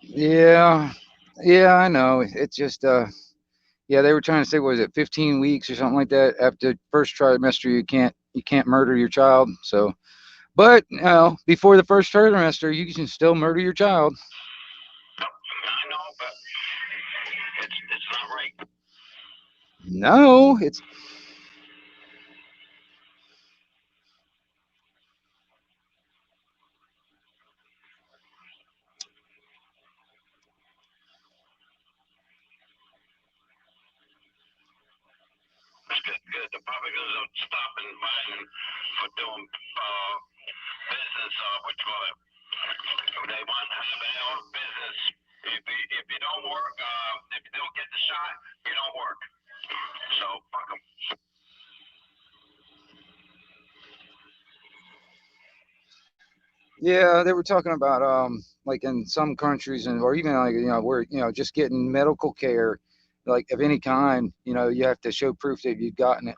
Yeah, yeah, I know. It's just yeah, they were trying to say, what was it, 15 weeks or something like that? After first trimester, you can't murder your child. So, but before the first trimester, you can still murder your child. No, it's yeah. They were talking about like in some countries and or even like where just getting medical care like of any kind. You have to show proof that you've gotten it.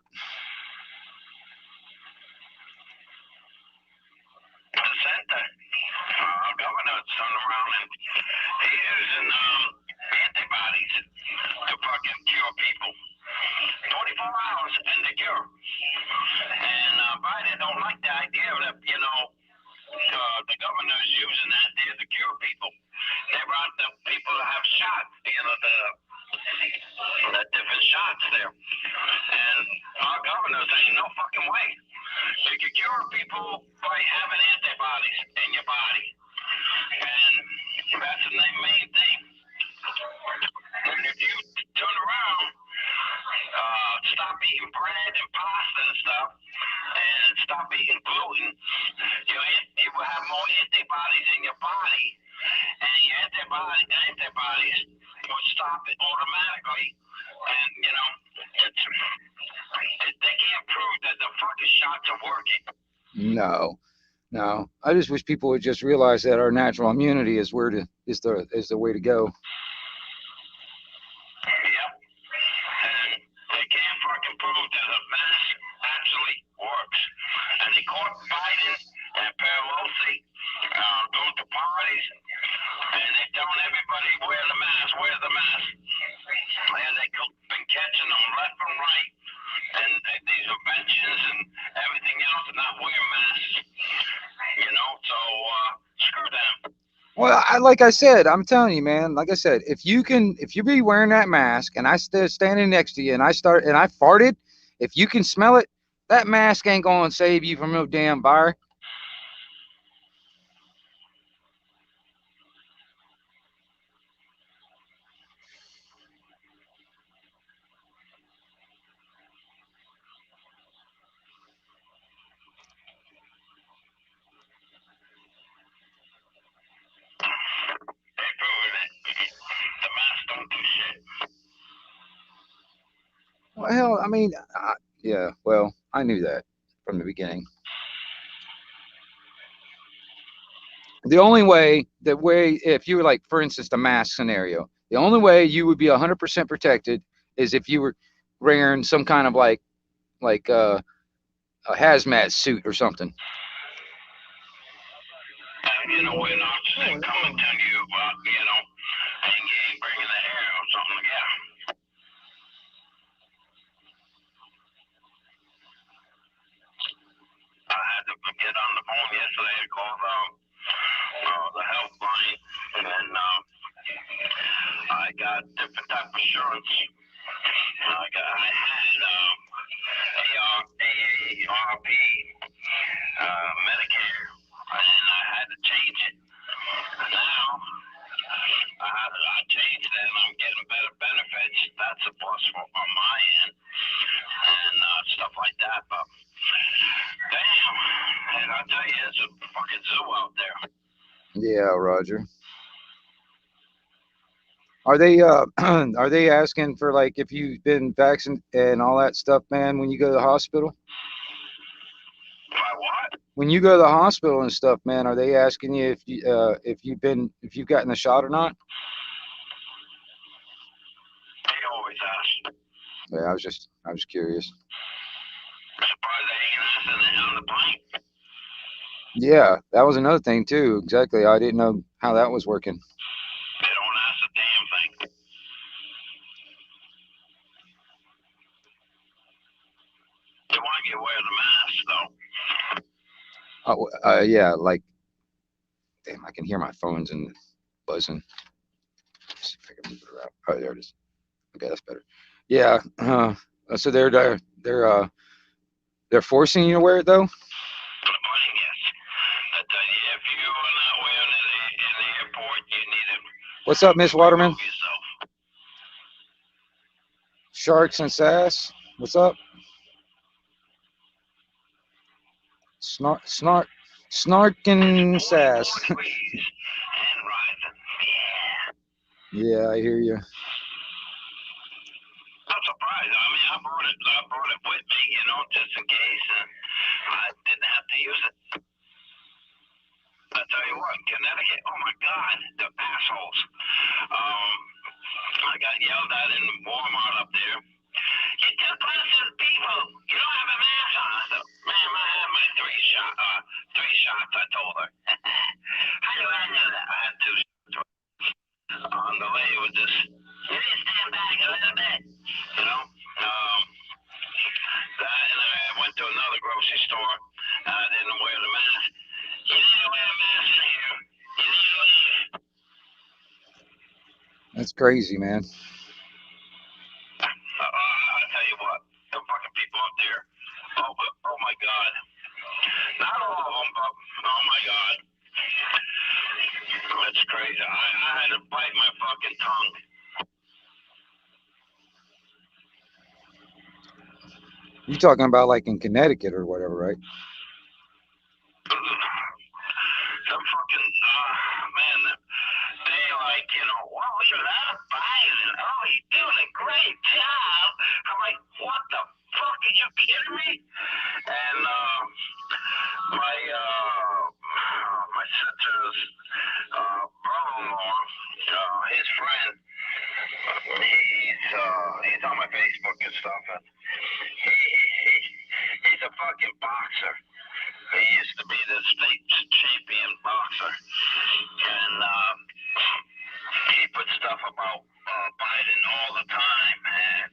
No, no. I just wish people would just realize that our natural immunity is the way to go. Well, like I said, I'm telling you, man. Like I said, if you be wearing that mask, and I standing next to you, and I farted, if you can smell it, that mask ain't gonna save you from no damn virus. Well, hell, I mean, yeah. Well, I knew that from the beginning. If you were like, for instance, the mask scenario, the only way you would be 100% protected is if you were wearing some kind of like a hazmat suit or something. Yeah, Roger. Are they are they asking for like if you've been vaccinated and all that stuff, man, when you go to the hospital? When you go to the hospital and stuff, man, are they asking you if you've gotten the shot or not? Yeah, I was curious. Yeah, that was another thing too. Exactly. I didn't know how that was working. They don't ask a damn thing. They want you to wear the mask, though. Oh, yeah, like, damn, I can hear my phones and buzzing. Let's see if I can move it around. Oh, there it is. Okay, that's better. Yeah. So they're forcing you to wear it though. Yes. I tell you, if you are not wearing it in the airport, you need to What's up, Miss Waterman? remove yourself. Sharks and sass. What's up? Snark and sass. 44 degrees and rising. Yeah, I hear you. I'm surprised. I mean, I brought it with me, just in case, and I didn't have to use it. I tell you what, Connecticut, oh my God, the assholes. I got yelled at in Walmart up there. You're too close to the people. You don't have a mask on. I said, ma'am, I have my three shots, I told her. How do I know that? I had two shots. The lady was just, you need to stand back a little bit, you know? That, and I went to another grocery store, and I didn't wear the mask. You need to wear a mask in here. You need to leave. That's crazy, man. I tell you what, the fucking people up there, oh my God. Not all of them, but oh my God. That's crazy. I had to bite my fucking tongue. You talking about like in Connecticut or whatever, right? Some fucking, man, they like, well, we love Biden. Oh, he's doing a great job. I'm like, what the fuck? Are you kidding me? And, my sister's, brother-in-law, his friend, he's on my Facebook and stuff, and he's a fucking boxer. He used to be the state champion boxer, and he put stuff about Biden all the time. And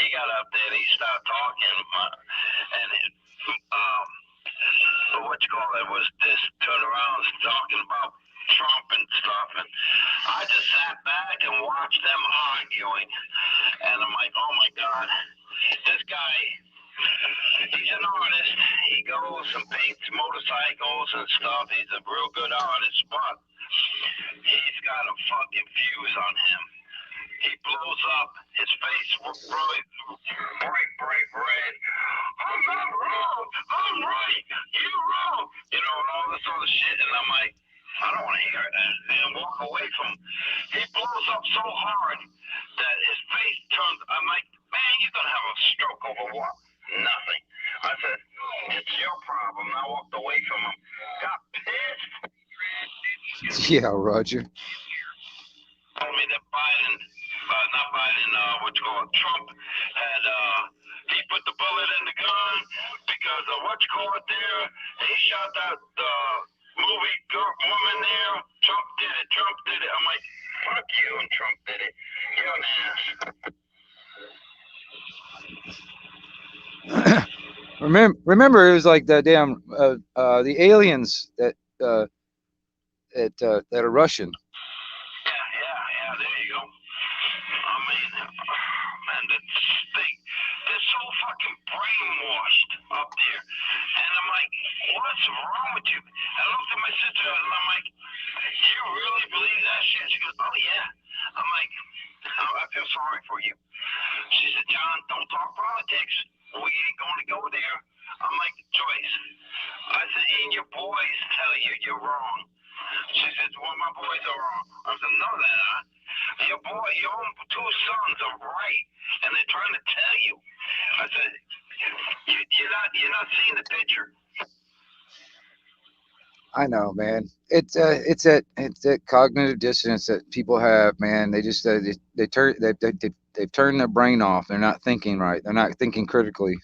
he got up there, and he started talking, and what you call it was this turnaround talking about Trump and stuff, and I just sat back and watched them arguing, and I'm like, oh my God, this guy. He's an artist. He goes and paints motorcycles and stuff. He's a real good artist, but he's got a fucking fuse on him. He blows up. His face really bright red. I'm not wrong. I'm right. You're wrong. And all this other shit. And I'm like, I don't want to hear it. And walk away from him. He blows up so hard that his face turns. I'm like, man, you're going to have a stroke over what? Nothing. I said, it's your problem. I walked away from him. Got pissed. Yeah, Roger. Told me that Biden, not Biden, Trump had, he put the bullet in the gun because of there. He shot that movie woman there. Trump did it. Trump did it. I'm like, fuck you, and Trump did it. You're an ass. Remember, it was like the damn the aliens that are Russian. Yeah. There you go. I mean, man, they're so fucking brainwashed up there. And I'm like, what's wrong with you? I looked at my sister and I'm like, you really believe that shit? She goes, oh yeah. I'm like, oh, I feel sorry for you. She said, John, don't talk politics. We ain't going to go there. I'm like, Joyce, I said, and your boys tell you you're wrong. She said, well, my boys are wrong. I said, no, they're not. Your own two sons are right, and they're trying to tell you. I said, you're not seeing the picture. I know, man. It's that cognitive dissonance that people have, man. They just they've turned their brain off. They're not thinking right. They're not thinking critically.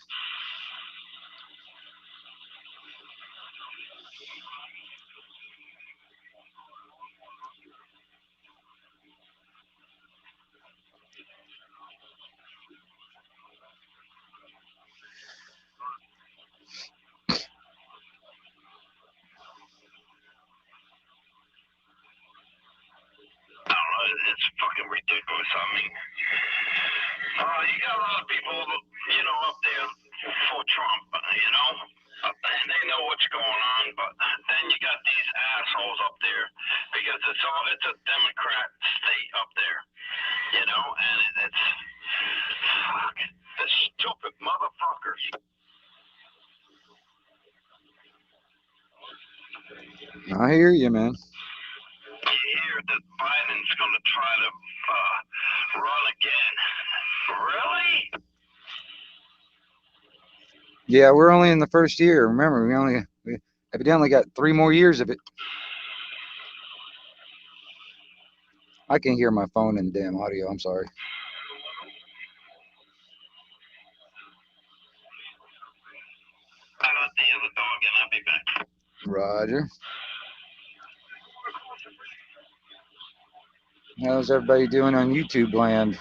I don't know. It's fucking ridiculous. I mean, you got a lot of people, up there for Trump, and they know what's going on, but then you got these assholes up there because it's a Democrat state up there, and it's fuck the stupid motherfuckers. I hear you, man. You hear that Biden's going to try to run again. Really? Yeah, we're only in the first year. Remember, we evidently got 3 more years of it. I can hear my phone in the damn audio. I'm sorry. I got the other dog and I'll be back. Roger. How's everybody doing on YouTube land?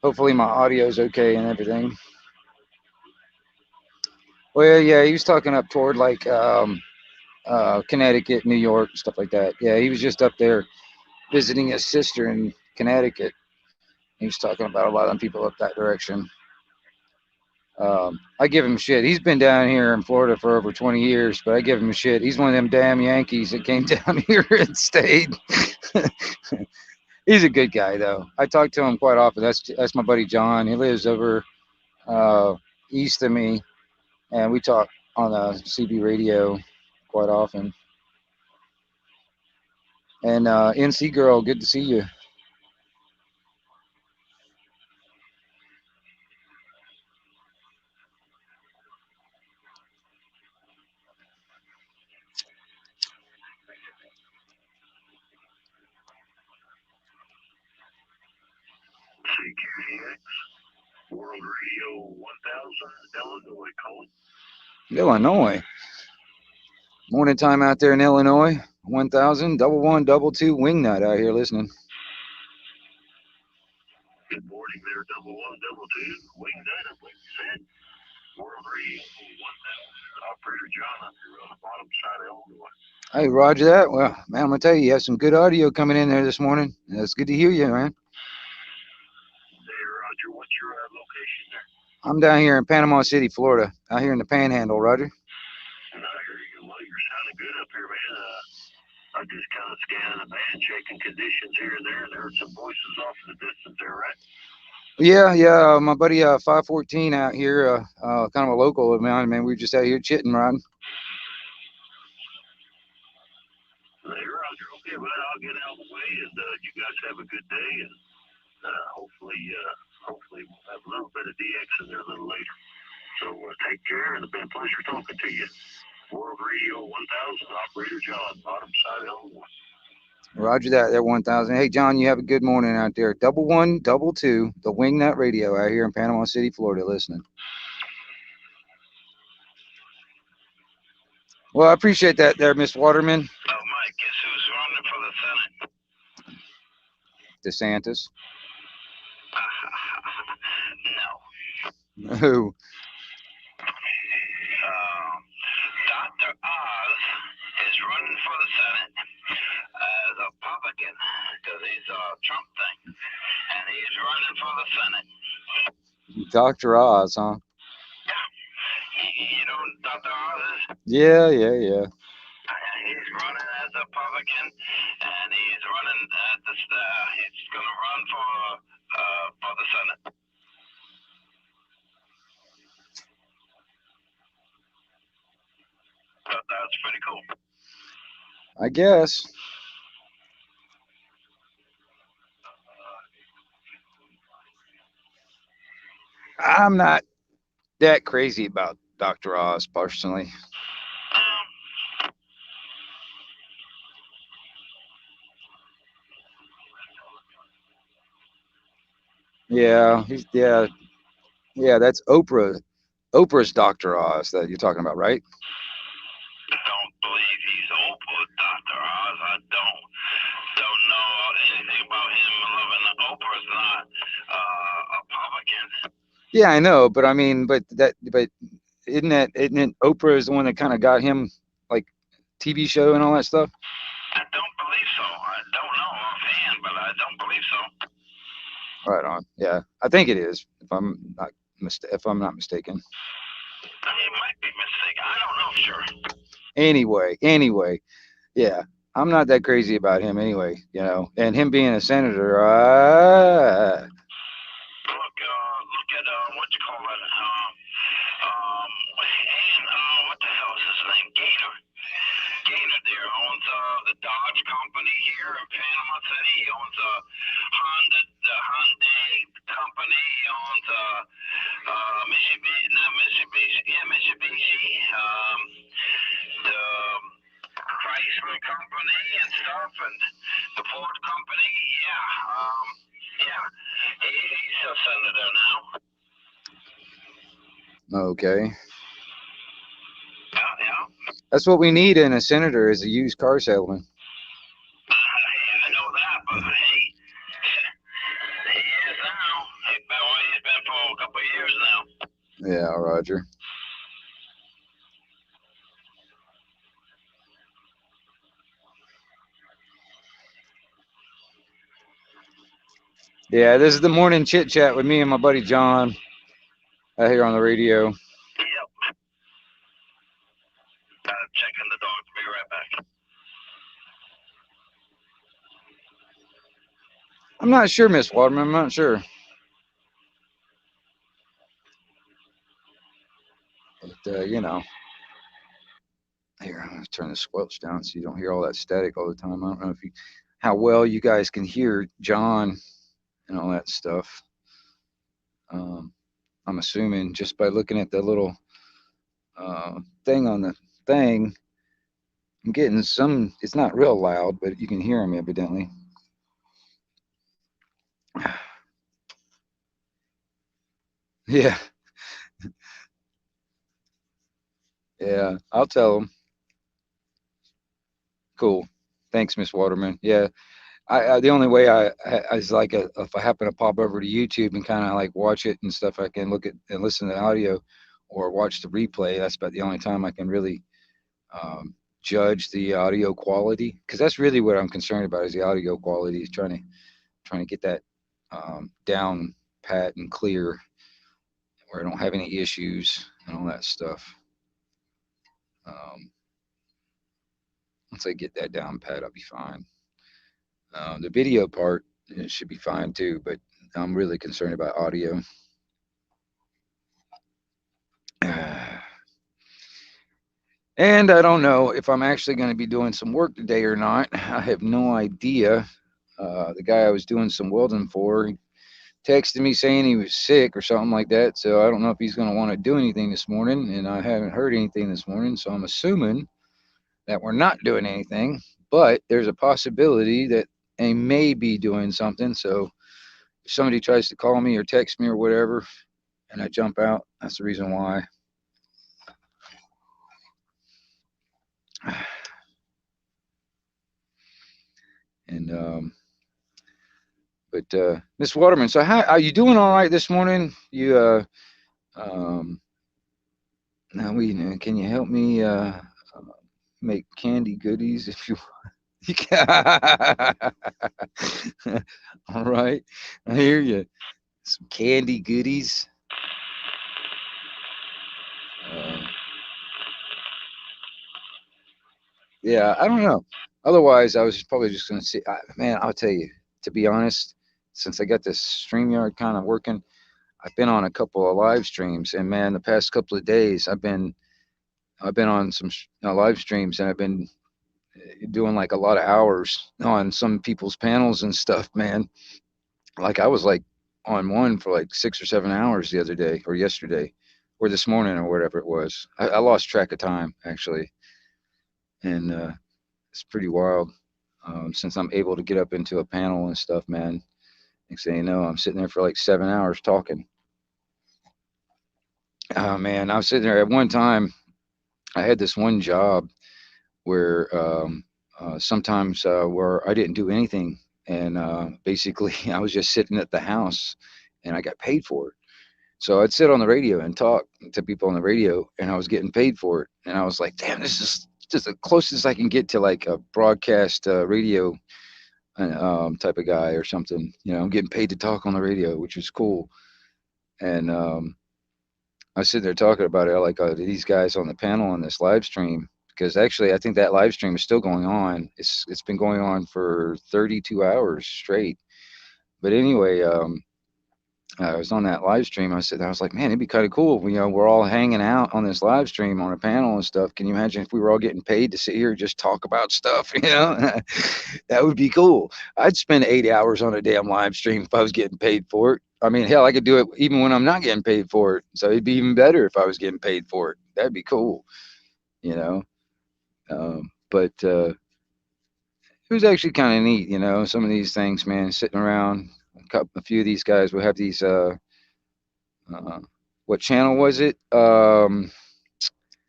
Hopefully my audio's okay and everything. Well, yeah, he was talking up toward like Connecticut, New York, stuff like that. Yeah, he was just up there visiting his sister in Connecticut. He was talking about a lot of people up that direction. I give him shit. He's been down here in Florida for over 20 years, but I give him shit. He's one of them damn Yankees that came down here and stayed. He's a good guy, though. I talk to him quite often. That's my buddy John. He lives over east of me, and we talk on CB radio quite often. And NC Girl, good to see you. CQDX, World Radio 1000, Illinois, calling. Illinois. Morning time out there in Illinois. 1000, 1122 Wingnut out here listening. Good morning there, 1122 Wingnut, like you said. World Radio 1000, Operator John up here on the bottom side of Illinois. Hey, roger that. Well, man, I'm going to tell you have some good audio coming in there this morning. It's good to hear you, man. Hey, Roger, what's your location there? I'm down here in Panama City, Florida, out here in the Panhandle, Roger. And I hear you. Well, you're sounding good up here, man. I'm just kind of scanning the band, checking conditions here and there, and there are some voices off in the distance there, right? Yeah. My buddy 514 out here, kind of a local of mine, man. We were just out here chitting, riding. Hey, Roger. Okay, well, I'll get out of the way, and you guys have a good day, and hopefully we'll have a little bit of DX in there a little later. So take care, and it's been a pleasure talking to you. World Radio 1000, Operator John, bottom side Illinois. Roger that, there 1000. Hey, John, you have a good morning out there. 1122, the Wingnut Radio out here in Panama City, Florida, listening. Well, I appreciate that there, Miss Waterman. Oh, Mike, guess who's running for the Senate? DeSantis. No. Who? Dr. Oz is running for the Senate as a Republican because he's a Trump thing, and he's running for the Senate. Dr. Oz, huh? Yeah. You know who Dr. Oz is? Yeah. He's running as a Republican, and he's running at he's going to run for the Senate. But that's pretty cool. I guess. I'm not that crazy about Dr. Oz personally. Yeah, that's Oprah Oprah's Dr. Oz that you're talking about, right? Don't believe he's Oprah, Dr. Oz. I don't know anything about him living. Oprah's not a Republican. Yeah, I know, but I mean, but isn't it Oprah is the one that kind of got him like TV show and all that stuff? I don't believe so. I don't know offhand, but I don't believe so. Right on. Yeah, I think it is. If I'm not mistaken. He might be mistaken. I don't know for sure. Anyway, yeah, I'm not that crazy about him anyway. And him being a senator, Look at what you call it. And what the hell is his name? Gator. Gator there owns the Dodge company here in Panama City. He owns the Hyundai company. He owns Mitsubishi. The Chrysler company and stuff, and the Ford company. Yeah. He's a senator now. okay. Yeah. That's what we need in a senator is a used car salesman. I know that, but hey, he is now. He's been for a couple of years now. Yeah, Roger. Yeah, this is the morning chit chat with me and my buddy John out here on the radio. Yep. Checking the dog. Be right back. I'm not sure, Miss Waterman. I'm not sure. But, here, I'm going to turn the squelch down so you don't hear all that static all the time. I don't know how well you guys can hear John and all that stuff. I'm assuming just by looking at the little thing on the thing, I'm getting some, it's not real loud, but you can hear him evidently. Yeah. Yeah, I'll tell him. Cool. Thanks, Miss Waterman. Yeah, the only way I is like if I happen to pop over to YouTube and kind of like watch it and stuff, I can look at and listen to the audio or watch the replay. That's about the only time I can really judge the audio quality, because that's really what I'm concerned about is the audio quality. Is trying to get that down pat and clear where I don't have any issues and all that stuff. Once I get that down pat, I'll be fine. The video part, it should be fine too, but I'm really concerned about audio. And I don't know if I'm actually going to be doing some work today or not. I have no idea. The guy I was doing some welding for, he texted me saying he was sick or something like that. So I don't know if he's going to want to do anything this morning, and I haven't heard anything this morning. So I'm assuming that we're not doing anything, but there's a possibility that they may be doing something. So if somebody tries to call me or text me or whatever, and I jump out, that's the reason why. And but Miss Waterman, so how are you doing? All right this morning? You now can you help me make candy goodies if you all right, I hear you. Some candy goodies. Yeah, I don't know. Otherwise, I was probably just going to say, man, I'll tell you, to be honest, since I got this StreamYard kind of working, I've been on a couple of live streams, and man, the past couple of days, I've been on some live streams, and I've been doing like a lot of hours on some people's panels and stuff, man. Like I was like on one for like 6 or 7 hours the other day, or yesterday, or this morning, or whatever it was. I lost track of time actually, and it's pretty wild. Since I'm able to get up into a panel and stuff, man. Next thing you know, I'm sitting there for like 7 hours talking. Oh man, I was sitting there at one time. I had this one job where sometimes where I didn't do anything, and basically I was just sitting at the house, and I got paid for it. So I'd sit on the radio and talk to people on the radio, and I was getting paid for it. And I was like, damn, this is just the closest I can get to like a broadcast radio type of guy or something. You know, I'm getting paid to talk on the radio, which is cool. And I was sitting there talking about it, like these guys on the panel on this live stream, because actually I think that live stream is still going on. It's been going on for 32 hours straight. But anyway, I was on that live stream. I was like, man, it'd be kind of cool. You know, we're all hanging out on this live stream on a panel and stuff. Can you imagine if we were all getting paid to sit here and just talk about stuff? You know, that would be cool. I'd spend 8 hours on a damn live stream if I was getting paid for it. I mean, hell, I could do it even when I'm not getting paid for it. So it'd be even better if I was getting paid for it. That'd be cool, you know. But it was actually kind of neat, you know. Some of these things, man, sitting around. A few of these guys will have these. Uh, what channel was it?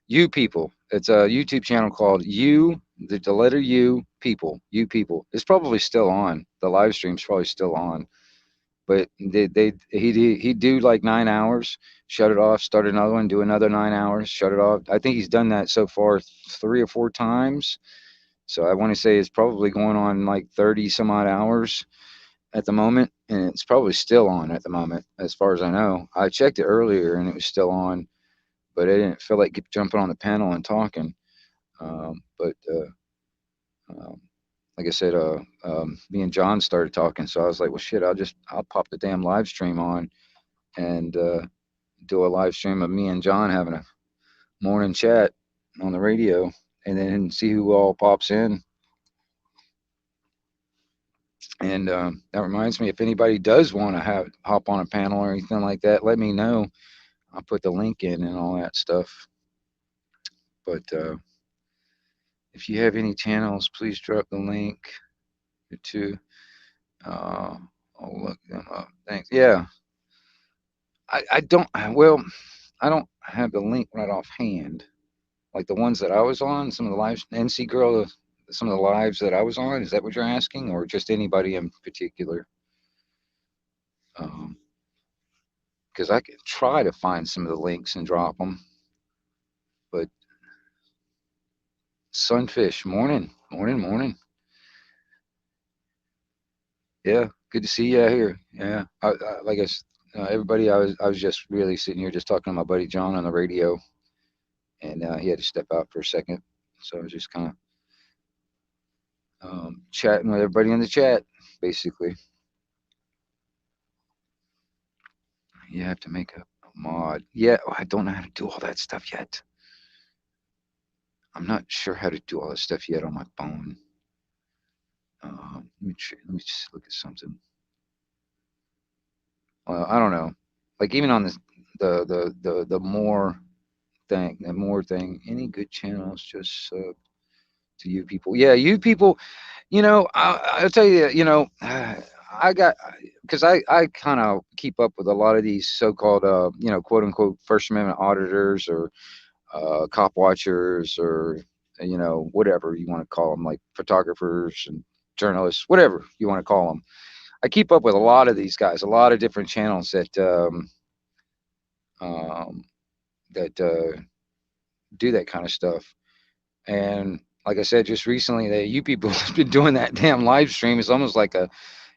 You People. It's a YouTube channel called the letter U People. You People. It's probably still on. The live stream's probably still on. But he'd do like 9 hours, shut it off, start another one, do another 9 hours, shut it off. I think he's done that so far 3 or 4 times. So I want to say it's probably going on like 30 some odd hours at the moment, and it's probably still on at the moment, as far as I know. I checked it earlier, and it was still on, but I didn't feel like jumping on the panel and talking. But um, like I said, me and John started talking, so I was like, well, shit, I'll pop the damn live stream on and do a live stream of me and John having a morning chat on the radio, and then see who all pops in. And that reminds me, if anybody does want to have hop on a panel or anything like that, let me know. I'll put the link in and all that stuff. But if you have any channels, please drop the link to. Uh, I'll look them up. Thanks. Yeah, I don't. Well, I don't have the link right offhand. Like the ones that I was on, some of the lives, NC Girl, some of the lives that I was on. Is that what you're asking, or just anybody in particular? Um, because I could try to find some of the links and drop them. But Sunfish, morning, morning, morning. Yeah, good to see you out here. Yeah, like everybody, I was just really sitting here just talking to my buddy John on the radio, and he had to step out for a second, so I was just kind of chatting with everybody in the chat, basically. You have to make a mod. Yeah, I don't know how to do all that stuff yet. I'm not sure how to do all that stuff yet on my phone. Let me just look at something. I don't know. Like even on this, the more thing. Any good channels? Just to you people. Yeah, you people. You know, I'll tell you. You know, I got because I kind of keep up with a lot of these so-called quote unquote First Amendment auditors or cop watchers or whatever you want to call them, like photographers and journalists, whatever you want to call them. I keep up with a lot of these guys, a lot of different channels um, that do that kind of stuff. And like I said, just recently, that you people have been doing that damn live stream. It's almost like a,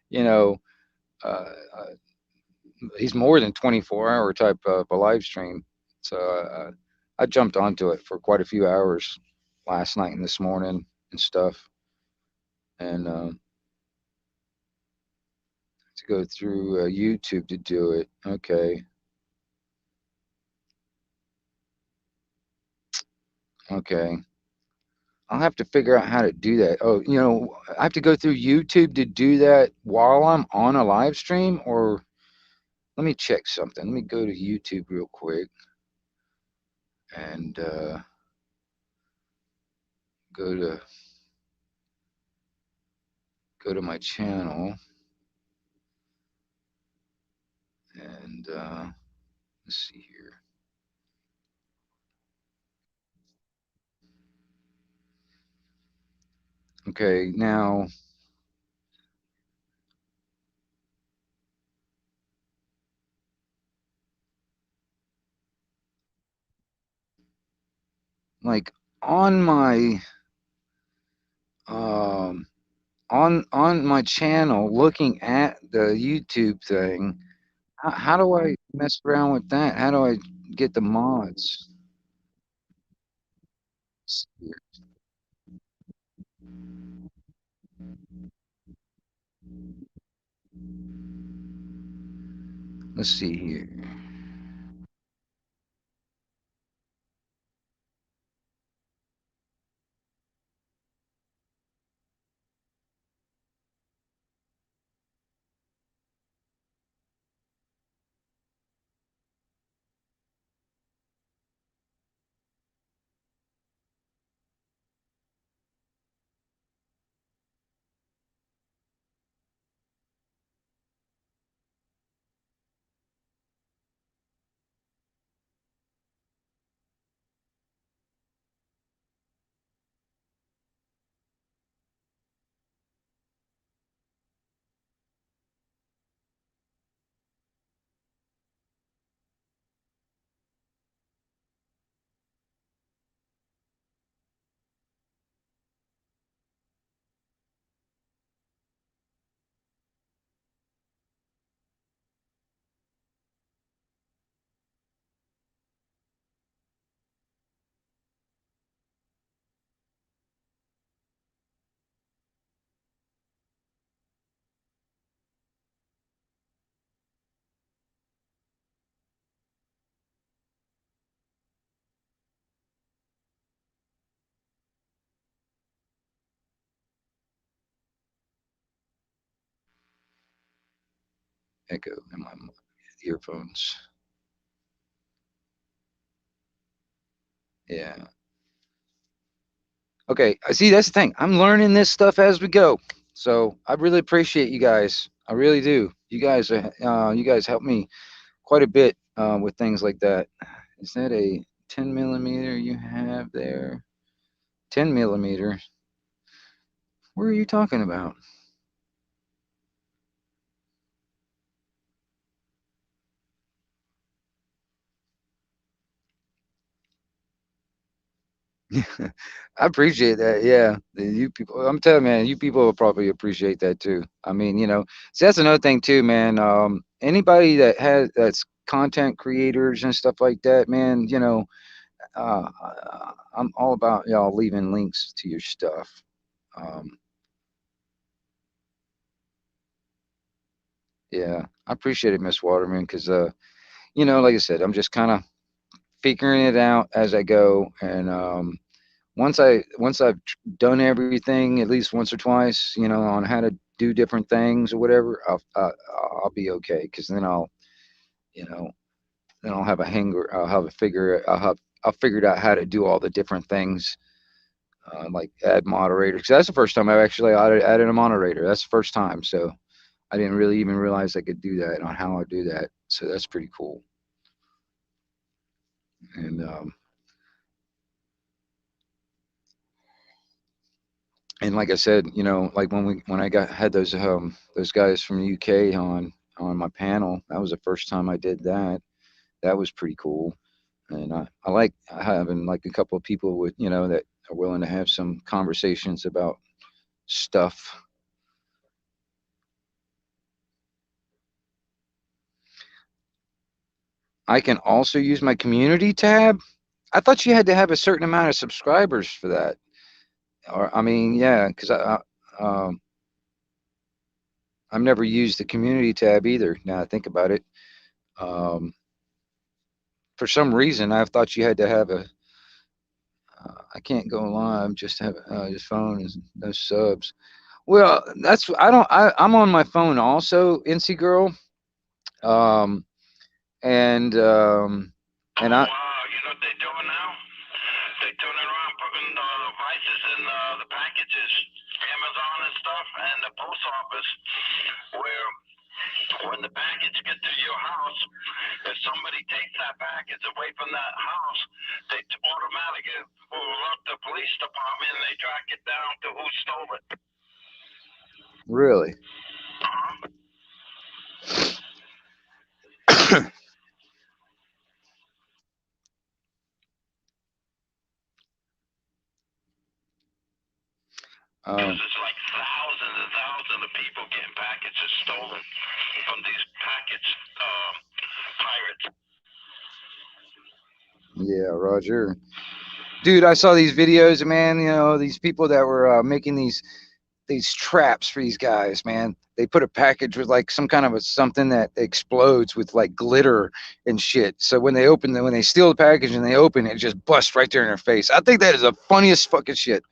you know, uh, uh, he's more than 24-hour type of a live stream. So I jumped onto it for quite a few hours last night and this morning and stuff. And to go through YouTube to do it. Okay. Okay. I'll have to figure out how to do that. Oh, I have to go through YouTube to do that while I'm on a live stream, or let me check something. Let me go to YouTube real quick and go to my channel and let's see here. Okay, now like on my um on my channel, looking at the YouTube thing, how do I mess around with that? How do I get the mods? Let's see here. Let's see here. Echo in my earphones. Yeah. Okay. I see. That's the thing. I'm learning this stuff as we go. So I really appreciate you guys. I really do. You guys help me quite a bit with things like that. Is that a 10 millimeter you have there? 10 millimeter. What are you talking about? I appreciate that. Yeah, you people. I'm telling you, man, you people will probably appreciate that too. I mean, see, that's another thing too, man. Anybody that's content creators and stuff like that, man. I'm all about y'all leaving links to your stuff. Um, yeah, I appreciate it, Miss Waterman, because like I said, I'm just kind of figuring it out as I go, and once I've done everything at least once or twice, on how to do different things or whatever, I'll be okay. Because you know, then I'll have a hanger. I'll figured out how to do all the different things, like add moderators. 'Cause that's the first time I've actually added a moderator. That's the first time, so I didn't really even realize I could do that on how I do that. So that's pretty cool. And like I said, like when I had those guys from the UK on my panel, that was the first time I did that. That was pretty cool, and I like having like a couple of people with that are willing to have some conversations about stuff. I can also use my community tab. I thought you had to have a certain amount of subscribers for that, or I mean, yeah, because I've never used the community tab either. Now I think about it. Um, for some reason, I thought you had to have a. I can't go live. Just have just phone is no subs. Well, that's I don't. I'm on my phone also, NC Girl. Um, and Oh, and I wow. You know what they're doing now? They're turning around, putting prices in the packages, Amazon and stuff, and the post office, where when the package gets to your house, if somebody takes that package away from that house, they automatically will alert the police department and they track it down to who stole it. Really? Because it's like thousands and thousands of people getting packages stolen from these package pirates. Yeah, Roger. Dude, I saw these videos, man. You know, these people that were making these traps for these guys, man. They put a package with like some kind of something that explodes with like glitter and shit. So when they open when they steal the package and they open it, it just busts right there in their face. I think that is the funniest fucking shit.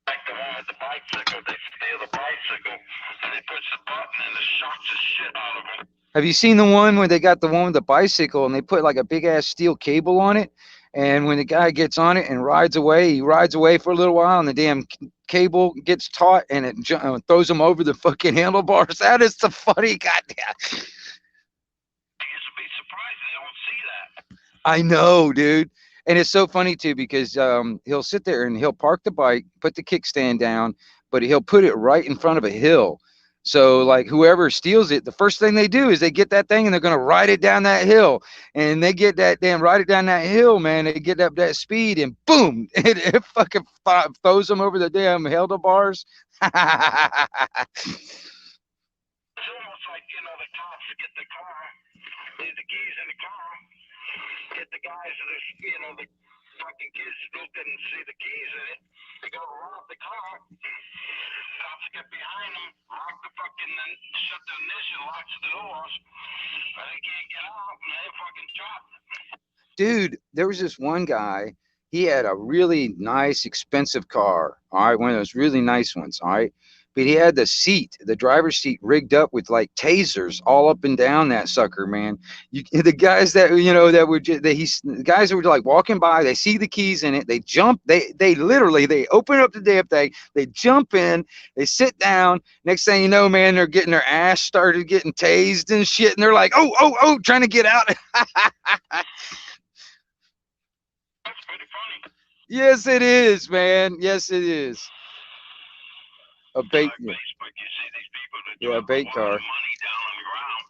Like the one with the bicycle, they steal the bicycle and they push the button and it shocks the shit out of them. Have you seen the one where they got the one with the bicycle and they put like a big ass steel cable on it? And when the guy gets on it and rides away, he rides away for a little while and the damn cable gets taut and it throws him over the fucking handlebars. That is the funny goddamn. You should be surprised they don't see that. I know, dude. And it's so funny too because he'll sit there and he'll park the bike, put the kickstand down, but he'll put it right in front of a hill. So like whoever steals it, the first thing they do is they get that thing and they're gonna ride it down that hill. And they get that damn ride it down that hill, man. They get up that speed and boom, it fucking throws them over the damn handlebars. It's almost like, you know, the cops get the car, leave the keys in the car, get the guys that are, you know, the fucking kids still didn't see the keys in it. They go to rob the car. Cops get behind them, lock the fucking, and shut the ignition, locks the doors, and they can't get out, and they fucking chopped. Dude, there was this one guy. He had a really nice, expensive car. All right, one of those really nice ones. All right, but he had the driver's seat, rigged up with like tasers all up and down that sucker, man. The guys that that were the guys that were like walking by, they see the keys in it, they jump, they literally they open up the damn thing, they jump in, they sit down. Next thing you know, man, they're getting their ass started getting tased and shit, and they're like, oh, trying to get out. That's pretty funny. Yes, it is, man. Yes, it is. A bait. Like Facebook, you see these people that Yeah, a bait car. money down on the ground,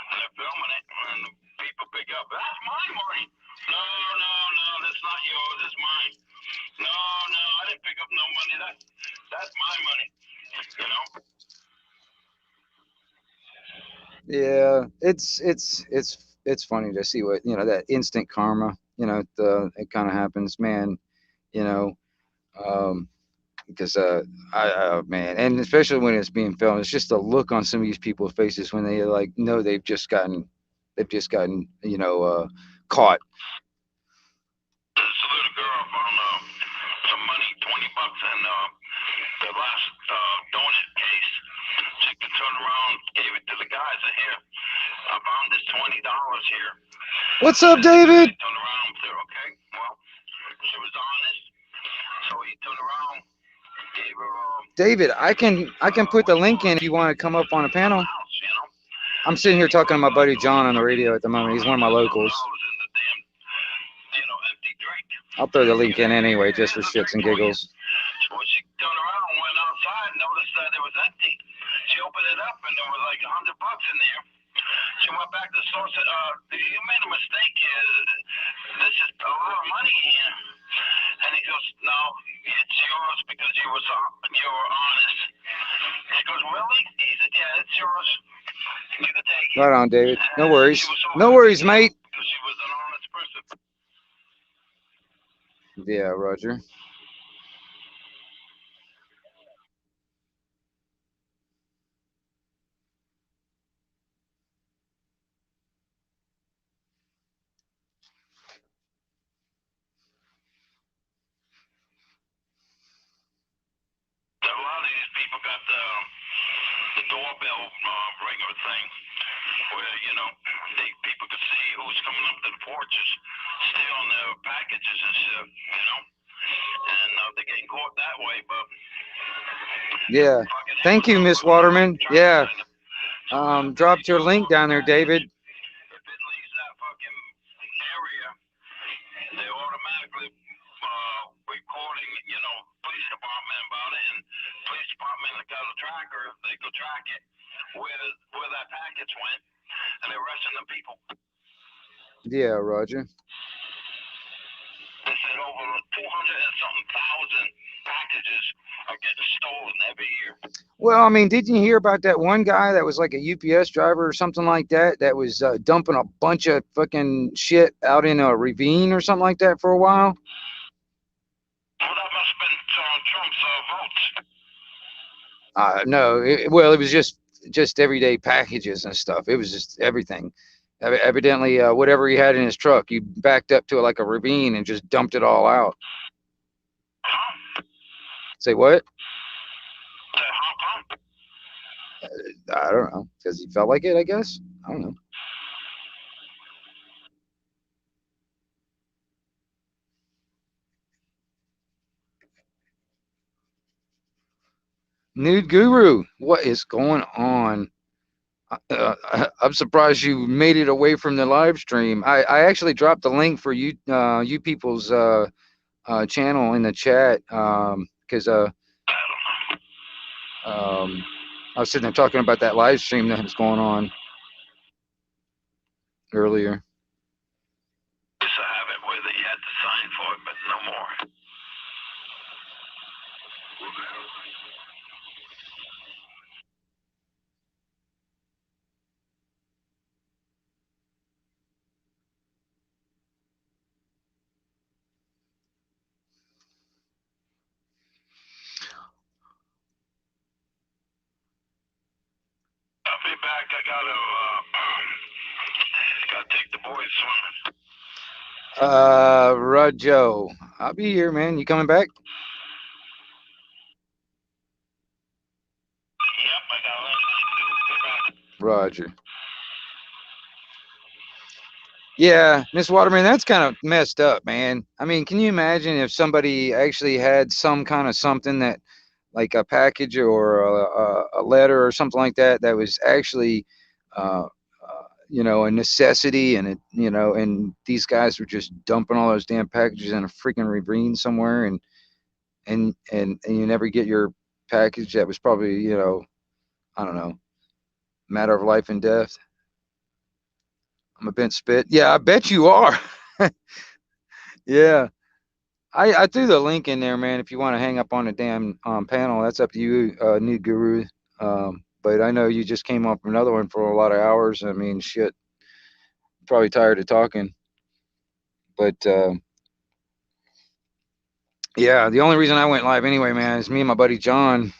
and they're filming it, and the people pick up, that's my money. No, that's not yours, it's mine. No, I didn't pick up no money. That's my money. You know? Yeah, it's funny to see what that instant karma. It kind of happens, man. You know, because man, and especially when it's being filmed, it's just the look on some of these people's faces when they like know they've just gotten caught. This little girl found some money, $20 in the last donut case. She could turn around, gave it to the guys in here. I found this $20 here. What's up, David? He turned around and said, okay, well, she was honest. So he turned around, gave her David, I can put the link in if you want to come up on a panel. I'm sitting here talking to my buddy John on the radio at the moment. He's one of my locals. I'll throw the link in anyway, just for shits and giggles. So she turned around and went outside and noticed that it was empty. She opened it up and there was like $100 in there. She went back to the store and said, you made a mistake here. This is a lot of money here. And he goes, no, it's yours because you were honest. She goes, really? He said, yeah, it's yours. You can take it. Right on, David. No worries. No worries, mate. Because she was an honest person. Yeah, Roger. A lot of these people got the doorbell ringer thing where, people can see who's coming up to the porches, stealing their packages and shit, and they're getting caught that way, but Yeah. Thank you, Miss Waterman. Yeah. Dropped your link down there, David. if it leaves that fucking area, they automatically recording, police department about it, and police department got a tracker. They could track it where that package went, and they're arresting the people. Yeah, Roger. They said over 200 and something thousand packages are getting stolen every year. Well, I mean, didn't you hear about that one guy that was like a UPS driver or something like that that was dumping a bunch of fucking shit out in a ravine or something like that for a while? Well, that must have been Trump's votes. No, well, it was just everyday packages and stuff. It was just everything. Evidently, whatever he had in his truck, he backed up to like a ravine and just dumped it all out. Say what? I don't know, because he felt like it, I guess. I don't know. Nude Guru, what is going on? I'm surprised you made it away from the live stream. I actually dropped the link for you you people's channel in the chat because I was sitting there talking about that live stream that was going on earlier. Used to have it where you had to sign for it, but no more. I'll be back. I gotta take the boys swimming. Rajo, I'll be here, man. You coming back? Yep, I got to do. Roger. Yeah, Miss Waterman, that's kind of messed up, man. I mean, can you imagine if somebody actually had some kind of something that, like a package or a letter or something like that, that was actually, a necessity, and and these guys were just dumping all those damn packages in a freaking ravine somewhere, and you never get your package that was probably, I don't know, matter of life and death. I'm a bent spit. Yeah, I bet you are. Yeah. I threw the link in there, man. If you want to hang up on the damn panel, that's up to you, New Guru. But I know you just came up from another one for a lot of hours. I mean, shit, probably tired of talking. But yeah, the only reason I went live anyway, man, is me and my buddy John.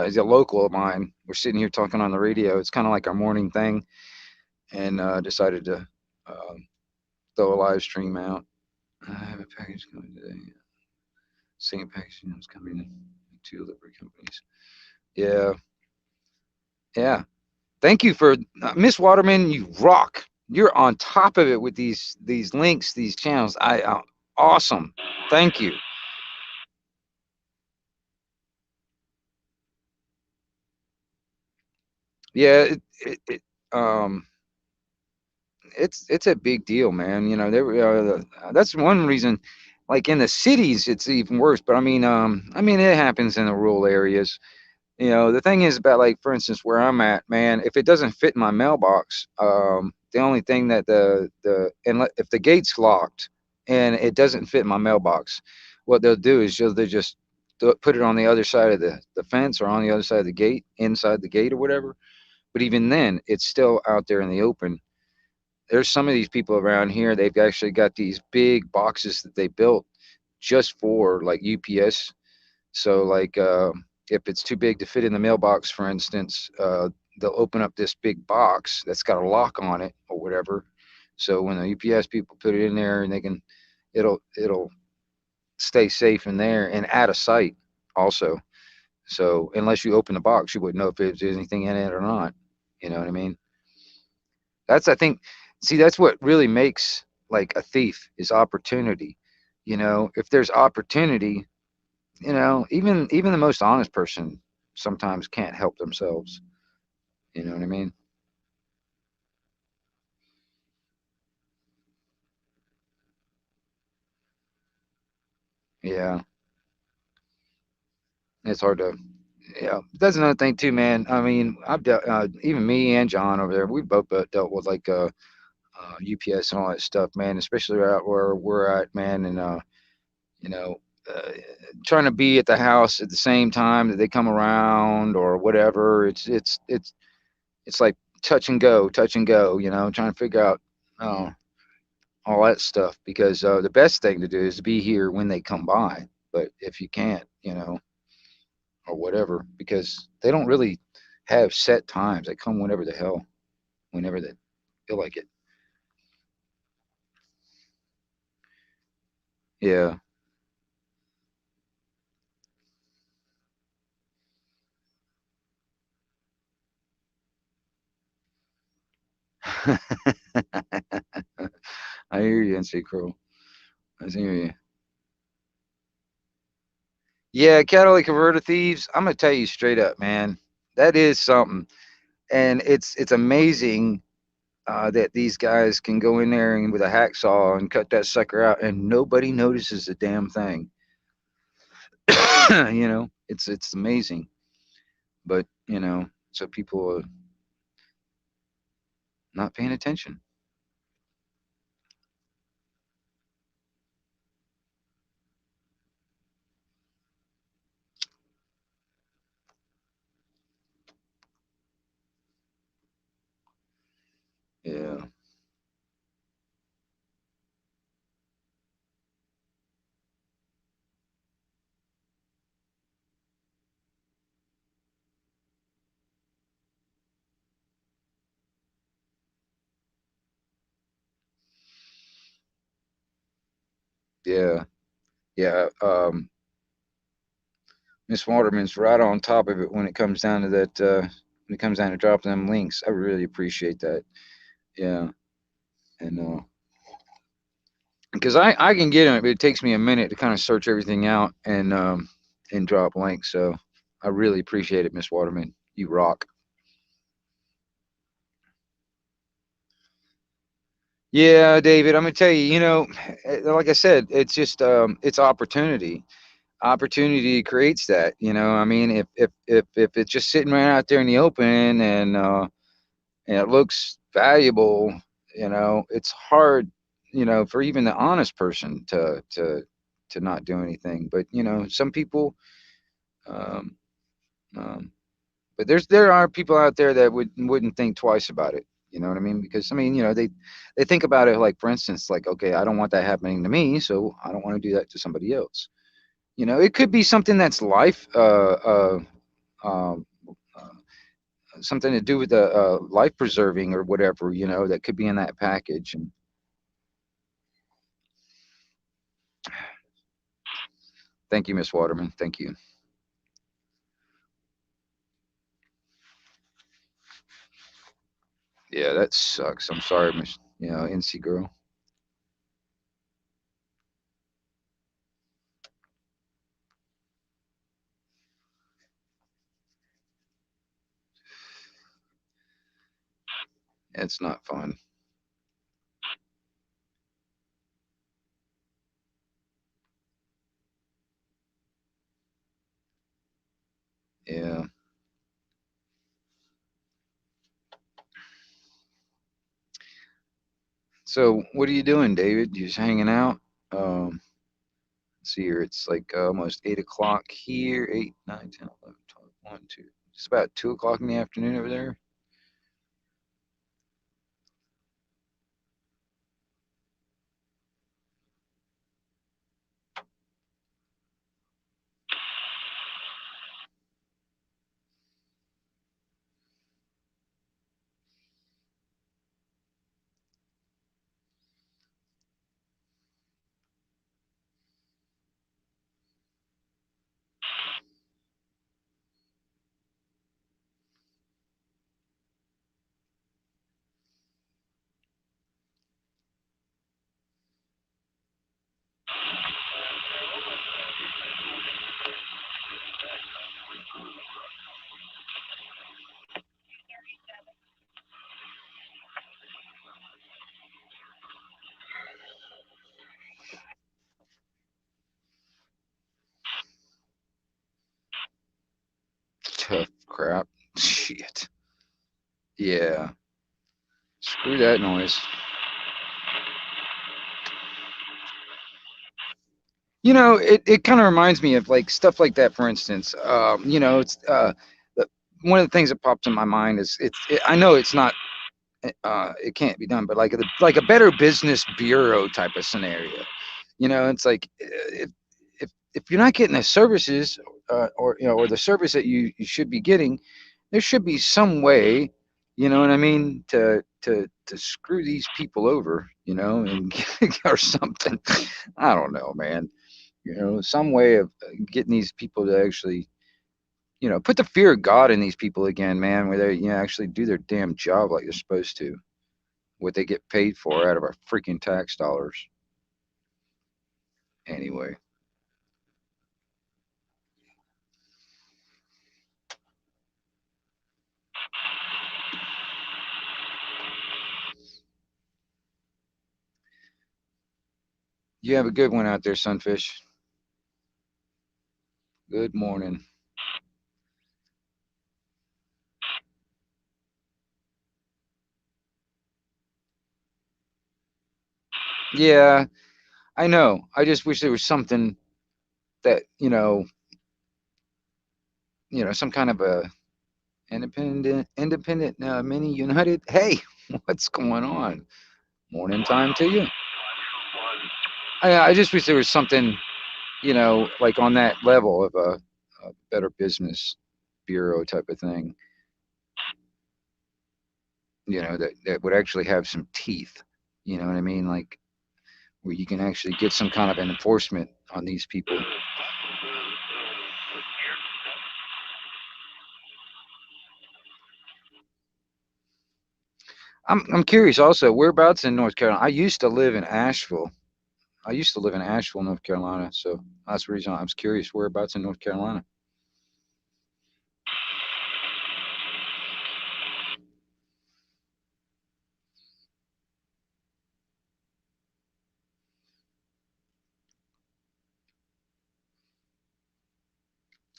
He's a local of mine. We're sitting here talking on the radio. It's kind of like our morning thing, and decided to throw a live stream out. I have a package coming today. Singing packaging is coming in 2 delivery companies. Yeah. Yeah. Thank you for Miss Waterman. You rock. You're on top of it with these links, these channels. Awesome. Thank you. Yeah. It's a big deal, man. That's one reason. Like in the cities, it's even worse. But I mean, it happens in the rural areas. The thing is about, like, for instance, where I'm at, man, if it doesn't fit in my mailbox, the only thing that if the gate's locked and it doesn't fit in my mailbox, what they'll do is they just put it on the other side of the fence, or on the other side of the gate, inside the gate or whatever. But even then, it's still out there in the open. There's some of these people around here, they've actually got these big boxes that they built just for, like, UPS. So, like, if it's too big to fit in the mailbox, for instance, they'll open up this big box that's got a lock on it or whatever. So when the UPS people put it in there, and it'll stay safe in there and out of sight also. So unless you open the box, you wouldn't know if there's anything in it or not. You know what I mean? I think, see, that's what really makes, like, a thief, is opportunity. If there's opportunity, even the most honest person sometimes can't help themselves. You know what I mean? Yeah. It's hard to. Yeah, that's another thing too, man. I mean, I've dealt, even me and John over there. We both dealt with like UPS and all that stuff, man. Especially out where we're at, man, and you know, uh, trying to be at the house at the same time that they come around or whatever. It's like touch and go. You know, trying to figure out uh, all that stuff because the best thing to do is to be here when they come by. But if you can't, you know, or whatever, because they don't really have set times. They come whenever the hell, whenever they feel like it. Yeah. I hear you, NC Crow. I hear you. Yeah, catalytic converter thieves. I'm gonna tell you straight up, man. That is something, and it's amazing that these guys can go in there and with a hacksaw and cut that sucker out, and nobody notices a damn thing. You know, it's amazing. But you know, so people are not paying attention. Yeah, yeah, yeah. Miss Waterman's right on top of it when it comes down to that. When it comes down to dropping them links, I really appreciate that. Yeah, and because I can get them, but it takes me a minute to kind of search everything out and drop links. So I really appreciate it, Miss Waterman. You rock. Yeah, David. I'm gonna tell you. You know, like I said, it's just it's opportunity. Opportunity creates that. You know, I mean, if it's just sitting right out there in the open and it looks valuable, you know, it's hard, you know, for even the honest person to not do anything. But you know, some people, um, um, but there are people out there that wouldn't think twice about it. You know what I mean? Because I mean, you know, they think about it like, for instance, like, okay, I don't want that happening to me, so I don't want to do that to somebody else. You know, it could be something that's um, uh, something to do with the life preserving or whatever, you know, that could be in that package. And thank you, Miss Waterman. Thank you. Yeah, that sucks. I'm sorry, Miss, you know, NC girl. It's not fun. Yeah. So what are you doing, David? You just hanging out? Let's see here. It's like almost 8 o'clock here. 8, 9, 10, 11, 12, 1, 2. It's about 2 o'clock in the afternoon over there. crap. Shit. Yeah. Screw that noise. It kind of reminds me of like stuff like that. For instance, it's one of the things that pops in my mind is I know it's not it can't be done, but like a Better Business Bureau type of scenario. It's like if you're not getting the services or the service that you should be getting, there should be some way, you know what I mean, to screw these people over, and or something. I don't know, man. Some way of getting these people to actually, put the fear of God in these people again, man, where they, actually do their damn job like they're supposed to, what they get paid for out of our freaking tax dollars. Anyway. You have a good one out there, Sunfish. Good morning. Yeah, I know. I just wish there was something that, some kind of a independent mini united. Hey, what's going on? Morning time to you. I just wish there was something, like on that level of a Better Business Bureau type of thing, that would actually have some teeth. You know what I mean? Like where you can actually get some kind of an enforcement on these people. I'm curious also, whereabouts in North Carolina? I used to live in Asheville. I used to live in Asheville, North Carolina. So that's the reason I was curious, whereabouts in North Carolina.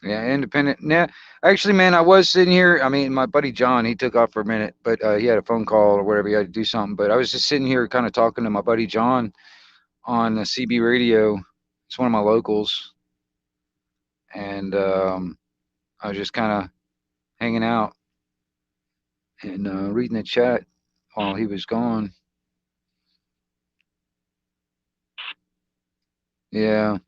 Yeah, independent. Yeah, actually, man, I was sitting here. I mean, my buddy John, he took off for a minute, but he had a phone call or whatever. He had to do something. But I was just sitting here, kind of talking to my buddy John on the CB radio. It's one of my locals, and I was just kind of hanging out and reading the chat while he was gone. Yeah,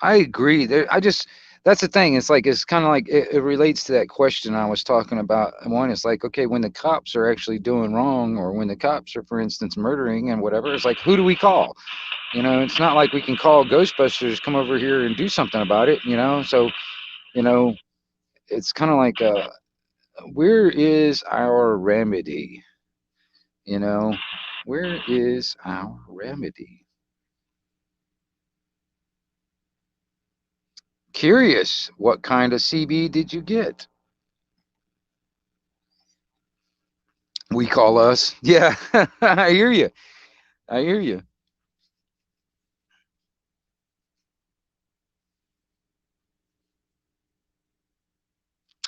I agree. That's the thing. It's kind of like it relates to that question I was talking about. One is like, okay, when the cops are actually doing wrong, or when the cops are, for instance, murdering and whatever, it's like, who do we call? It's not like we can call Ghostbusters, come over here and do something about it. So you know, it's kind of like, where is our remedy? You know, where is our remedy? Curious, what kind of CB did you get? We call us. Yeah, I hear you. I hear you.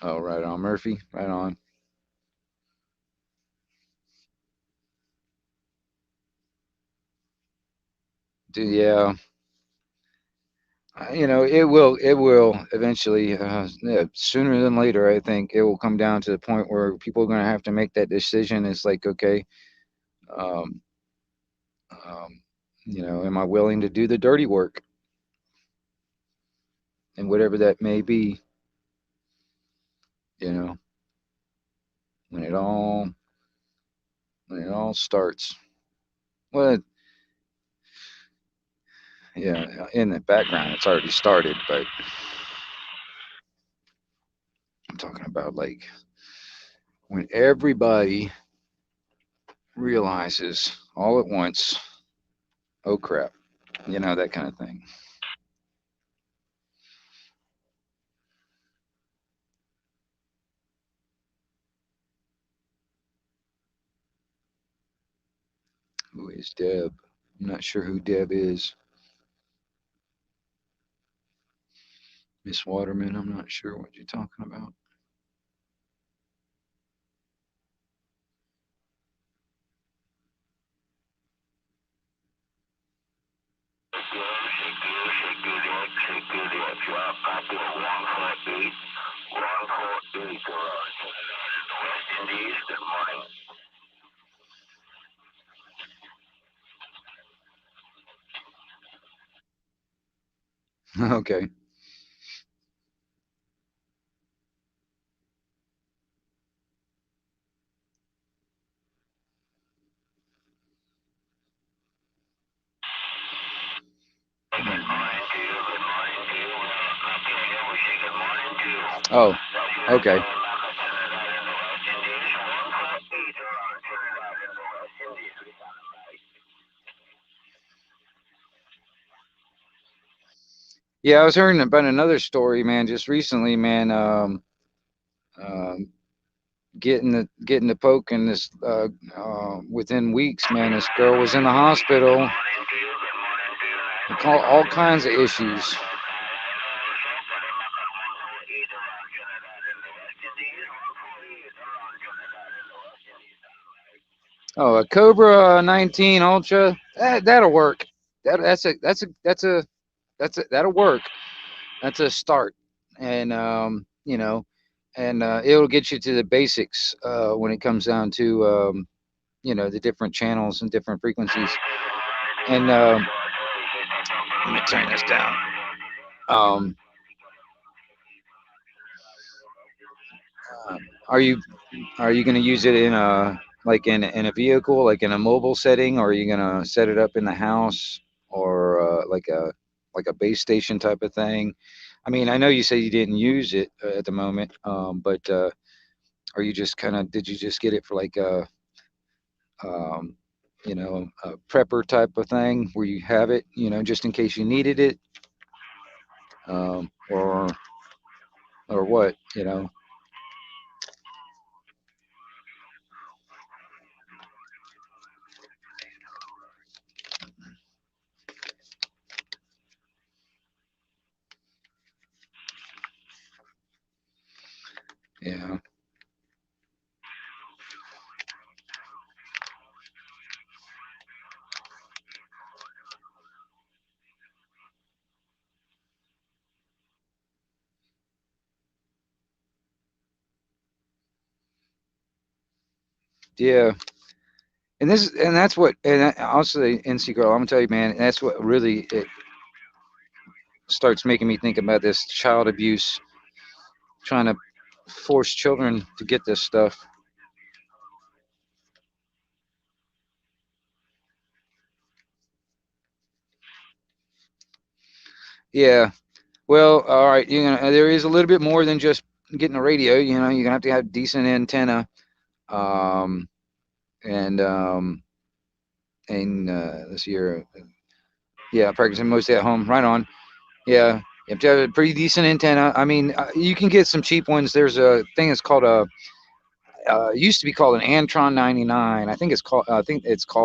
Oh, right on, Murphy. Right on. Yeah, it will eventually, yeah, sooner than later. I think it will come down to the point where people are going to have to make that decision. It's like, okay, um, um, am I willing to do the dirty work, and whatever that may be, you know, when it all when it all starts. Well, yeah, in the background, it's already started, but I'm talking about like when everybody realizes all at once, oh crap, that kind of thing. Who is Deb? I'm not sure who Deb is. Miss Waterman, I'm not sure what you're talking about. Yeah, copy 148. 148 West Indies. Good morning. Okay. Good morning to you. Good morning to you. We have a copy here. We say good morning to you. Oh, okay. Yeah, I was hearing about another story, man, just recently, man. Um, getting the poke in this within weeks, man. This girl was in the hospital. All kinds of issues. Oh, a Cobra 19 Ultra. That'll work. That'll work. That's a start, and and it'll get you to the basics when it comes down to the different channels and different frequencies. And let me turn this down. Um, are you going to use it in a in a vehicle, like in a mobile setting, or are you going to set it up in the house, or like a base station type of thing? I mean, I know you say you didn't use it at the moment, but are you just did you just get it for like um, a prepper type of thing where you have it, just in case you needed it, um, or what? Yeah. Yeah. And that's what, and also the NC girl, I'm gonna tell you, man, that's what really it starts making me think about this child abuse, trying to force children to get this stuff. Yeah. Well, all right. There is a little bit more than just getting a radio. You're gonna have to have decent antenna, um, and let's see here. Yeah, practicing mostly at home. Right on. Yeah, you have to have a pretty decent antenna. I mean, you can get some cheap ones. There's a thing that's called a it used to be called an Antron 99. I think it's called a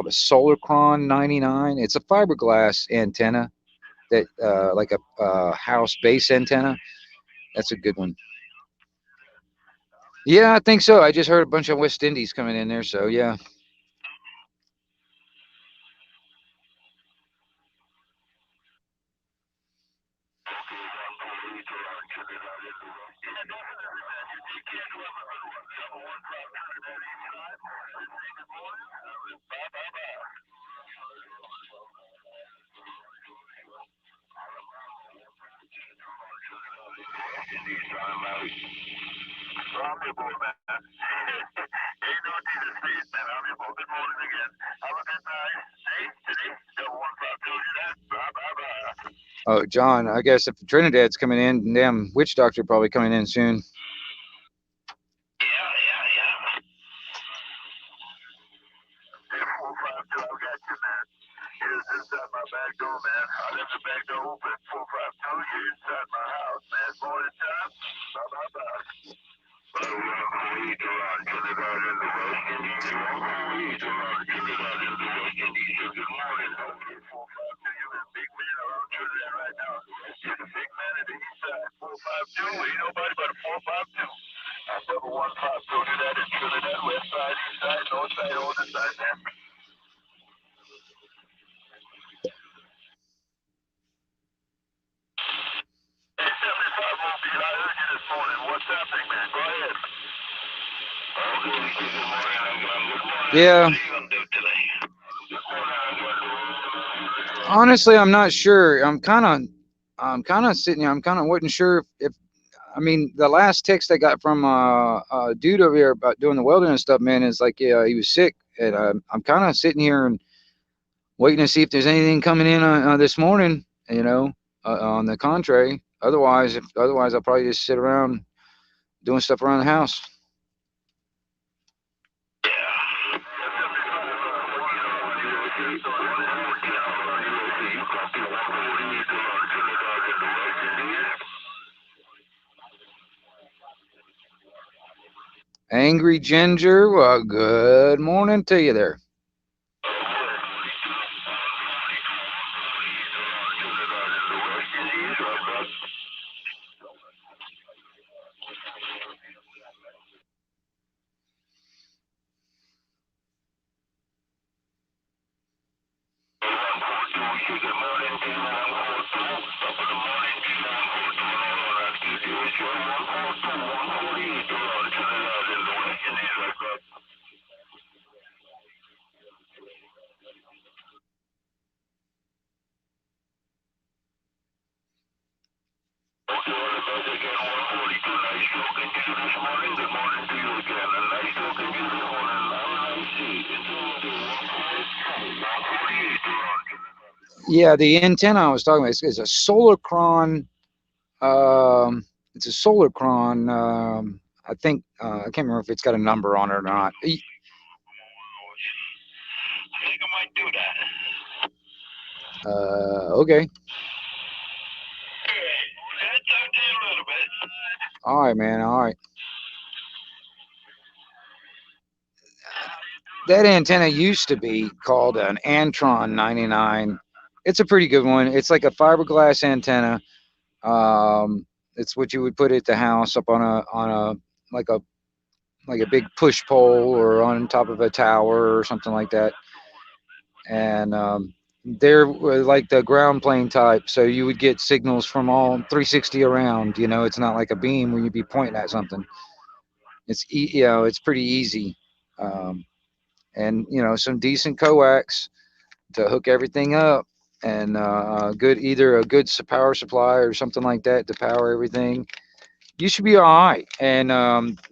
Solarcron 99. It's a fiberglass antenna that like a house base antenna. That's a good one. Yeah, I think so. I just heard a bunch of West Indies coming in there, so yeah. Oh, John, I guess if Trinidad's coming in, damn witch doctor probably coming in soon. Yeah, yeah, yeah. 452, I got you, man. You're inside my back door, man. I left the back door open. 452, you're inside my house, man. Morning time. Bye, bye, bye. Yeah. What are you gonna do today? Honestly, I'm not sure. I'm kind of sitting here. I'm kind of wasn't sure if I mean, the last text I got from a dude over here about doing the welding and stuff, man, is like, yeah, he was sick, and I'm kind of sitting here and waiting to see if there's anything coming in this morning, on the contrary. Otherwise, I'll probably just sit around doing stuff around the house. Yeah. Angry Ginger, well, good morning to you there. Yeah, the antenna I was talking about is a Solarcron. Um, it's a Solarcron. I think I can't remember if it's got a number on it or not. I think I might do that. Okay. I'll talk to you a little bit. All right, man. All right. That antenna used to be called an Antron 99. It's a pretty good one. It's like a fiberglass antenna. It's what you would put at the house up on a like a like a big push pole or on top of a tower or something like that. And they're like the ground plane type, so you would get signals from all 360 around. It's not like a beam where you'd be pointing at something. It's pretty easy. Um, and some decent coax to hook everything up, and either a good power supply or something like that to power everything. You should be all right. And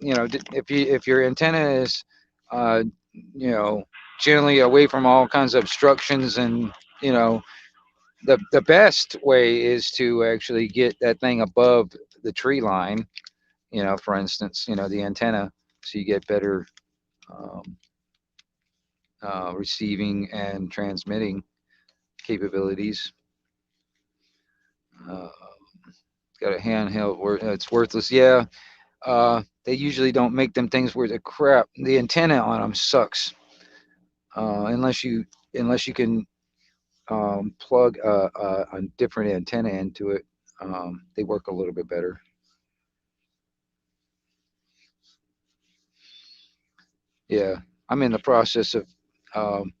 if your antenna is uh, you know generally away from all kinds of obstructions, and you know the best way is to actually get that thing above the tree line, for instance, the antenna, so you get better um, receiving and transmitting capabilities. Uh, got a handheld it's worthless. Yeah, they usually don't make them things worth a crap. The antenna on them sucks, unless you can plug a different antenna into it. They work a little bit better. Yeah, I'm in the process of um,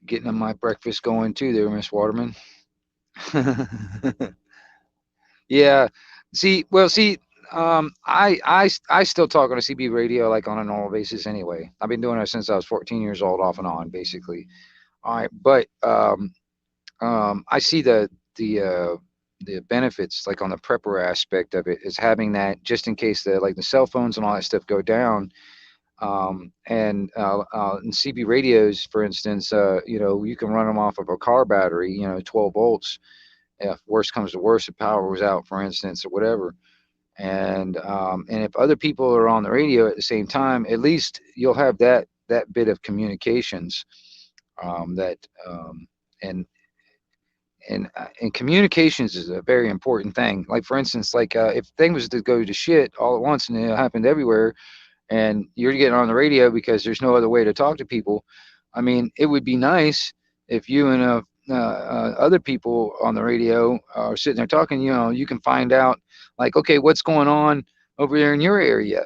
getting my breakfast going too, there, Miss Waterman. Yeah. See, I still talk on a CB radio like on a normal basis anyway. I've been doing it since I was 14 years old, off and on, basically. All right, but I see the benefits, like on the prepper aspect of it, is having that just in case the cell phones and all that stuff go down. And CB radios, for instance, you can run them off of a car battery, 12 volts. If worst comes to worst, the power was out, for instance, or whatever. And if other people are on the radio at the same time, at least you'll have that bit of communications. That and and communications is a very important thing. Like, for instance, if things was to go to shit all at once and it happened everywhere, and you're getting on the radio because there's no other way to talk to people. I mean, it would be nice if you and other people on the radio are sitting there talking. You can find out, like, okay, what's going on over there in your area.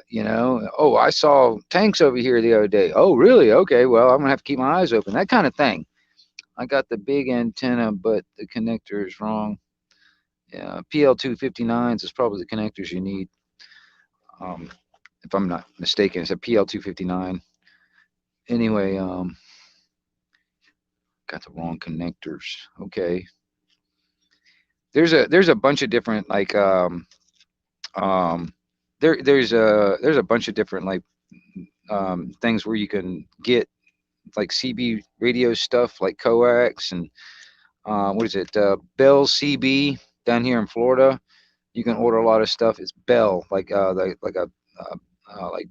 Oh, I saw tanks over here the other day. Oh, really? Okay, well, I'm gonna have to keep my eyes open. That kind of thing. I got the big antenna, but the connector is wrong. Yeah, PL259s is probably the connectors you need. Um, if I'm not mistaken, it's a PL259. Anyway, got the wrong connectors. Okay. There's a bunch of different like um there's a bunch of different like things where you can get like CB radio stuff like coax and what is it, Bell CB down here in Florida. You can order a lot of stuff. It's Bell, like a like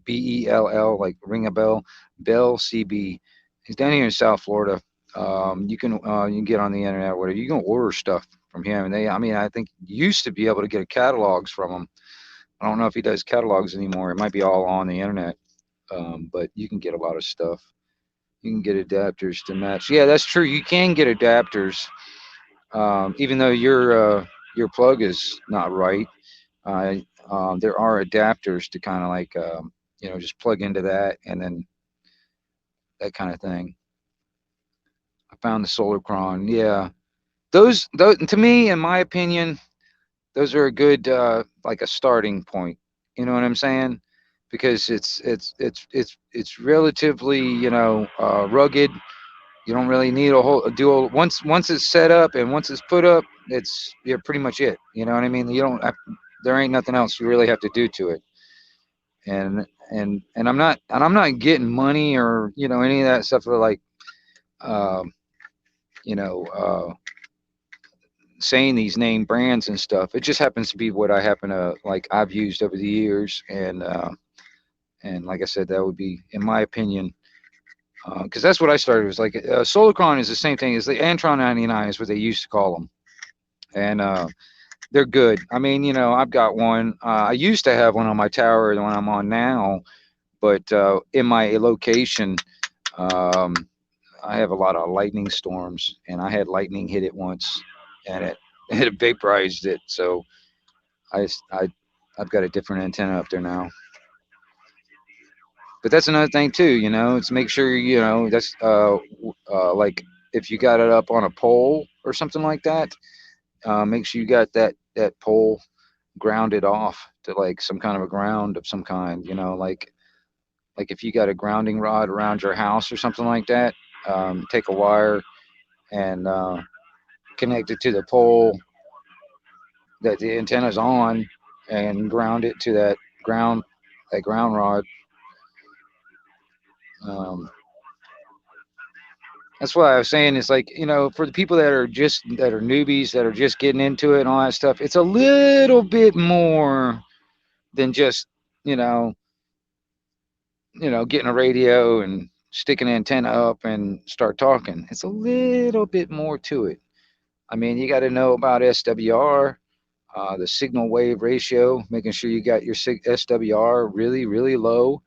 Bell, like ring a bell. Bell CB. He's down here in South Florida. You can get on the internet or whatever. You can order stuff from him, and I mean, I think you used to be able to get catalogs from him. I don't know if he does catalogs anymore. It might be all on the internet, but you can get a lot of stuff. You can get adapters to match. Yeah, that's true. You can get adapters, even though your plug is not right. Uh, there are adapters to kind of like just plug into that and then that kind of thing. I found the Solarcron. Yeah, those to me, in my opinion, those are a good like a starting point. You know what I'm saying? Because it's relatively rugged. You don't really need a whole dual once it's set up and once it's put up, it's you're pretty much it. You know what I mean? You don't have, there ain't nothing else you really have to do to it. And I'm not getting money or any of that stuff for like um, you know saying these name brands and stuff. It just happens to be what I happen to like I've used over the years and like I said, that would be in my opinion because that's what I started. Was like Solarcron is the same thing as the Antron 99 is what they used to call them, and they're good. I mean, I've got one. I used to have one on my tower, the one I'm on now, but in my location, um, I have a lot of lightning storms, and I had lightning hit it once, and it vaporized it. So I, s- I I've got a different antenna up there now. But that's another thing too, it's make sure that's like if you got it up on a pole or something like that, make sure you got that pole grounded off to like some kind of a ground of some kind, like if you got a grounding rod around your house or something like that, take a wire and connect it to the pole that the antenna's on and ground it to ground that ground rod. Um, that's what I was saying. It's like, for the people that are newbies that are just getting into it and all that stuff, it's a little bit more than just, you know, getting a radio and sticking an antenna up and start talking. It's a little bit more to it. I mean, you got to know about SWR, the signal wave ratio, making sure you got your SWR really, really low.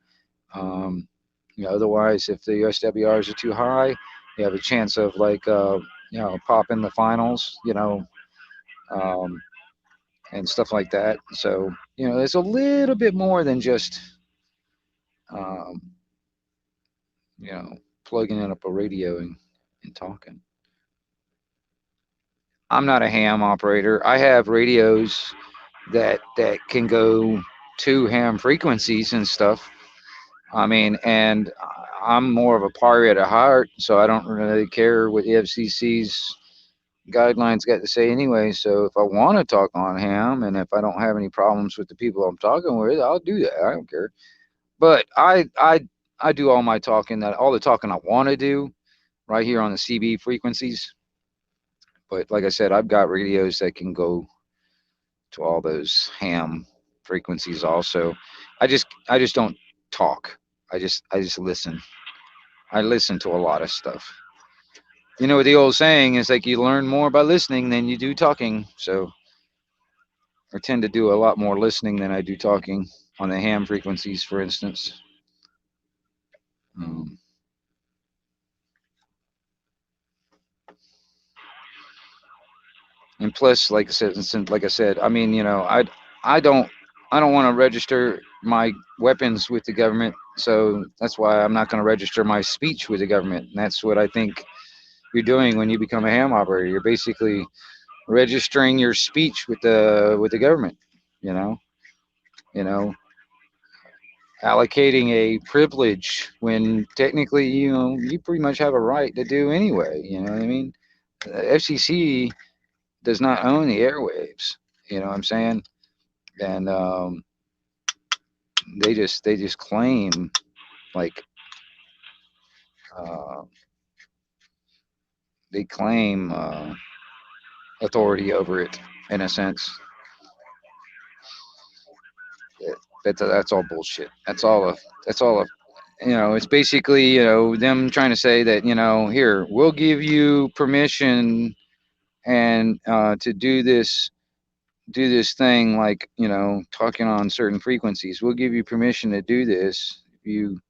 Um, otherwise, if the SWRs are too high, you have a chance of like, popping the finals, um, and stuff like that. So, it's a little bit more than just, um, you know, plugging in up a radio and talking. I'm not a ham operator. I have radios that can go to ham frequencies and stuff. I mean, and I'm more of a pirate at heart, so I don't really care what the FCC's guidelines got to say anyway. So if I want to talk on ham, and if I don't have any problems with the people I'm talking with, I'll do that. I don't care. But I do all the talking I want to do right here on the CB frequencies. But like I said, I've got radios that can go to all those ham frequencies also. I just don't talk. I just listen. I listen to a lot of stuff. You know what the old saying is, like, you learn more by listening than you do talking. So I tend to do a lot more listening than I do talking on the ham frequencies, for instance. Um, and plus, like I said, I mean, I don't, I don't want to register my weapons with the government, so that's why I'm not going to register my speech with the government. And that's what I think you're doing when you become a ham operator. You're basically registering your speech with the government. You know, you know. allocating a privilege when technically, you pretty much have a right to do anyway. You know what I mean? FCC does not own the airwaves. You know what I'm saying? And they just claim like uh, they claim authority over it in a sense. That's all bullshit. That's all a it's basically them trying to say that here we'll give you permission and to do this thing like talking on certain frequencies. We'll give you permission to do this if you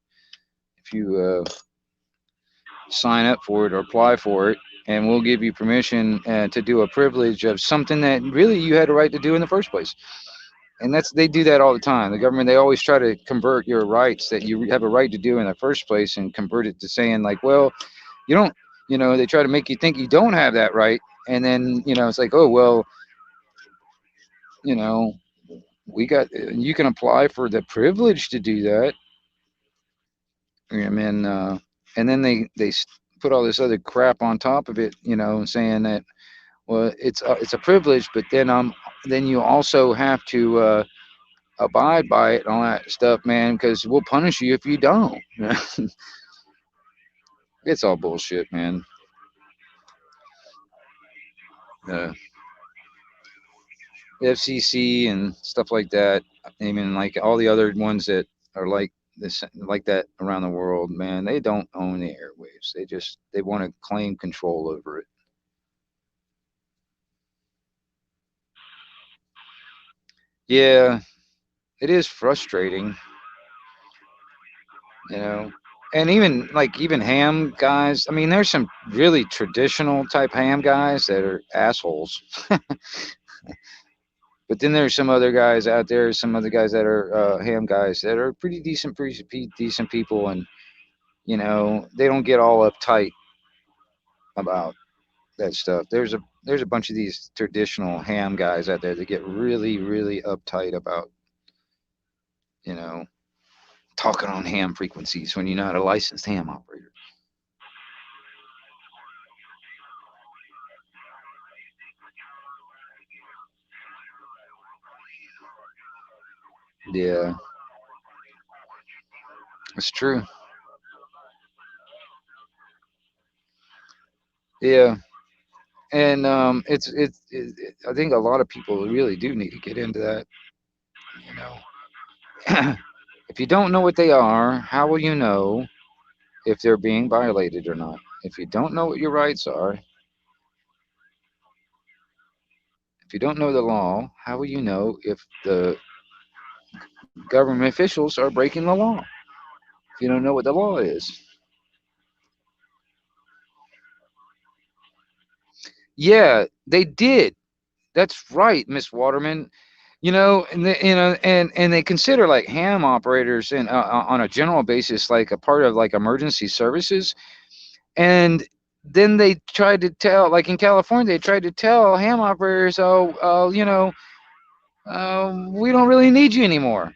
sign up for it or apply for it, and we'll give you permission to do a privilege of something that really you had a right to do in the first place. And they do that all the time. The government, they always try to convert your rights that you have a right to do in the first place and convert it to saying like, well, you don't. They try to make you think you don't have that right, and then it's like, oh well, you know you can apply for the privilege to do that. I mean, and then they put all this other crap on top of it, saying that, well, it's a privilege, but then you also have to abide by it and all that stuff, man, because we'll punish you if you don't. It's all bullshit, man. Uh, FCC and stuff like that. I mean, like all the other ones that are like this, like that around the world, man. They don't own the airwaves. They want to claim control over it. Yeah, it is frustrating, you know. And even ham guys. I mean, there's some really traditional type ham guys that are assholes. But then there's some other guys out there, some other guys that are ham guys that are pretty decent people, and they don't get all uptight about that stuff. There's a bunch of these traditional ham guys out there that get really really uptight about you know talking on ham frequencies when you're not a licensed ham operator. Yeah, it's true. Yeah, and I think a lot of people really do need to get into that. You know, if you don't know what they are, how will you know if they're being violated or not? If you don't know what your rights are, if you don't know the law, how will you know if the government officials are breaking the law? If you don't know what the law is. Yeah, they did. That's right, Miss Waterman. And they consider like ham operators on a general basis like a part of like emergency services. And then they tried to tell, like in California, they tried to tell ham operators, we don't really need you anymore.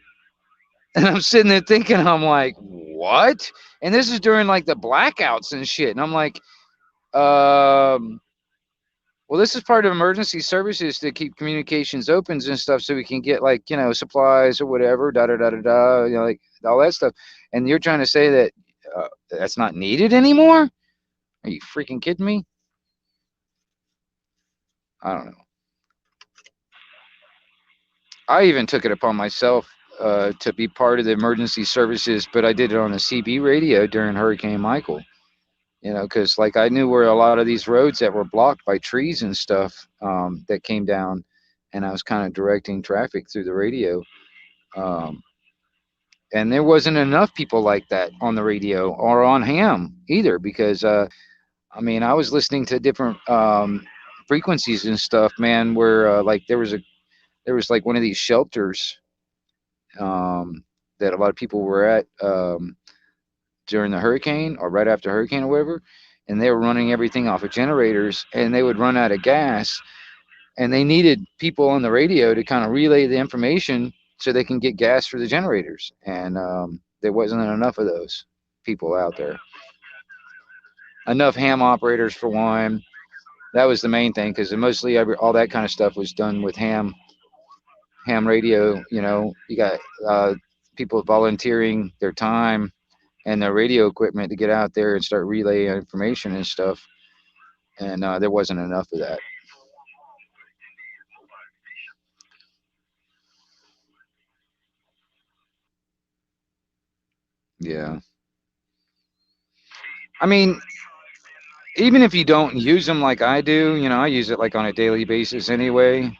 And I'm sitting there thinking, I'm like, what? And this is during like the blackouts and shit. And I'm like, um, well, this is part of emergency services to keep communications open and stuff, so we can get like supplies or whatever, da da da da da, like all that stuff. And you're trying to say that that's not needed anymore? Are you freaking kidding me? I don't know. I even took it upon myself to be part of the emergency services, but I did it on the CB radio during Hurricane Michael. Because like I knew where a lot of these roads that were blocked by trees and stuff that came down, and I was kind of directing traffic through the radio. Um, and there wasn't enough people like that on the radio or on ham either, because I mean I was listening to different frequencies and stuff, man, where like there was like one of these shelters that a lot of people were at during the hurricane or right after hurricane or whatever, and they were running everything off of generators, and they would run out of gas, and they needed people on the radio to kind of relay the information so they can get gas for the generators. And there wasn't enough of those people out there. Enough ham operators for one. That was the main thing because mostly all that kind of stuff was done with ham radio. You got people volunteering their time and their radio equipment to get out there and start relaying information and stuff. And there wasn't enough of that. Yeah. I mean, even if you don't use them like I do, I use it like on a daily basis anyway.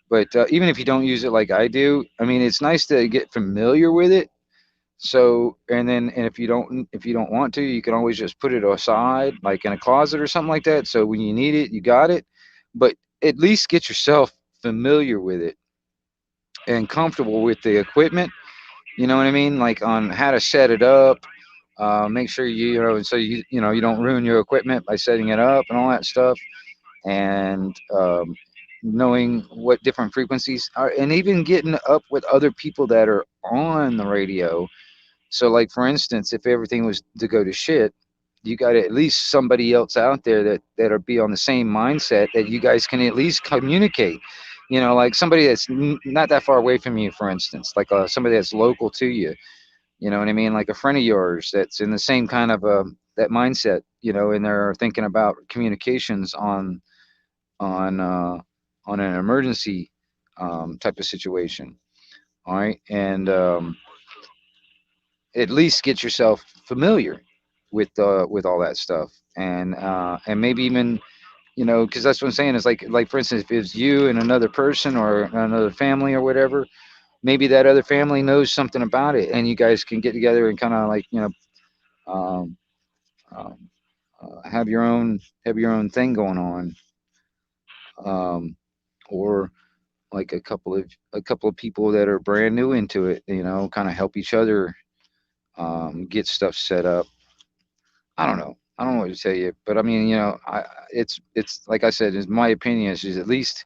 But even if you don't use it like I do, I mean, it's nice to get familiar with it. So, and if you don't want to, you can always just put it aside, like in a closet or something like that. So when you need it, you got it. But at least get yourself familiar with it and comfortable with the equipment. You know what I mean? Like on how to set it up. Make sure so you don't ruin your equipment by setting it up and all that stuff. And knowing what different frequencies are, and even getting up with other people that are on the radio. So, like for instance, if everything was to go to shit, you got at least somebody else out there that'll be on the same mindset that you guys can at least communicate. Like somebody that's not that far away from you, for instance, like somebody that's local to you. You know what I mean? Like a friend of yours that's in the same kind of that mindset. And they're thinking about communications on uh, on an emergency type of situation. All right, and at least get yourself familiar with all that stuff, and maybe even because that's what I'm saying is like for instance, if it's you and another person or another family or whatever, maybe that other family knows something about it, and you guys can get together and kind of like um, um, have your own thing going on, um, or like a couple of people that are brand new into it, kind of help each other get stuff set up. I don't know what to tell you, but I mean, it's like I said, is my opinion is at least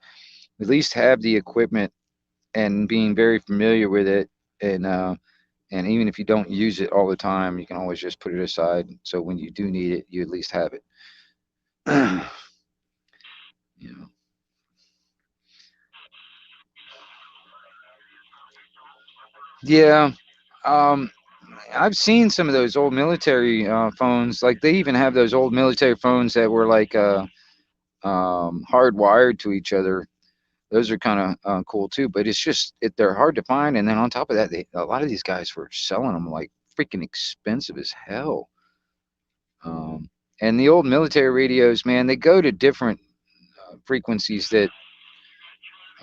have the equipment and being very familiar with it, and even if you don't use it all the time, you can always just put it aside. So when you do need it, you at least have it. you know. Yeah. Um, I've seen some of those old military phones. Like they even have those old military phones that were like hardwired to each other. Those are kind of cool too. But it's just they're hard to find. And then on top of that, a lot of these guys were selling them like freaking expensive as hell. Um, and the old military radios, man, they go to different frequencies that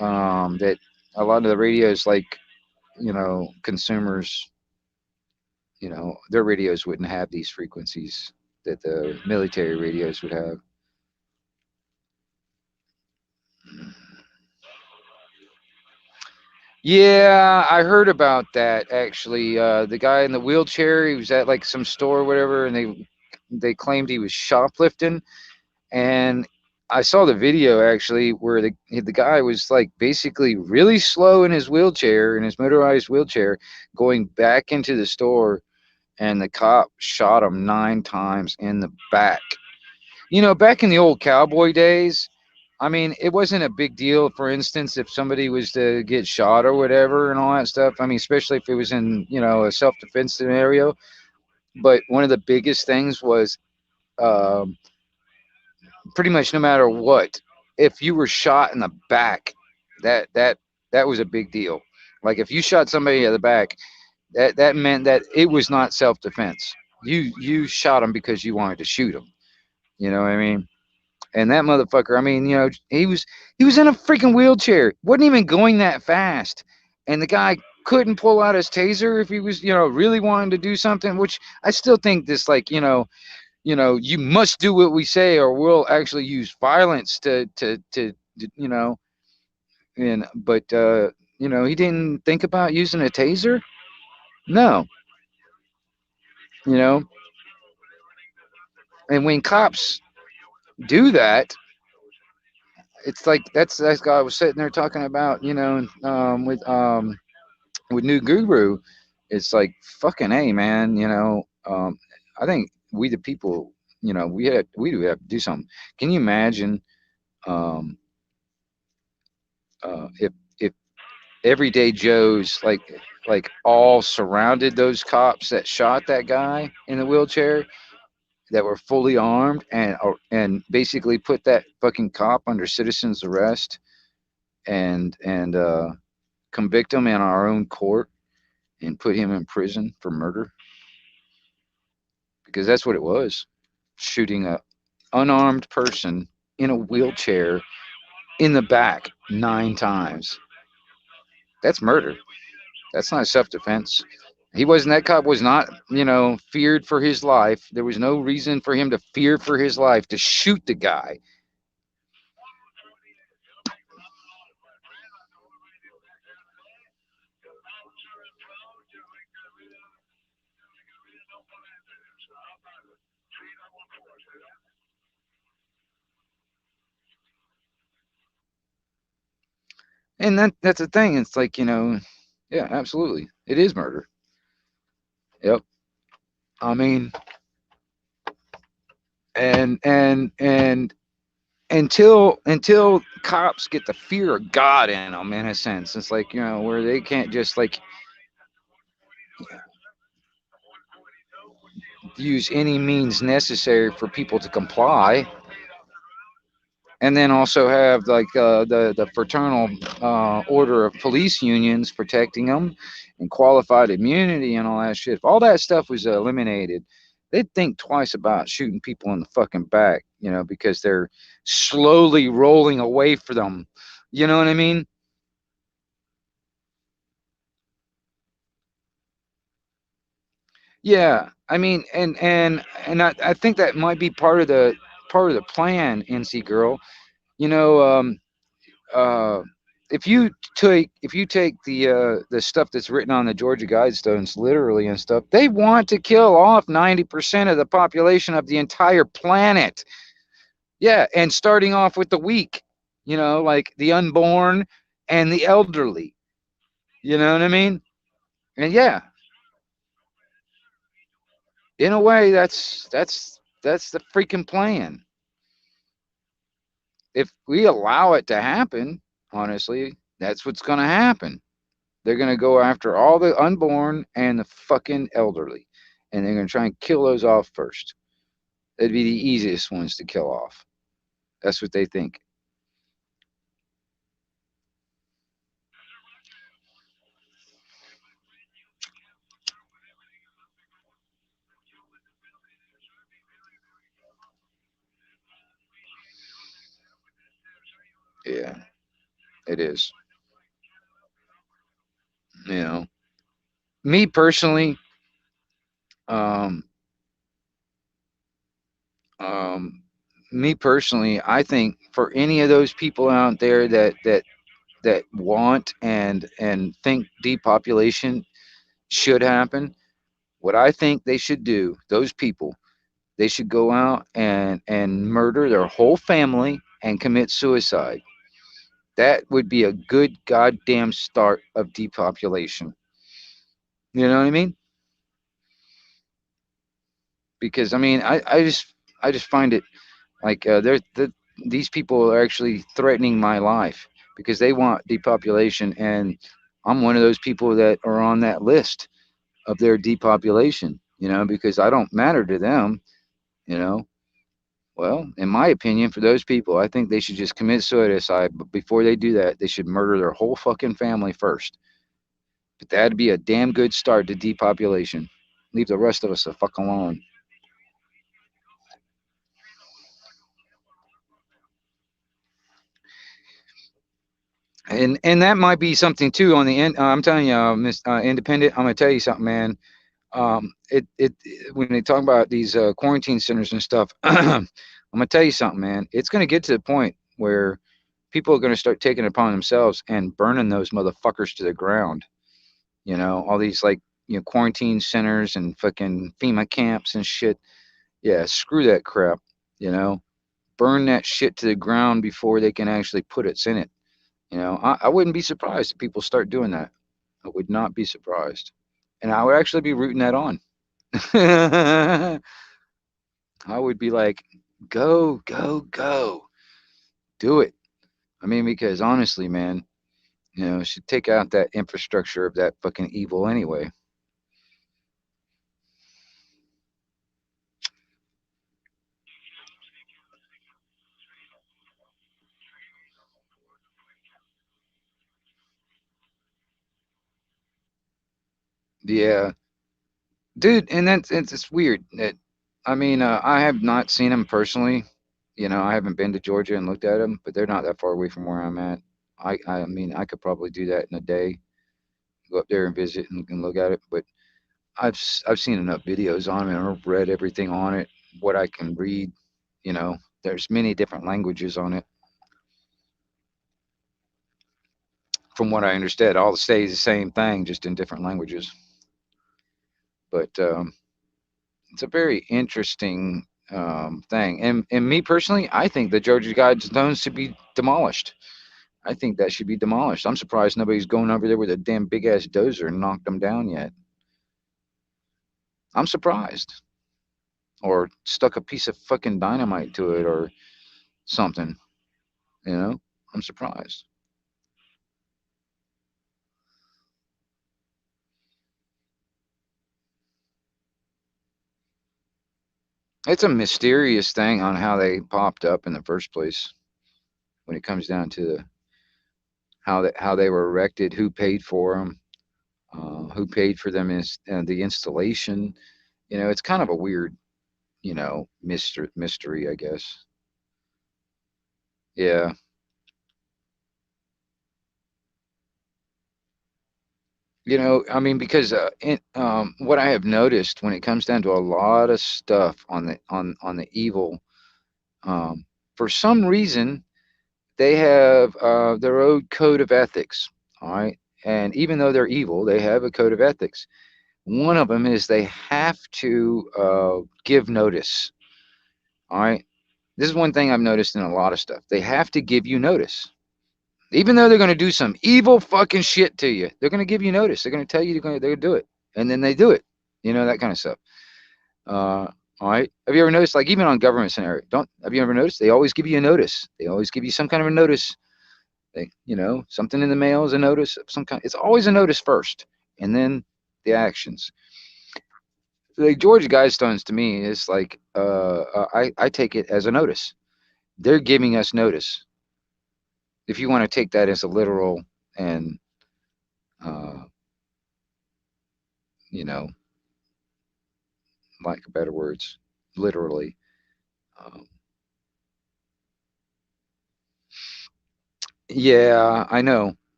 a lot of the radios, like consumers, their radios wouldn't have these frequencies that the military radios would have. Yeah, I heard about that actually. The guy in the wheelchair, he was at like some store or whatever, and they claimed he was shoplifting. And I saw the video actually where the guy was like basically really slow in his wheelchair, in his motorized wheelchair, going back into the store, and the cop shot him 9 times in the back. Back in the old cowboy days, I mean, it wasn't a big deal, for instance, if somebody was to get shot or whatever and all that stuff. I mean, especially if it was in, a self defense scenario. But one of the biggest things was um, pretty much no matter what, if you were shot in the back, that that that was a big deal. Like if you shot somebody in the back, that meant that it was not self defense. You shot him because you wanted to shoot him. You know what I mean? And that motherfucker, I mean, he was in a freaking wheelchair, wasn't even going that fast, and the guy couldn't pull out his taser if he was, really wanting to do something. Which I still think this, like, you must do what we say, or we'll actually use violence to And but he didn't think about using a taser. No, you know, and when cops do that, it's like that's guy was sitting there talking about, with with New Guru, it's like fucking a man. I think we the people, we do have to do something. Can you imagine um, if everyday Joes like all surrounded those cops that shot that guy in the wheelchair that were fully armed and basically put that fucking cop under citizen's arrest and convict him in our own court and put him in prison for murder because that's what it was, shooting a unarmed person in a wheelchair in the back 9 times. That's murder. That's not self-defense. He wasn't, that cop was not, feared for his life. There was no reason for him to fear for his life to shoot the guy. And that's the thing. It's like, yeah, absolutely. It is murder. Yep. I mean, and until cops get the fear of God in them, in a sense, it's like, where they can't just like use any means necessary for people to comply, and then also have like the fraternal order of police unions protecting them and qualified immunity and all that shit. If all that stuff was eliminated, they'd think twice about shooting people in the fucking back, because they're slowly rolling away from them. You know what I mean? Yeah, I mean, and I think that might be part of the plan, NC girl. You know, uh, if you take the stuff that's written on the Georgia Guidestones literally and stuff, they want to kill off 90% of the population of the entire planet. Yeah, and starting off with the weak, like the unborn and the elderly. You know what I mean? And yeah, in a way, that's the freaking plan. If we allow it to happen, honestly, that's what's going to happen. They're going to go after all the unborn and the fucking elderly, and they're going to try and kill those off first. That'd be the easiest ones to kill off. That's what they think. Yeah, it is. You know, me personally, um, um, I think for any of those people out there that want and think depopulation should happen, what I think they should do, those people, they should go out and murder their whole family and commit suicide. That would be a good goddamn start of depopulation. You know what I mean? Because I mean, I just find it like these people are actually threatening my life because they want depopulation, and I'm one of those people that are on that list of their depopulation. Because I don't matter to them. You know, Well, in my opinion, for those people, I think they should just commit suicide. But before they do that, they should murder their whole fucking family first. But that'd be a damn good start to depopulation. Leave the rest of us the fuck alone. And that might be something too on the end. I'm telling you, Miss Independent. I'm gonna tell you something, man. It when they talk about these quarantine centers and stuff, I'm gonna tell you something, man. It's gonna get to the point where people are gonna start taking it upon themselves and burning those motherfuckers to the ground. All these like quarantine centers and fucking FEMA camps and shit. Yeah, screw that crap. You know, Burn that shit to the ground before they can actually put us in it. I wouldn't be surprised if people start doing that. I would not be surprised. And I would actually be rooting that on. I would be like, go, go, go. Do it. I mean, because honestly, man, it should take out that infrastructure of that fucking evil anyway. Yeah, dude, and it's weird that I mean, I have not seen them personally. I haven't been to Georgia and looked at them, but they're not that far away from where I'm at. I mean, I could probably do that in a day, go up there and visit and look at it. But I've seen enough videos on it, and I've read everything on it, what I can read. There's many different languages on it. From what I understand, all stays the same thing, just in different languages. But it's a very interesting thing. And me personally, I think the Georgia Guidestones should be demolished. I think that should be demolished. I'm surprised nobody's going over there with a damn big ass dozer and knocked them down yet. I'm surprised. Or stuck a piece of fucking dynamite to it or something. You know, I'm surprised. It's a mysterious thing on how they popped up in the first place when it comes down to how they were erected, who paid for them, who paid for them is the installation. It's kind of a weird, mystery, I guess. Yeah. I mean, because what I have noticed when it comes down to a lot of stuff on the evil, um, for some reason they have their own code of ethics. All right, and even though they're evil, they have a code of ethics. One of them is they have to give notice. All right, this is one thing I've noticed in a lot of stuff. They have to give you notice. Even though they're going to do some evil fucking shit to you, they're going to give you notice. They're going to tell you they're going to do it, and then they do it. That kind of stuff. Uh, all right. Have you ever noticed, like even on government scenario, don't have you ever noticed they always give you a notice? They always give you some kind of a notice. Something in the mail is a notice of some kind. It's always a notice first, and then the actions. The Georgia Guidestones to me is like I take it as a notice. They're giving us notice. If you want to take that as a literal and uh, you know like better words, literally. Um, yeah, I know.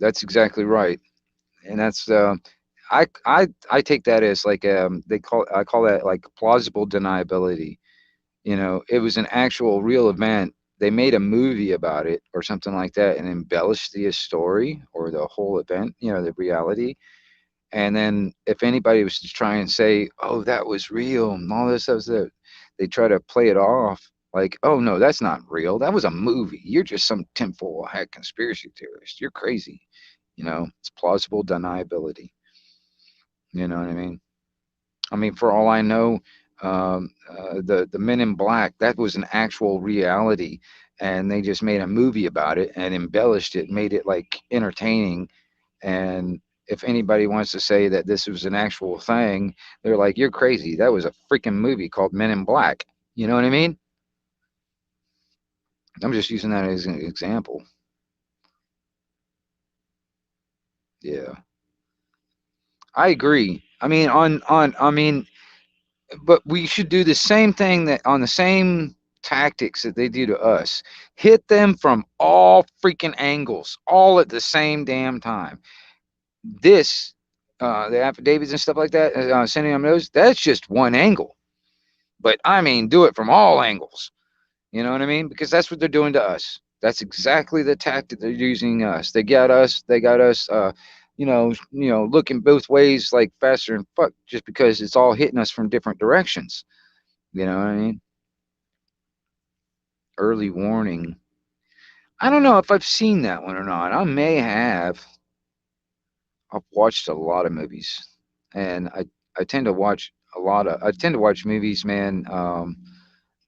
That's exactly right, and that's I take that as like I call that like plausible deniability. It was an actual real event. They made a movie about it or something like that and embellished the story or the whole event, the reality. And then if anybody was to try and say, "Oh, that was real," and all this stuff, they try to play it off like, "Oh no, that's not real. That was a movie. You're just some tinfoil hat conspiracy theorist. You're crazy." It's plausible deniability. You know what I mean? I mean, for all I know, the Men in Black, that was an actual reality, and they just made a movie about it and embellished it, made it like entertaining. And if anybody wants to say that this was an actual thing, they're like, "You're crazy. That was a freaking movie called Men in Black." You know what I mean? I'm just using that as an example. Yeah, I agree. I mean, I mean, but we should do the same thing that on the same tactics that they do to us. Hit them from all freaking angles, all at the same damn time. This, the affidavits and stuff like that, sending them those, that's just one angle. But I mean, do it from all angles. You know what I mean? Because that's what they're doing to us. That's exactly the tactic they're using us. They got us. They got us. Looking both ways like faster and fuck, just because it's all hitting us from different directions. You know what I mean? Early warning. I don't know if I've seen that one or not. I may have. I've watched a lot of movies, and I tend to watch I tend to watch movies, man,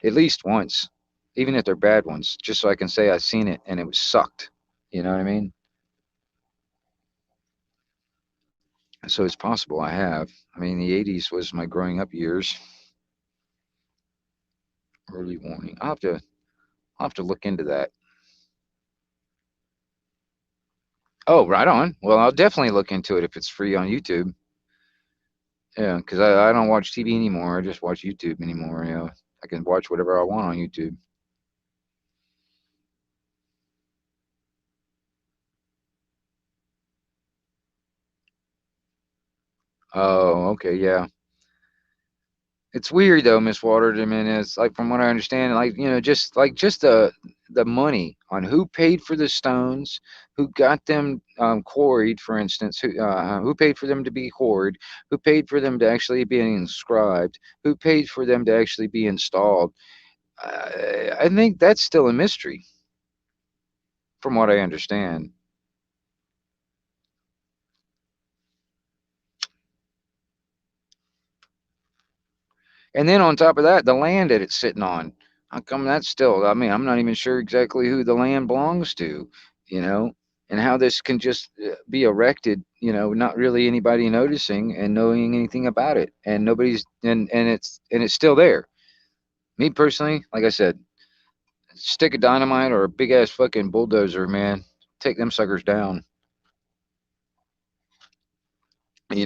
at least once, even if they're bad ones, just so I can say I've seen it and it was sucked. You know what I mean? So it's possible I have. I mean, the '80s was my growing up years. Early warning. I'll have to look into that. Oh, right on. Well, I'll definitely look into it if it's free on YouTube. Yeah, because I don't watch TV anymore. I just watch YouTube anymore. You know, I can watch whatever I want on YouTube. Oh, okay, yeah. It's weird though, Miss Waters. I mean, it's like from what I understand, like just the money on who paid for the stones, who got them quarried, for instance, who paid for them to be quarried, who paid for them to actually be inscribed, who paid for them to actually be installed. I think that's still a mystery, from what I understand. And then on top of that, the land that it's sitting on. How come that's still? I mean, I'm not even sure exactly who the land belongs to, you know, and how this can just be erected, not really anybody noticing and knowing anything about it, and nobody's and it's still there. Me personally, like I said, stick of dynamite or a big ass fucking bulldozer, man, take them suckers down.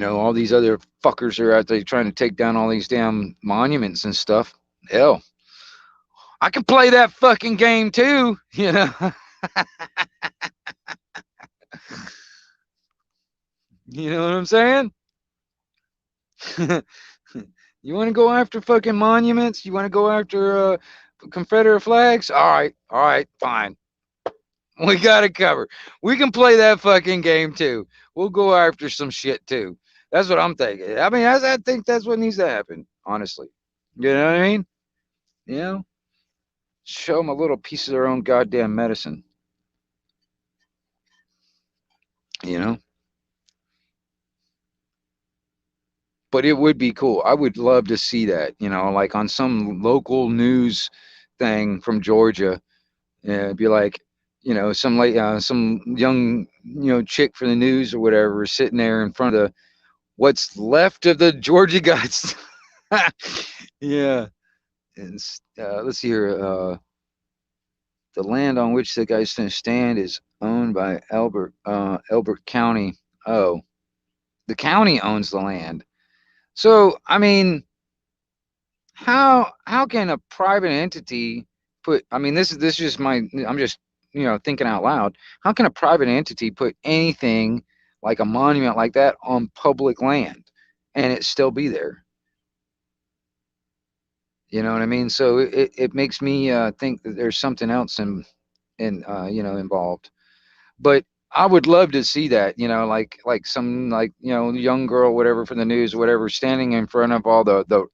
All these other fuckers are out there trying to take down all these damn monuments and stuff. Hell, I can play that fucking game too, you know. You know what I'm saying? You want to go after fucking monuments? You want to go after Confederate flags? All right, fine. We got it covered. We can play that fucking game too. We'll go after some shit too. That's what I'm thinking. I mean, I think that's what needs to happen, honestly. You know what I mean? You know, show them a little piece of their own goddamn medicine. You know, but it would be cool. I would love to see that. Like on some local news thing from Georgia. It'd be like, some young, chick for the news or whatever, sitting there in front of the what's left of the Georgia guys. Yeah, and let's see here. The land on which the guys stand is owned by Elbert County. Oh, the county owns the land. So, I mean, how can a private entity put? I mean, this is just my. I'm just thinking out loud. How can a private entity put anything like a monument like that on public land and it still be there? You know what I mean? So it makes me think that there's something else involved. But I would love to see that, like some like young girl, whatever, from the news, whatever, standing in front of all the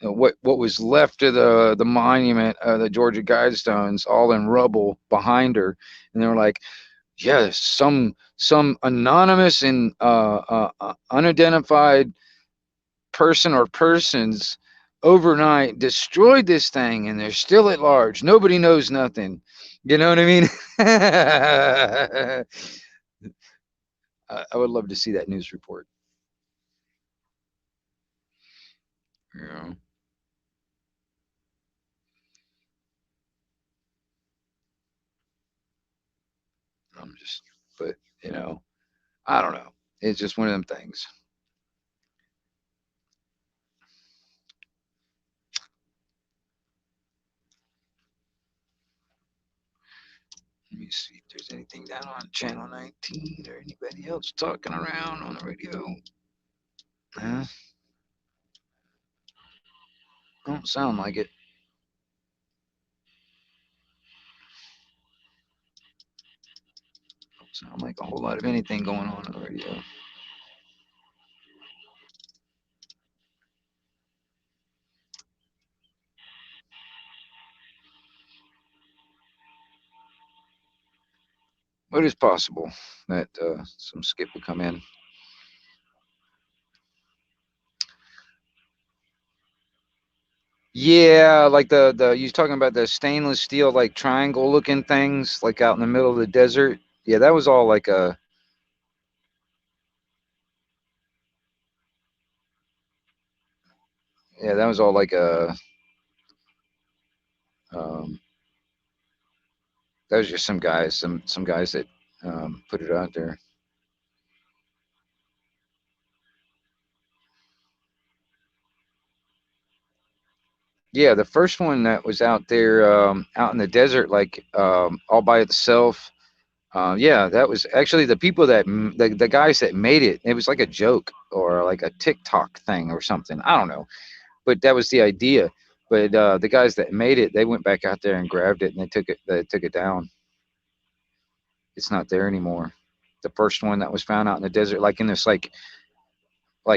what was left of the monument, the Georgia Guidestones, all in rubble behind her, and they were like, yes, some anonymous and unidentified person or persons overnight destroyed this thing, and they're still at large. Nobody knows nothing. You know what I mean? I would love to see that news report. Yeah, I'm just, but I don't know. It's just one of them things. Let me see if there's anything down on channel 19 or anybody else talking around on the radio. Uh, don't sound like it. Don't sound like a whole lot of anything going on the radio. But it's possible that some skip will come in. Yeah, like the you're talking about the stainless steel like triangle looking things like out in the middle of the desert. Yeah, that was all like a yeah, that was all like a um, that was just some guys that put it out there. Yeah, the first one that was out there out in the desert, like all by itself. Yeah, that was actually the people that the guys that made it. It was like a joke or like a TikTok thing or something. I don't know, but that was the idea. But the guys that made it, they went back out there and grabbed it and they took it down. It's not there anymore. The first one that was found out in the desert, like in this like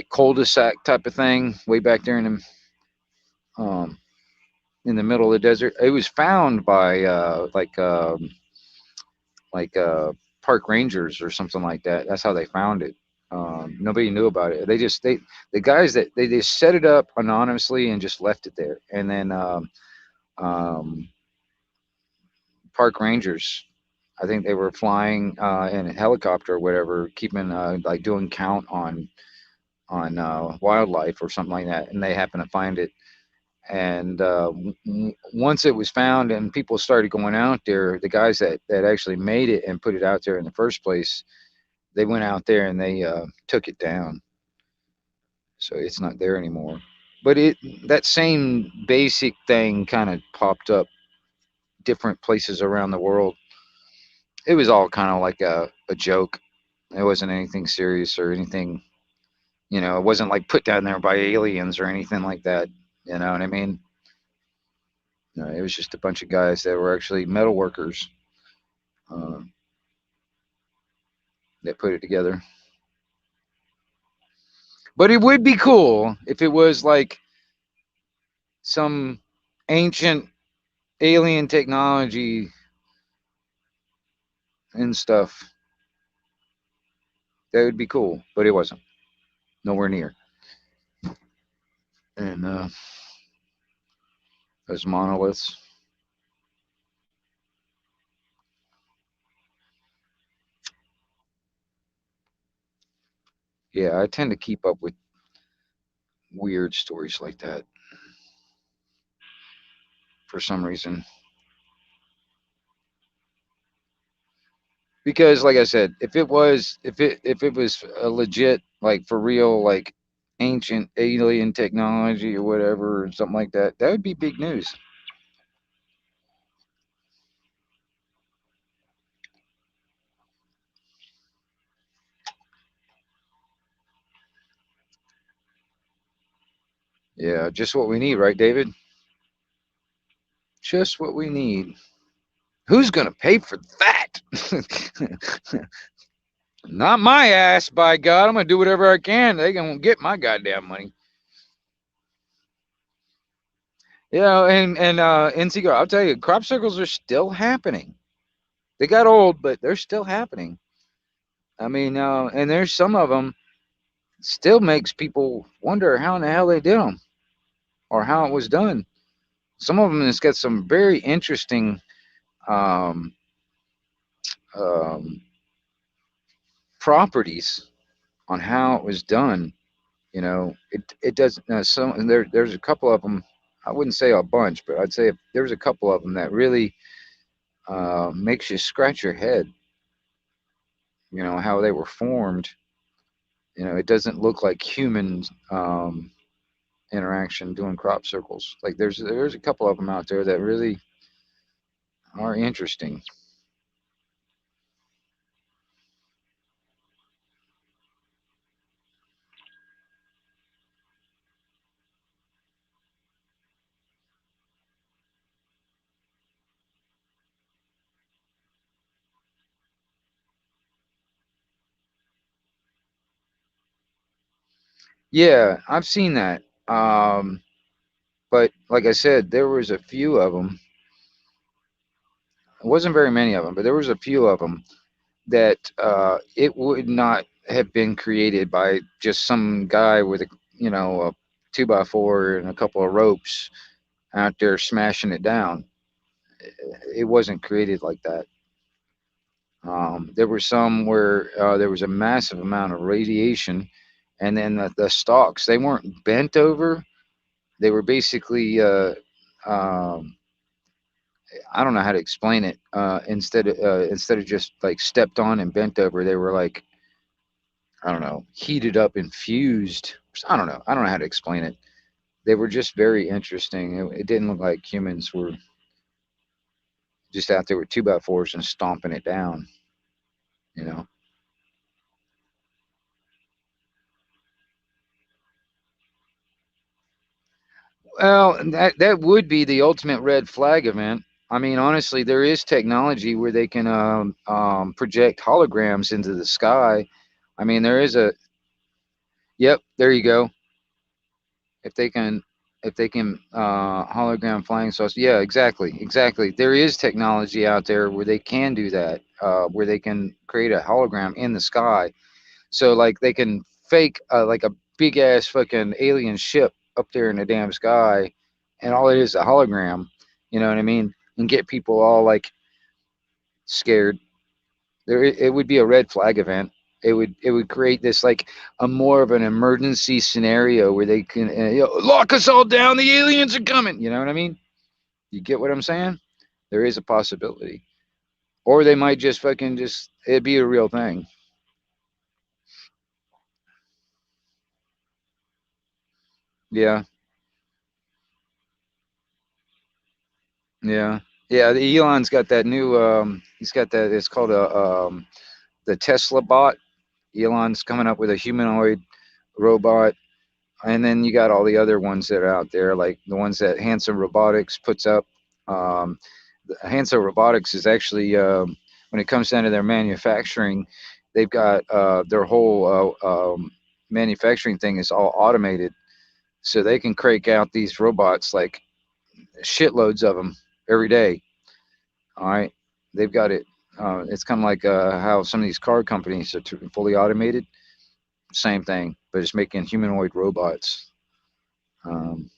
cul-de-sac type of thing, way back there um, in the middle of the desert. It was found by like park rangers or something like that. That's how they found it. Nobody knew about it. They the guys that they just set it up anonymously and just left it there. And then um, park rangers, I think they were flying in a helicopter or whatever, keeping like doing count on wildlife or something like that, and they happened to find it. And once it was found and people started going out there, the guys that actually made it and put it out there in the first place, they went out there and they took it down, so it's not there anymore. But it that same basic thing kind of popped up different places around the world. It was all kind of like a joke. It wasn't anything serious or anything, it wasn't like put down there by aliens or anything like that. You know what I mean? No, it was just a bunch of guys that were actually metal workers uh, that put it together. But it would be cool if it was like some ancient alien technology and stuff. That would be cool, but it wasn't. Nowhere near. And those monoliths. Yeah, I tend to keep up with weird stories like that for some reason. Because like I said, if it was a legit like for real like ancient alien technology or whatever or something like that, that would be big news. Yeah, just what we need, right, David? Just what we need. Who's gonna pay for that? Not my ass, by God. I'm gonna do whatever I can. They gonna get my goddamn money. And NC, I'll tell you, crop circles are still happening. They got old, but they're still happening. I mean, and there's some of them still makes people wonder how in the hell they did them or how it was done. Some of them has got some very interesting um, um, properties on how it was done. It doesn't. There's a couple of them. I wouldn't say a bunch, but I'd say there's a couple of them that really makes you scratch your head. How they were formed. It doesn't look like human interaction doing crop circles. Like there's a couple of them out there that really are interesting. Yeah, I've seen that. But like I said, there was a few of them. It wasn't very many of them, but there was a few of them that it would not have been created by just some guy with a 2x4 and a couple of ropes out there smashing it down. It wasn't created like that. There were some where there was a massive amount of radiation, and then the stalks, they weren't bent over. They were basically um, I don't know how to explain it. Instead of just like stepped on and bent over, they were like, I don't know, heated up and fused. I don't know. I don't know how to explain it. They were just very interesting. It didn't look like humans were just out there with 2x4s and stomping it down. You know. Well, that would be the ultimate red flag event. I mean, honestly, there is technology where they can project holograms into the sky. I mean, there is a. Yep, there you go. If they can, hologram flying saucer. Yeah, exactly, exactly. There is technology out there where they can do that, where they can create a hologram in the sky. So like they can fake like a big ass fucking alien ship up there in the damn sky, and all it is a hologram. You know what I mean? And get people all like scared. It would be a red flag event. It would create this like a more of an emergency scenario where they can lock us all down. The aliens are coming. You know what I mean? You get what I'm saying? There is a possibility, or they might just fucking just it'd be a real thing. Yeah, yeah, yeah. The Elon's got that new. He's got that. It's called the Tesla bot. Elon's coming up with a humanoid robot, and then you got all the other ones that are out there, like the ones that Hanson Robotics puts up. Um, Hanson Robotics is actually, when it comes down to their manufacturing, they've got their whole manufacturing thing is all automated, so they can crank out these robots like shitloads of them every day. All right, they've got it. It's kind of like how some of these car companies are fully automated. Same thing, but it's making humanoid robots. Um,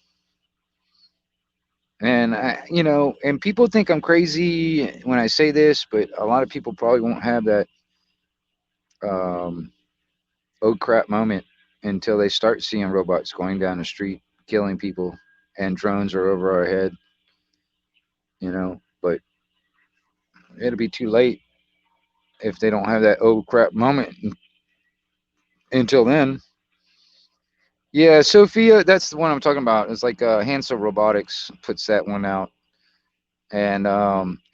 And and people think I'm crazy when I say this, but a lot of people probably won't have that um, oh crap moment until they start seeing robots going down the street, killing people, and drones are over our head. But it'll be too late if they don't have that oh crap moment until then. Yeah, Sophia, that's the one I'm talking about. It's like Hansel Robotics puts that one out, and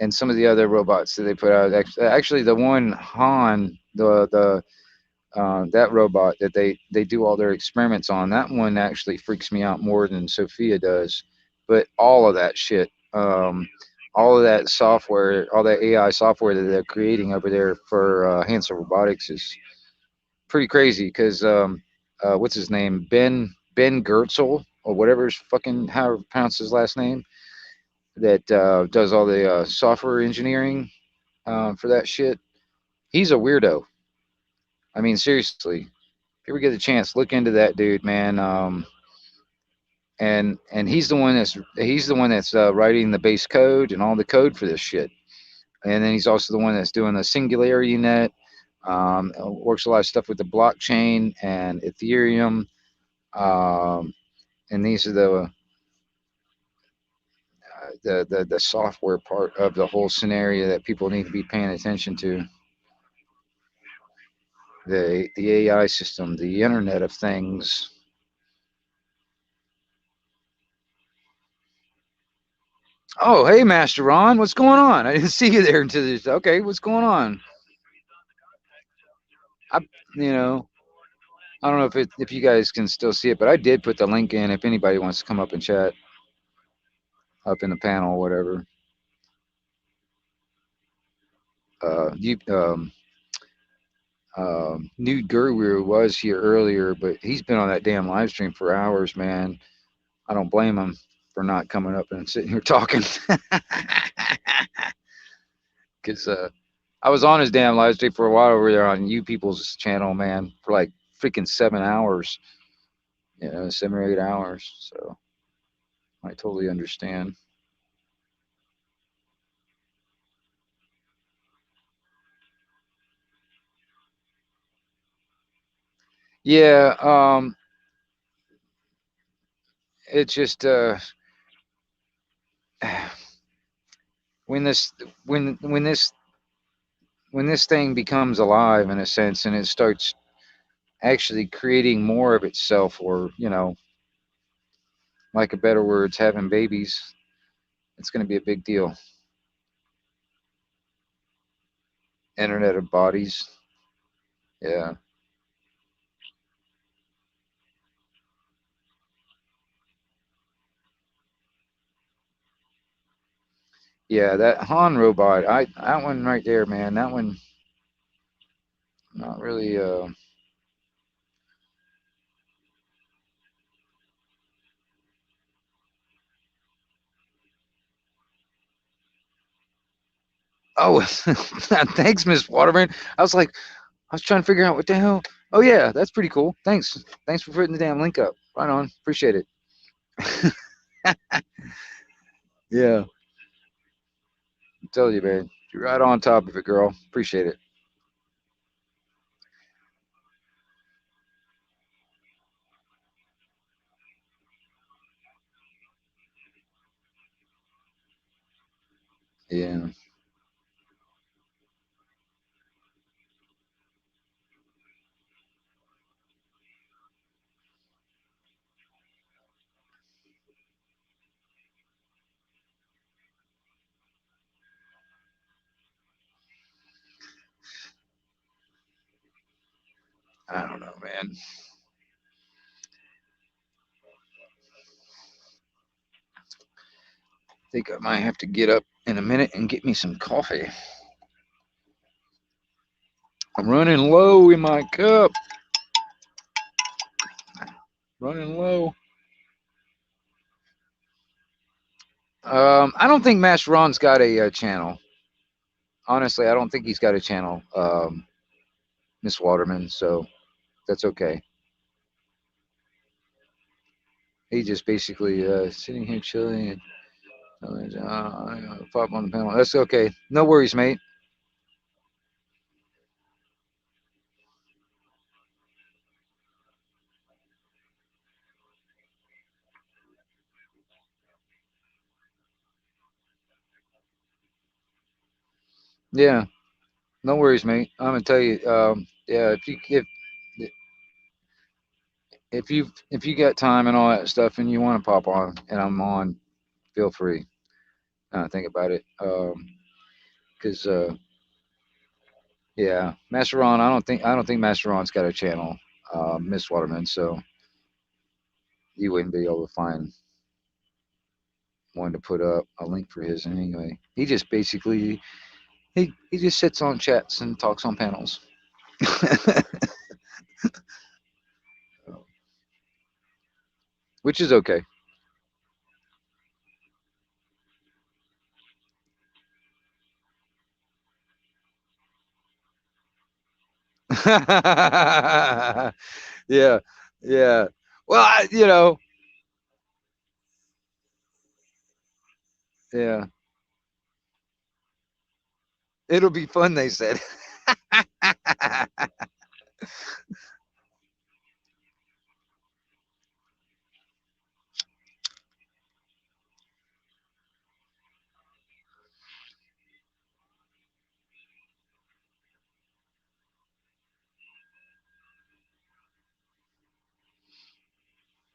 some of the other robots that they put out. Actually, the one Han, the that robot that they do all their experiments on, that one actually freaks me out more than Sophia does. But all of that shit, all of that software, all that AI software that they're creating over there for Hansel Robotics is pretty crazy. Because what's his name, Ben Gertzel or whatever his fucking how to pronounce his last name, that does all the software engineering for that shit. He's a weirdo. I mean, seriously, if you ever get a chance, look into that dude, man. And he's the one that's writing the base code and all the code for this shit. And then he's also the one that's doing the Singularity Net. Works a lot of stuff with the blockchain and Ethereum. Um, and these are the software part of the whole scenario that people need to be paying attention to. The AI system, the Internet of Things. Oh, hey, Master Ron, what's going on? I didn't see you there until this. Okay, what's going on? I, you know, I don't know if you guys can still see it, but I did put the link in if anybody wants to come up and chat up in the panel or whatever. You Nude Guru was here earlier, but he's been on that damn live stream for hours, man. I don't blame him for not coming up and sitting here talking, because I was on his damn live stream for a while over there on you people's channel, man, for like freaking 7 hours, 7 or 8 hours. So I totally understand. Yeah, it's just when this when this thing becomes alive in a sense and it starts actually creating more of itself, or like a better words, having babies, it's going to be a big deal. Internet of bodies. Yeah. Yeah, that Han robot, that one right there, man, that one not really oh, thanks, Miss Waterman. I was like, I was trying to figure out what the hell. Oh yeah, that's pretty cool. Thanks for putting the damn link up. Right on. Appreciate it. Yeah, I tell you, man. You're right on top of it, girl. Appreciate it. Yeah. I don't know, man. I think I might have to get up in a minute and get me some coffee. I'm running low in my cup. Running low. I don't think Master Ron's got a channel. Honestly, I don't think he's got a channel, Miss Waterman. So that's okay. He just basically sitting here chilling and pop on the panel. That's okay. No worries, mate. Yeah, no worries, mate. I'm gonna tell you. Yeah, if you got time and all that stuff, and you want to pop on, and I'm on, feel free. Think about it. Because yeah, Master Ron. I don't think Master Ron's got a channel, Miss Waterman. So you wouldn't be able to find one to put up a link for his anyway. He just basically he just sits on chats and talks on panels. Which is okay. Yeah, yeah. Well, yeah. It'll be fun, they said.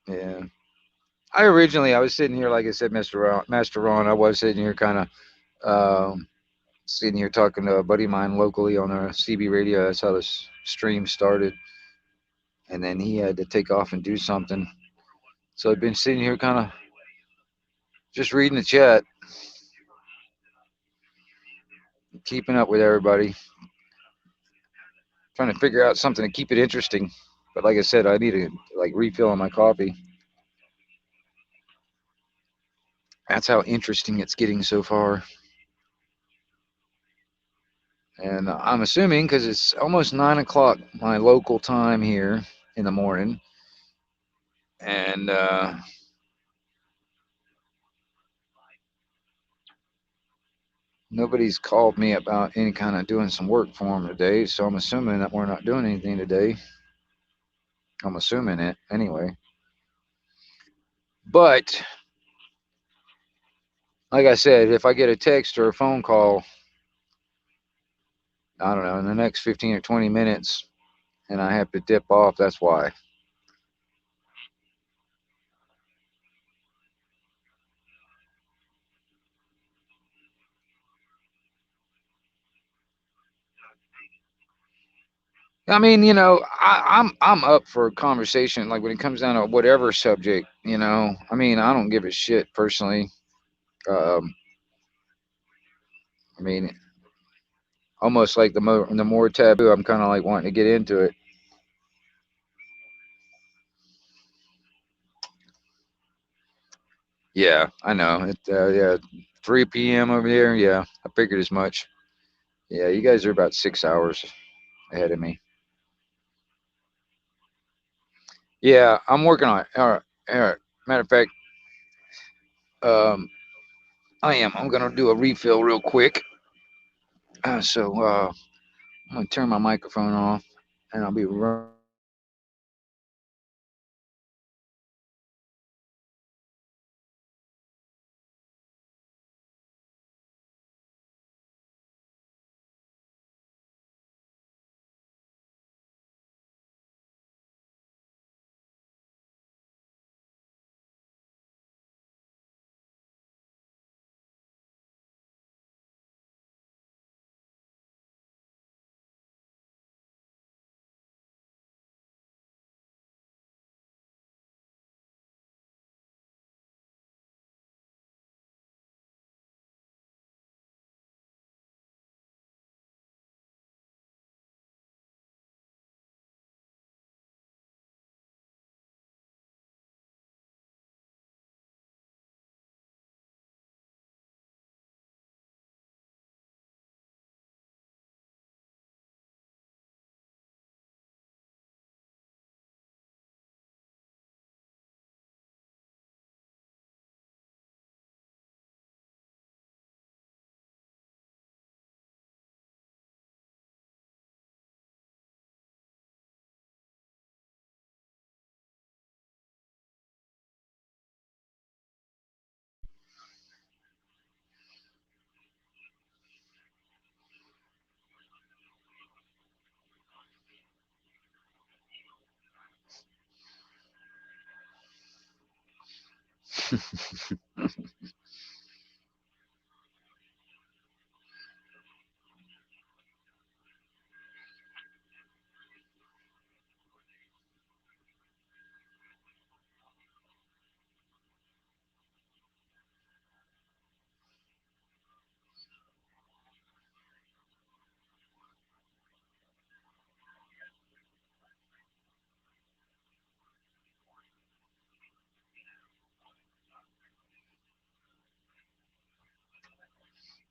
Yeah. I was sitting here, like I said, Master Ron. I was sitting here kind of sitting here talking to a buddy of mine locally on a CB radio. That's how this stream started. And then he had to take off and do something. So I've been sitting here kind of just reading the chat, keeping up with everybody, trying to figure out something to keep it interesting. But like I said, I need to like refill on my coffee. That's how interesting it's getting so far. And I'm assuming because it's almost 9 o'clock my local time here in the morning, and nobody's called me about any kind of doing some work for them today. So I'm assuming that we're not doing anything today. I'm assuming it anyway. But like I said, if I get a text or a phone call, I don't know, in the next 15 or 20 minutes, and I have to dip off, that's why. I mean, I'm up for a conversation. Like when it comes down to whatever subject, I mean, I don't give a shit personally. Um, I mean, almost like the more taboo, I'm kind of like wanting to get into it. Yeah, I know. Yeah, 3 p.m. over there. Yeah, I figured as much. Yeah, you guys are about 6 hours ahead of me. Yeah, I'm working on it. All right, all right. Matter of fact, um, I am. I'm gonna do a refill real quick. So I'm gonna turn my microphone off, and I'll be right.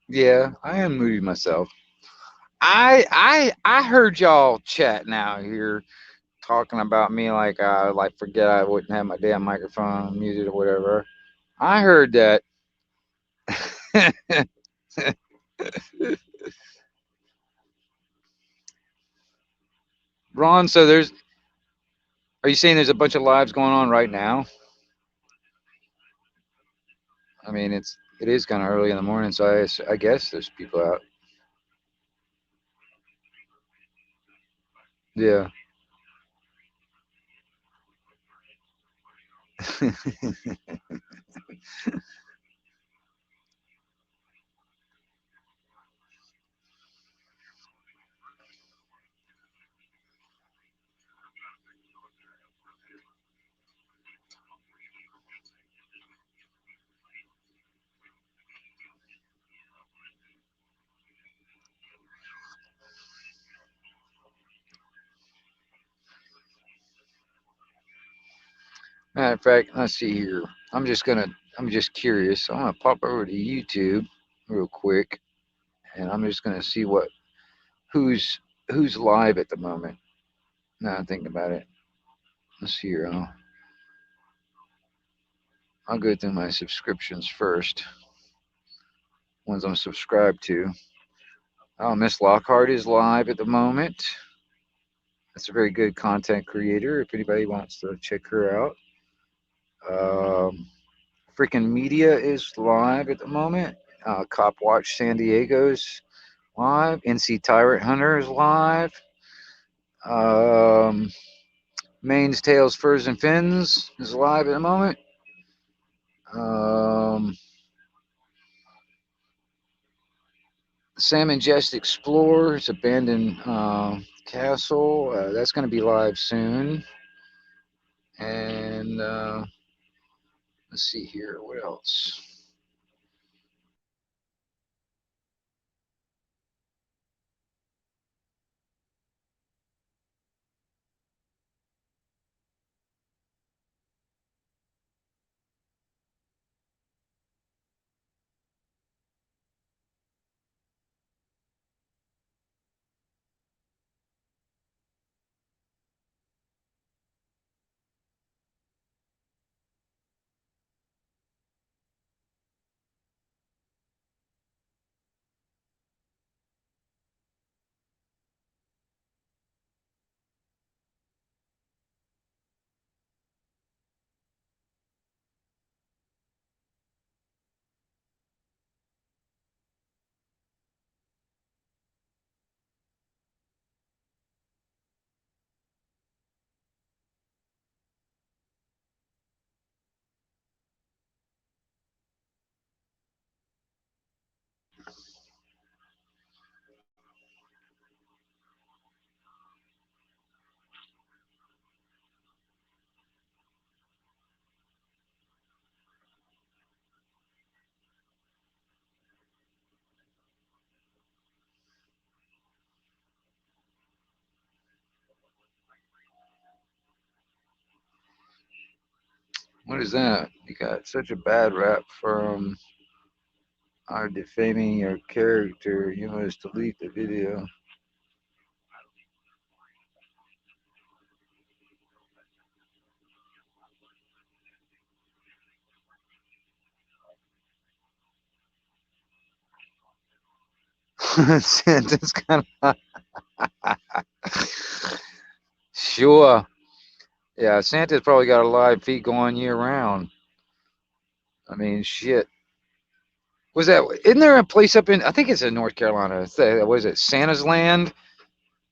Yeah, I am moody myself. I heard y'all chatting out here talking about me like I like forget I wouldn't have my damn microphone muted or whatever. I heard that. Ron, so are you saying there's a bunch of lives going on right now? I mean, it is kind of early in the morning, so I guess there's people out. Yeah. Matter of fact, let's see here. I'm just curious. I'm gonna pop over to YouTube real quick, and I'm just gonna see what. who's live at the moment. Now I'm thinking about it. Let's see here. I'll go through my subscriptions first. Ones I'm subscribed to. Oh, Miss Lockhart is live at the moment. That's a very good content creator. If anybody wants to check her out. Freaking Media is live at the moment. Cop Watch San Diego's live. NC Tyrant Hunter is live. Um, Maine's Tails, Furs, and Fins is live at the moment. Salmon Jest Explorers Abandoned Castle. That's going to be live soon. And let's see here. What else? What is that? You got such a bad rap from are defaming your character. You must delete the video. Santa's kind of sure. Yeah, Santa's probably got a live feed going year round. I mean, shit. Was that? Isn't there a place up in? I think it's in North Carolina. Was it Santa's Land?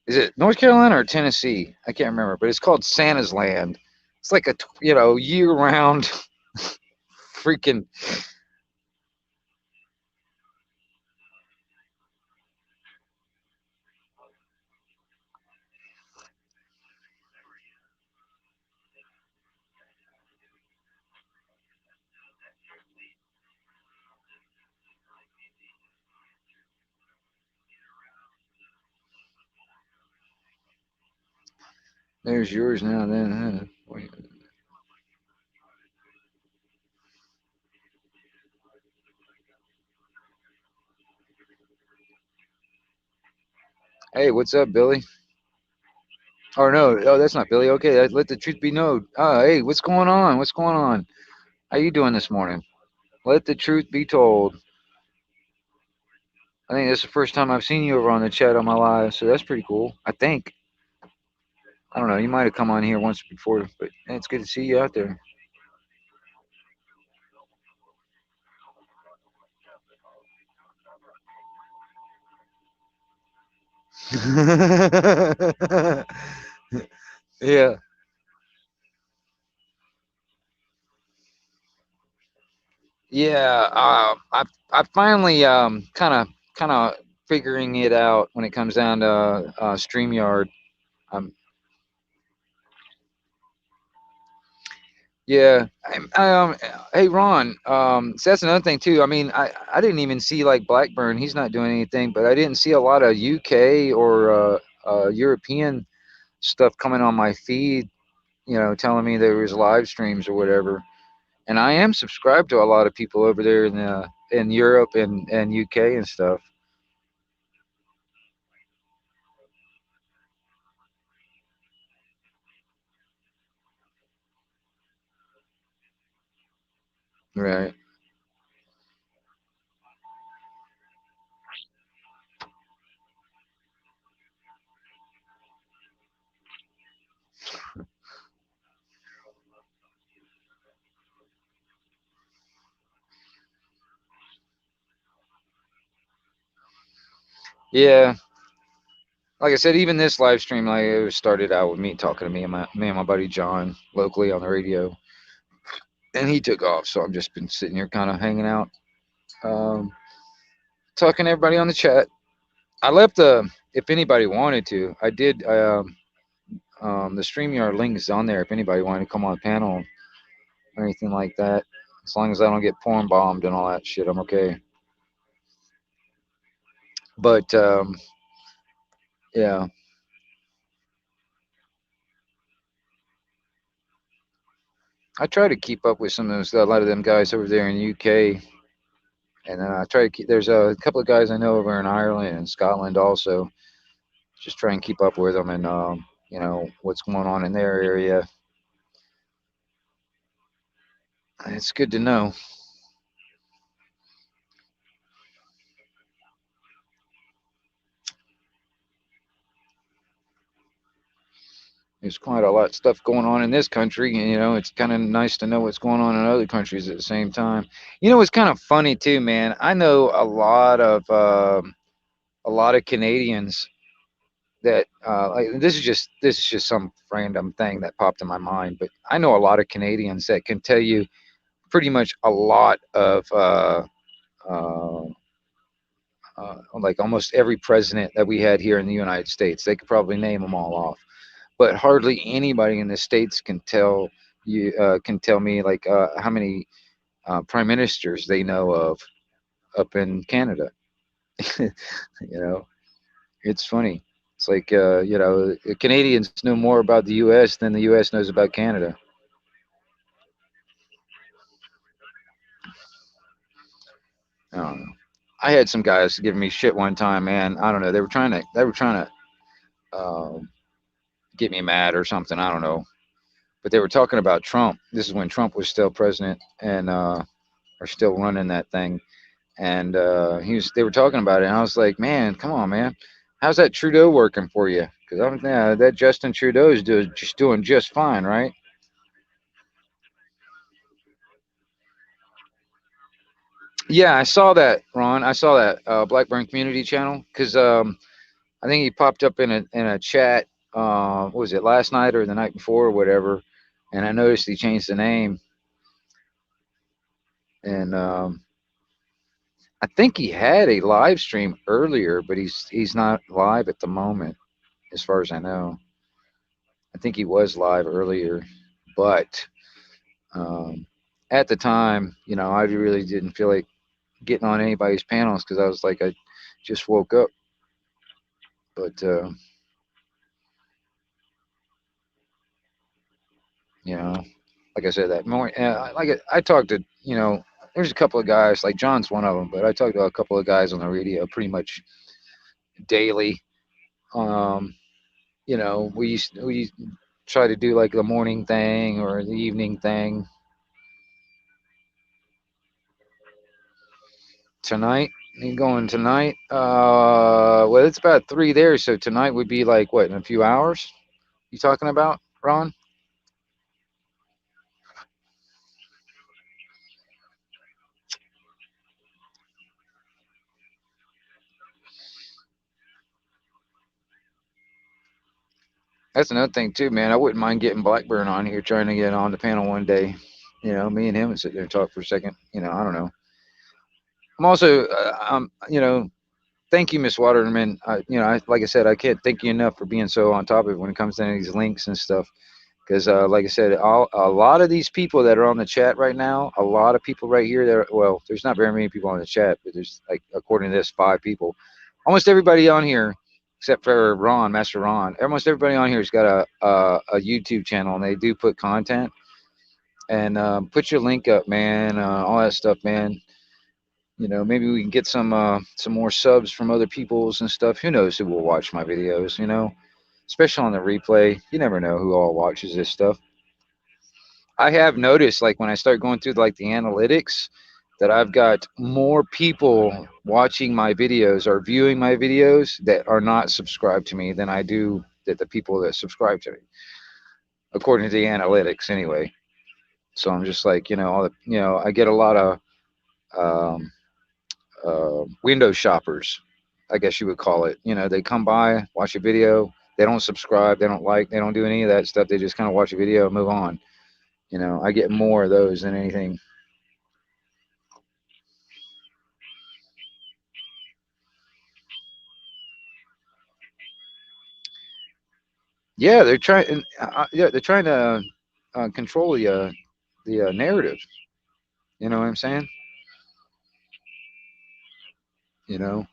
Is it North Carolina or Tennessee? I can't remember, but it's called Santa's Land. It's like a year round freaking. There's yours now. Then. Hey, what's up, Billy? Or no, oh, that's not Billy. Okay, let the truth be known. Hey, what's going on? What's going on? How you doing this morning? Let the truth be told. I think this is the first time I've seen you over on the chat on my live, so that's pretty cool. I think. I don't know. You might have come on here once before, but it's good to see you out there. Yeah, yeah. I finally kind of figuring it out when it comes down to Streamyard. Um, Yeah. Hey, Ron. So that's another thing too. I mean, I didn't even see like Blackburn. He's not doing anything, but I didn't see a lot of UK or European stuff coming on my feed. Telling me there was live streams or whatever. And I am subscribed to a lot of people over there in Europe and UK and stuff. Right. Yeah. Like I said, even this live stream, like it was started out with me talking to me and my buddy John locally on the radio, and he took off. So I've just been sitting here, kind of hanging out, um, talking to everybody on the chat. I left if anybody wanted to, I did. The StreamYard link is on there. If anybody wanted to come on the panel or anything like that, as long as I don't get porn bombed and all that shit, I'm okay. But yeah, I try to keep up with some of those, a lot of them guys over there in the UK, and then I try to keep. There's a couple of guys I know over in Ireland and Scotland also. Just try and keep up with them and what's going on in their area. It's good to know. There's quite a lot of stuff going on in this country, and it's kind of nice to know what's going on in other countries at the same time. It's kind of funny too, man. I know a lot of Canadians that like, this is just some random thing that popped in my mind, but I know a lot of Canadians that can tell you pretty much a lot of uh, like almost every president that we had here in the United States. They could probably name them all off, but hardly anybody in the states can tell me like how many prime ministers they know of up in Canada. you know, it's funny. It's like the Canadians know more about the U.S. than the U.S. knows about Canada. I don't know. I had some guys giving me shit one time, man. I don't know. They were trying to get me mad or something. I don't know. But they were talking about Trump. This is when Trump was still president and are still running that thing. And they were talking about it, and I was like, man, come on, man, how's that Trudeau working for you? Because that Justin Trudeau is doing just fine, right? Yeah, I saw that, Ron. I saw that Blackburn Community Channel because I think he popped up in a chat. What was it, last night or the night before or whatever? And I noticed he changed the name, and I think he had a live stream earlier, but he's not live at the moment, as far as I know. I think he was live earlier, but um, at the time, I really didn't feel like getting on anybody's panels because I was like, I just woke up. But you know, like I said, that morning, I talked to, there's a couple of guys, like John's one of them, but I talked to a couple of guys on the radio pretty much daily. Um, we try to do like the morning thing or the evening thing. Tonight, you going tonight? Well, it's about 3 there, so tonight would be like what, in a few hours? You talking about, Ron? That's another thing too, man. I wouldn't mind getting Blackburn on here, trying to get on the panel one day. Me and him would sit there and talk for a second. I don't know. I'm also, thank you, Miss Waterman. Like I said, I can't thank you enough for being so on top of it when it comes to any of these links and stuff. Because, like I said, a lot of these people that are on the chat right now, a lot of people right here, well, there's not very many people on the chat, but there's, like, according to this, 5 people. Almost everybody on here, except for Ron, Master Ron, almost everybody on here has got a YouTube channel, and they do put content. And put your link up, man, all that stuff, man. Maybe we can get some more subs from other people's and stuff. Who knows who will watch my videos, especially on the replay. You never know who all watches this stuff. I have noticed, like when I start going through like the analytics, that I've got more people watching my videos or viewing my videos that are not subscribed to me than I do that the people that subscribe to me, according to the analytics anyway. So I'm just like, all the, I get a lot of um, window shoppers, I guess you would call it. They come by, watch a video, they don't subscribe, they don't like, they don't do any of that stuff. They just kind of watch a video and move on. I get more of those than anything. Yeah, they're trying. Yeah, they're trying to control the narrative. You know what I'm saying? You know.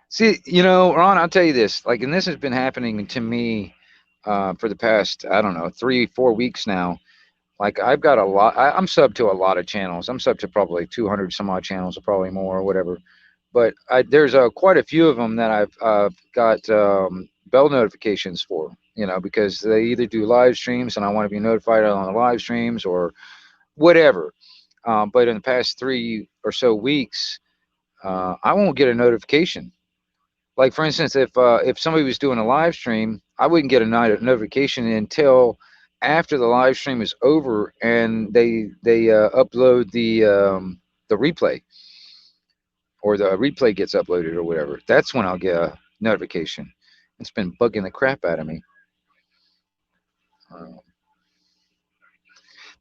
See, Ron, I'll tell you this. Like, and this has been happening to me for the past, I don't know, 3, 4 weeks now. Like, I've got a lot. I'm sub to a lot of channels. I'm sub to probably 200 some odd channels, or probably more, or whatever. But there's quite a few of them that I've got bell notifications for. Because they either do live streams and I want to be notified on the live streams or whatever. But in the past 3 or so weeks, I won't get a notification. Like for instance, if somebody was doing a live stream, I wouldn't get a notification until after the live stream is over and they upload the replay, or the replay gets uploaded or whatever. That's when I'll get a notification. It's been bugging the crap out of me. Uh,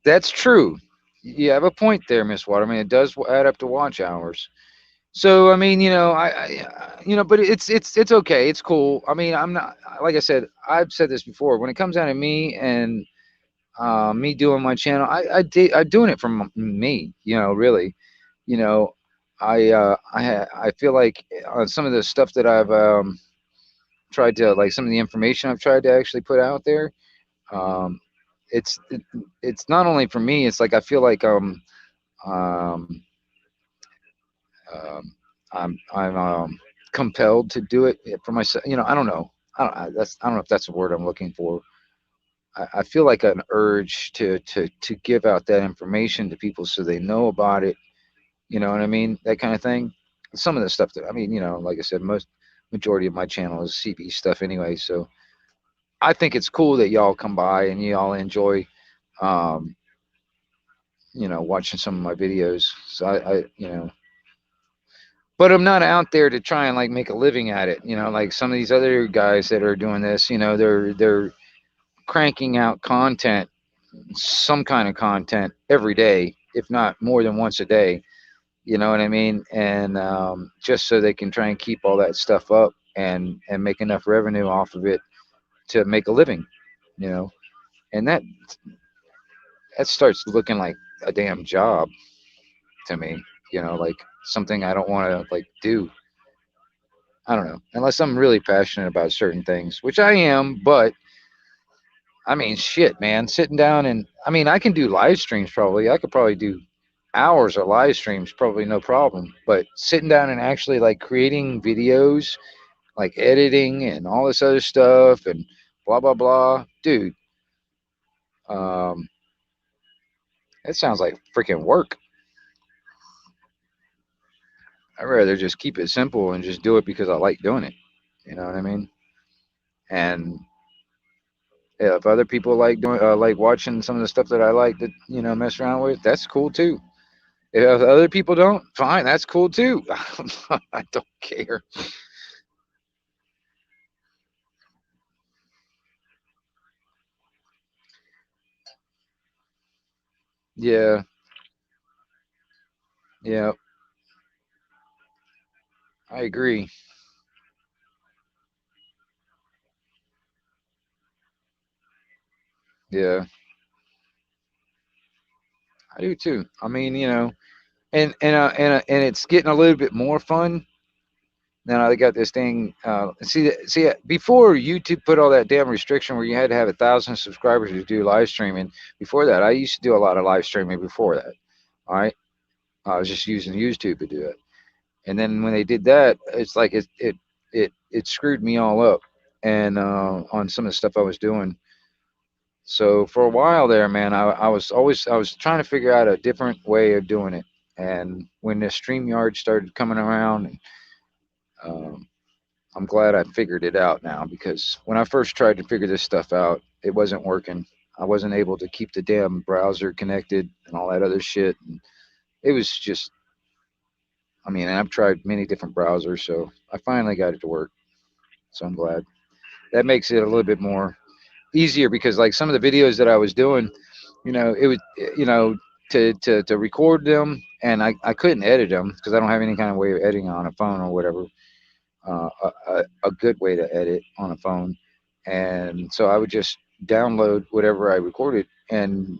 that's true. You have a point there, Miss Waterman. It does add up to watch hours. So I mean, but it's okay. It's cool. I mean, I'm not, like I said. I've said this before. When it comes down to me and me doing my channel, I'm doing it for me. Really. You know, I feel like on some of the stuff that I've tried to, like some of the information I've tried to actually put out there. Um, it's not only for me. It's like I feel like um, um, I'm compelled to do it for myself. I don't know. I don't know if that's the word I'm looking for. I feel like an urge to give out that information to people so they know about it. You know what I mean? That kind of thing. Some of the stuff that, I mean, like I said, majority of my channel is CB stuff anyway. So I think it's cool that y'all come by and y'all enjoy, um, watching some of my videos. So but I'm not out there to try and like make a living at it. Like some of these other guys that are doing this, they're cranking out content, some kind of content every day, if not more than once a day. You know what I mean? And just so they can try and keep all that stuff up and make enough revenue off of it to make a living. You know, and that starts looking like a damn job to me. Like something I don't want to like do. I don't know, unless I'm really passionate about certain things, which I am. But I mean, shit, man, sitting down and I mean, I can do live streams probably. I could probably do hours of live streams, probably no problem. But sitting down and actually like creating videos, like editing and all this other stuff and blah blah blah, dude, um, that sounds like freaking work. I'd rather just keep it simple and just do it because I like doing it. You know what I mean? And yeah, if other people like doing, like watching some of the stuff that I like to, mess around with, that's cool too. If other people don't, fine, that's cool too. I don't care. Yeah, yeah, I agree. Yeah, I do too. I mean, and it's getting a little bit more fun. Now they got this thing. See, before YouTube put all that damn restriction where you had to have 1,000 subscribers to do live streaming. Before that, I used to do a lot of live streaming. Before that, all right, I was just using YouTube to do it. And then when they did that, it's like it it screwed me all up, and on some of the stuff I was doing. So for a while there, man, I was trying to figure out a different way of doing it. And when the StreamYard started coming around, um, I'm glad I figured it out now, because when I first tried to figure this stuff out, it wasn't working. I wasn't able to keep the damn browser connected and all that other shit. And it was just, I mean, I've tried many different browsers, so I finally got it to work. So I'm glad. That makes it a little bit more easier, because like some of the videos that I was doing, it was, you know, to record them, and I couldn't edit them because I don't have any kind of way of editing on a phone or whatever. A good way to edit on a phone, and so I would just download whatever I recorded, and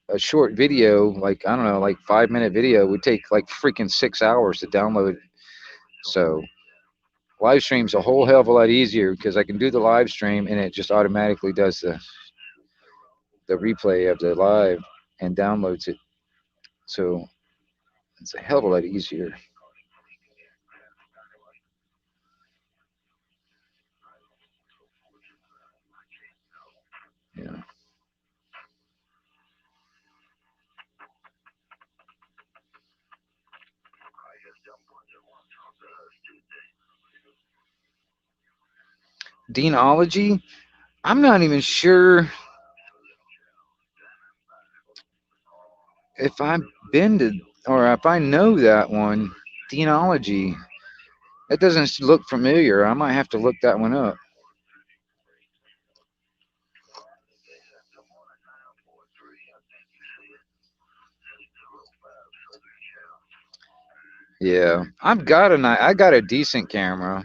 a short video, like I don't know, like 5 minute video, would take like freaking 6 hours to download. So live stream's a whole hell of a lot easier, because I can do the live stream and it just automatically does the replay of the live and downloads it. So it's a hell of a lot easier. Yeah. Deanology. I'm not even sure if I've been to, or if I know that one. Deanology. That doesn't look familiar. I might have to look that one up. Yeah, I got a decent camera.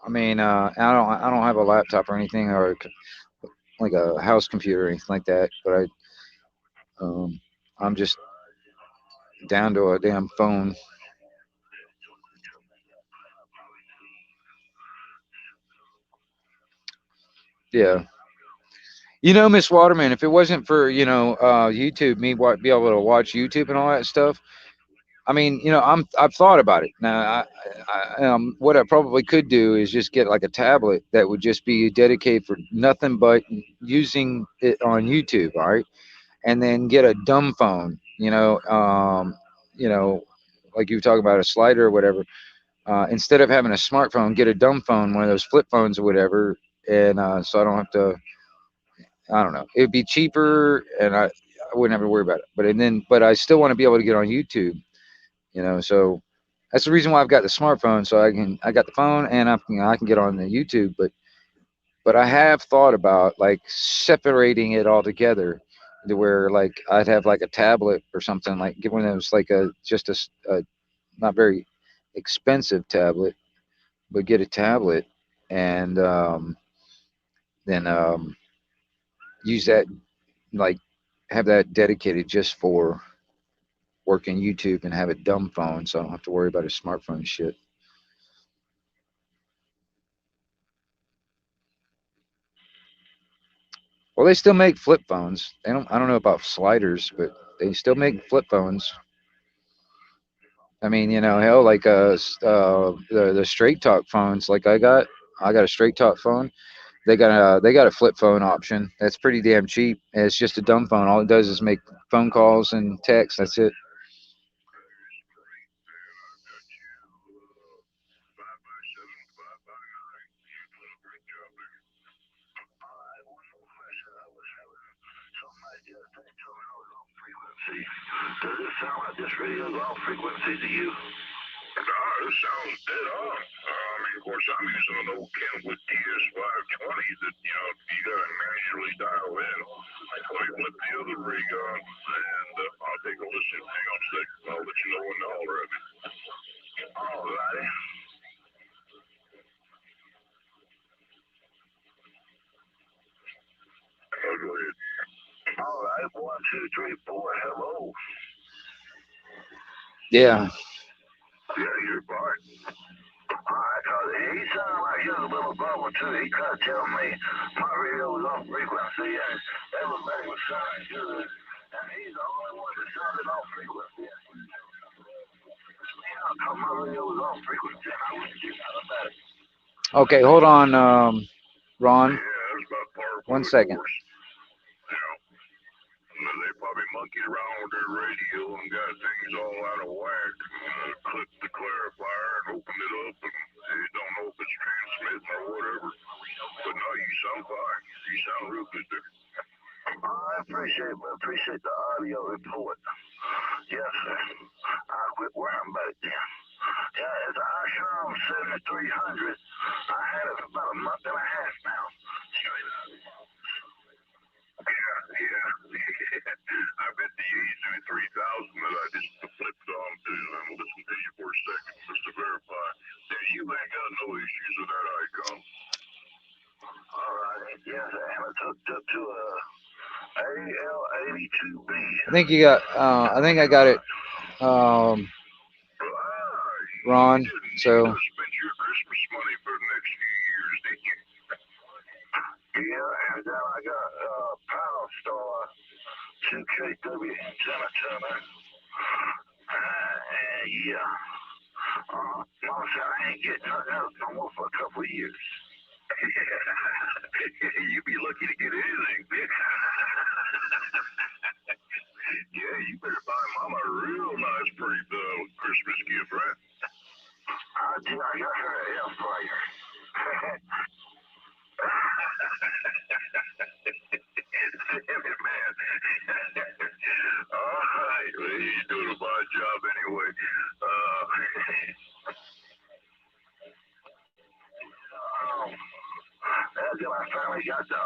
I mean, I don't have a laptop or anything, or like a house computer or anything like that. But um, I'm just down to a damn phone. Yeah. Miss Waterman, if it wasn't for, YouTube, be able to watch YouTube and all that stuff, I mean, I've thought about it. Now, what I probably could do is just get like a tablet that would just be dedicated for nothing but using it on YouTube, all right? And then get a dumb phone, you know, like you were talking about a slider or whatever. Instead of having a smartphone, get a dumb phone, one of those flip phones or whatever, and so I don't have to. I don't know. It would be cheaper, and I wouldn't have to worry about it. But I still want to be able to get on YouTube. So that's the reason why I've got the smartphone. So I got the phone, and I can get on the YouTube. But I have thought about like separating it all together, to where like I'd have like a tablet or something, like get one of those, like a not very expensive tablet, but get a tablet, and then use that, like have that dedicated just for working YouTube, and have a dumb phone, so I don't have to worry about a smartphone shit. Well, they still make flip phones. They don't. I don't know about sliders, but they still make flip phones. I mean, hell, like the straight talk phones. Like I got a straight talk phone. They got a flip phone option. That's pretty damn cheap. And it's just a dumb phone. All it does is make phone calls and text. That's it. Does it sound like this radio is off frequency to you? No, it sounds dead on. I mean, of course, I'm using an old Kenwood DS520 that, you gotta manually dial in. So I flip the other rig on, and I'll take a listen. Hang on a second. I'll let you know when to holler at me. Alrighty. Oh, go ahead. Alright, 1, 2, 3, 4, hello. Yeah. Yeah, you're Bart. Alright, cause he sounded like he was a little bubble too. He tried to tell me my radio was off frequency and everybody was sounding good. And he's the only one that sounded off frequency. Yeah, cause my radio was off frequency and I wouldn't do nothing about it. Okay, hold on, Ron. Yeah, that's about par for 1 the second. course. You know, and then they probably monkeyed around with their radio and got things all out of whack. Clipped the clarifier and opened it up, and they don't know if it's transmitting or whatever. But no, you sound fine. You sound real good there. I appreciate the audio report. Yes, sir. I quit worrying about it then. Yeah, it's an Icon 7300. I had it for about a month and a half now. Yeah. I bet the Yaesu 3000 that I just flipped on to and listened to you for a second just to verify that you ain't got no issues with that icon. All right. Yes, and it's hooked up to a AL82B. I think you got. I think I got it, Ron. So Spend your Christmas money for the next few years, did you? Yeah, and then I got Power Star 2KW Turner. Yeah. Mama said I ain't getting nothing else no more for a couple of years. You be lucky to get anything, bitch. Yeah, you better buy Mama a real nice Christmas gift, right? I got her an air fryer. Damn it, man. All right, well, he's doing a fine job anyway. That's when I finally got the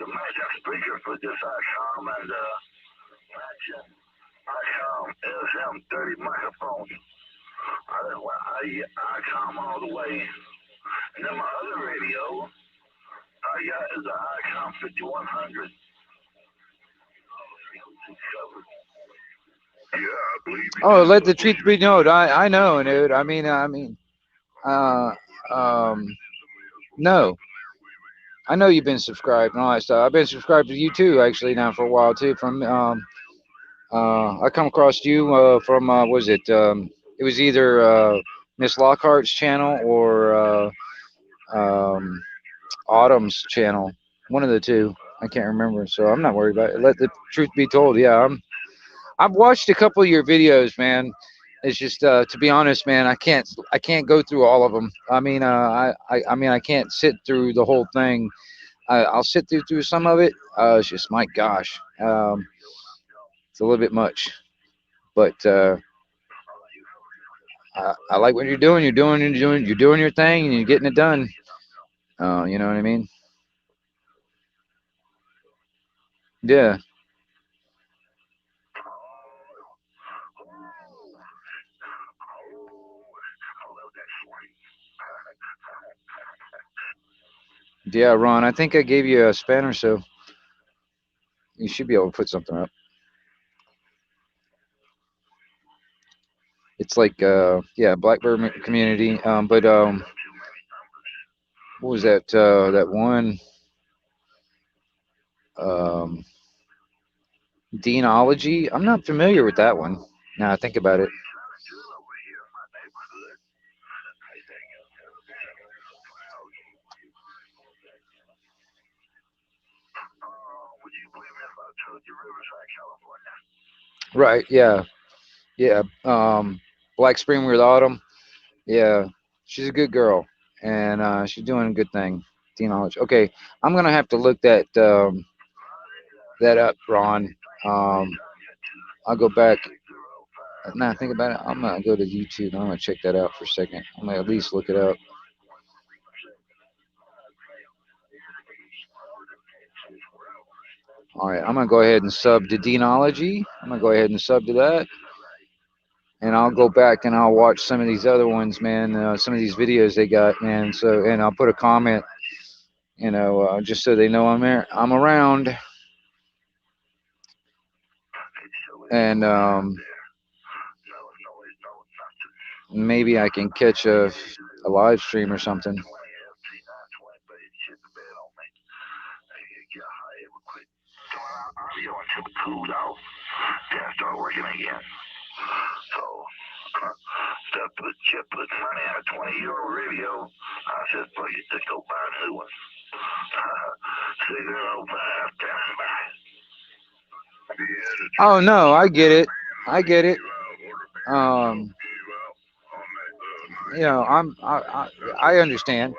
magic speaker for this Icom and matching Icom SM30 microphone. Icom all the way. And then my other radio I got is an Icom 5100. Yeah, I believe you. oh, let the truth be known. I know, dude. Uh, um, no. I know you've been subscribed and all that stuff. I've been subscribed to you too, actually, now for a while too. From I come across you from was it? It was either Miss Lockhart's channel or um, Autumn's channel, one of the two. I can't remember, so I'm not worried about it. Let the truth be told. Yeah, I've watched a couple of your videos, man. It's just to be honest, man, I can't go through all of them. I mean, I mean I can't sit through the whole thing. I'll sit through some of it. It's just my gosh, it's a little bit much, but I like what you're doing. You're doing your thing, and you're getting it done. You know what I mean? Yeah. Yeah, Ron. I think I gave you a spanner, so you should be able to put something up. It's like yeah, Blackbird community. But what was that? That one um, Deanology. I'm not familiar with that one. Now I think about it. Right. Yeah. Yeah. Black Spring with Autumn. Yeah. She's a good girl, and she's doing a good thing. Deanology. Okay. I'm gonna have to look that up, Ron. Um, I'll go back. Now I think about it. I'm gonna go to YouTube. I'm gonna check that out for a second. I'm gonna at least look it up. All right, I'm gonna go ahead and sub to Deanology. I'm gonna go ahead and sub to that, and I'll go back and I'll watch some of these other ones, man. Some of these videos they got, man. So, and I'll put a comment, just so they know I'm there. I'm around, and maybe I can catch a live stream or something. Until it cooled off, then I started working again. So, Chip put money on a 20-euro radio. I said, "Fuck it, just go buy a new one." 605 standing by. Oh no, I get it. I get it. Um, you know, I understand.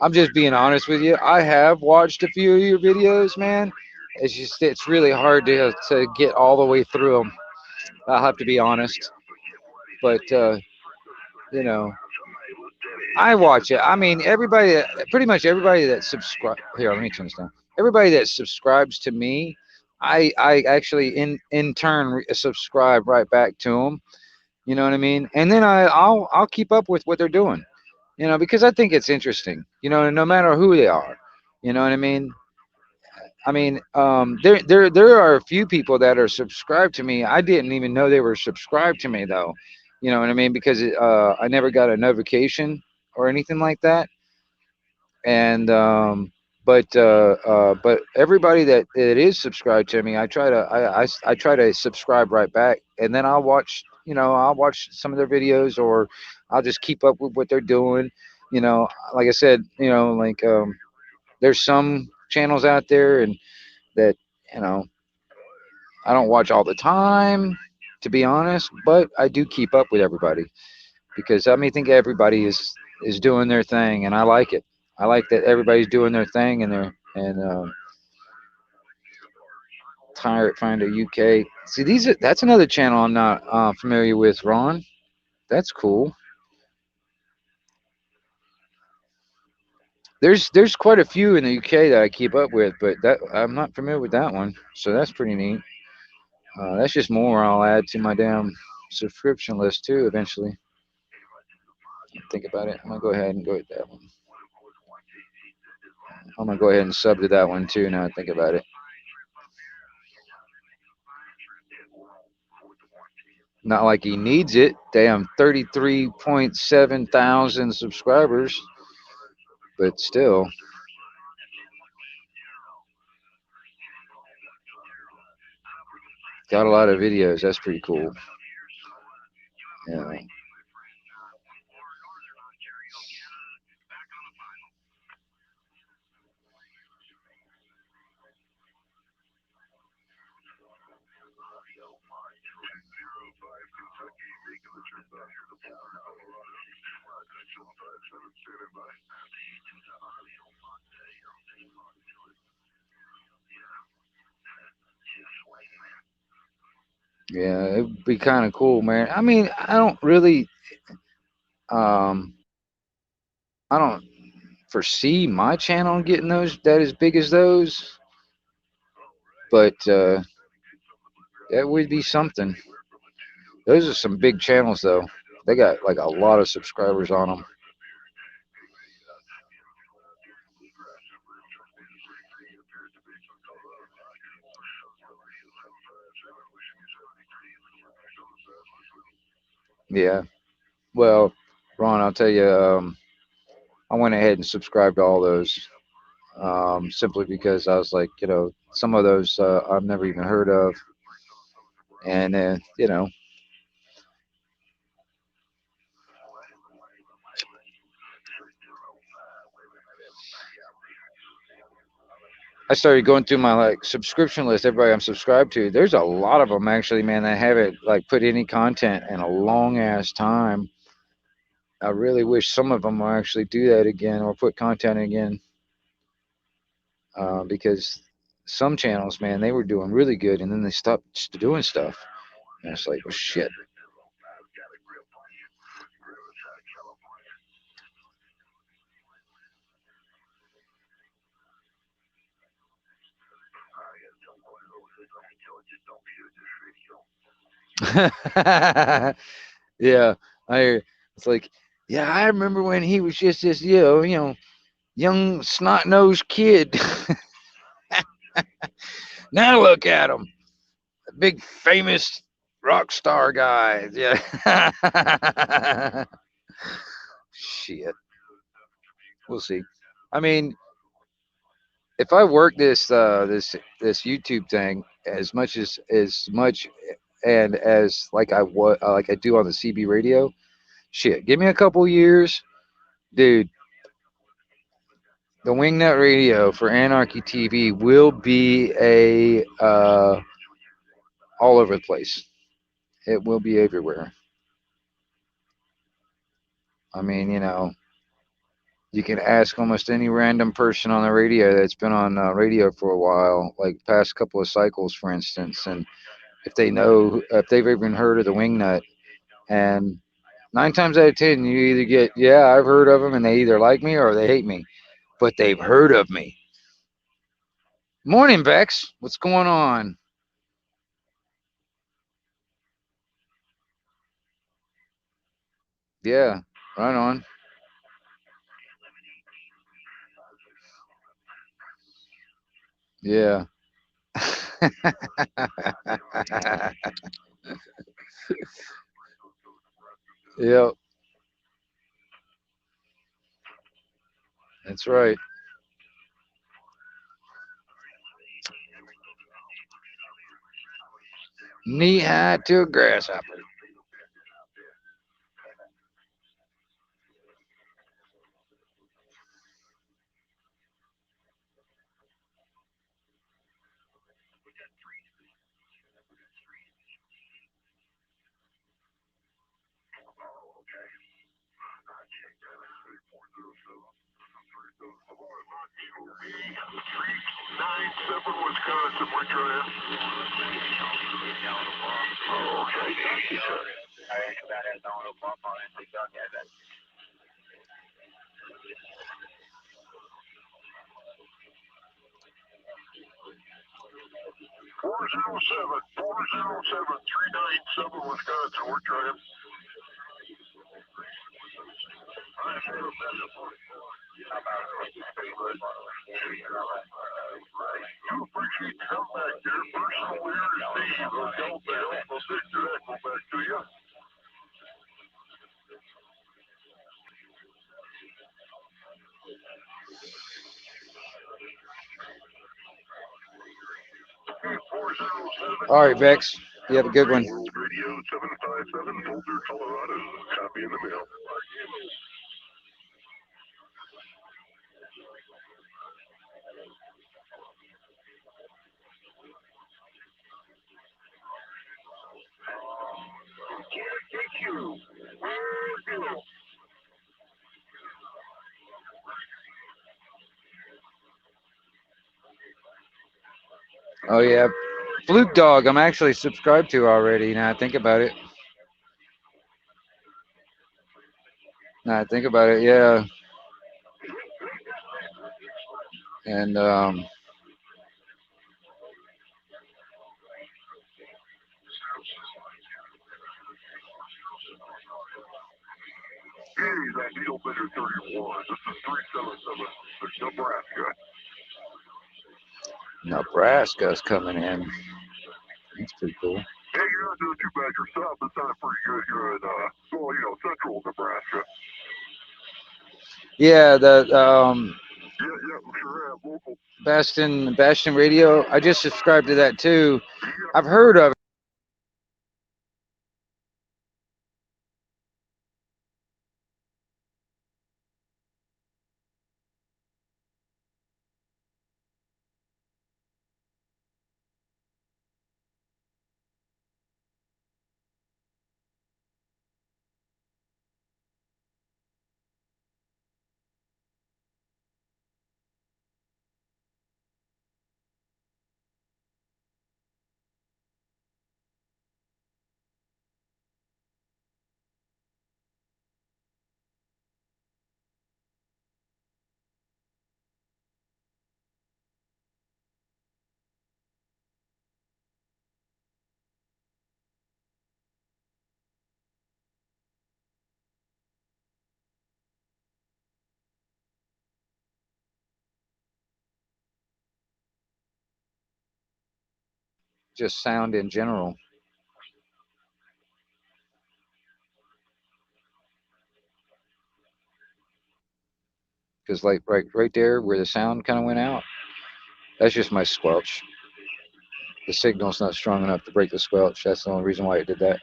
I'm just being honest with you. I have watched a few of your videos, man. It's just it's really hard to get all the way through them. I'll have to be honest, but you know, I watch it. I mean, everybody, pretty much everybody that subscribe here. Let me turn this down. Everybody that subscribes to me, I actually in turn subscribe right back to them. You know what I mean? And then I'll keep up with what they're doing. You know, because I think it's interesting. You know, no matter who they are. You know what I mean? There are a few people that are subscribed to me. I didn't even know they were subscribed to me though. You know what I mean? Because I never got a notification or anything like that. And but everybody that is subscribed to me, I try to subscribe right back, and then I'll watch. You know, I'll watch some of their videos, or I'll just keep up with what they're doing. You know, like I said, you know, like there's some channels out there and that you know I don't watch all the time, to be honest, but I do keep up with everybody because I mean, think everybody is doing their thing, and I like it. I like that everybody's doing their thing, and they're and Tyrant Finder UK. See, that's another channel I'm not familiar with, Ron. That's cool. There's quite a few in the UK that I keep up with, but that I'm not familiar with that one. So that's pretty neat. That's just more I'll add to my damn subscription list too eventually. Think about it. I'm gonna go ahead and go with that one. I'm gonna go ahead and sub to that one too. Now I think about it. Not like he needs it. Damn, 33.7 thousand subscribers, but still, got a lot of videos. That's pretty cool. Yeah. Yeah, it'd be kind of cool, man. I mean, um, I don't foresee my channel getting those that as big as those, but that would be something. Those are some big channels, though. They got like a lot of subscribers on them. Yeah. Well, Ron, I'll tell you, I went ahead and subscribed to all those simply because I was like, you know, some of those I've never even heard of, and you know, I started going through my like subscription list. Everybody I'm subscribed to, there's a lot of them actually, man. That haven't like put any content in a long ass time. I really wish some of them will actually do that again or put content again because some channels, man, they were doing really good and then they stopped doing stuff. And it's like, well, shit. Yeah, I. It's like, yeah, I remember when he was just this, young snot nosed kid. Now look at him, a big famous rock star guy. Yeah. Shit. We'll see. I mean, if I work this YouTube thing as much and as like I do on the CB radio. Shit, give me a couple years, dude. The Wingnut Radio for Anarchy TV will be a all over the place. It will be everywhere. I mean, you can ask almost any random person on the radio that's been on radio for a while, like past couple of cycles, for instance, and if they've even heard of the Wingnut, and 9 times out of 10, you either get, yeah, I've heard of them, and they either like me or they hate me, but they've heard of me. Morning, Bex. What's going on? Yeah, right on. Yeah. Yep, that's right. Knee high to a grasshopper. Wisconsin, where you're at? Oh, okay. Four zero seven 397 Wisconsin. We're trying. You appreciate the help back there. Personal here is Steve. Hotel Bell. I'll send your echo back to you. All right, Bex. You have a good one. Radio 757 Boulder, Colorado. Copy in the mail. Can't get you. Where you? Oh yeah, Fluke Dog. I'm actually subscribed to already. Now I think about it. Now I think about it. Yeah, and Hey, that needle bender 31. This is 377 Nebraska. Nebraska's coming in. That's pretty cool. Hey, you're not doing too bad yourself. It sounded pretty good here in, central Nebraska. Yeah, the Yeah, we sure have local. Bastion Radio. I just subscribed to that too. I've heard of it. Just sound in general. Because like right there where the sound kind of went out, that's just my squelch. the signal's not strong enough to break the squelch. That's the only reason why it did that.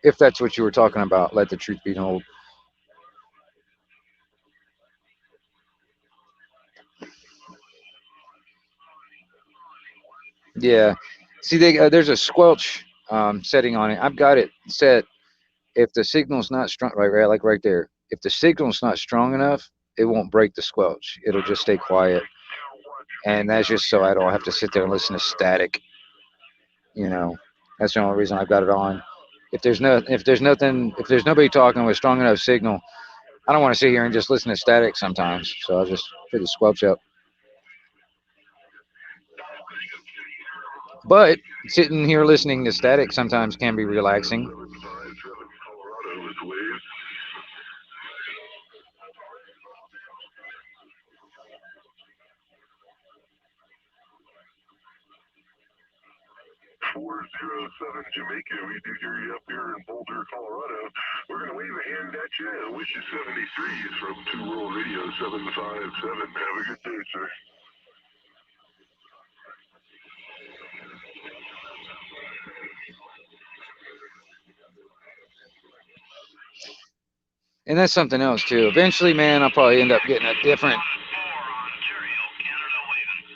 If that's what you were talking about, let the truth be told. Yeah. See, there's a squelch setting on it. I've got it set. If the signal's not strong, like right there. If the signal's not strong enough, it won't break the squelch. It'll just stay quiet. And that's just so I don't have to sit there and listen to static. You know, that's the only reason I've got it on. If there's nobody talking with strong enough signal, I don't want to sit here and just listen to static sometimes. So I'll just put the squelch up. But sitting here listening to static sometimes can be relaxing. Jamaica, we do hear you up here in Boulder, Colorado. We're going to wave a hand at you and wish you 73s from 2 World Radio 757. Have a good day, sir. And that's something else too. Eventually, man, I'll probably end up getting a different,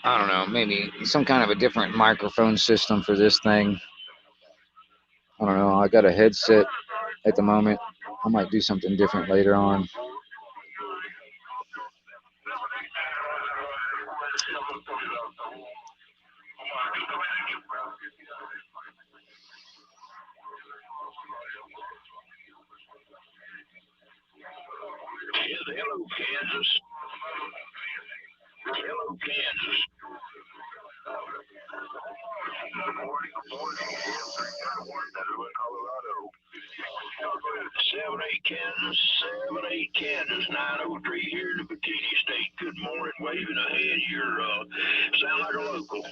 I don't know, maybe some kind of a different microphone system for this thing. I don't know. I got a headset at the moment. I might do something different later on. Hello, Kansas. Hello, Kansas. Good morning, Colorado. 7-8 Kansas, 7-8 Kansas, 903 here in the Bikini State. Good morning, waving ahead. You're sound like a local.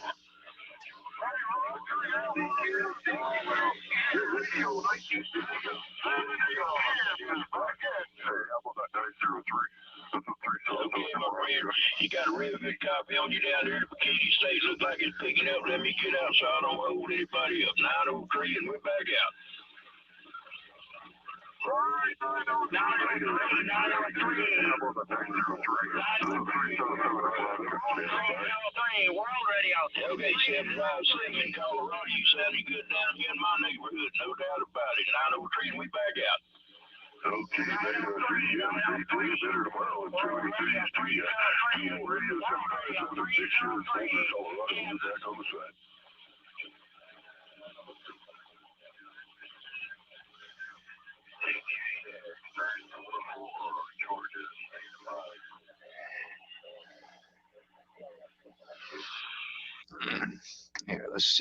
You got a real good copy on you down there in the Bikini State. Look like it's picking up. Let me get out so I don't hold anybody up. 903 and we're back out. Okay, 757 in Colorado. You sounded good down here in my neighborhood, no doubt about it. 903 and we back out. Okay, 903, better tomorrow at 203 Radio 756 here in Boulder, Colorado. Back on the side. Here, let's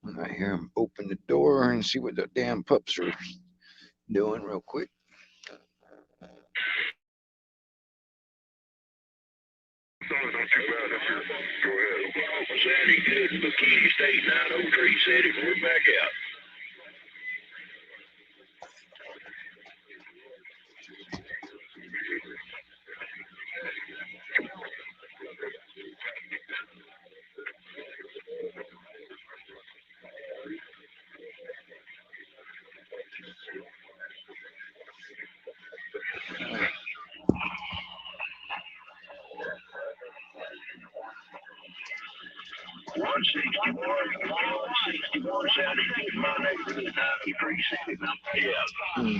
right here, open the door and see what the damn pups are doing real quick. Not too bad up here. Go ahead. Sounding good in Bikini State, 903 said it. We're back out. One 61 sounded good in my neighborhood. 93 said it. Yeah. World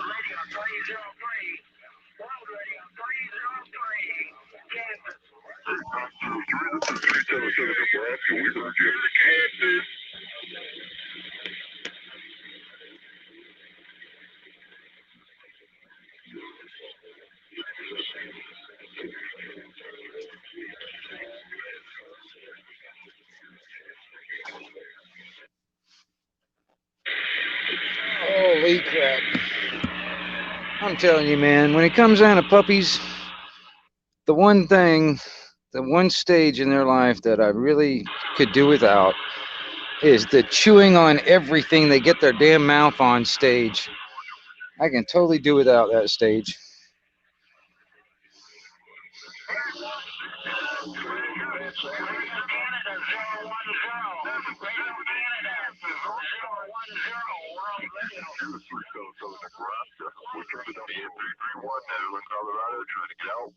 Radio 303. World Radio 303. Kansas. 903, this is 377 Nebraska. We heard you. Kansas. Holy crap. I'm telling you, man, when it comes down to puppies, the one stage in their life that I really could do without is the chewing on everything they get their damn mouth on stage. I can totally do without that stage. Radio Canada 010. Radio Canada 010. World Radio. Nebraska. We're trying to be in 331 Netherlands, Colorado, trying to get out.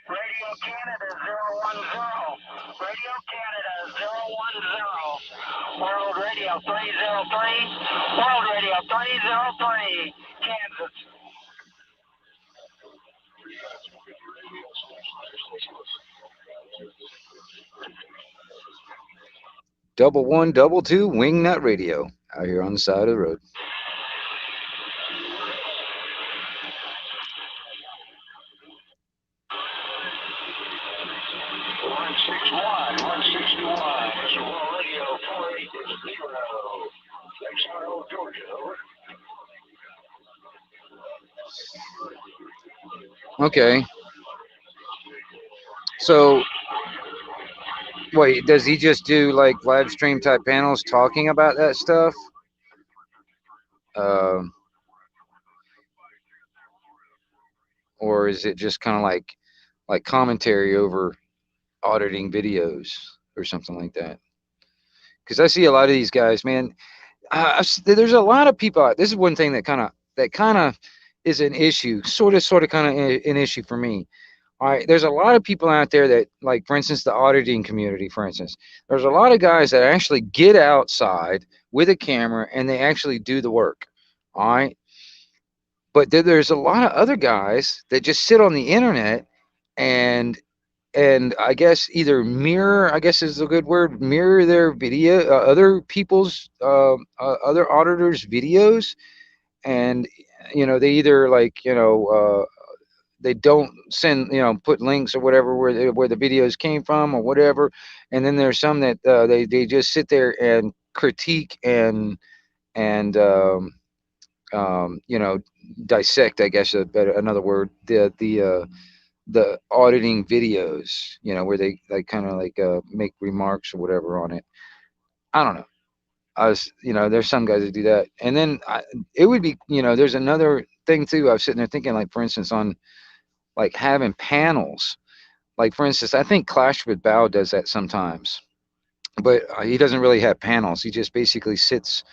Radio Canada 010. Radio Canada 010. World Radio 303. World Radio 303. Kansas. Double one, double two, Wingnut Radio out here on the side of the road. Okay. So, wait, does he just do like live stream type panels talking about that stuff? Or is it just kind of like commentary over auditing videos or something like that? Because I see a lot of these guys, man. There's a lot of people. This is one thing that kind of is an issue, sort of kind of an issue for me. All right, there's a lot of people out there that, like, for instance, the auditing community, for instance, there's a lot of guys that actually get outside with a camera and they actually do the work. All right. But there's a lot of other guys that just sit on the internet and I guess either mirror, I guess is a good word, mirror their video, other people's, other auditors' videos. And, they either they don't send, put links or whatever where the videos came from or whatever. And then there's some that they just sit there and critique and dissect, I guess another word, the auditing videos, where they kind of make remarks or whatever on it. I don't know. There's some guys that do that. And then it would be, there's another thing too. I was sitting there thinking, like, for instance, on like having panels, like, for instance, I think Clash with Bao does that sometimes, but he doesn't really have panels. He just basically sits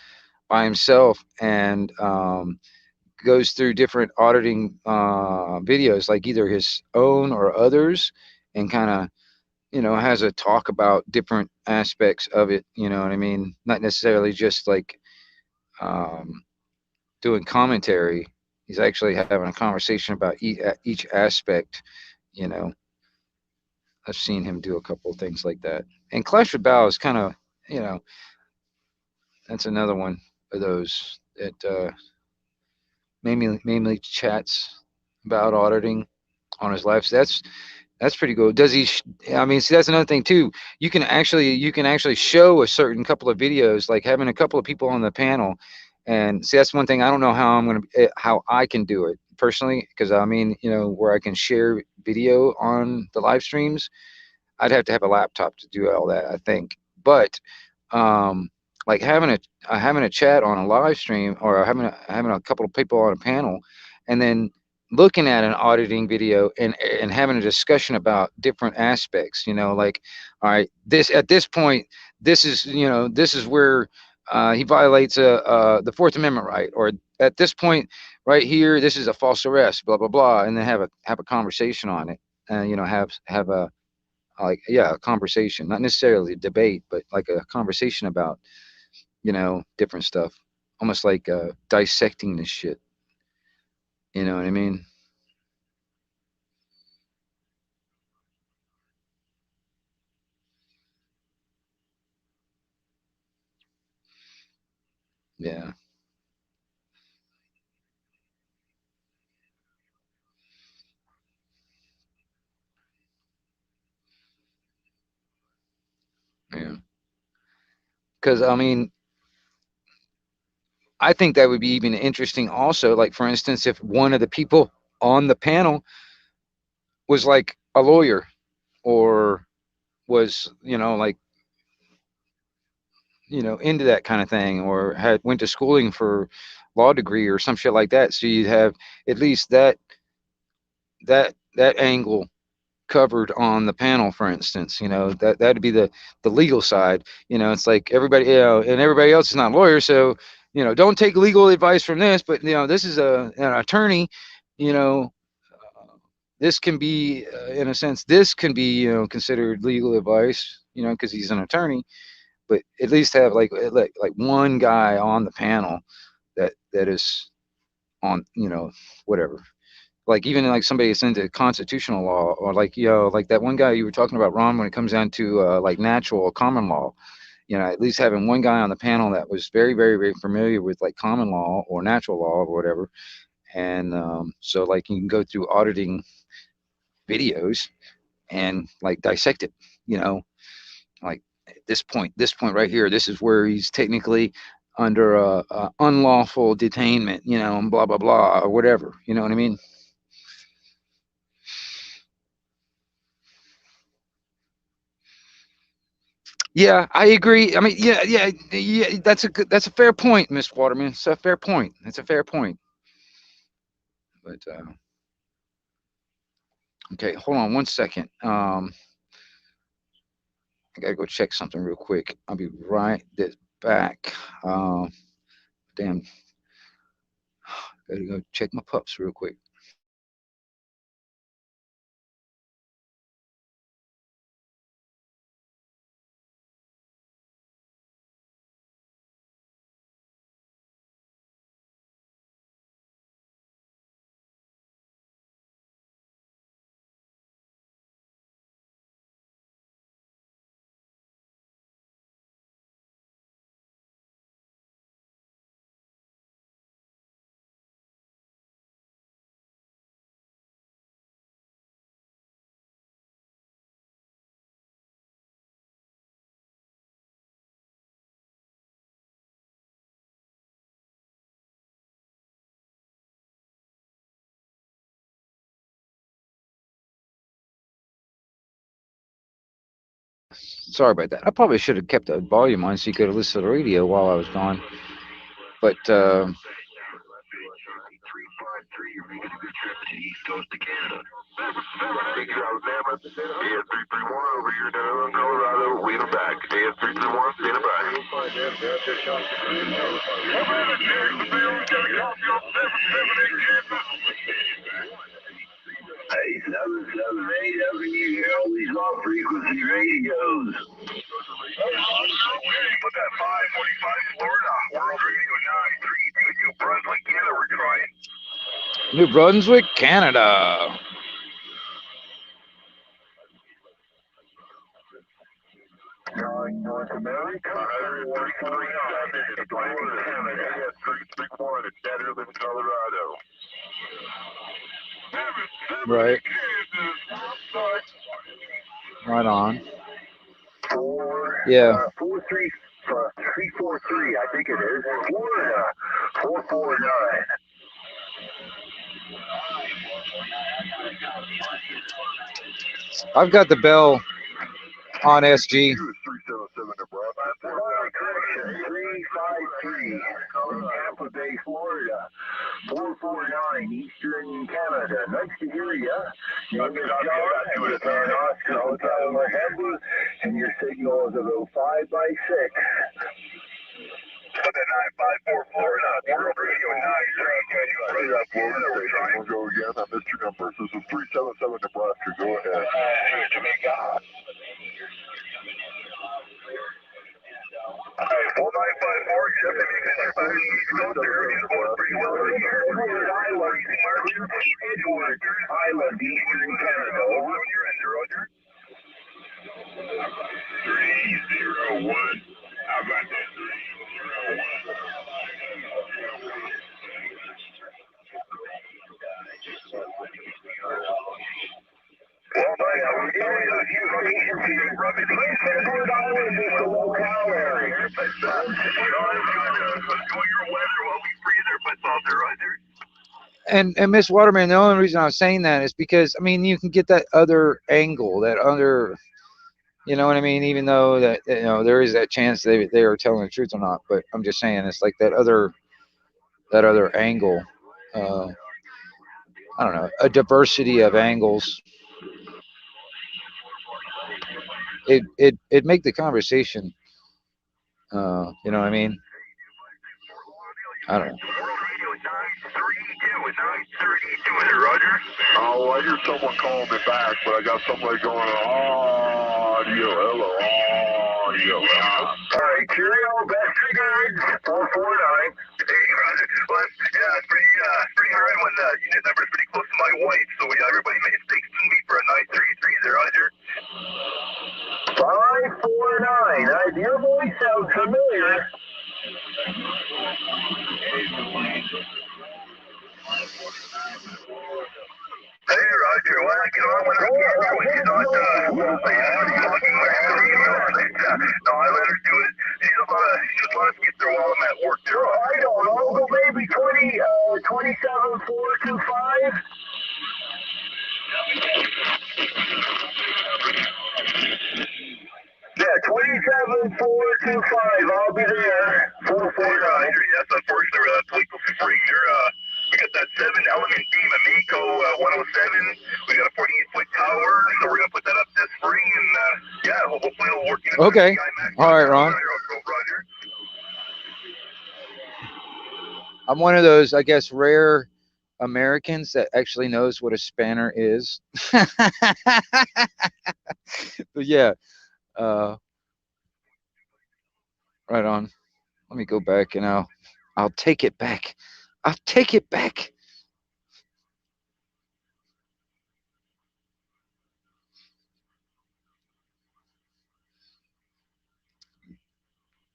by himself and goes through different auditing videos, like either his own or others, and kind of, has a talk about different aspects of it. You know what I mean? Not necessarily just like doing commentary. He's actually having a conversation about each aspect. I've seen him do a couple of things like that. And Clash with Bao is kind of, that's another one of those that mainly chats about auditing on his live. So that's pretty cool. Does he? I mean, see, that's another thing too. You can actually show a certain couple of videos, like having a couple of people on the panel. And see, that's one thing I don't know how I can do it personally, because I mean, where I can share video on the live streams, I'd have to have a laptop to do all that, I think. But like having a chat on a live stream, or having a couple of people on a panel, and then looking at an auditing video and having a discussion about different aspects, like, all right, at this point, this is where he violates the Fourth Amendment right, or at this point right here, this is a false arrest, blah blah blah, and then have a conversation on it, and have a a conversation, not necessarily a debate, but like a conversation about different stuff, almost like dissecting this shit. You know what I mean? Yeah. Yeah. Because I mean, I think that would be even interesting also, like, for instance, if one of the people on the panel was like a lawyer, or was, like, you know, into that kind of thing, or had went to schooling for law degree or some shit like that. So you have at least that angle covered on the panel, for instance. You know, that'd be the legal side. You know, it's like everybody, you know, and everybody else is not a lawyer, so you know, don't take legal advice from this. But you know, this is an attorney. You know, this can be, in a sense, this can be, you know, considered legal advice. You know, because he's an attorney. But at least have like one guy on the panel that is on, you know, whatever, like even like somebody that's into constitutional law, or like, you know, like that one guy you were talking about, Ron, when it comes down to like natural or common law. You know, at least having one guy on the panel that was very, very, very familiar with like common law or natural law or whatever. And so like you can go through auditing videos and like dissect it, you know, like at this point right here, this is where he's technically under a unlawful detainment, you know, and blah blah blah or whatever, you know what I mean? Yeah, I agree. I mean, yeah. That's a fair point, Miss Waterman. It's a fair point. It's a fair point. But okay, hold on one second. I gotta go check something real quick. I'll be right this back. Damn, gotta go check my pups real quick. Sorry about that. I probably should have kept the volume on so you could have listened to the radio while I was gone. But 353, you're making a good trip to the East Coast of Canada. Thank you, Alabama. AS331 over here in Colorado. Wait them back. AS331, stand by. Hey, 778, how can you hear all these low frequency radios? Put that 545 Florida, World Radio 932, New Brunswick, Canada, we're trying. New Brunswick, Canada. North America, 337, Canada, 331 in Netherlands, Colorado. Right. Right on. Yeah. 343, I think it is. Florida, 449. I've got the bell on SG. 377 353, Tampa Bay, Florida, 449, Eastern Canada. Nice to hear you. Name is John, with Oscar Hotel Mahemba, and your signal is about 5 by 6. Put the 954 Florida, World Radio 932, We'll go again. I missed your number. This is 377 Nebraska. Go ahead. Hey, Jamaica. Alright, 4954, Jeff, if you can hear my East Coast, everything's going pretty well right here. Edward Island, Eastern Canada. Over on your end, Roger. 301. How about that? 301. Well, we're getting a few stations here. Edward Island is the locale area. Enjoy your weather while we breathe our butts off there, Roger. And Miss Waterman, the only reason I was saying that is because, I mean, you can get that other angle, that other You know what I mean? Even though that there is that chance they are telling the truth or not. But I'm just saying it's like that other angle. Uh, I don't know, a diversity of angles. It make the conversation. You know what I mean? I don't know. Roger. Oh, I hear someone calling me back, but I got somebody going audio. Hello, audio. All right, cheerio, best regards, 449. Hey, Roger. Well, yeah, it's pretty hard when the unit number's pretty close to my wife, so everybody mistakes me for a 933 there, Roger. 549. Your voice sounds familiar. Hey, Roger, when I get on when I get her when she's not, looking like no, I let her do it. She just let us get there while I'm at work there. I don't know, go maybe 27425. Yeah, 27425, I'll be there. 449. Yes, unfortunately, that's legal spring. We got that 7-element beam at Mako 107. We got a 48-foot tower, so we're gonna put that up this spring, and yeah, hopefully it'll work. Okay. All right, Ron. Roger. I'm one of those, I guess, rare Americans that actually knows what a spanner is. But yeah, right on. Let me go back and I'll take it back. I'll take it back.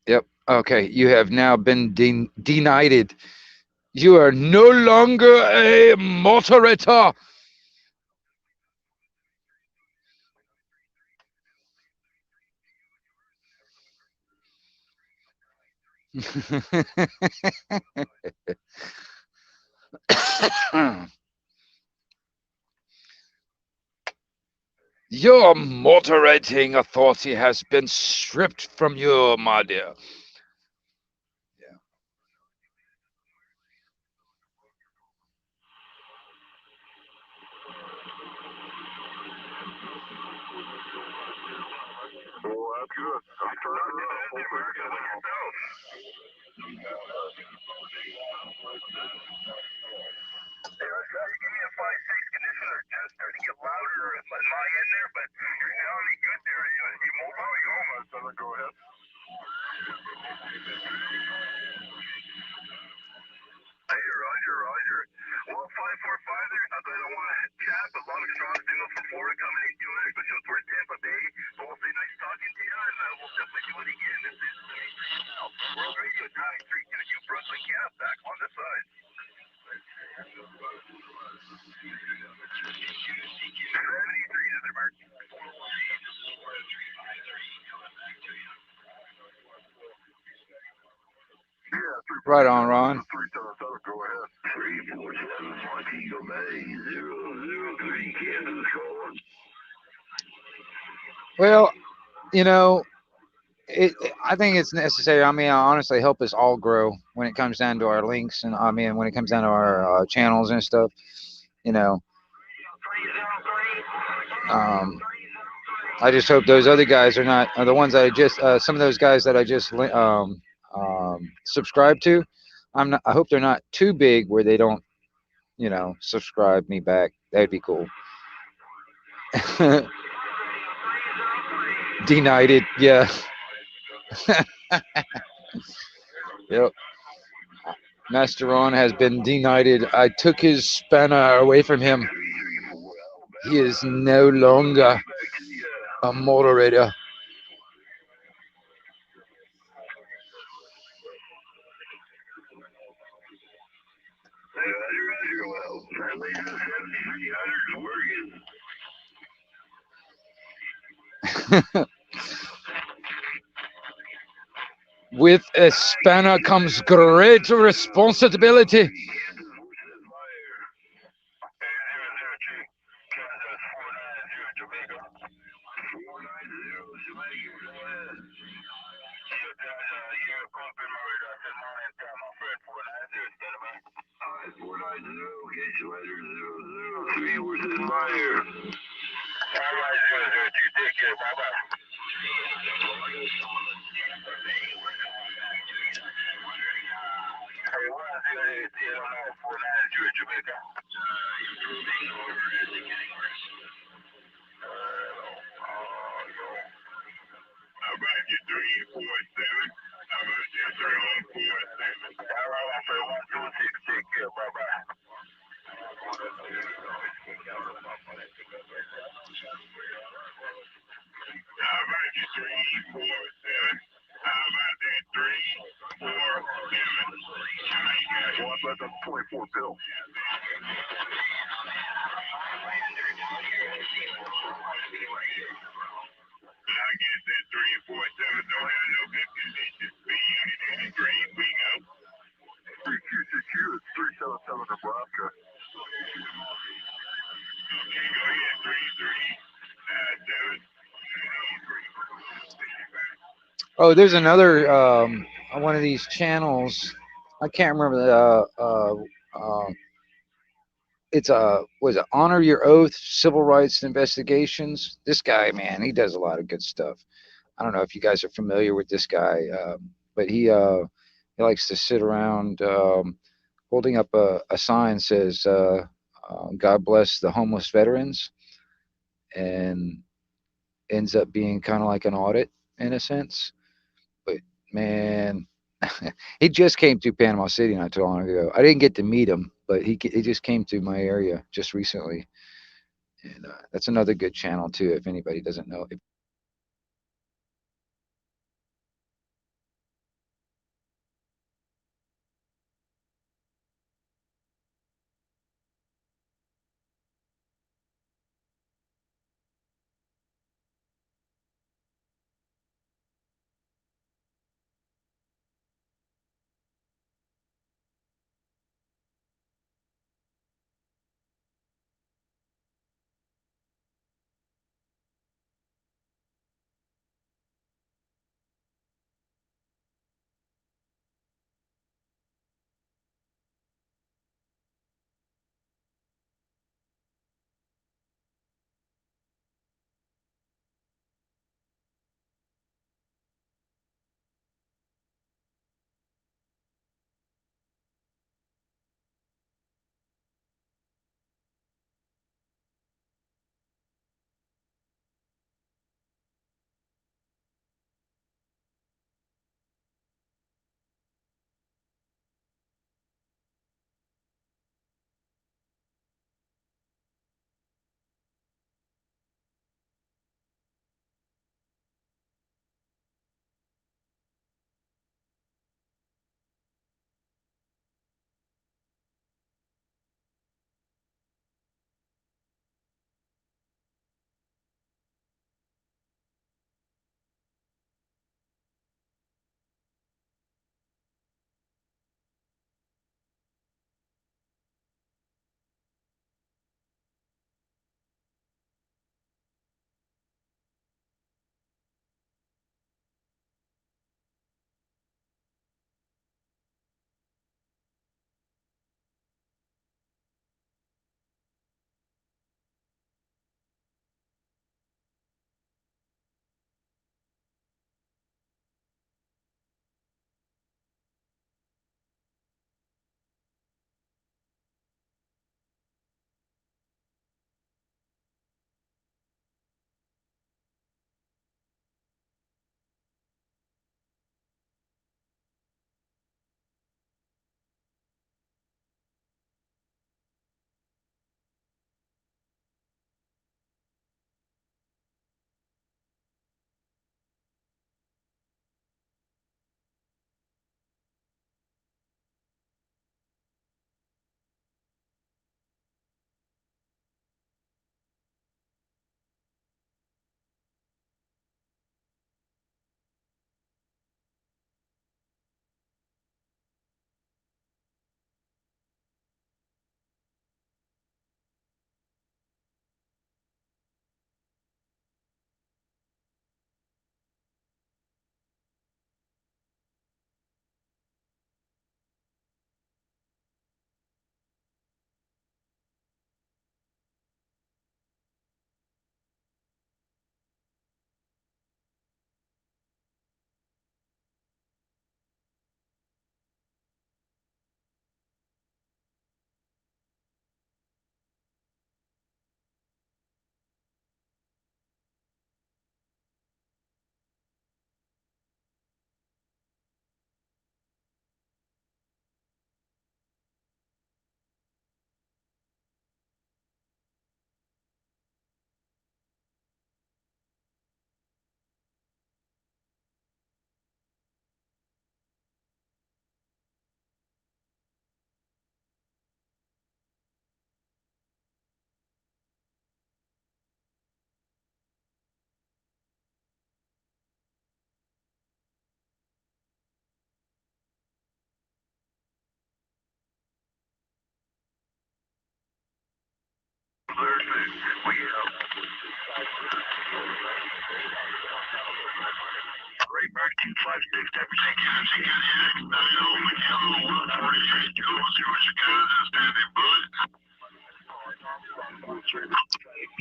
Yep. Okay. You have now been denied. You are no longer a moderator. Your moderating authority has been stripped from you, my dear. Yeah. Well, that's good. I'm turning it up. Hey, give me a 5.6 conditioner. Just starting to get louder at my end there, but you're sounding good there. You mobile, you almost. Go ahead. Hey, Roger. Well, 545, there's nothing I don't want to chat, but a lot of strong signals from Florida coming in, especially towards Tampa Bay. So we'll say nice talking to you, and we'll definitely do it again. This is World Radio 93, giving you Brooklyn Camp back on the side. 73 to the mark. Right on, Ron. 377, go ahead. 347 Montego Bay, 003 Kansas calling. Well, I think it's necessary. I mean, honestly, help us all grow when it comes down to our links, and I mean, when it comes down to our channels and stuff. I just hope those other guys are the ones that I just some of those guys that I just subscribe to. I hope they're not too big where they don't subscribe me back. That'd be cool. Denied it. Yeah. Yep. Master Ron has been denied. I took his spanner away from him. He is no longer a moderator. With a spanner comes great responsibility. Alright, 490, catch you later, 003, we're sitting by here. Alright, 002, take care, bye-bye. Hey, 108, Jamaica. Improving over as it getting worse. How about you 347? How about you 347? Alright, I'll say 126, take care, bye-bye. How about you 347? How about that 347? Jamaica. One left up 24 Bill. I guess that 347 don't have no good conditions. Be unit in the green, we go. 3Q, 377 Nebraska. Okay, go ahead, 3397. Oh, there's another one of these channels. I can't remember the. It's was it Honor Your Oath Civil Rights Investigations? This guy, man, he does a lot of good stuff. I don't know if you guys are familiar with this guy, but he likes to sit around holding up a sign says "God bless the homeless veterans," and ends up being kind of like an audit in a sense. But man, he just came to Panama City not too long ago. I didn't get to meet him, but he just came to my area just recently, and that's another good channel too. If anybody doesn't know, Right back to 56, everything is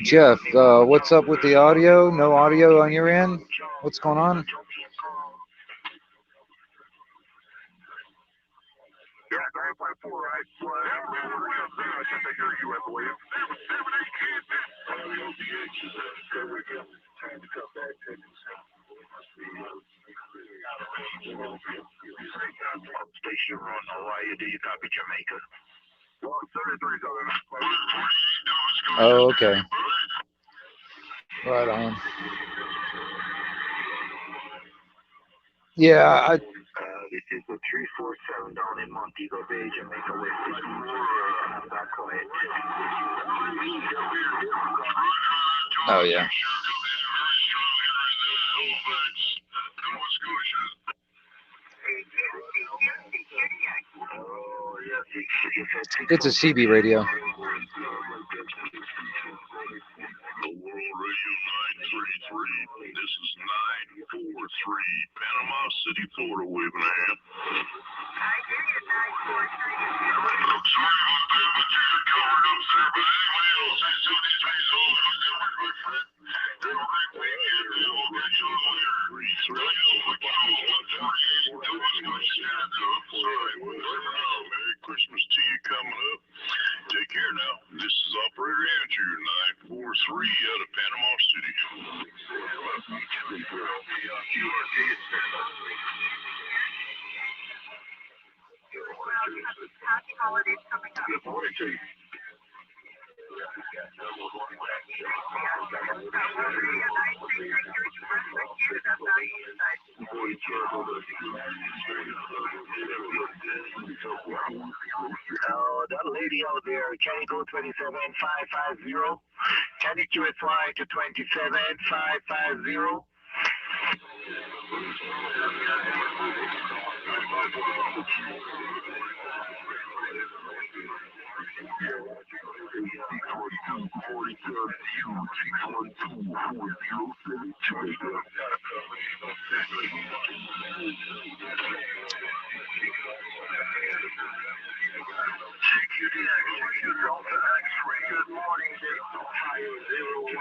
Jeff, what's up with the audio? No audio on your end? What's going on? Yeah, 9.4, right? Well, I think I hear you, I believe. Station run, Hawaii, do you copy Jamaica? Well, 33 Oh, okay. Right on. Yeah, this is the 347 down in Montego Bay, Jamaica, West. Back quiet. oh yeah. It's a CB radio. This is 943, Panama City, Florida, waving a hand. Merry Christmas to you coming up. Take care now. This is Operator Andrew, 943 out of Panama City. Good morning to you. That lady out there, can you go 27550? Can you QSY to 27550? Good morning, Dayton, Ohio, 013,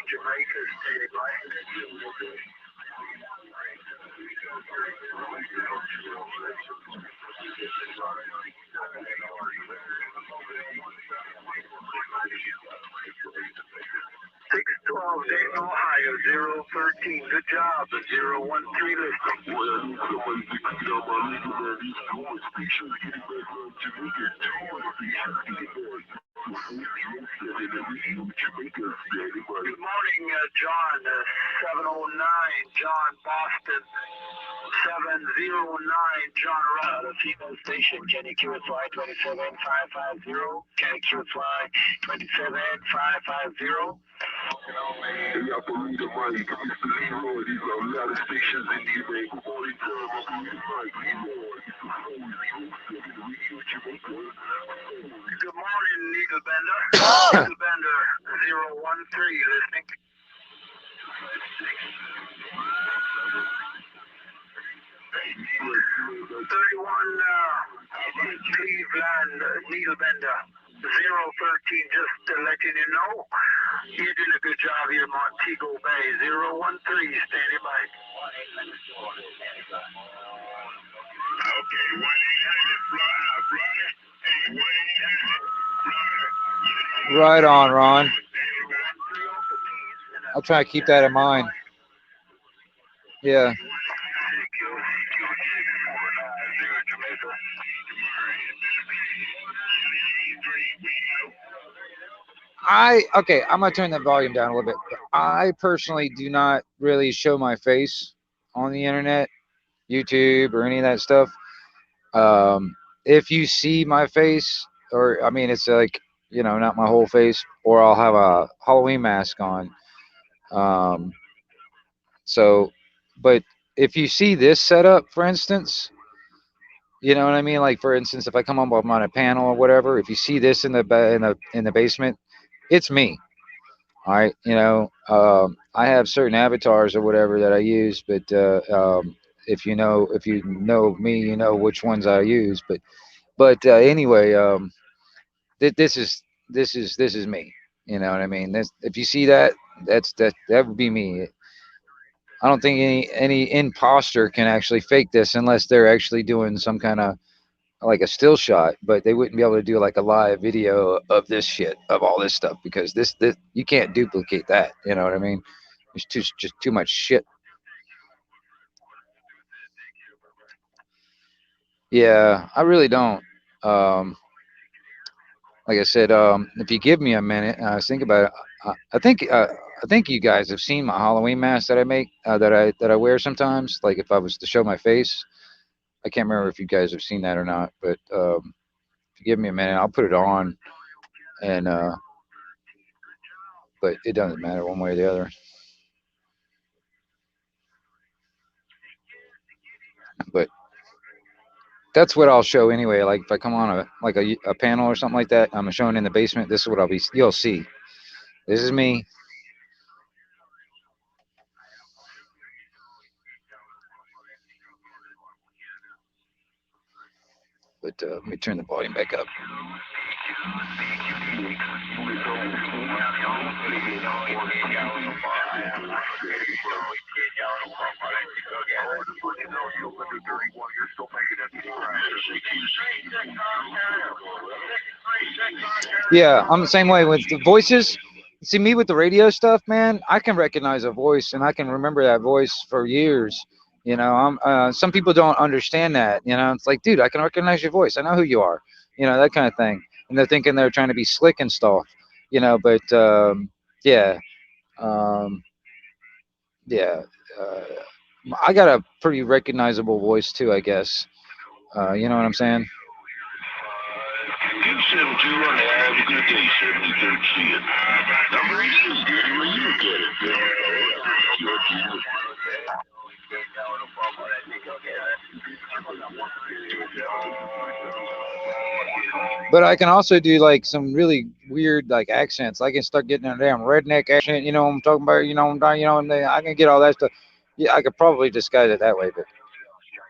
Jamaica, stated by. Dayton, Ohio, 013. Good job. The 013 listing. Good morning, John. 709, John, Boston. 709, John Ross. Female station, can you QSY 27550? Can you QSY 27550? Hey, I believe the money. Mr. Leroy, these are a lot of stations in the area. Good morning, Tom. I believe the money. Good morning, Needle Bender. Needle Bender 013, listening. 31 Cleveland, Needle Bender 013, just letting you know. You're doing a good job here, Montego Bay. 013, standing by. Okay, Right on, Ron. I'll try to keep that in mind. Yeah. Okay, I'm gonna turn the volume down a little bit. I personally do not really show my face on the internet, YouTube, or any of that stuff. If you see my face, or I mean, it's like, you know, not my whole face, or I'll have a Halloween mask on. So, but if you see this setup, for instance, you know what I mean? Like, for instance, if I come up on a panel or whatever, if you see this in the basement, it's me. All right, you know, I have certain avatars or whatever that I use, but if you know me, you know which ones I use. But anyway, this is me. You know what I mean? If you see that, that would be me. I don't think any imposter can actually fake this unless they're actually doing some kind of like a still shot, but they wouldn't be able to do like a live video of this shit, of all this stuff, because this you can't duplicate that. You know what I mean? There's just too much shit. Yeah, I really don't. Um, like I said, if you give me a minute, think about it. I think you guys have seen my Halloween mask that I make, that I wear sometimes. Like if I was to show my face, I can't remember if you guys have seen that or not. But if you give me a minute, I'll put it on, and but it doesn't matter one way or the other. But that's what I'll show anyway. Like if I come on a panel or something like that, I'm showing in the basement. This is what you'll see. This is me. But let me turn the volume back up. Yeah, I'm the same way with the voices. See me with the radio stuff, man. I can recognize a voice and I can remember that voice for years. You know, some people don't understand that. You know, it's like, dude, I can recognize your voice. I know who you are. You know, that kind of thing. And they're thinking they're trying to be slick and stuff. You know, but yeah, um, yeah. Uh, I got a pretty recognizable voice too, I guess. You know what I'm saying? Give 72 on the have a good day, 73rd see it. Number 18, Dirty, when you look at it. But I can also do like some really weird like accents. I can start getting a damn redneck accent. You know what I'm talking about? And I can get all that stuff. Yeah, I could probably disguise it that way, but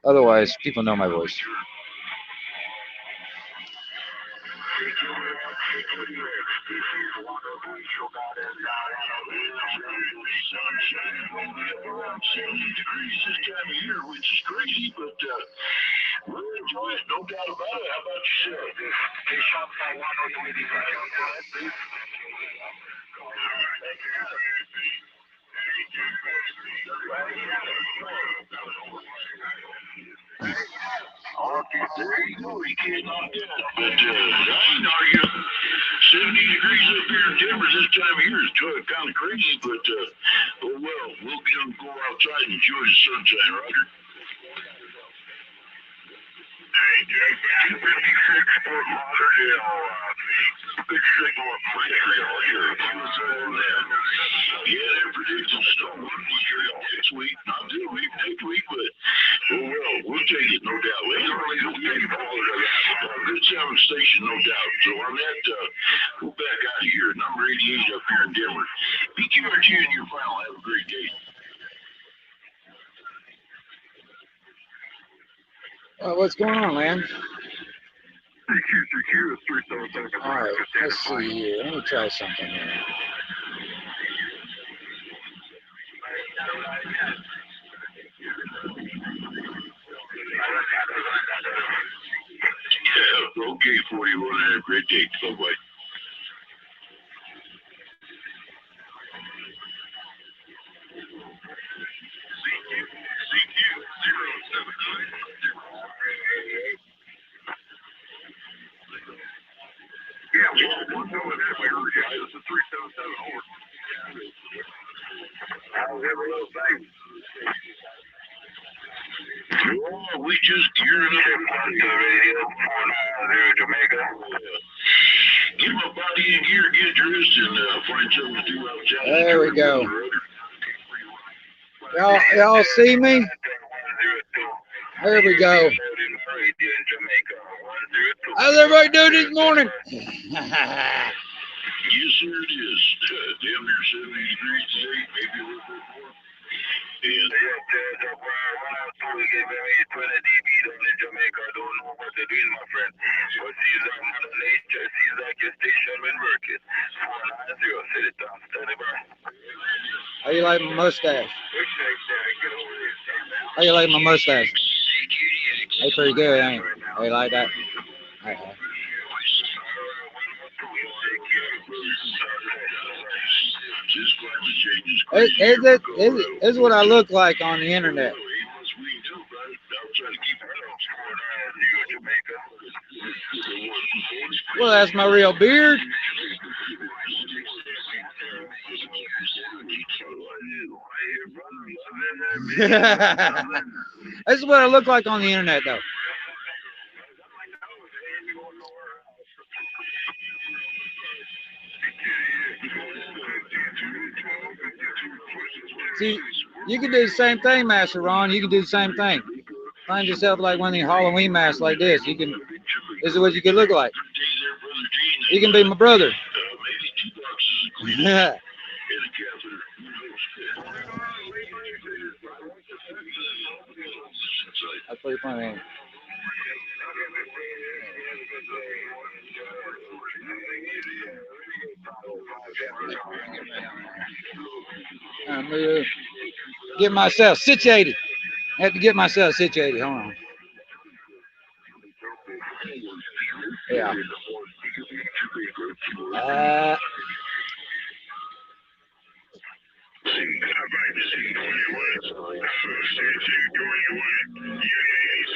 otherwise, people know my voice. Sunshine, will be up around 70 degrees this time of year, which is crazy, but we'll enjoy it, no doubt about it. How about yourself? There you go. You can't knock that. But I ain't arguing. 70 degrees up here in Denver this time of year is kind of crazy, but oh well, we'll go outside and enjoy the sunshine, Roger. Hey, Jack, 256 Fort Lauderdale, big signal up Montreal here. Yeah, they're predicting snow one week here next week, not this week, next week, but oh well, we'll take it, no doubt. Good sound station, no doubt. So on that, we'll back out of here. Number 88 up here in Denver. BQRG in your final. Have a great day. What's going on, man? All right, let's see here. Let me try something here. Yeah, okay, 41. Have a great day. Bye-bye. How's every little thing? Oh, we just gearing up on the radio on Jamaica. Get my body in gear, get dressed, and find something to do outside. There we go. Y'all see me? There we go. How's everybody doing this morning? Yeah, Yes, sir, it is. Damn near 70 degrees today, maybe a little bit more. And when I was told to give me 20 dB down in Jamaica, I don't know what they're doing, my friend. But seems like Mother Nature, seems like your station been working. 490, set it down, steady by. How you like my mustache? How you like my mustache? Hey, pretty good, ain't it? How you like that? All right. Is what I look like on the internet. Well, that's my real beard. This is what I look like on the internet, though. See, you can do the same thing, Master Ron. You can do the same thing. Find yourself like one of these Halloween masks like this. You can. This is what you can look like. You can be my brother. Yeah. That's pretty funny, ain't it? I'm gonna get myself situated. I have to get myself situated. Hold on. Yeah.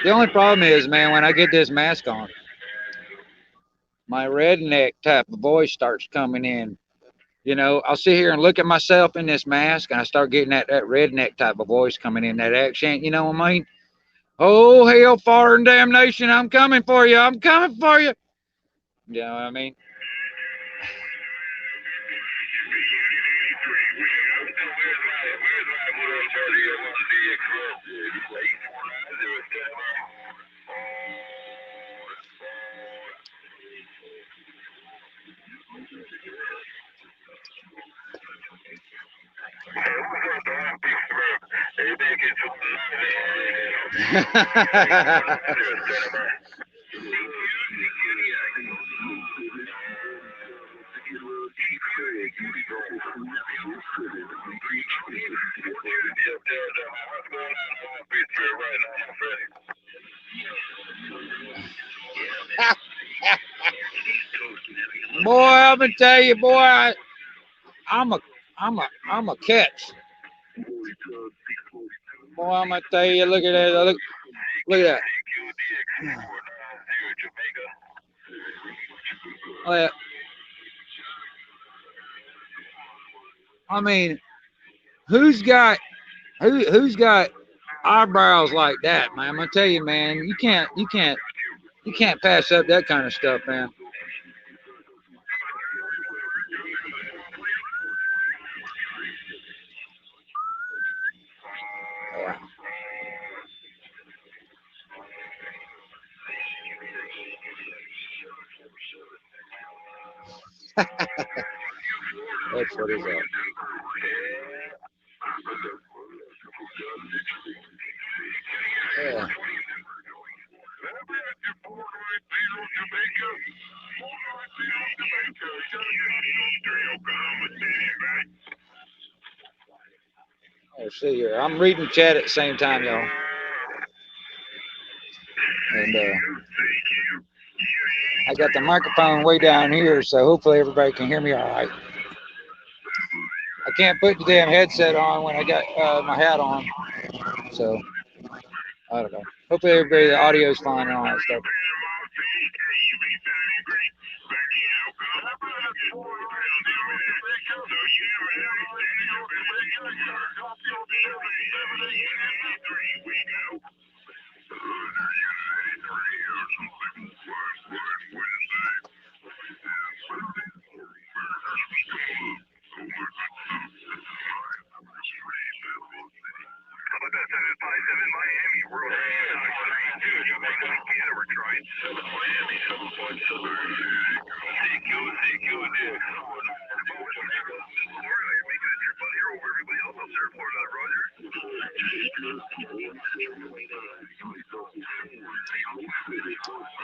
The only problem is, man, when I get this mask on, my redneck type of voice starts coming in. You know, I'll sit here and look at myself in this mask, and I start getting that redneck type of voice coming in, that accent. You know what I mean? Oh, hell, fire and damnation! I'm coming for you! I'm coming for you! You know what I mean? Boy, I'm gonna tell you, boy, I'm a catch. Boy, I'm gonna tell you, look at that, look at that. Oh, yeah. I mean, who's got eyebrows like that, man? I'm gonna tell you, man, you can't pass up that kind of stuff, man. Yeah. That's what it's at. Yeah. Let's see here. I'm reading chat at the same time, y'all. And I got the microphone way down here, so hopefully everybody can hear me all right. I can't put the damn headset on when I got my hat on, so I don't know. Hopefully everybody, the audio's fine and all that stuff.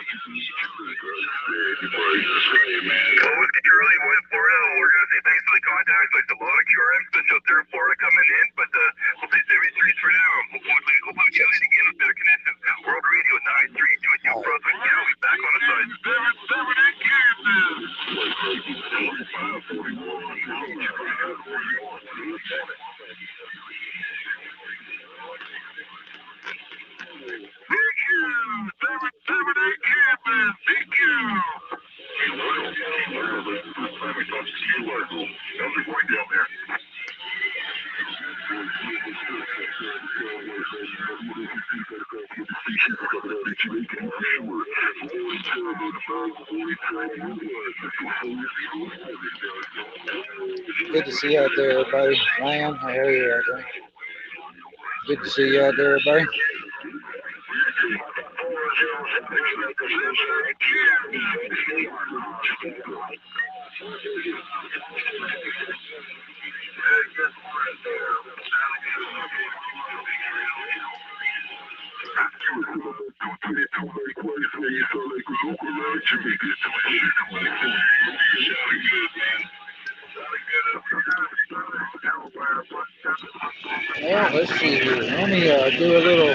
Charlie, with Florida, we're going to say thanks for the contact. Like a lot of QRM stuff out there in Florida coming in, but we'll say 73 for now. Hopefully we get it again with better conditions. World Radio 932 New Brunswick. Yeah, we'll be back on the side. 778 Kansas. Thank you. Good to see you out there, everybody. Ryan, how are you out there? Good to see you out there, everybody. Well, let's see here. Let me do a little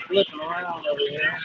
flipping around over here.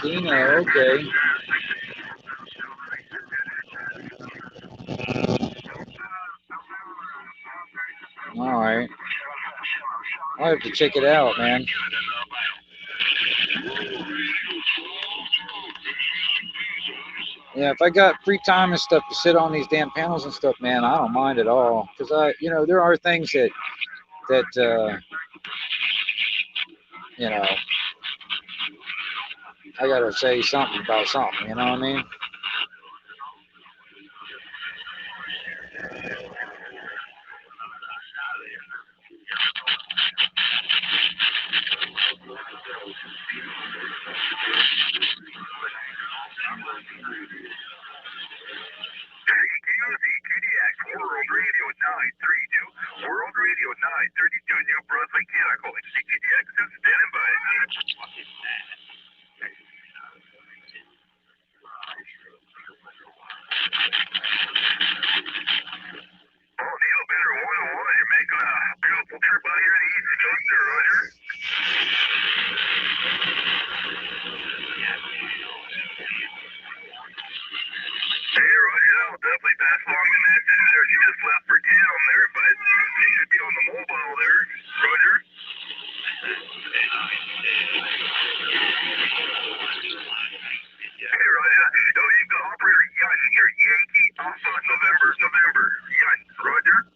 Dina, okay. All right. I'll have to check it out, man. Yeah, if I got free time and stuff to sit on these damn panels and stuff, man, I don't mind at all. Because there are things that I gotta say something about something. You know what I mean? World Radio 932. World Radio 932 New Brunswick. Yeah, calling CKDX is standing by. Oh, Neil Better 101. You're making a beautiful trip out here to the East Coast there, Roger. Hey, Roger, I'll definitely pass along the message there. She just left for town there, but she should be on the mobile there, Roger. Hey, Roger. Oh, you've got operator Yun here. Yankee Alpha November. Yun, Roger.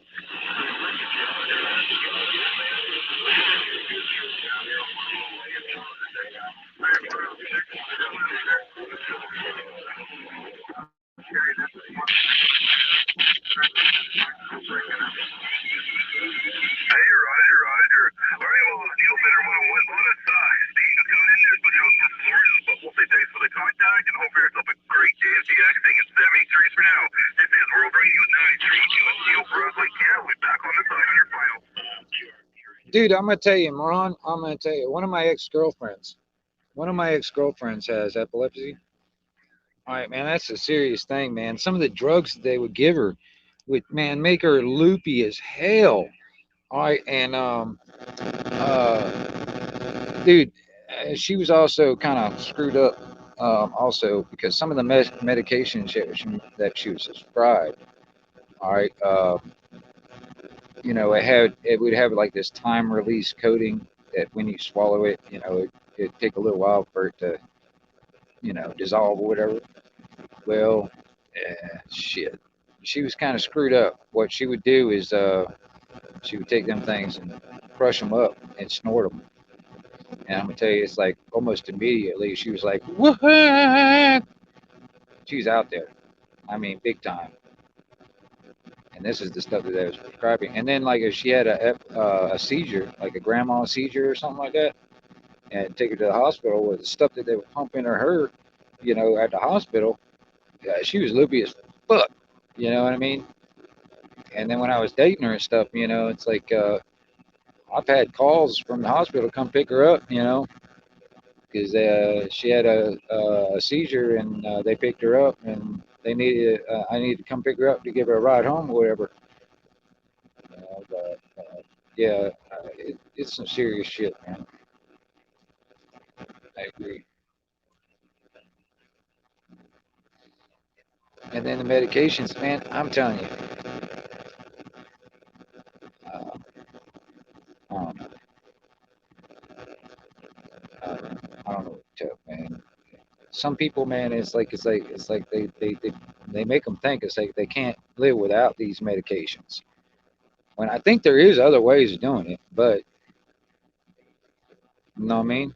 That makes 3 for now. This is World Radio 932 and Steel Broadway. Yeah, we're back on the 500 file. Dude, I'm gonna tell you, Moron. I'm gonna tell you. One of my ex-girlfriends has epilepsy. All right, man, that's a serious thing, man. Some of the drugs that they would give her would, man, make her loopy as hell. All right, and dude, she was also kind of screwed up, also because some of the medications that she was prescribed. All right, it would have like this time release coating that when you swallow it, it'd take a little while for it to, dissolve or whatever. Well, shit. She was kind of screwed up. What she would do is she would take them things and crush them up and snort them. And I'm gonna tell you, it's like almost immediately she was like, "What?" She's out there. I mean, big time. And this is the stuff that they was prescribing. And then like if she had a seizure, like a grandma seizure or something like that, and take her to the hospital with the stuff that they were pumping her, at the hospital, she was loopy as fuck. You know what I mean? And then when I was dating her and stuff, it's like I've had calls from the hospital to come pick her up, because she had a seizure and they picked her up and I needed to come pick her up to give her a ride home or whatever. But yeah, it's some serious shit, man. I agree. And then the medications, man, I'm telling you, uh, I don't know. I don't know what to tell, man. Some people, man, it's like they make them think it's like they can't live without these medications. When I think there is other ways of doing it, but you know what I mean?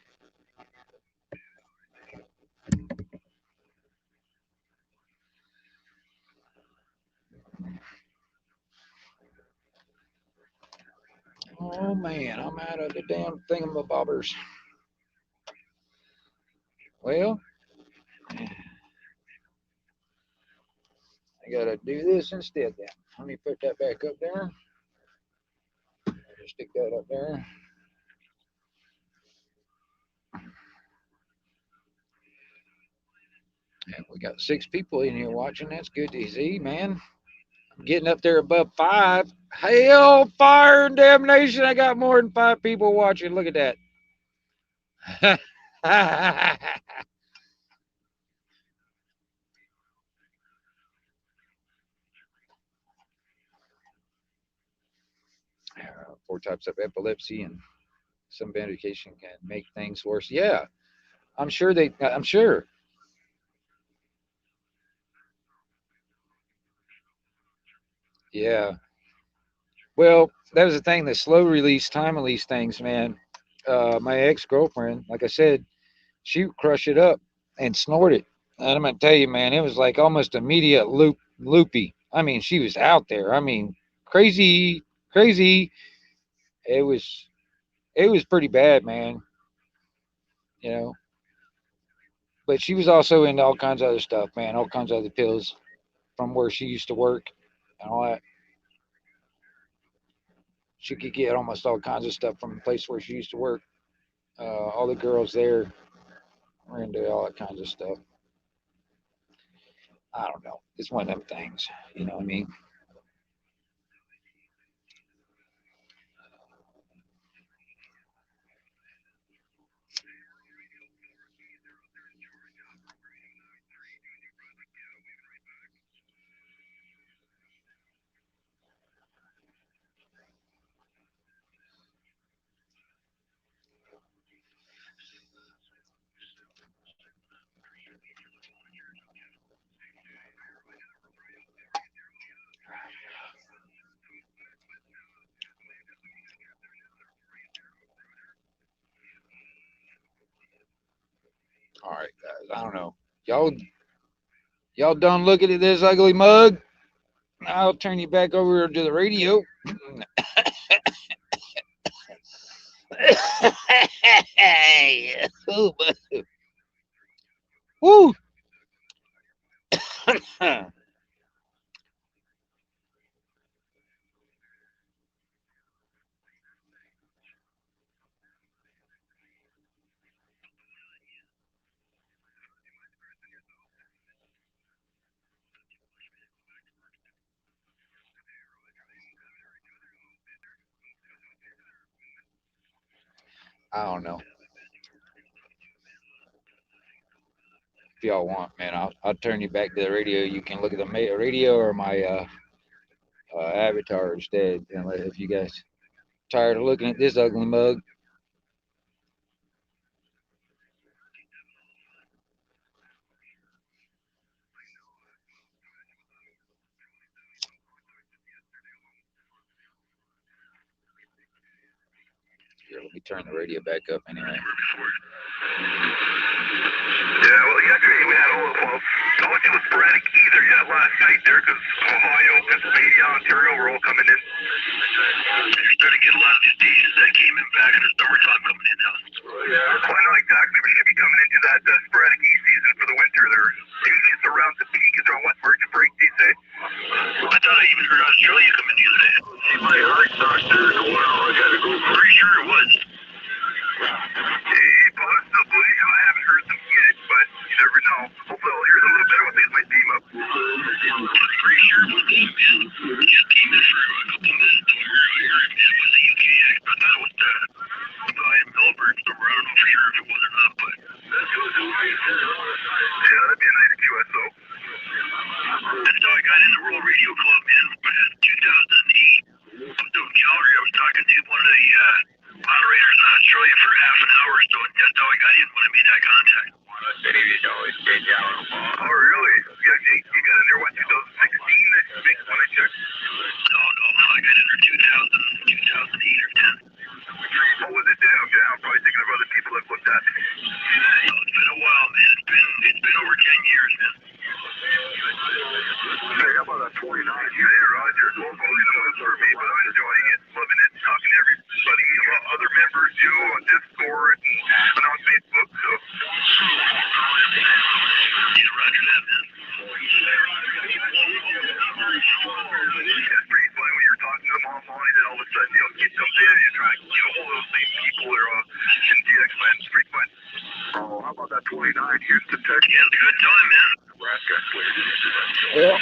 Oh man, I'm out of the damn thingamabobbers. Well, I gotta do this instead then. Let me put that back up there. Just stick that up there. And we got 6 people in here watching. That's good to see, man. I'm getting up there above 5. Hell, fire, and damnation! I got more than 5 people watching. Look at that. Four types of epilepsy, and some medication can make things worse. Yeah, I'm sure they. I'm sure. Yeah. Well, that was the thing. The slow release, time release things, man. My ex girlfriend, like I said, she would crush it up and snort it. And I'm gonna tell you, man, it was like almost immediate loopy. I mean, she was out there. I mean, crazy, crazy. It was it was pretty bad, man. You know. But she was also into all kinds of other stuff, man. All kinds of other pills from where she used to work and all that. She could get almost all kinds of stuff from the place where she used to work. All the girls there were into all that kinds of stuff. I don't know. It's one of them things. You know what I mean? All right, guys. I don't know. Y'all, y'all done looking at this ugly mug? I'll turn you back over to the radio. Woo! I don't know. If y'all want, man, I'll turn you back to the radio. You can look at the radio or my avatar instead. And if you guys tired of looking at this ugly mug, here, let me turn the radio back up anyway. Yeah, well, yesterday we had all of them. Not much of a sporadic either yet last night there, because Ohio, Pennsylvania, Ontario were all coming in. You're starting to get a lot of these stations that came in back in the summertime coming in now. Yeah, well, not exactly. We should be coming into that sporadic E-season for the winter there. Usually it's around the peak. It's around what, virgin break, they say? I thought I even heard Australia coming the other day. See, my heart stopped there. Well, I got to go. Pretty sure it was. Hey, possibly. I haven't heard them yet, but you never know. Hopefully I'll hear a little bit when they might team up. I'm pretty sure it was them, man. It just came in for a couple minutes. Don't hear it, man. It was the UKX. I thought it was the guy in Melbourne somewhere. I don't know for sure if it was or not, but Yeah, that'd be a nice QSO. that's how I got in the World Radio Club, man. In 2008. Up to Calgary, I was talking to one of the moderators in Australia for half an hour, so that's how I got in when I made that contact. Oh, really? Yeah, Jake, you got in there, what, 2016, I think, when I checked? No, I got in there 2008 or 10. What was it then? Okay, I'm probably thinking of other people that looked at it. No, it's been a while, man. It's been over 10 years, man. Hey, how about that 29? Yeah, Roger. Well, only the ones for me, but I'm enjoying it, loving it, talking to everybody, other members, you on Discord and on Facebook, so. Yeah, roger that, man. It's pretty funny when you're talking to them online and all of a sudden, get them in and try to get a hold of those same people that are in DX land. It's pretty fun. Oh, how about that 29 Houston, Texas? Yeah, it's a good time, man. Nebraska. Yeah.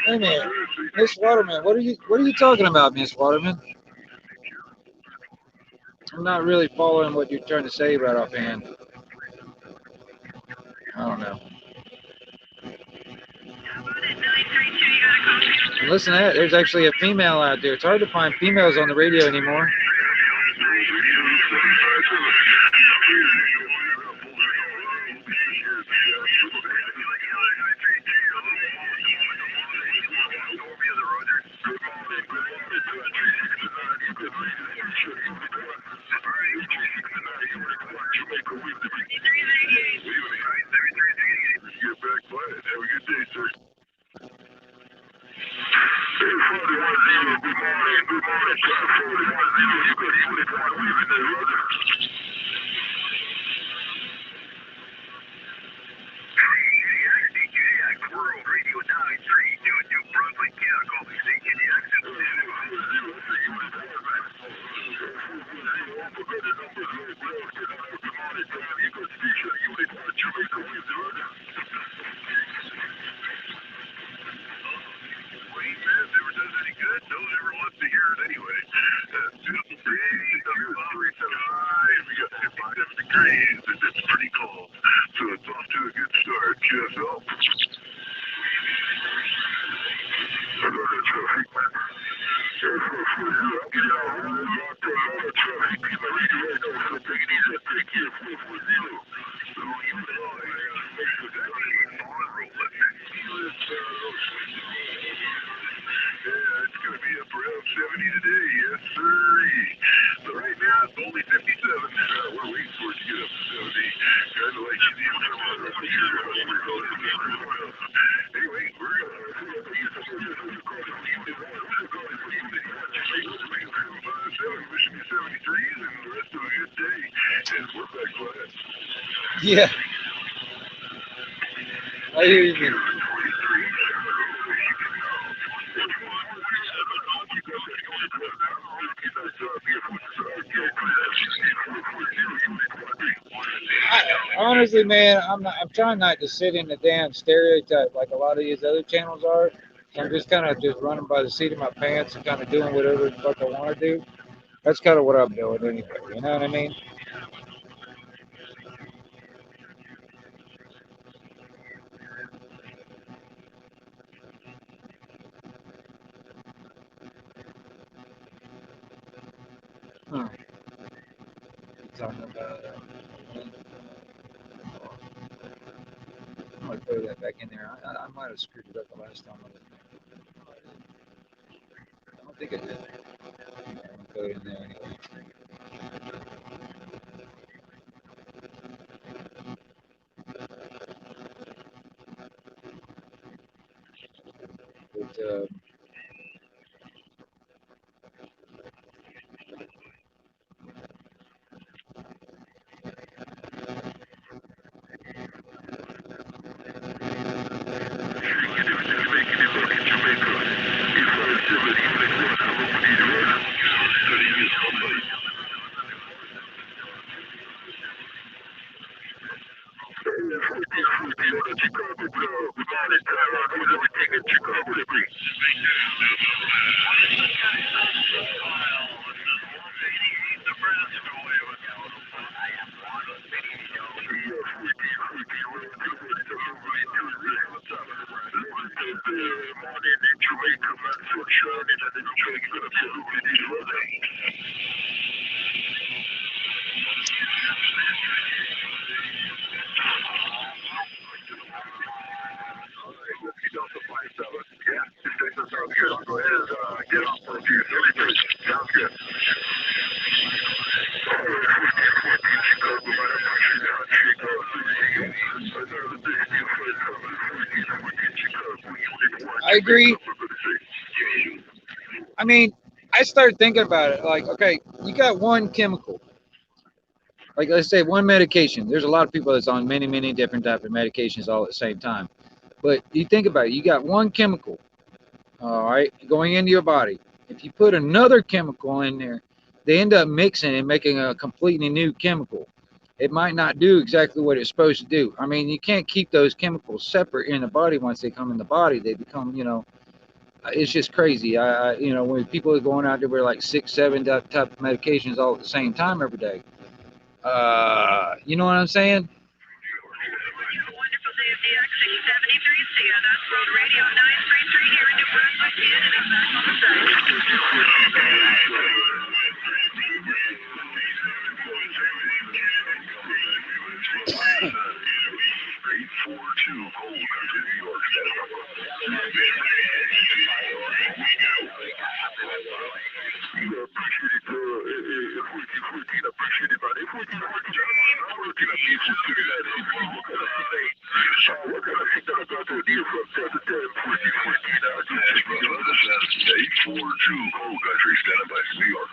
Hey man, Miss Waterman, what are you talking about, Miss Waterman? I'm not really following what you're trying to say right offhand. I don't know. And listen to that, there's actually a female out there. It's hard to find females on the radio anymore. Yeah. I hear you. Honestly, man, I'm trying not to sit in the damn stereotype like a lot of these other channels are. I'm just kind of just running by the seat of my pants and kind of doing whatever the fuck I want to do. That's kind of what I'm doing anyway. You know what I mean? Huh. Talking about, I'm gonna throw that back in there. I might have screwed it up the last time. I don't think I did. I'm gonna throw it in there anyway. But I agree. I mean, I started thinking about it. Like, okay, you got one chemical. Like, let's say one medication. There's a lot of people that's on many, many different types of medications all at the same time. But you think about it. You got one chemical, all right, going into your body. If you put another chemical in there, they end up mixing and making a completely new chemical. It might not do exactly what it's supposed to do. I mean, you can't keep those chemicals separate in the body. Once they come in the body, they become, it's just crazy. When people are going out there with like 6, 7 type of medications all at the same time every day. You know what I'm saying? Wonderful day of DX673 Sia. That's World Radio 933 here in New Brunswick, Canada. Back on the site. working at Beef with City Lights. What kind of signal I got to deal from time to time? 40 now. Just 842 Coal Country, standing by New York.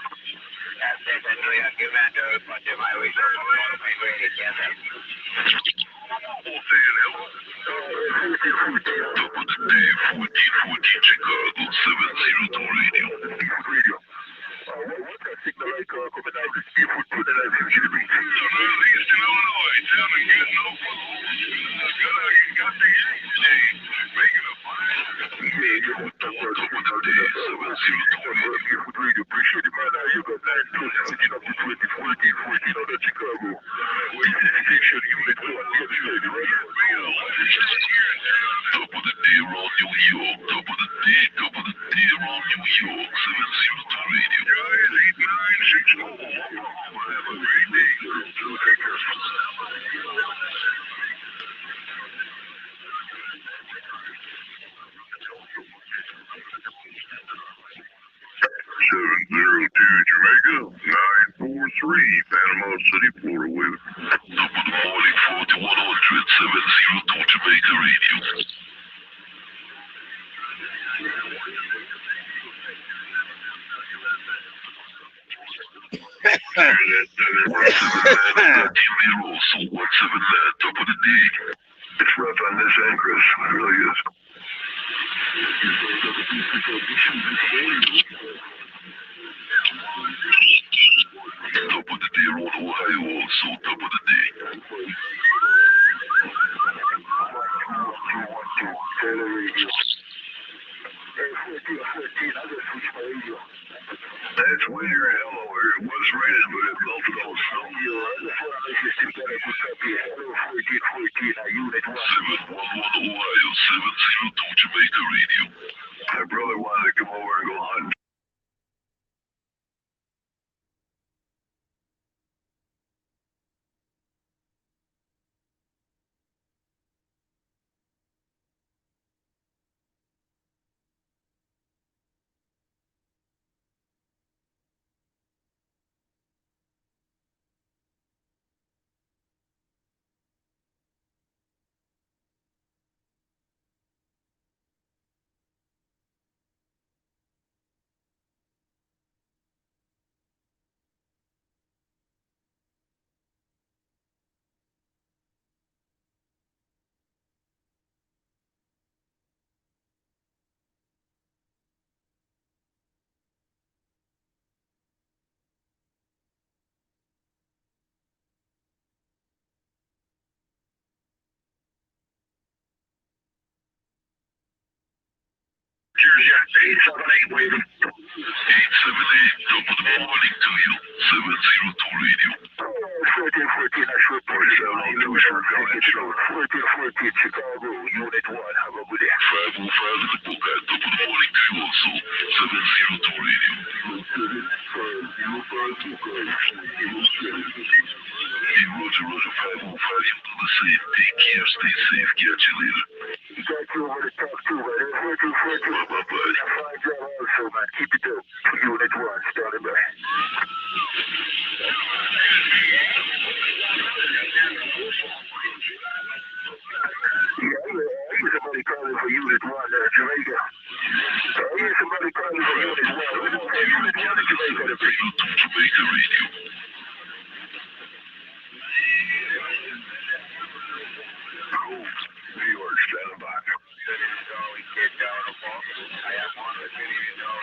Chicago 702 Radio. Radio. What's that signal like coming out of Seafood City Lights in Chile? East Illinois, tell me get no you got the making a fine. Yeah, you want to work with the day 702 Radio. Appreciate it, man. You got 9 plus 14 up to 20, 14 out of Chicago. Where you station unit 1, get ready, right? Top of the day around New York. Top of the day around New York. 702 Radio. Guys, 8960. Have a great day. Take care. 702 Jamaica, 943 Panama City, Florida with top of the morning 4100 702 Jamaica Radio. So 179, top of the day. It's rough on this end, Chris. It really is. Top of the day around Ohio also, top of the day. That's winter, hello, it was raining, but it melted all snow. 711 Ohio, 702 Jamaica Radio. My brother wanted to come over and go hunting. Cheers, yeah. 878 waving. 878, top of the morning to you. 702 Radio. 14, I should put it down on the short village. 14, Chicago, Unit 1. Have a good day. 505 in the book. Top of the morning to you also. 702 Radio. 505 Hey, Roger, 505. You do the same. Take care, stay safe. Catch you later. Got you over to talk to, man. 14. Bye-bye. Fine job also, man. Keep it up. Unit 1, standing by. Somebody calling for Unit 1, Jamaica. Somebody calling for Unit 1. Unit 1 Jamaica. Jamaica Radio. New York, standing by.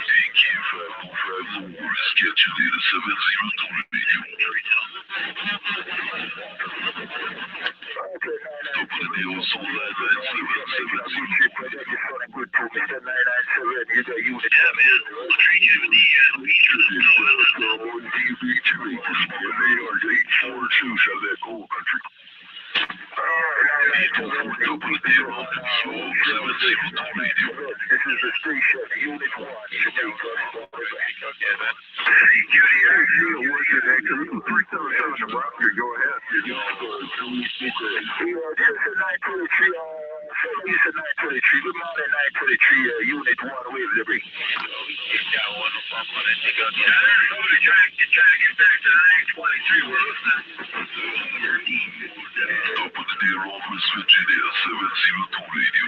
Thank you, 505 Lowers. Catch you later, 702 Radio. Top of the day also, 997 Good to Mr. 997. You got Unit 7. On TV Jamaica. They are 842, so that Coal Country. This is the station, Unit 1, Jamaica. Go ahead. Houston 923. Good morning, 923. Unit 1, wave debris. Got one up on it. They got somebody trying to get back to the 923. We're listening. Top of the day, Romulus, Virginia, 702 radio.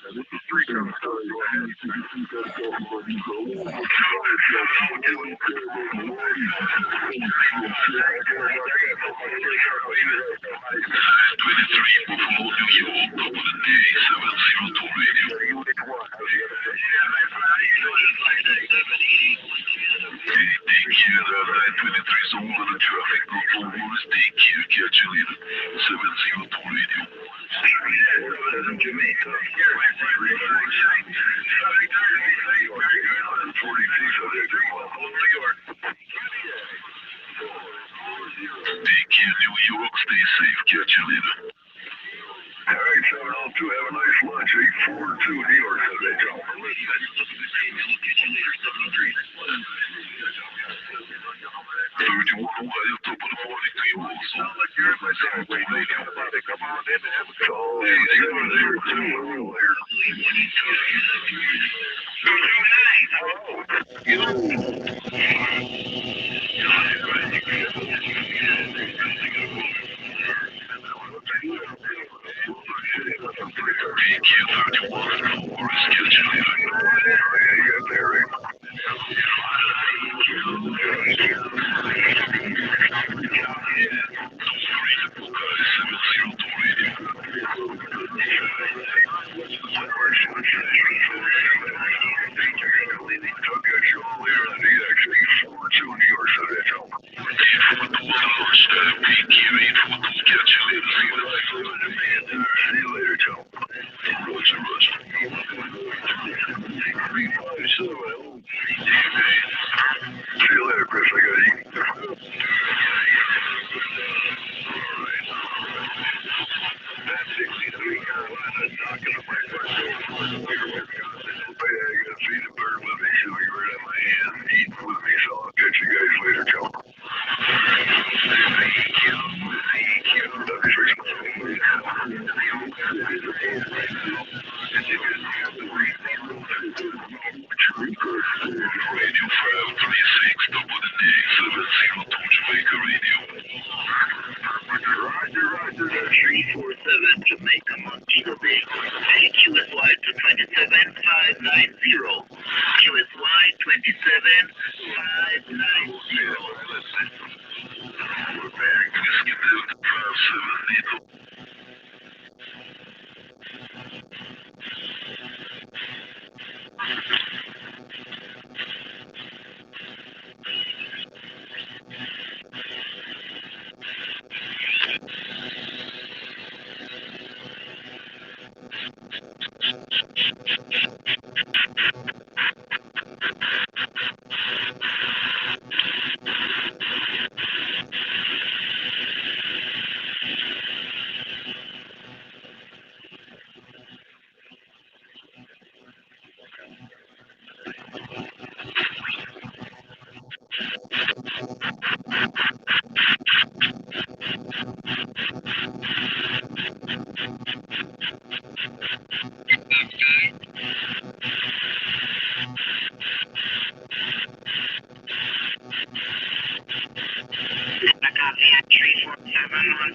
This is 3 story.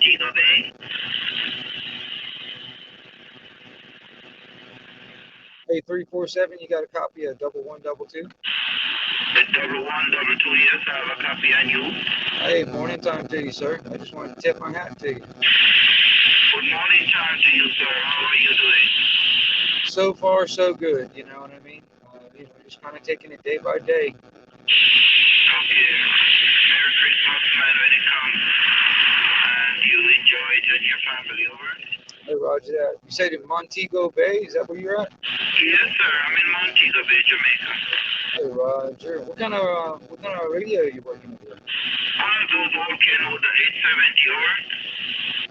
Montego Bay. Hey, 347, you got a copy of 1122? 1122, yes, I have a copy on you. Hey, morning time to you, sir. I just wanted to tip my hat to you. Good morning time to you, sir. How are you doing? So far, so good, you know what I mean? Just kind of taking it day by day. Okay. Merry Christmas, man, when it comes. And you enjoy it with your family, over? Hey, roger that. You said in Montego Bay? Is that where you're at? Yes, sir. I'm in Montego Bay, Jamaica. Hey, Roger. What kind of radio are you working with? I'm working with the 870, over.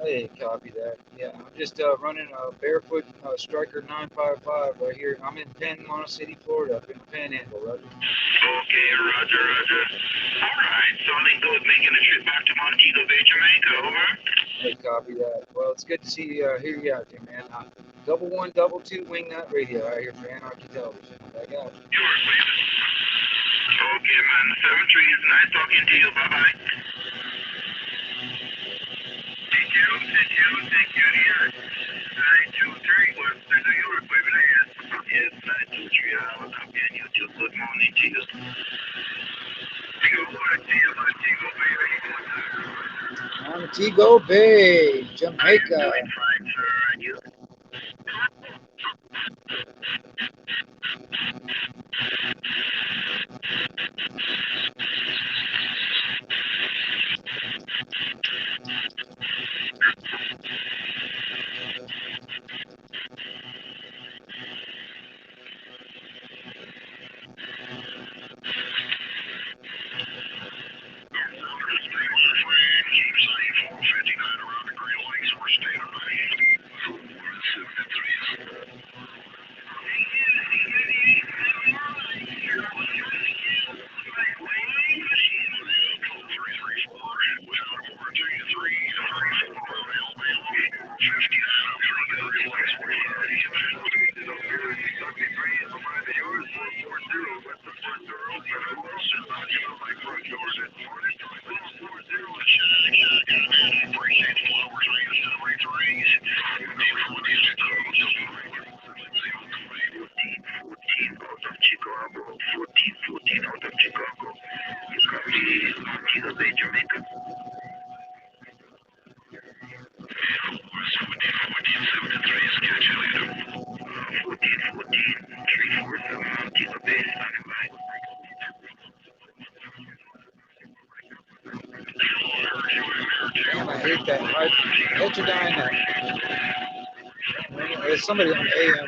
Hey, copy that. Yeah, I'm just running a barefoot striker 955 right here. I'm in Panama City, Florida, up in the Panhandle, right? Okay, roger, roger. All right, sounding good. Making a trip back to Montego Bay, Jamaica, over. Hey, copy that. Well, it's good to see hear you out there, man. 1122 Wingnut Radio out here for Anarchy Television. I got it. Yours, baby. Okay, man. 7-3 is nice talking to you. Bye-bye. Thank you, dear. 923 was the New York, baby. Yes, 923. I will copy on YouTube. Good morning to you. Montego Bay, Jamaica. Doing fine, sir. And you? Damn, I hate that. Heterodyne. There's somebody on AM.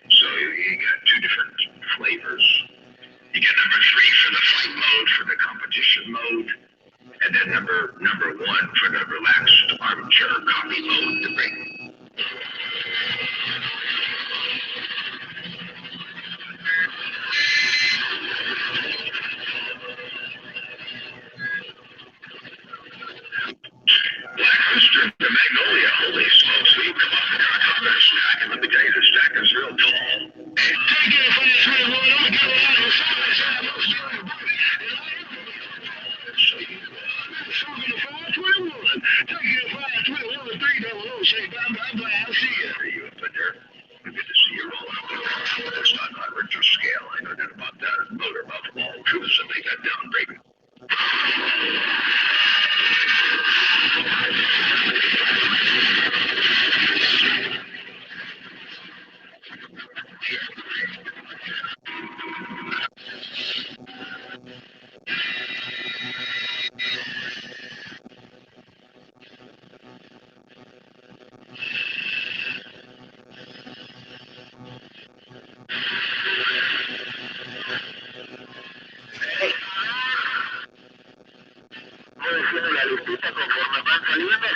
So you got two different flavors. You get number 3 for the fight mode, for the competition mode, and then number 1 for the relaxed armchair copy mode, the break. Black Rooster, the Magnolia, holy smokes, we come off the cocktail better stack, and let me tell you, the stack is real tall. Take it from this way, boy, I'm gonna get a lot of side, so you, 521, take it 521 300.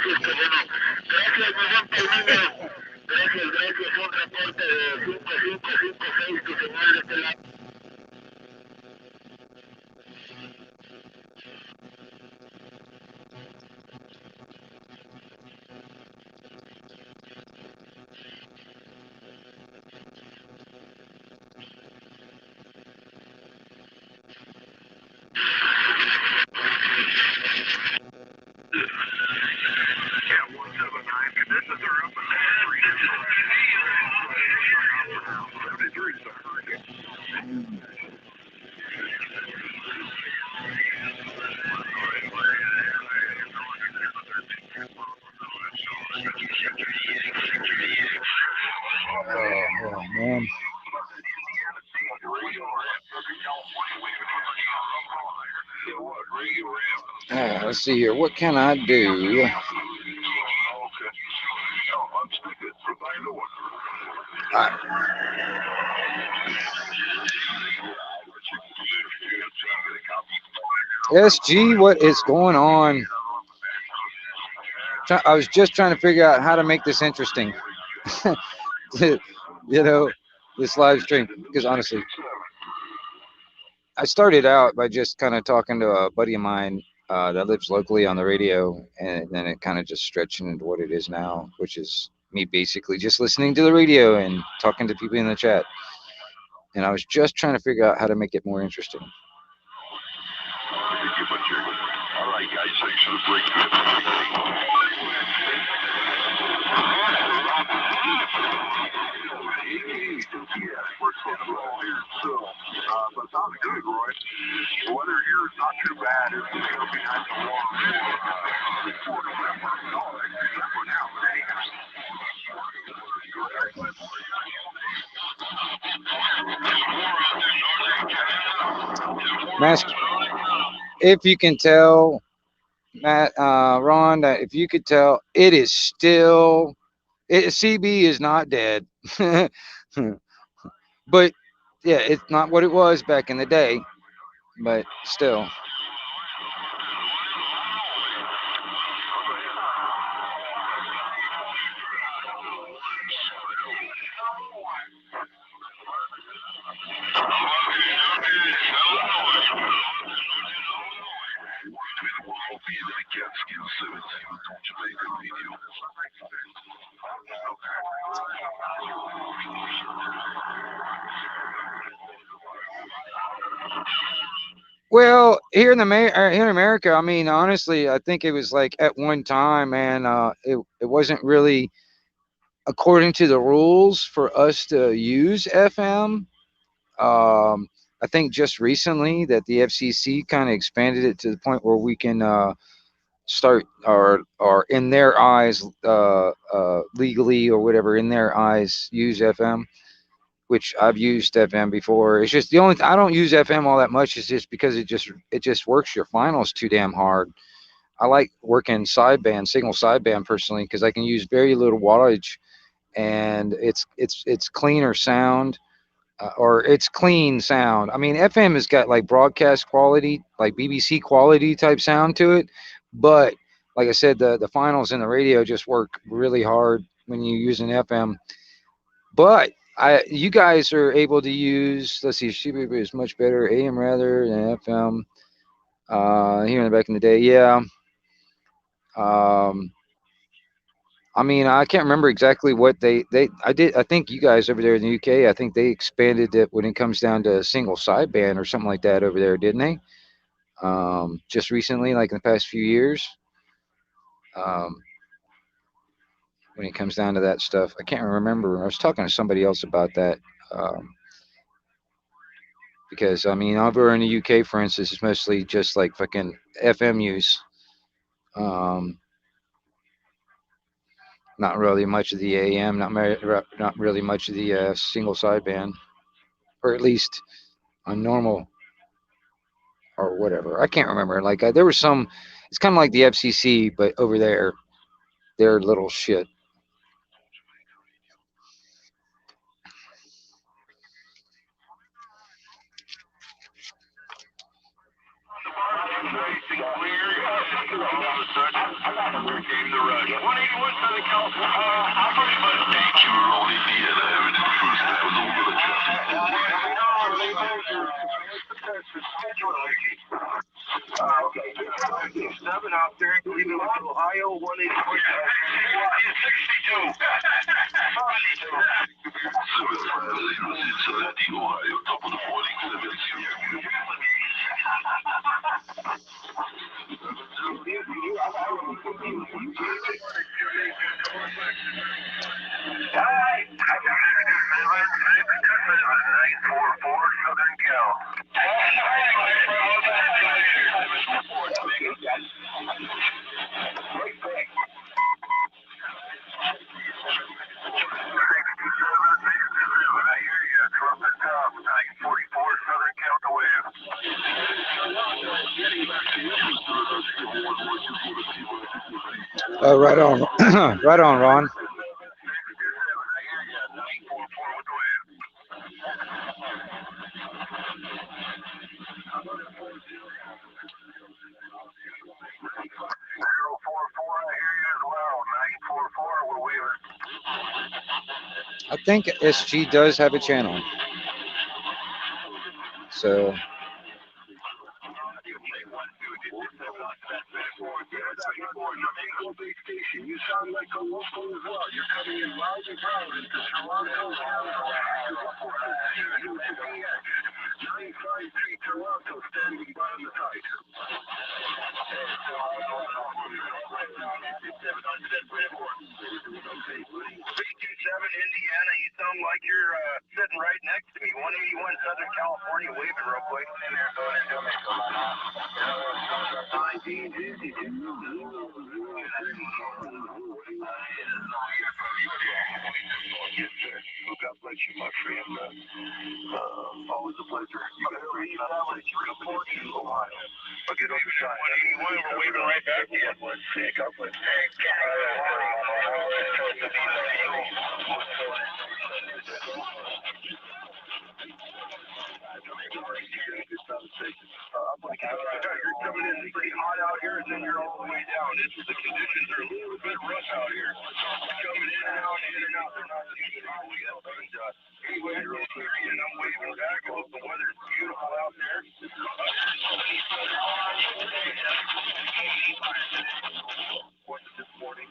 Gracias, mi gente niño. Gracias. Un reporte de 5556, tu señal de este lado. Oh man. Let's see here. What can I do? SG, what is going on? I was just trying to figure out how to make this interesting. You know, this live stream. Because honestly, I started out by just kind of talking to a buddy of mine that lives locally on the radio, and then it kind of just stretched into what it is now, which is me basically just listening to the radio and talking to people in the chat. And I was just trying to figure out how to make it more interesting. All right, guys, thanks for the break. But sounds good, Roy. The weather here is not too bad. It's going to be nice and warm. Mask, if you can tell, Matt, Ron, if you could tell, it is still, CB is not dead. But yeah, it's not what it was back in the day, but still. Well, here in America, I mean, honestly, I think it was like at one time, man, it wasn't really according to the rules for us to use FM. I think just recently that the FCC kind of expanded it to the point where we can start or in their eyes legally or whatever in their eyes use FM, which I've used FM before. It's just the only I don't use FM all that much is just because it just works your finals too damn hard. I like working sideband, single sideband personally because I can use very little wattage and it's cleaner sound. Or it's clean sound. I mean, FM has got like broadcast quality, like BBC quality type sound to it, but like I said, the finals and the radio just work really hard when you use an FM. But you guys are able to use. Let's see, CB is much better AM rather than FM. Here in the back in the day, yeah. Um, I mean, I can't remember exactly what I did. I think you guys over there in the UK, I think they expanded it when it comes down to single sideband or something like that over there, didn't they? Just recently, like in the past few years, um, when it comes down to that stuff, I can't remember. I was talking to somebody else about that. Because I mean, over in the UK, for instance, it's mostly just like fucking FM use. Um, not really much of the AM, not really much of the single sideband, or at least on normal or whatever. I can't remember. Like there was some. It's kind of like the FCC, but over there, they're little shit. James the Rush. 181 Southern California. How much fun? Thank you, Roll Indiana. I heard it first. That was a little traffic. Okay. 7 out there, Cleveland, Ohio, 181. 62. 750 Ohio, top of the morning, 7 Southern Cal. Right on, right on, Ron. I think SG does have a channel. So You sound like a local as well. You're coming in loud and proud into Toronto. 953 Toronto standing by on the side. 327 Indiana, you sound like you're sitting right next to me. 181 Southern California, waving real quick. In there, going into God bless you, my friend. Always a pleasure. You got a great knowledge. You're up in Ohio. I'll get over shot. 181, we're waving right back to you. God bless you. You're coming in pretty hot out here, and then you're all the way down. The conditions are a little bit rough out here. Coming in and out, in and out. They're not easy to go yet. But anyway, you're all here, and I'm waving back. I hope the weather's beautiful out there. This morning,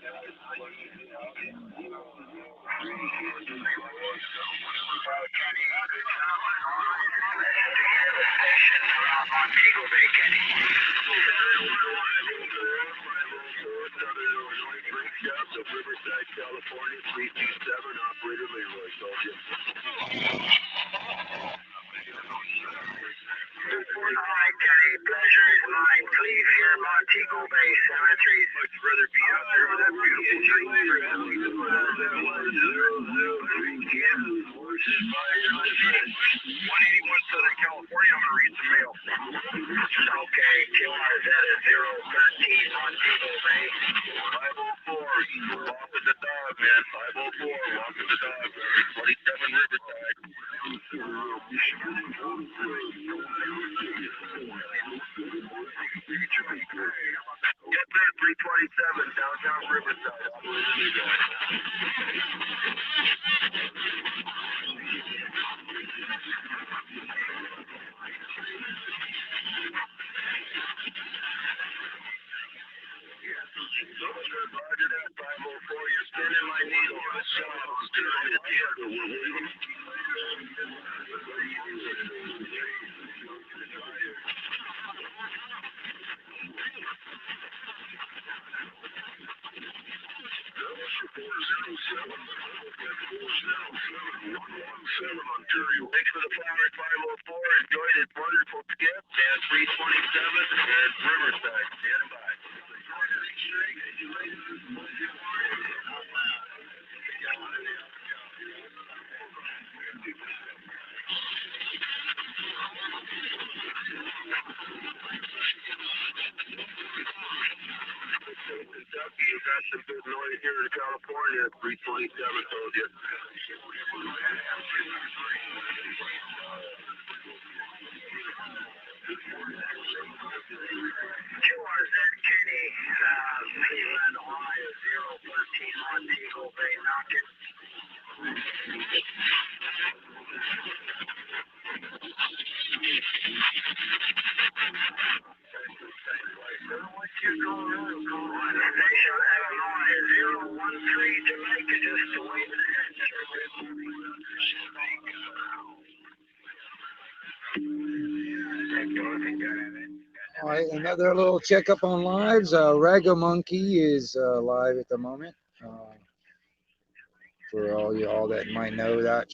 Montego Bay, Kenny. Riverside, California, 327, operator Leroy, told you. Hi, Kenny. Pleasure is mine. Please hear Montego Bay Cemetery. Much rather be out there with that beautiful tree. 181 Southern California, I'm going to read some mail. Okay, QRZ is 013 Montego Bay. 504, walk with the dog, man. 504, walk with the dog. 27 Riverside. Get there, 327, downtown Riverside. Roger that, 504, you're spinning my needle. Thanks for the flower at 504. Enjoyed it. Wonderful skip. And 327 at Riverside. Stand by. Kentucky, you got some good noise here in California. 327 told you. QRZ Kenny, Mainland Ohio. Nation, Illinois, 013 Jamaica, just waving ahead. All right, another little checkup on lives. Raga Monkey is live at the moment. For all y'all that might know that.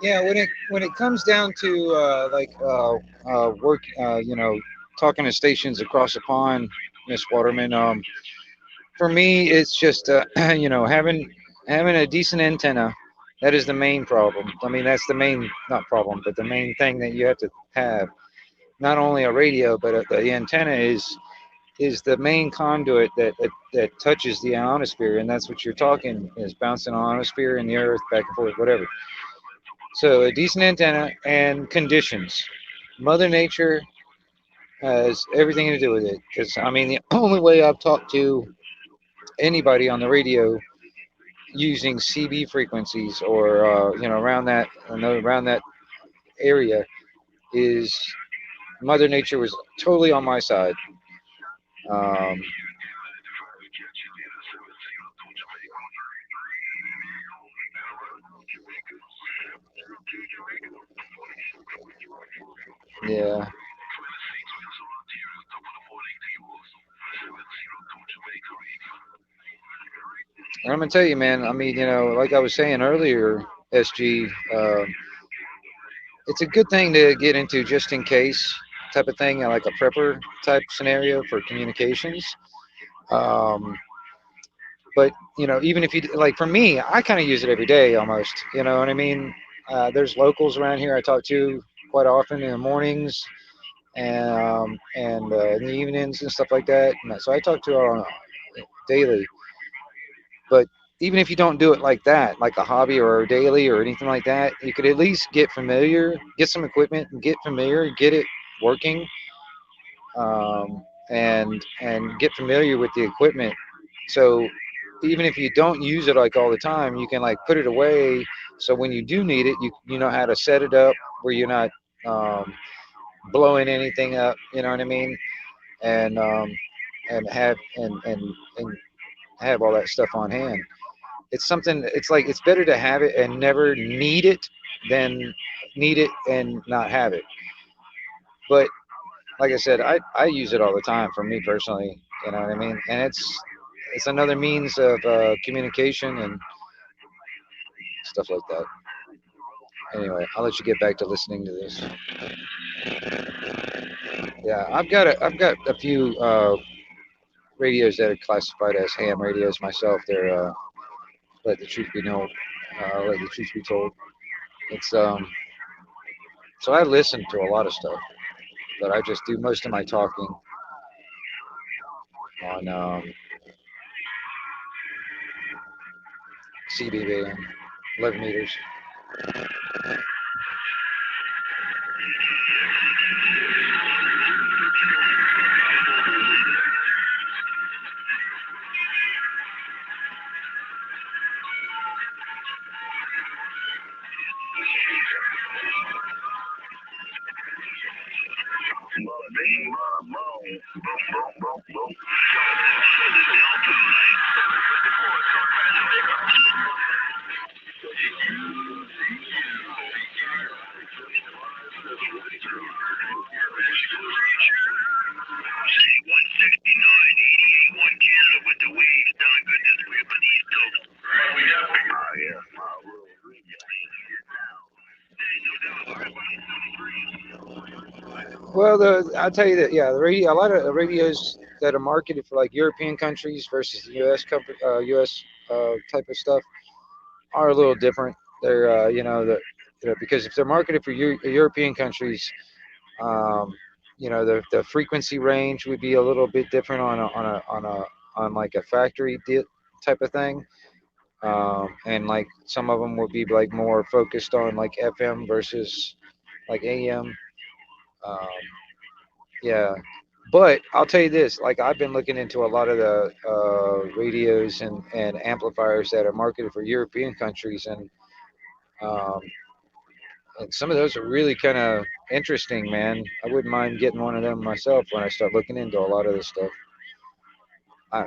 Yeah, when it comes down to work, talking to stations across the pond, Miss Waterman. For me, it's just having a decent antenna. That is the main problem. I mean, that's the main not problem, but the main thing that you have to have. Not only a radio, but the antenna is the main conduit that touches the ionosphere, and that's what you're talking is bouncing on ionosphere and the earth back and forth, whatever. So a decent antenna and conditions. Mother Nature has everything to do with it. Because I mean, the only way I've talked to anybody on the radio using CB frequencies or around that area is Mother Nature was totally on my side. Um, yeah, and I'm gonna tell you, man. I mean, like I was saying earlier, SG. It's a good thing to get into just in case type of thing, like a prepper type scenario for communications. Um, but even if you like, for me, I kind of use it every day almost. You know what I mean? There's locals around here I talk to quite often in the mornings and in the evenings and stuff like that. And so I talk to her on daily. But even if you don't do it like that, like a hobby or daily or anything like that, you could at least get familiar, get some equipment, and get familiar, get it working, and get familiar with the equipment. So even if you don't use it like all the time, you can like put it away. So when you do need it, you know how to set it up where you're not um, blowing anything up. You know what I mean? And and have and have all that stuff on hand. it's something. It's like it's better to have it and never need it than need it and not have it. But like I said, I use it all the time for me personally. You know what I mean? And it's another means of communication and stuff like that. Anyway, I'll let you get back to listening to this. Yeah, I've got a few radios that are classified as ham radios myself. They're let the truth be known, let the truth be told. It's so I listen to a lot of stuff, but I just do most of my talking on CBB and 11 meters. Well, I'll tell you that the radio, a lot of the radios that are marketed for like European countries versus the U.S. Type of stuff are a little different. They're because if they're marketed for European countries, um, the frequency range would be a little bit different on like a factory type of thing. And like some of them would be like more focused on like FM versus like AM. Um, yeah, but I'll tell you this: like I've been looking into a lot of the radios and amplifiers that are marketed for European countries, um, and some of those are really kind of interesting, man. I wouldn't mind getting one of them myself when I start looking into a lot of this stuff. I,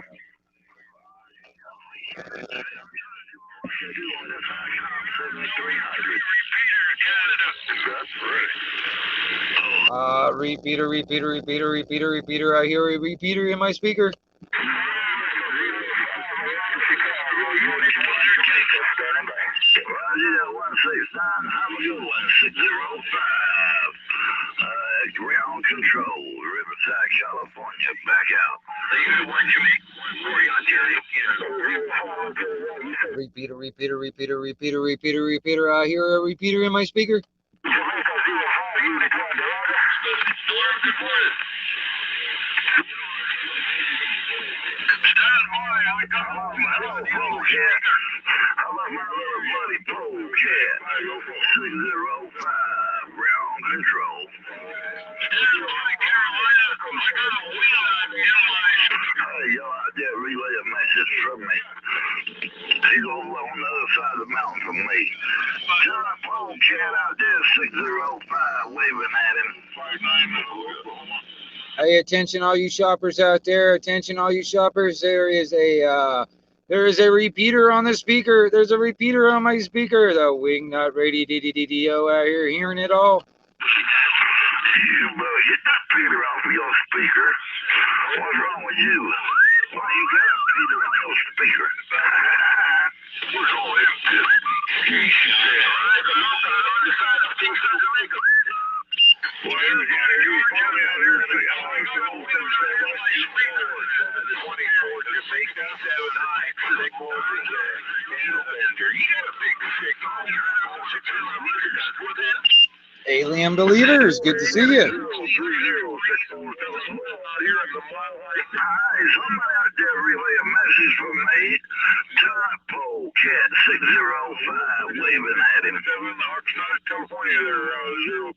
repeater. I hear a repeater in my speaker. Ground control, Riverside, California, back out. Repeater. I hear a repeater in my speaker. He's over on the other side of the mountain from me. John Polecat out there, 605, waving at him. Hey, attention all you shoppers out there. Attention all you shoppers. There is a repeater on the speaker. There's a repeater on my speaker. The Wingnut Radio out here hearing it all. You better get that Peter off of your speaker. What's wrong with you? Why you got a Peter on your speaker? What's all this? Alien Believers, good to see you. Hi, somebody out there relay a message from me. John Polecat, 605, waving at him. California, 030.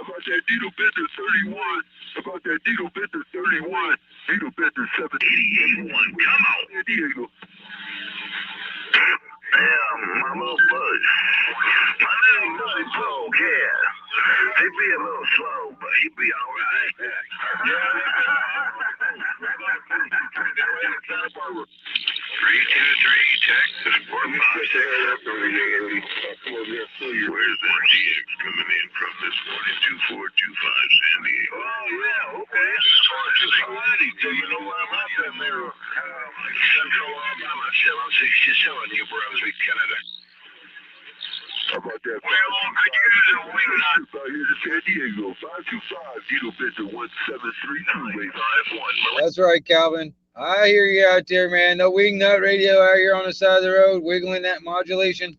About that Needle Bender 31. About that Needle Bender 31. Needle Bender 781. Come on, Diego. Yeah, my little bud. My little buddy Polecat. He'd be a little slow, but he'd be all right. Yeah. 323 Texas 456. Where's that DX coming in from this morning? 2425 San Diego. Oh, yeah, okay. This is 425. Do you know where I'm at then there? Central Alabama, 767, New Brunswick, Canada. How about that? Well, could you use a wing nut? Here's San Diego, 525, Eagle Victor 1732, 851. That's right, Calvin. I hear you out there, man. No wing nut radio out here on the side of the road, wiggling that modulation.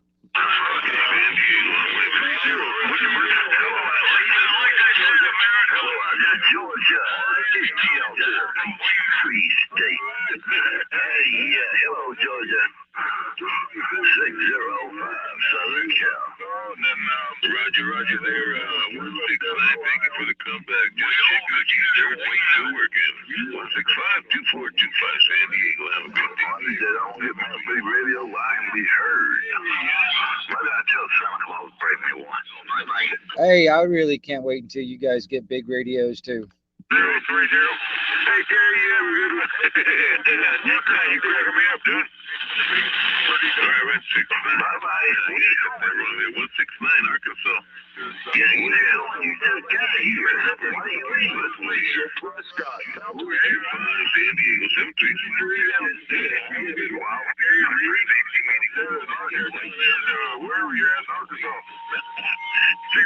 Georgia, free state. Hello, Georgia. 605 Southern Cal. Roger there. 165, thank you for the comeback. Just checking that you third week still working. 165-2425 San Diego. Have a good day. They don't get my big radio, I can be heard. Maybe I tell Santa Claus break me one. Hey, I really can't wait until you guys get big radios too. 030. Hey, Gary, you have a good one. You cracking me up, dude. All right, Red 69. Bye-bye. They're running there, 169 Arkansas. Yeah, you know, you just got here. Why do you leave us? Lisa Prescott. 425 San Diego, 736. Wow. Where were you at in Arkansas?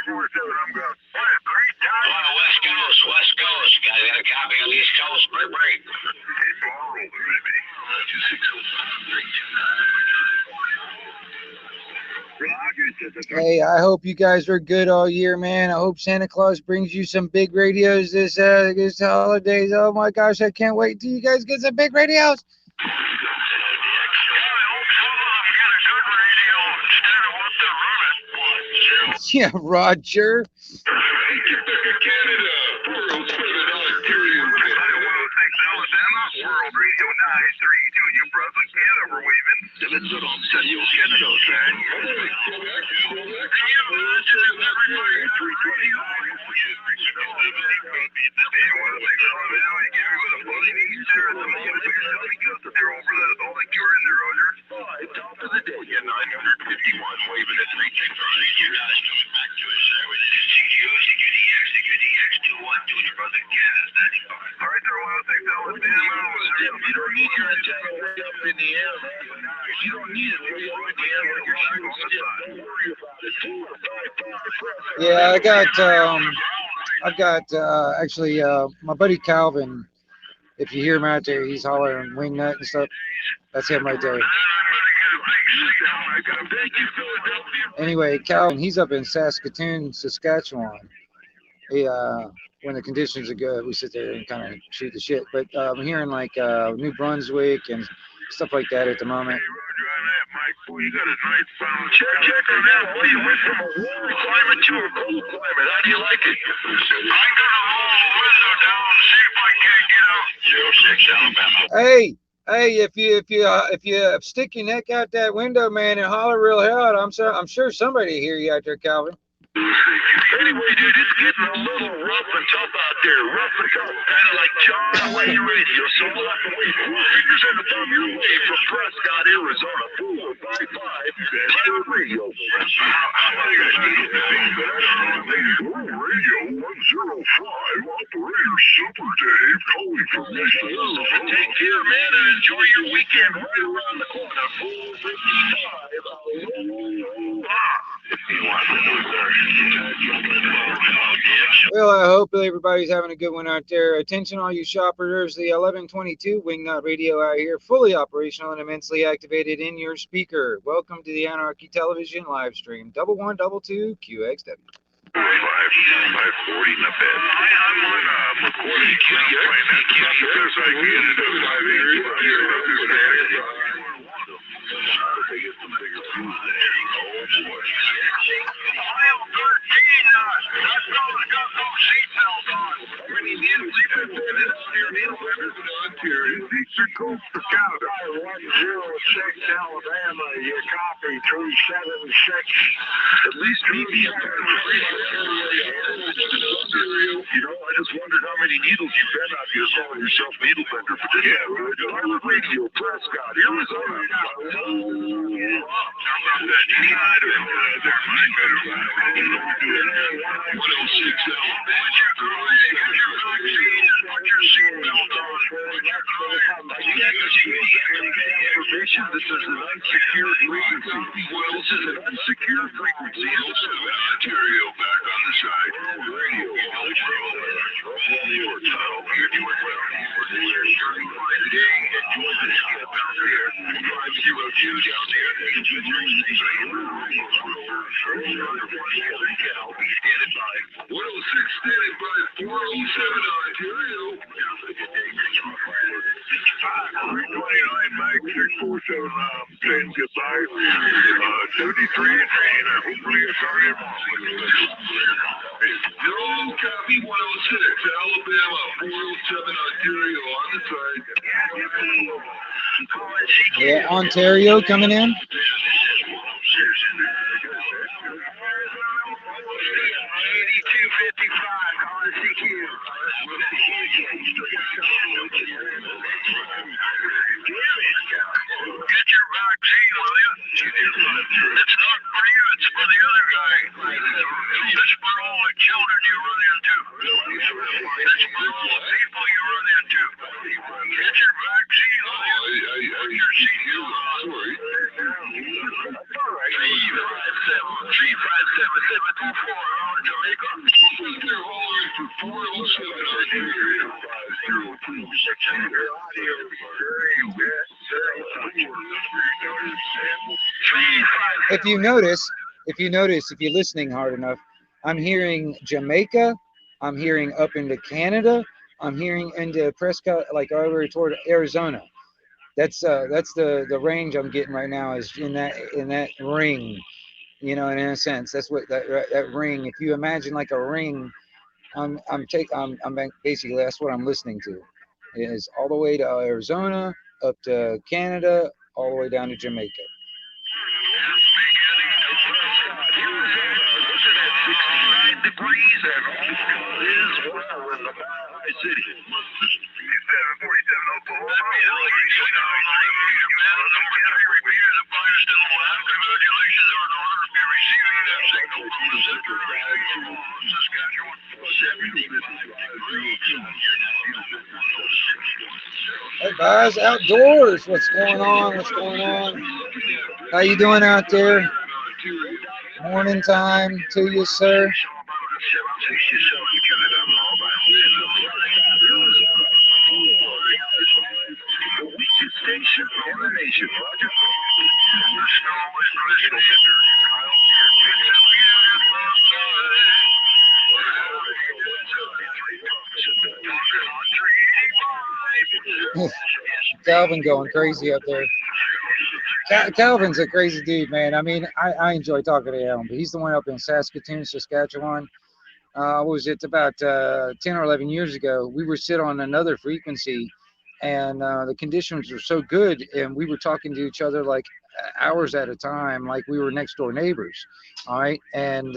647, I'm going. What a great time. On the West Coast, West Coast. Got a copy on the East Coast. Break. Keep on rolling, baby. 260. Hey, I hope you guys are good all year, man. I hope Santa Claus brings you some big radios this holidays. Oh my gosh, I can't wait till you guys get some big radios. Yeah, Roger. World Radio 932, New Brunswick, Canada. We're waving. Yeah, I've got actually my buddy Calvin. If you hear him out there, he's hollering wingnut and stuff. That's him right there. Anyway, Calvin, he's up in Saskatoon, Saskatchewan. He, when the conditions are good, we sit there and kind of shoot the shit. But I'm hearing like New Brunswick and stuff like that at the moment. Boy, you got a nice sound. Check on that. Boy, you went from a warm climate to a cold climate. How do you like it? I'm gonna roll the window down and see if I can't get out. 06 Alabama. Hey, if you stick your neck out that window, man, and holler real hard, I'm sure somebody hear you out there, Calvin. Anyway, dude, it's getting a little rough and tough out there. Rough and tough, kind of like John Wayne Radio. So we'll have to wait 4 fingers and a thumb your way from Prescott, Arizona. 455 Pure Radio. Radio 105, Operator Super Dave, calling from Mesa. Take care, man, and enjoy your weekend right around the corner. 455. Well, I hope everybody's having a good one out there. Attention, all you shoppers, the 1122 Wingnut Radio out here, fully operational and immensely activated in your speaker. Welcome to the Anarchy Television live stream, 1122 QXW. 540 in the bed. I'm on recording QX as I get into 5 years. Eastern Coast of Canada. 106 Alabama, your copy 376. At least media. You know, I just wondered how many needles you've been out here calling yourself needle bender for this. Yeah, Pilot Radio, Prescott, Arizona. This is an unsecured frequency. This is an unsecured frequency. Ontario back on the side. Radio. All your tunnel. You're doing well. We're starting by today. Enjoy the skip out there. 502 down there. I'll be standing by. 106 standing by 407 Ontario. 329 Mike 647 saying goodbye. 73 and hopefully it's already no copy 106 Alabama 407 Ontario on the side. Yeah, Ontario coming in. 8255 calling CQ. Get your vaccine, will you? It's not for you, it's for the other guy. It's for all the children you run into. It's for all the people you run into. Get your vaccine, will you? Put your CQ on. 357-724 on Jamaica. They're holding for 407 If you notice, if you're listening hard enough, I'm hearing Jamaica, I'm hearing up into Canada, I'm hearing into Prescott, like over toward Arizona. That's the range I'm getting right now, is in that ring, you know, in a sense. That's what that ring. If you imagine like a ring, I'm basically, that's what I'm listening to. It is all the way to Arizona, up to Canada, all the way down to Jamaica. Degrees and all is well in the High City. 747 Oklahoma. Congratulations are in order to be receiving that signal from the center of Saskatchewan. Hey guys, outdoors. What's going on? What's going on? How you doing out there? Morning time to you, sir. Calvin going crazy up there. Calvin's a crazy dude, man. I mean, I enjoy talking to him, but he's the one up in Saskatoon, Saskatchewan. What was it, about 10 or 11 years ago? We were sitting on another frequency, and the conditions were so good, and we were talking to each other like hours at a time, like we were next door neighbors. All right, and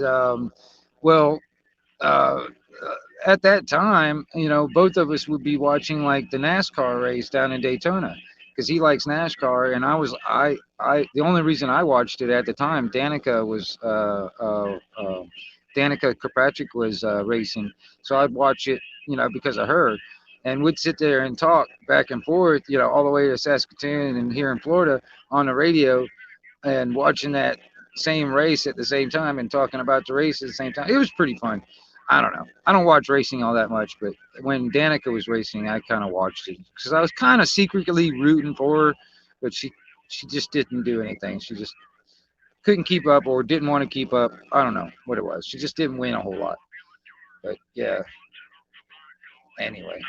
at that time, you know, both of us would be watching like the NASCAR race down in Daytona, because he likes NASCAR, and the only reason I watched it at the time, Danica Kirkpatrick was racing, so I'd watch it, you know, because of her, and we'd sit there and talk back and forth, you know, all the way to Saskatoon and here in Florida on the radio, and watching that same race at the same time and talking about the race at the same time. It was pretty fun. I don't know. I don't watch racing all that much, but when Danica was racing, I kind of watched it because I was kind of secretly rooting for her, but she just didn't do anything. She just couldn't keep up or didn't want to keep up. I don't know what it was. She just didn't win a whole lot. But yeah. Anyway.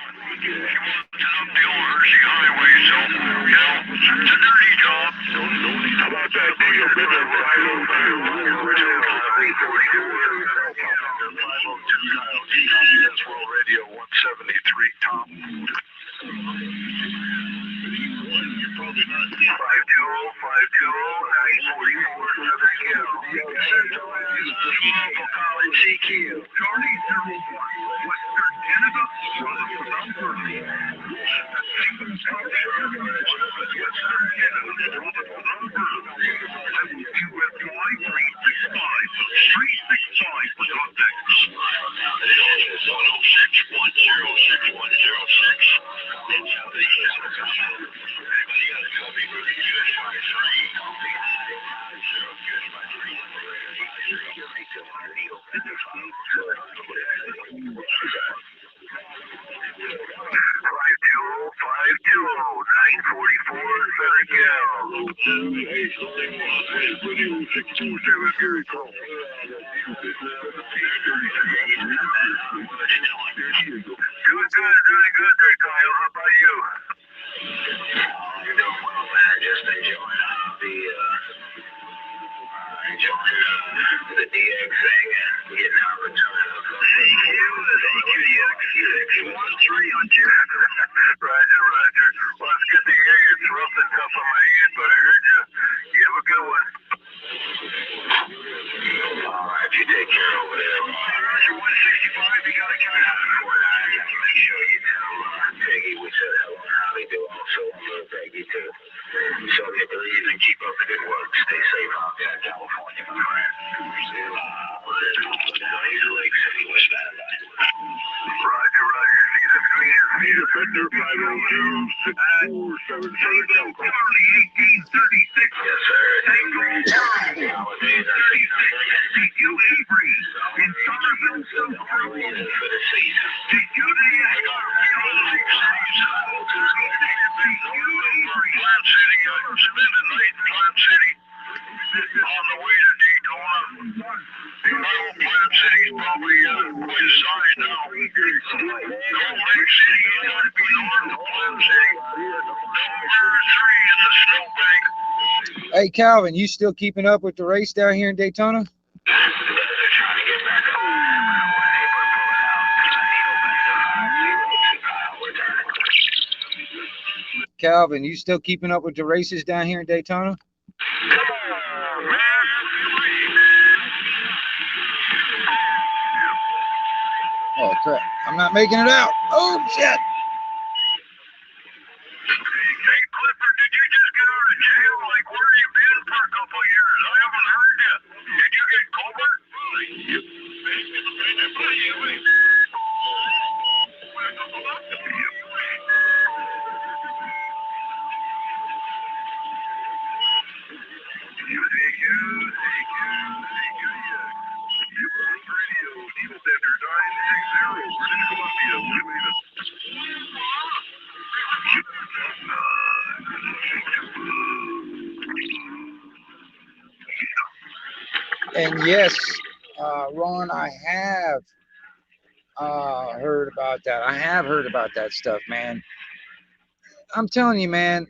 Radio 173 Tom. Hey, Calvin, you still keeping up with the race down here in Daytona? Calvin, you still keeping up with the races down here in Daytona? Oh, crap. I'm not making it out. Oh, shit. And yes, Ron, I have heard about that. I have heard about that stuff, man. I'm telling you, man,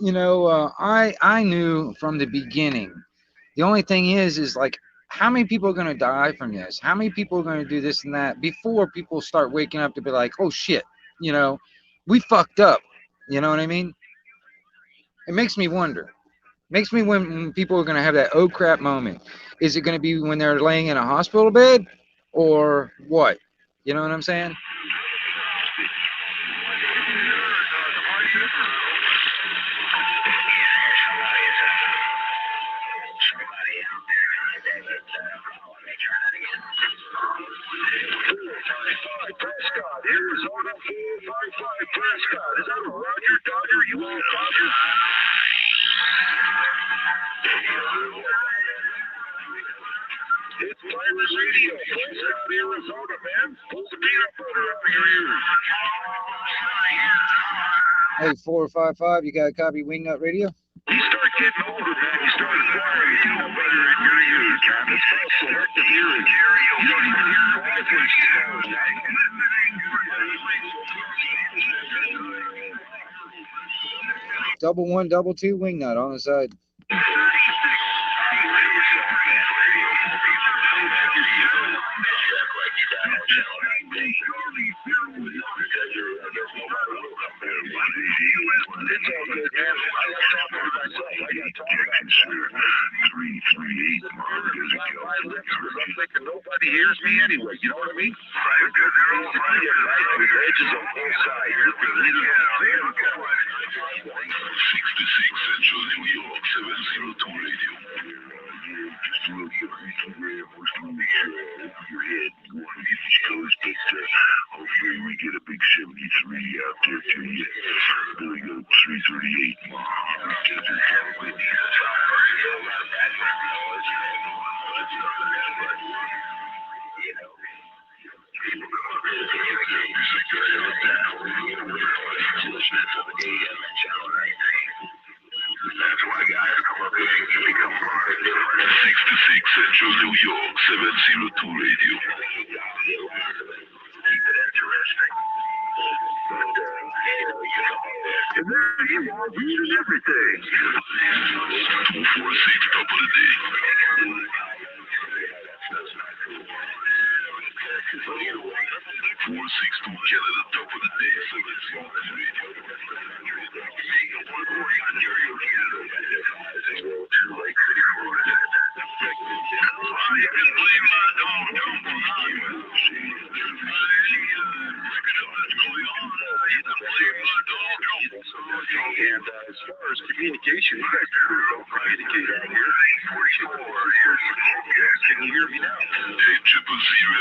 you know, I knew from the beginning. The only thing is like, how many people are going to die from this? How many people are going to do this and that before people start waking up to be like, oh, shit, you know, we fucked up. You know what I mean? It makes me wonder. Makes me when people are going to have that oh crap moment. Is it going to be when they're laying in a hospital bed or what? You know what I'm saying? Hey, 455, you got a copy of Wingnut Radio? You start getting older, man. You start acquiring, you know, better in your ears. It's called selective hearing. You don't even hear your wife when she's calling. Double 122 Wingnut on the side. sir. 338 Mom Desert, California. I'm thinking nobody hears me anyway, you know what I mean? Right, because they're all private. The edges on both sides. 66 Central New York, 702 Radio. Just really Instagram, what's on the over your head, going to the East Coast, but hopefully we get a big 73 out there to you. Billy Goat 338, Mojave Desert, California. That's why guys come up here and become part of different. 66 Central New York, 702 Radio. Keep it interesting. But, and there you are, reading everything. 246, top of the day. 462 Canada, top of the day, 702 Radio. Lake City, Florida. You can blame my dog, Jumbo. And as far as communication, you guys don't communicate out here. 44 years. Can you hear me now? Hey, 000, I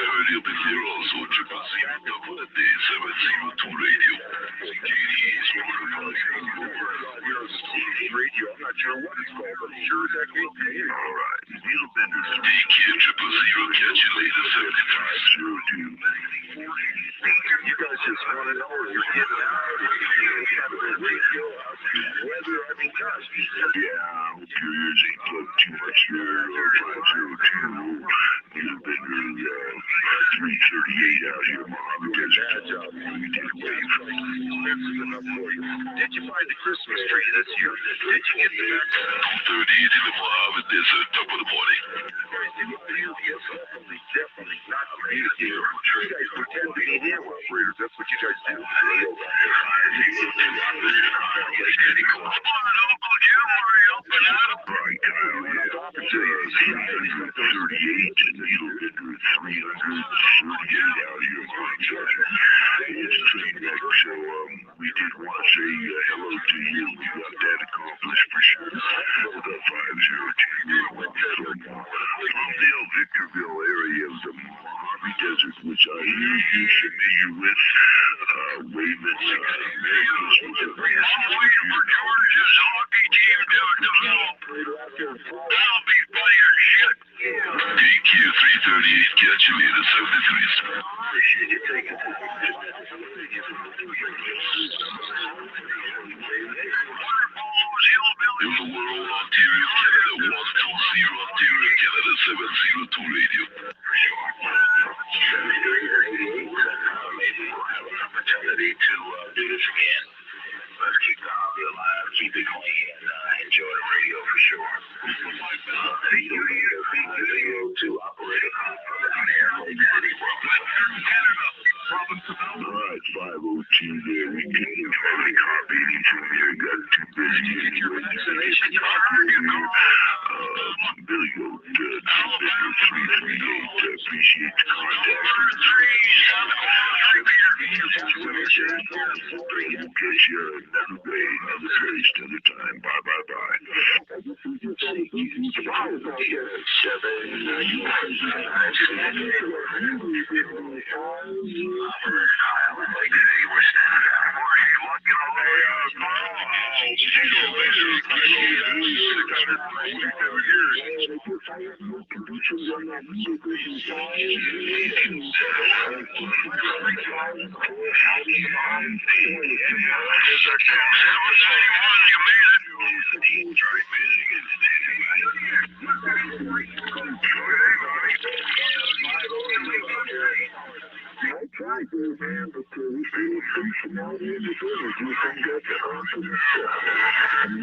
heard you up in here also. 000, top of the day, 702 Radio. CKD is radio. I'm not sure what it's called, but it sure is that great to hear. All right. Needle Benders. Take care, 000. Catch you later, 7502. You guys just want to know if you're getting out, if you have a radio out to weather. I mean, gosh. Yeah, I hope your ears ain't plugged too much there. 502. Needle Benders, 338 out here, Mojave Desert. You did wave. That's enough for you. Did you find the Christmas tree this year? Did you get the next 2:38 in the Mojave Desert, top of the morning? Definitely not communicator. You guys pretend to be ham operators. That's what you guys do. Right, Kyle, yeah. 38 and Needle Bender 338 out here in Montana. It's train back, so we did want to say hello to you. We got that accomplished for sure. The 502 from the Victorville area of the Mojave Desert, which I hear you're familiar with. Raven 6 Americas with the waiting for Georgia's hockey team to develop. That'll be funny as shit. Take care, 338. Catch you later, 73. Appreciate you taking it. In the world, Ontario, Canada, 120 Ontario, Canada, 702 Radio. Maybe we'll have an opportunity to do this again. Let's keep the hobby alive, keep it clean, and enjoy the radio for sure. To operate on air, all right, 502 there. We couldn't hardly copy anything there. Got too busy. Get your vaccination card. Billy Goat, 338. Appreciate the contact. We'll catch you another day, another place, another time. Bye. I tried to, man, but we still see some out in the village. You think that's awesome stuff. You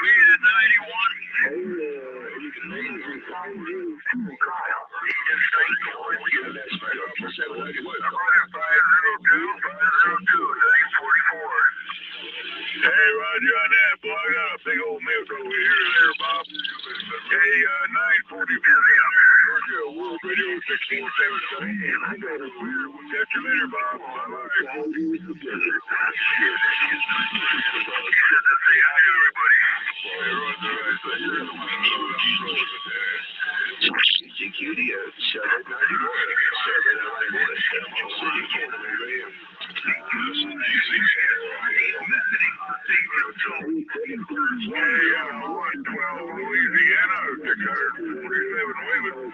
made it 91. Kyle. Hey, Roger on that, boy. I got a big old milk over here there, Bob. Hey, 940 Georgia, World Radio 1677. Catch you later, Bob. Bye-bye. Say hi to everybody. CQDO 112 Louisiana, 647 Weymouth.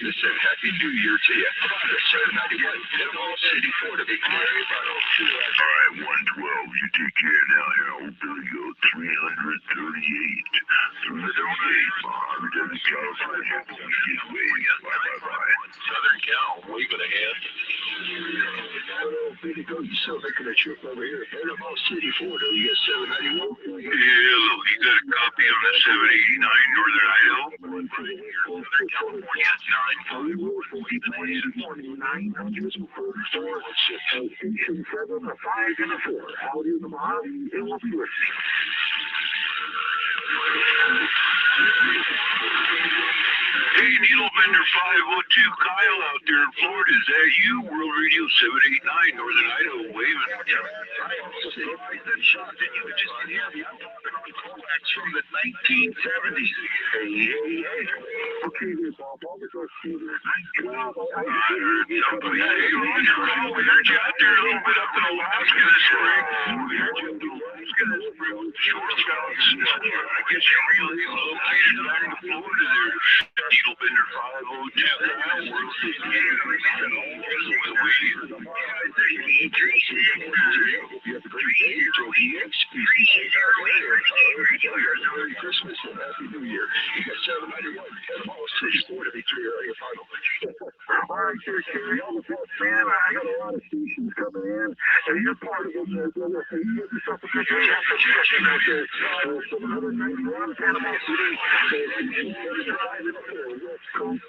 Listen, Happy New Year to you. 791 Panama City, Florida. Alright, 112, you take care now here. Old Billy Goat, 338. 338, Mojave Desert, California. Get away. Bye-bye. Southern Cal, waving ahead. Hello, Billy Goat, you still making a trip over here. Panama City, Florida. You got 791? Yeah, look, you got a copy of the 789 Northern Idaho? Southern California, 944. Station 7, a 5, and a 4. Out in the Mojave, it will be listening. Hey, Needle Bender 502, Kyle out there in Florida. Is that you? World Radio 789, Northern Idaho, waving. Yeah. I'm shocked that you would just get here. I'm talking on callbacks from the 1970s. Hey. Okay, there's Bob. I'll just see this. I heard somebody say, Roger, we heard you out there a little bit up in Alaska this spring. We heard you in Alaska this spring with short scouts. I guess you really located back in Florida there. Needle Bender 502, Kyle, World Merry Christmas and Happy New Year. You got 791 Panama City, Florida, Victoria area final. All right, sure, Terry. All the best, man. I got a lot of stations coming in, and you're part of them, brother. So you get yourself a good session out there. 791 Panama City. West Coast,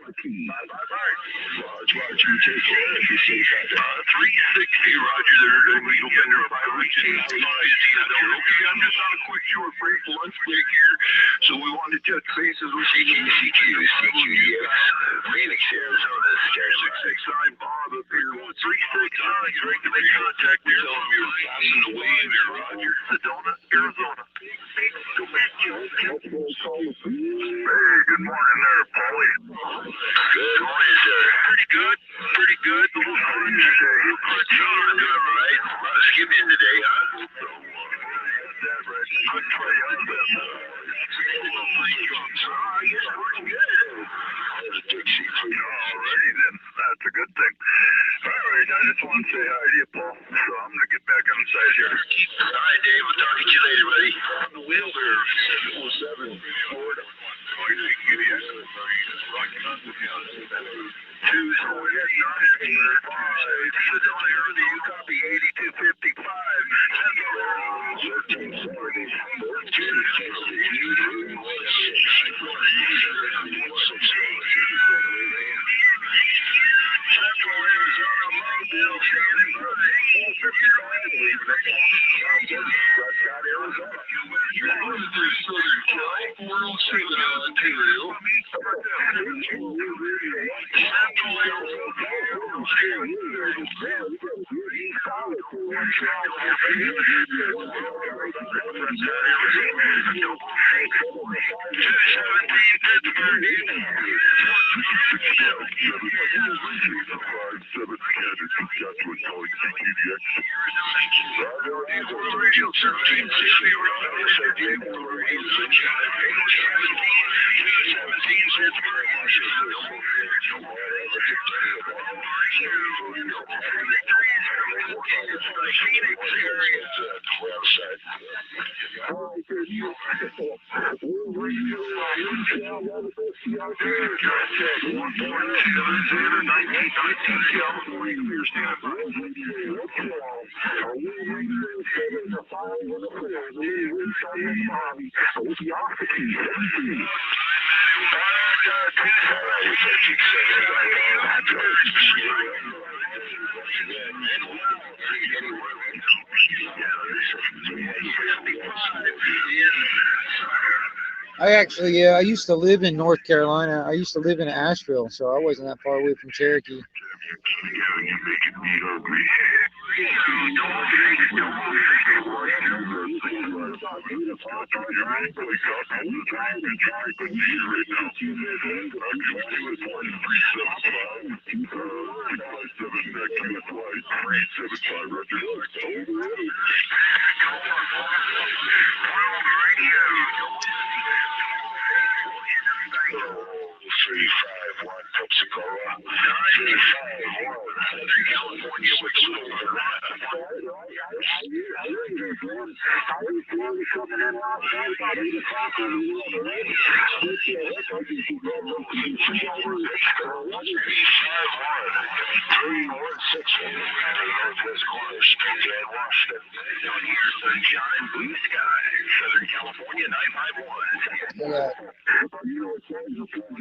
the key. Roger, take care. Be safe out there. 360, Roger, there. Needle Bender 518. Busy out there. Okay, I'm just on a quick short break, lunch break here. So we wanted to touch bases with CQDX, Phoenix, Arizona, star 669 Bob up here. 369, you're right to make contact there. Tell them you're passing the wave here, Roger. Sedona, Arizona. Hey, good morning there, Paulie. Good morning, sir. Pretty good. Pretty good. A little fun today. Good sun, right? A lot of skipping today, huh? That's right. Good try on them. Yes, working good. Alrighty then. That's a good thing. Alright, I just want to say hi to you, Paul. So I'm going to get back inside here. Alright, Dave. We'll talk to you later, buddy. On the wheel there, 707 Florida. Rocky Mountain County. 249 Sedona, Arizona. You copy 8255. 1340. I used to live in North Carolina. I used to live in Asheville, so I wasn't that far away from Cherokee.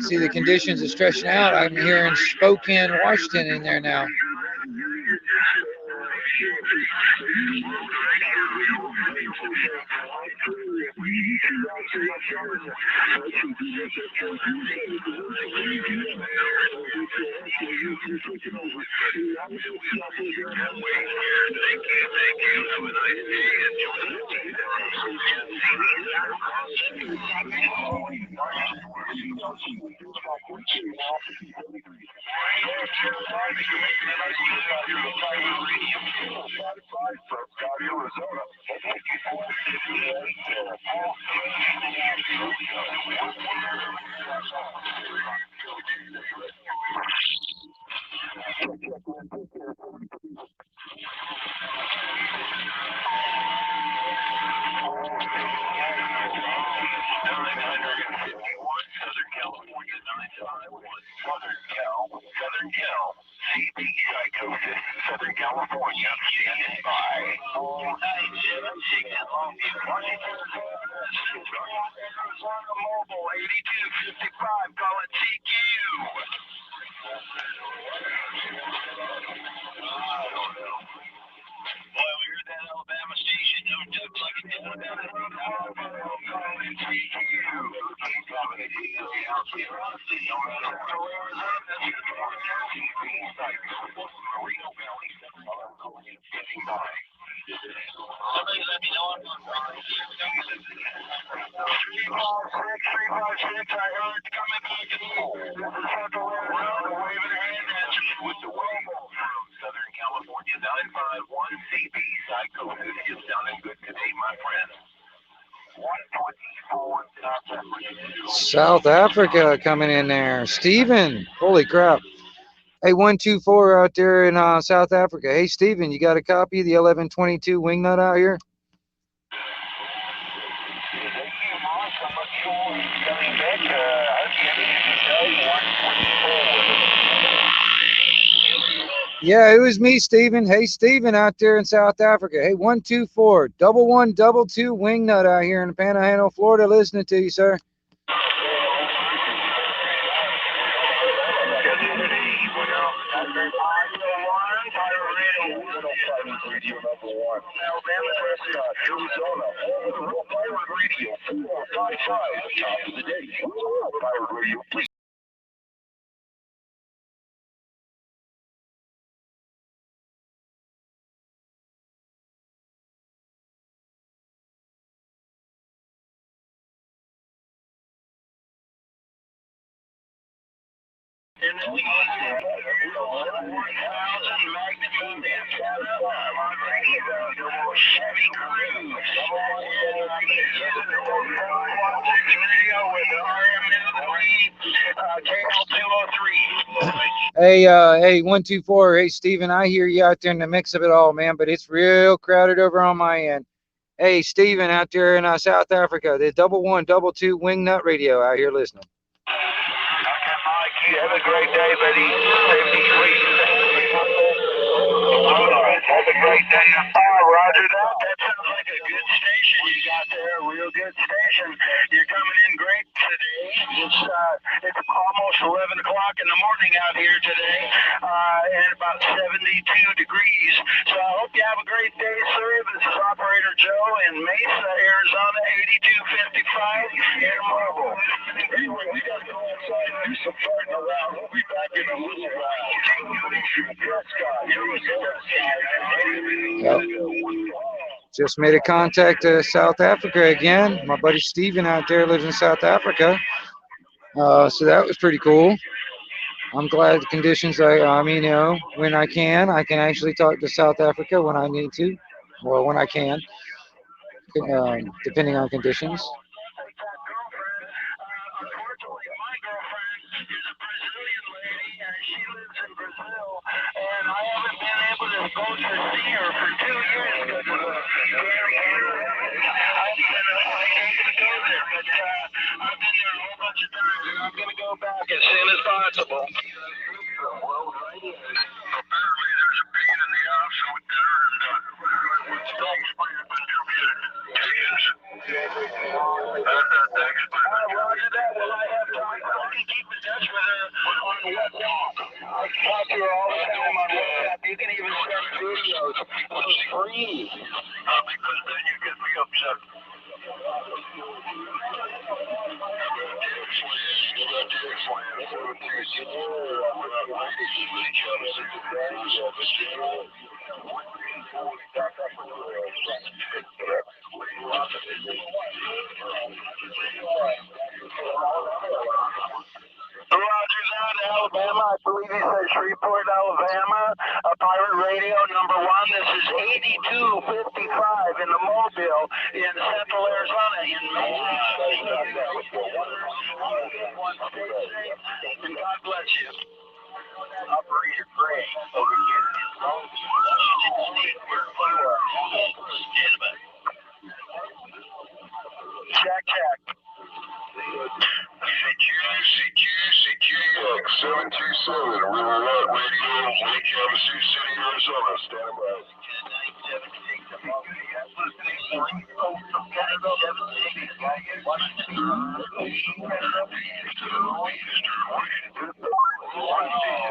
See, the conditions are stretching out. I'm hearing Spokane, Washington in there now. Southern California, standing by. 976 at Longview, Washington. Arizona Mobile, 8255, call it TQ. Boy, we heard that Alabama station. No duck like it did. Somebody let me know on 356, I heard coming back to me. This is Central Arizona, waving a hand at you with the Waymo from Southern California, 951 CB Psychosis is sounding good today, my friend. 124 South Africa coming in there. Steven, holy crap. Hey, 124 out there in South Africa. Hey, Steven, you got a copy of the 1122 Wingnut out here? Yeah, it was me, Steven. Hey, Steven out there in South Africa. Hey, 124 1122 Wingnut out here in Panhandle, Florida, listening to you, sir. Hey, 124. Hey, Steven, I hear you out there in the mix of it all, man, but it's real crowded over on my end. Hey, Steven out there in South Africa, the 1122 Wingnut Radio out here listening. Mike, you have a great day, buddy. Safety, please. Have a great day. Roger that. That sounds like a good station you got there. A real good station. You're coming in great today. It's almost 11 o'clock in the morning out here today, and about 72 degrees. So I hope you have a great day, sir. This is Operator Joe in Mesa, Arizona, 8255 in Marble. Anyway, we got to go outside and do some farting around. We'll be back in a little while. Yep. Just made a contact to South Africa again. My buddy Steven out there lives in South Africa. So that was pretty cool. I'm glad the conditions, I mean, you know, when I can actually talk to South Africa when I need to, or when I can, depending on conditions. Unfortunately, my girlfriend is a Brazilian lady, and she lives in Brazil, and I haven't been able to go to see her for 2 years because of the I've been unable to go there, but I've been there a whole bunch of times, and I'm going to go back as soon as possible. Apparently, there's a pain in the ass out there, and thanks for your contribution. Roger that. Well, I have time. I can keep in touch with her on WhatsApp. I talk to her all the time on WhatsApp. You can even send videos for free. Because then you get me upset. Roger that, Alabama. I believe he said Shreveport, Alabama. Pirate Radio number 1. This is 8255 in the Mobile in Central Arizona in Mesa. And God bless you. Operator Gray over here in Washington State, where you are. Stand by. Check. CQ, 727, River Rock Radio, Lake Havasu City, Arizona. Stand by. 1097,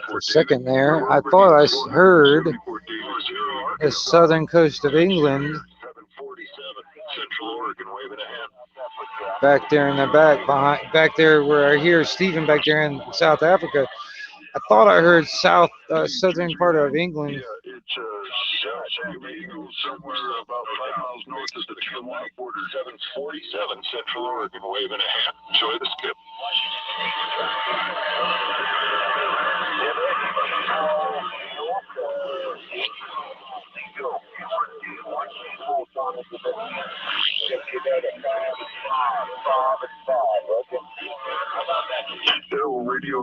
For a second there, I thought I heard the southern coast of England back there in the back there where I hear Stephen back there in South Africa. I thought I heard southern part of England. Yeah, it's somewhere about 5 miles north of the Tijuana border. 747 Central Oregon, waving a hand. Enjoy the skip.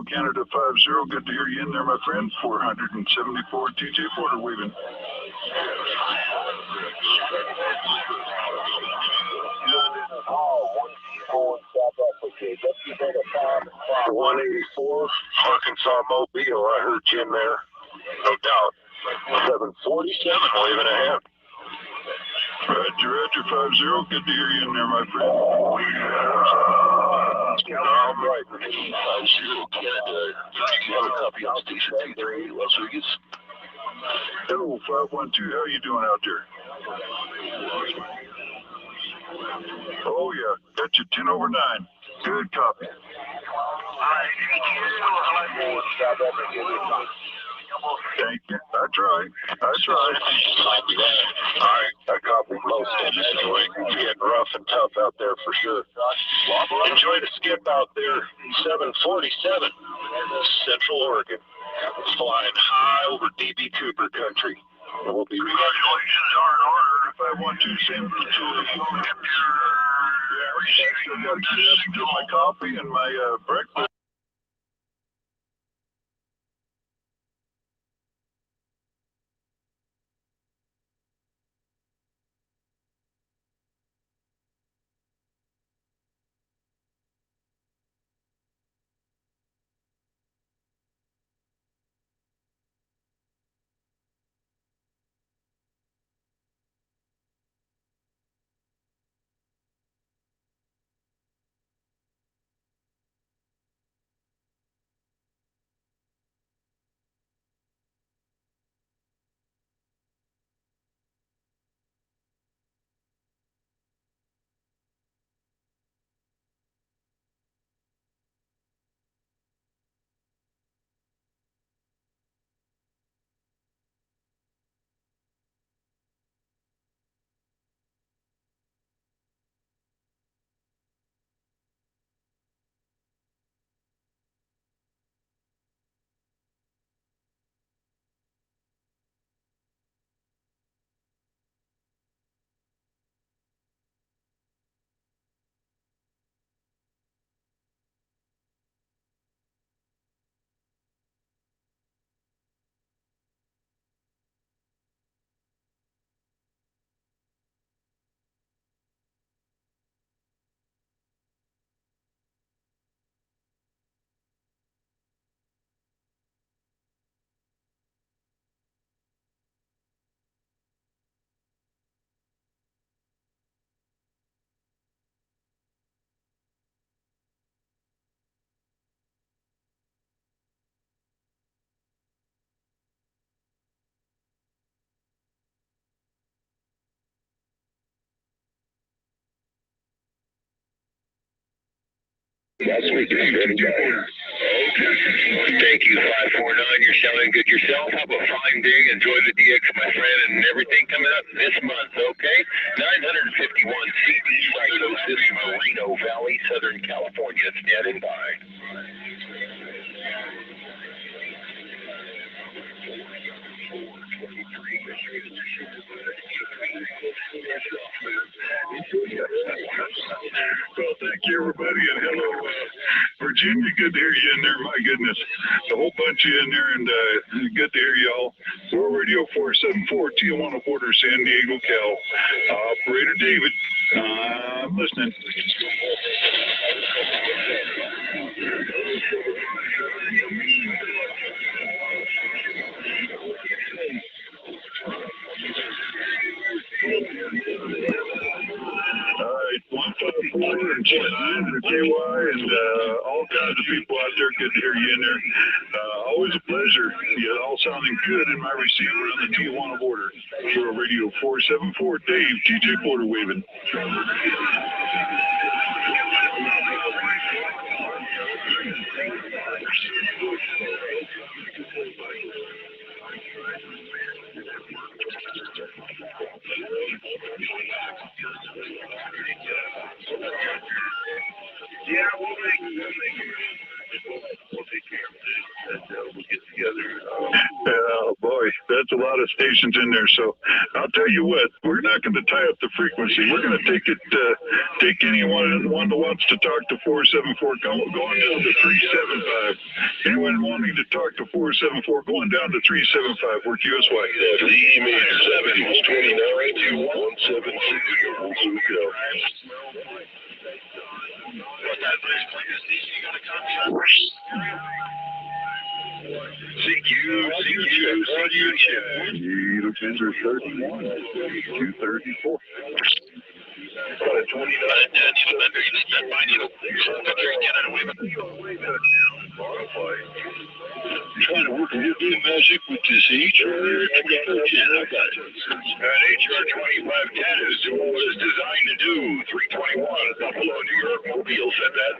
Canada 50. Good to hear you in there, my friend. 474 TJ Porter waving. Oh, 184, Arkansas Mobile. I heard you in there. No doubt. 747, waving ahead. Roger, 50. Good to hear you in there, my friend. All right. I'm Zero Canada. Do you have a copy on Station 23, Las Vegas? Hello, 512. How you doing out there? Oh, yeah. Got you 10 over 9. Good copy. Thank you. I tried. Alright, I copy most of it anyway. It's getting rough and tough out there for sure. Enjoy the skip out there. 747, Central Oregon. Flying high over DB Cooper country. And we'll be Congratulations are in order. 512, same to you. My coffee and my breakfast. Last week, thank you, 549. You're sounding good yourself. Have a fine day. Enjoy the DX, my friend, and everything coming up this month, okay? 951 CB Psychosis, Moreno Valley, Southern California. Standing by. Well, thank you, everybody, and hello, Virginia. Good to hear you in there. My goodness, a whole bunch of you in there, and good to hear y'all. World Radio 474, Tijuana Border, San Diego, Cal. Operator David, I'm listening. All right, 154 and 29 and KY and all kinds of people out there. Good to hear you in there. Always a pleasure. You all sounding good in my receiver on the Tijuana border. World Radio 474, Dave, TJ Porter waving. Yeah, we'll take care of this, and we'll get together. Oh boy, That's a lot of stations in there. So I'll tell you what, we're not going to tie up the frequency. We're going to take anyone that wants to talk to 474, going down to 375. Anyone wanting to talk to 474, going down to 375. Work USY. The email 7 29 CQ, Needle Pender 31, 234. Trying to work a little bit of magic with this HR 2510. I got it. HR 2510 is doing what it's designed to do. 321, Buffalo, New York, Mobile said that.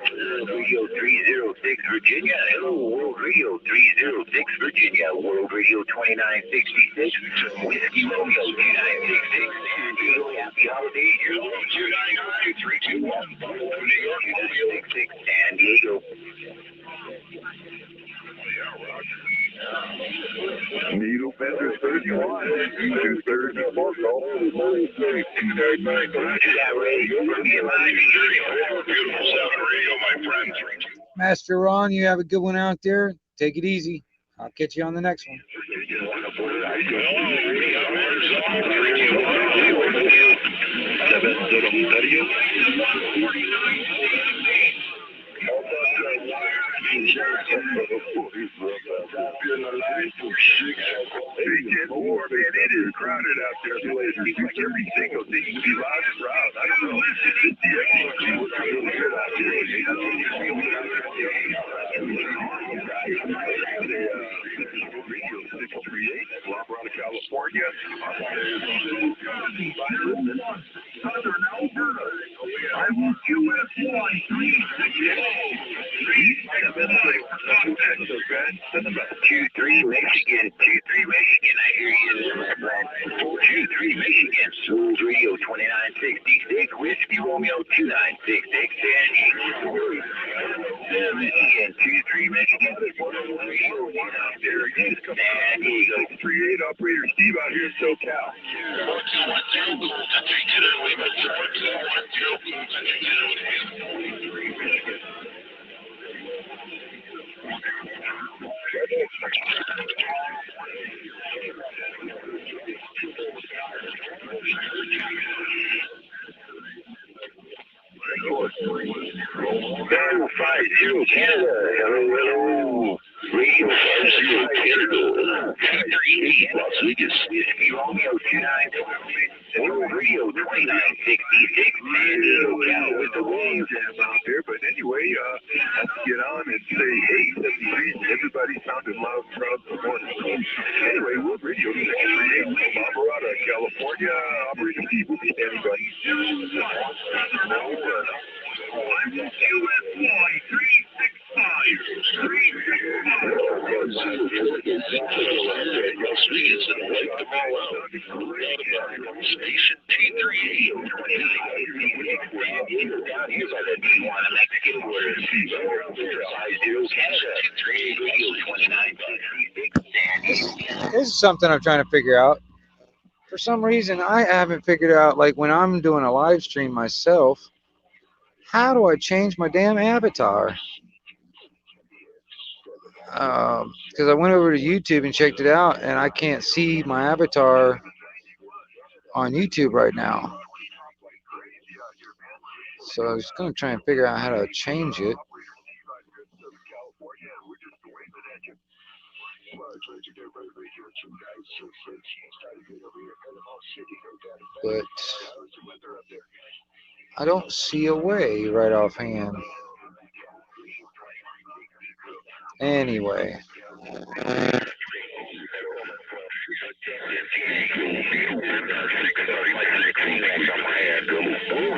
Radio 306 Virginia. Hello, World Radio 306 Virginia. World Radio 2966. Whiskey Romeo 2966. Happy holidays. You're 299 321. Buffalo, New York, Mobile 66. San Diego. Needle Pender 31, 234. Beautiful sound radio, my friend. Master Ron, you have a good one out there. Take it easy. I'll catch you on the next one. It is crowded out there. Every single thing you be loud and proud. I don't know. California. Southern Alberta. I will QFY 23 Michigan, 23 Michigan, I hear you. 23 Michigan, Soul Radio 2966, Whiskey Romeo 2966, San Diego. Michigan, 23 Michigan, San Diego. 38 operator Steve out here in SoCal. Battle 50 Canada. Hello. Radio 50 Canada. 380 Las Vegas. Whiskey Romeo 29. World Radio 2966. San Diego, Cal with the waves out there. But anyway, let's get on and say, hey, everybody sounded loud and proud this morning. Anyway, World Radio 638 from Alvarado, California. Operator Steve will be standing by. I'm QFY Station T38. Down here by the Tijuana, Mexican border. 50 Canada. 38 Radio 2966. This is something I'm trying to figure out. For some reason, I haven't figured out, like when I'm doing a live stream myself, how do I change my damn avatar? Because I went over to YouTube and checked it out, and I can't see my avatar on YouTube right now. So I was going to try and figure out how to change it. But I don't see a way right offhand. Anyway.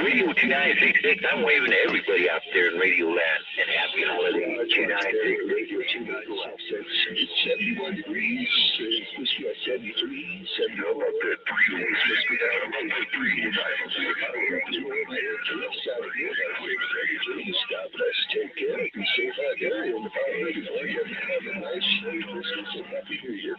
Radio 2966, I'm waving to everybody out there in Radio Land, and happy holidays. 2966. 71 degrees. It's 73. 70. How about that? 3 days. Let's go down about the 3 Stop. Let's take care. Be safe out there. And have a nice Christmas and Happy New Year.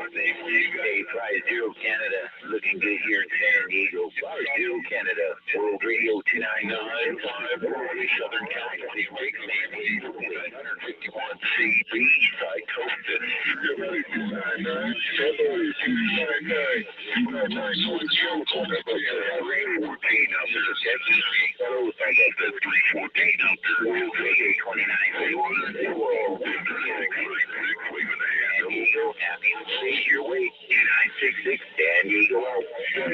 Hey, Prize Zero Canada, looking good here in San Diego. Prize Zero Canada, World Radio 299, 540 Southern California, Big Family, 951 CB, Psychosis. 966 San Diego.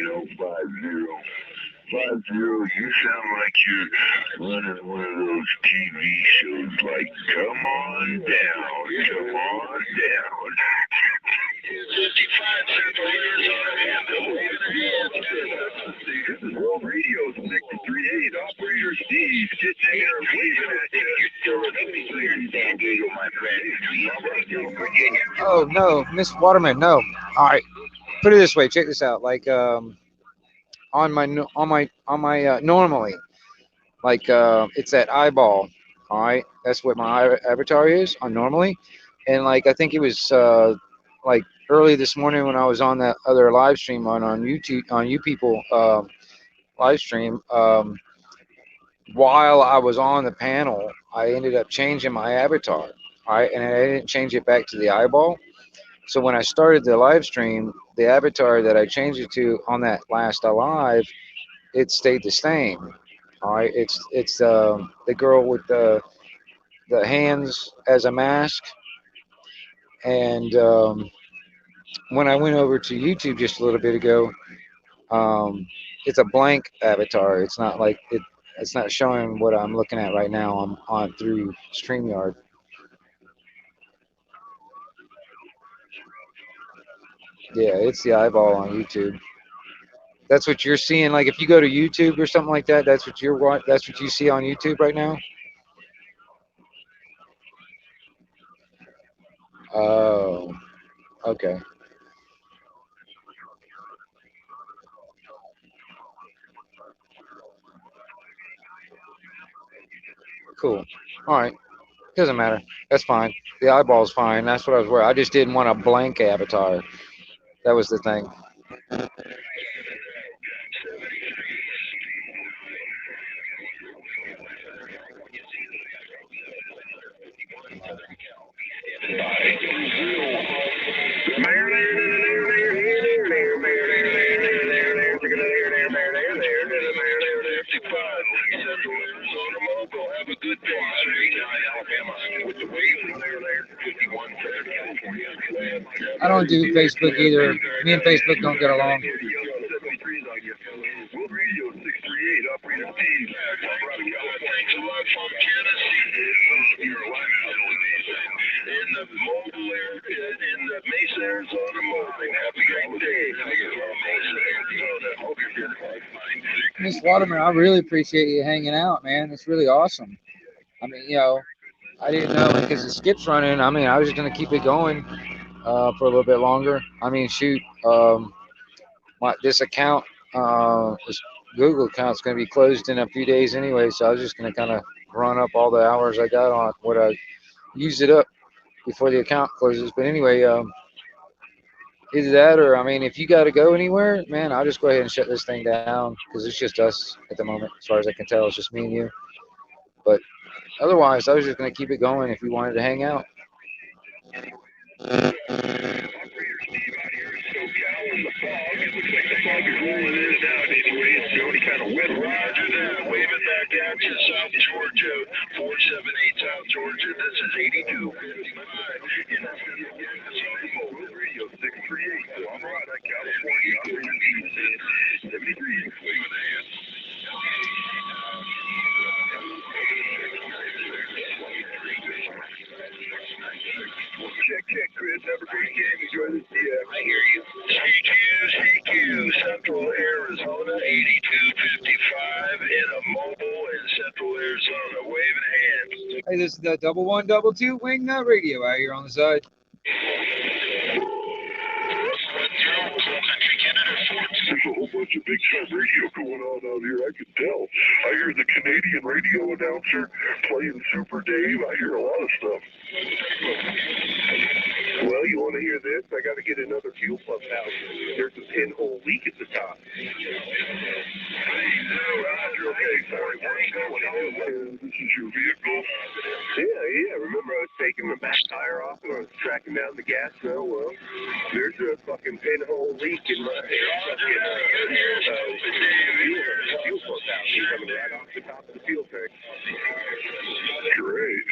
5050. You sound like you're running one of those TV shows like Come On Down, Come On Down. 55 Central Arizona, this is World Radio 638, Operator Steve, sitting there waving at you. You're still looking clear in San Diego, my friend. Virginia. Oh no, Miss Waterman, no. All right, put it this way. Check this out. Like on my normally, like it's that eyeball. All right, that's what my avatar is on normally, and like I think it was like early this morning when I was on that other live stream on YouTube on You People live stream. While I was on the panel, I ended up changing my avatar. All right, and I didn't change it back to the eyeball. So when I started the live stream, the avatar that I changed it to on that last live, it stayed the same. All right, it's the girl with the hands as a mask, and when I went over to YouTube just a little bit ago, um, it's a blank avatar. It's not like it. It's not showing what I'm looking at right now. I'm on through StreamYard. Yeah, it's the eyeball on YouTube. That's what you're seeing. Like if you go to YouTube or something like that, that's what that's what you see on YouTube right now. Oh, okay, cool. All right, doesn't matter. That's fine. The eyeball's fine. That's what I was worried. I just didn't want a blank avatar. That was the thing. I don't do Facebook either. Me and Facebook don't get along. Miss Waterman, I really appreciate you hanging out, man. It's really awesome. I mean, I didn't know because the skip's running. I mean, I was just gonna keep it going for a little bit longer. I mean, shoot, this account, this Google account's gonna be closed in a few days anyway, so I was just gonna kind of run up all the hours I got on what I used it up before the account closes. But anyway, either that or I mean, if you got to go anywhere, man, I'll just go ahead and shut this thing down because it's just us at the moment, as far as I can tell. It's just me and you. But otherwise, I was just gonna keep it going if you wanted to hang out. South Georgia, 478 South Georgia. This is 82. Radio 638. All right, California. 73. Check, Chris. Have a great game. Enjoy this. Yeah, I hear you. CQ, Central Arizona, 8255 in a mobile in Central Arizona. Waving hands. Hey, this is the 1122 Wing Nut Radio out here on the side. Country Canada 42. There's a whole bunch of big time radio going on out here. I can tell. I hear the Canadian radio announcer playing Super Dave. I hear a lot of stuff. Well, you want to hear this? I got to get another fuel pump out. There's a pinhole leak at the top. Roger, okay, sorry. This is your vehicle? Yeah. Remember I was taking the back tire off and I was tracking down the gas now? Well, there's a fucking pinhole leak in my fuel pump out. Coming right off the top of the fuel tank. Great.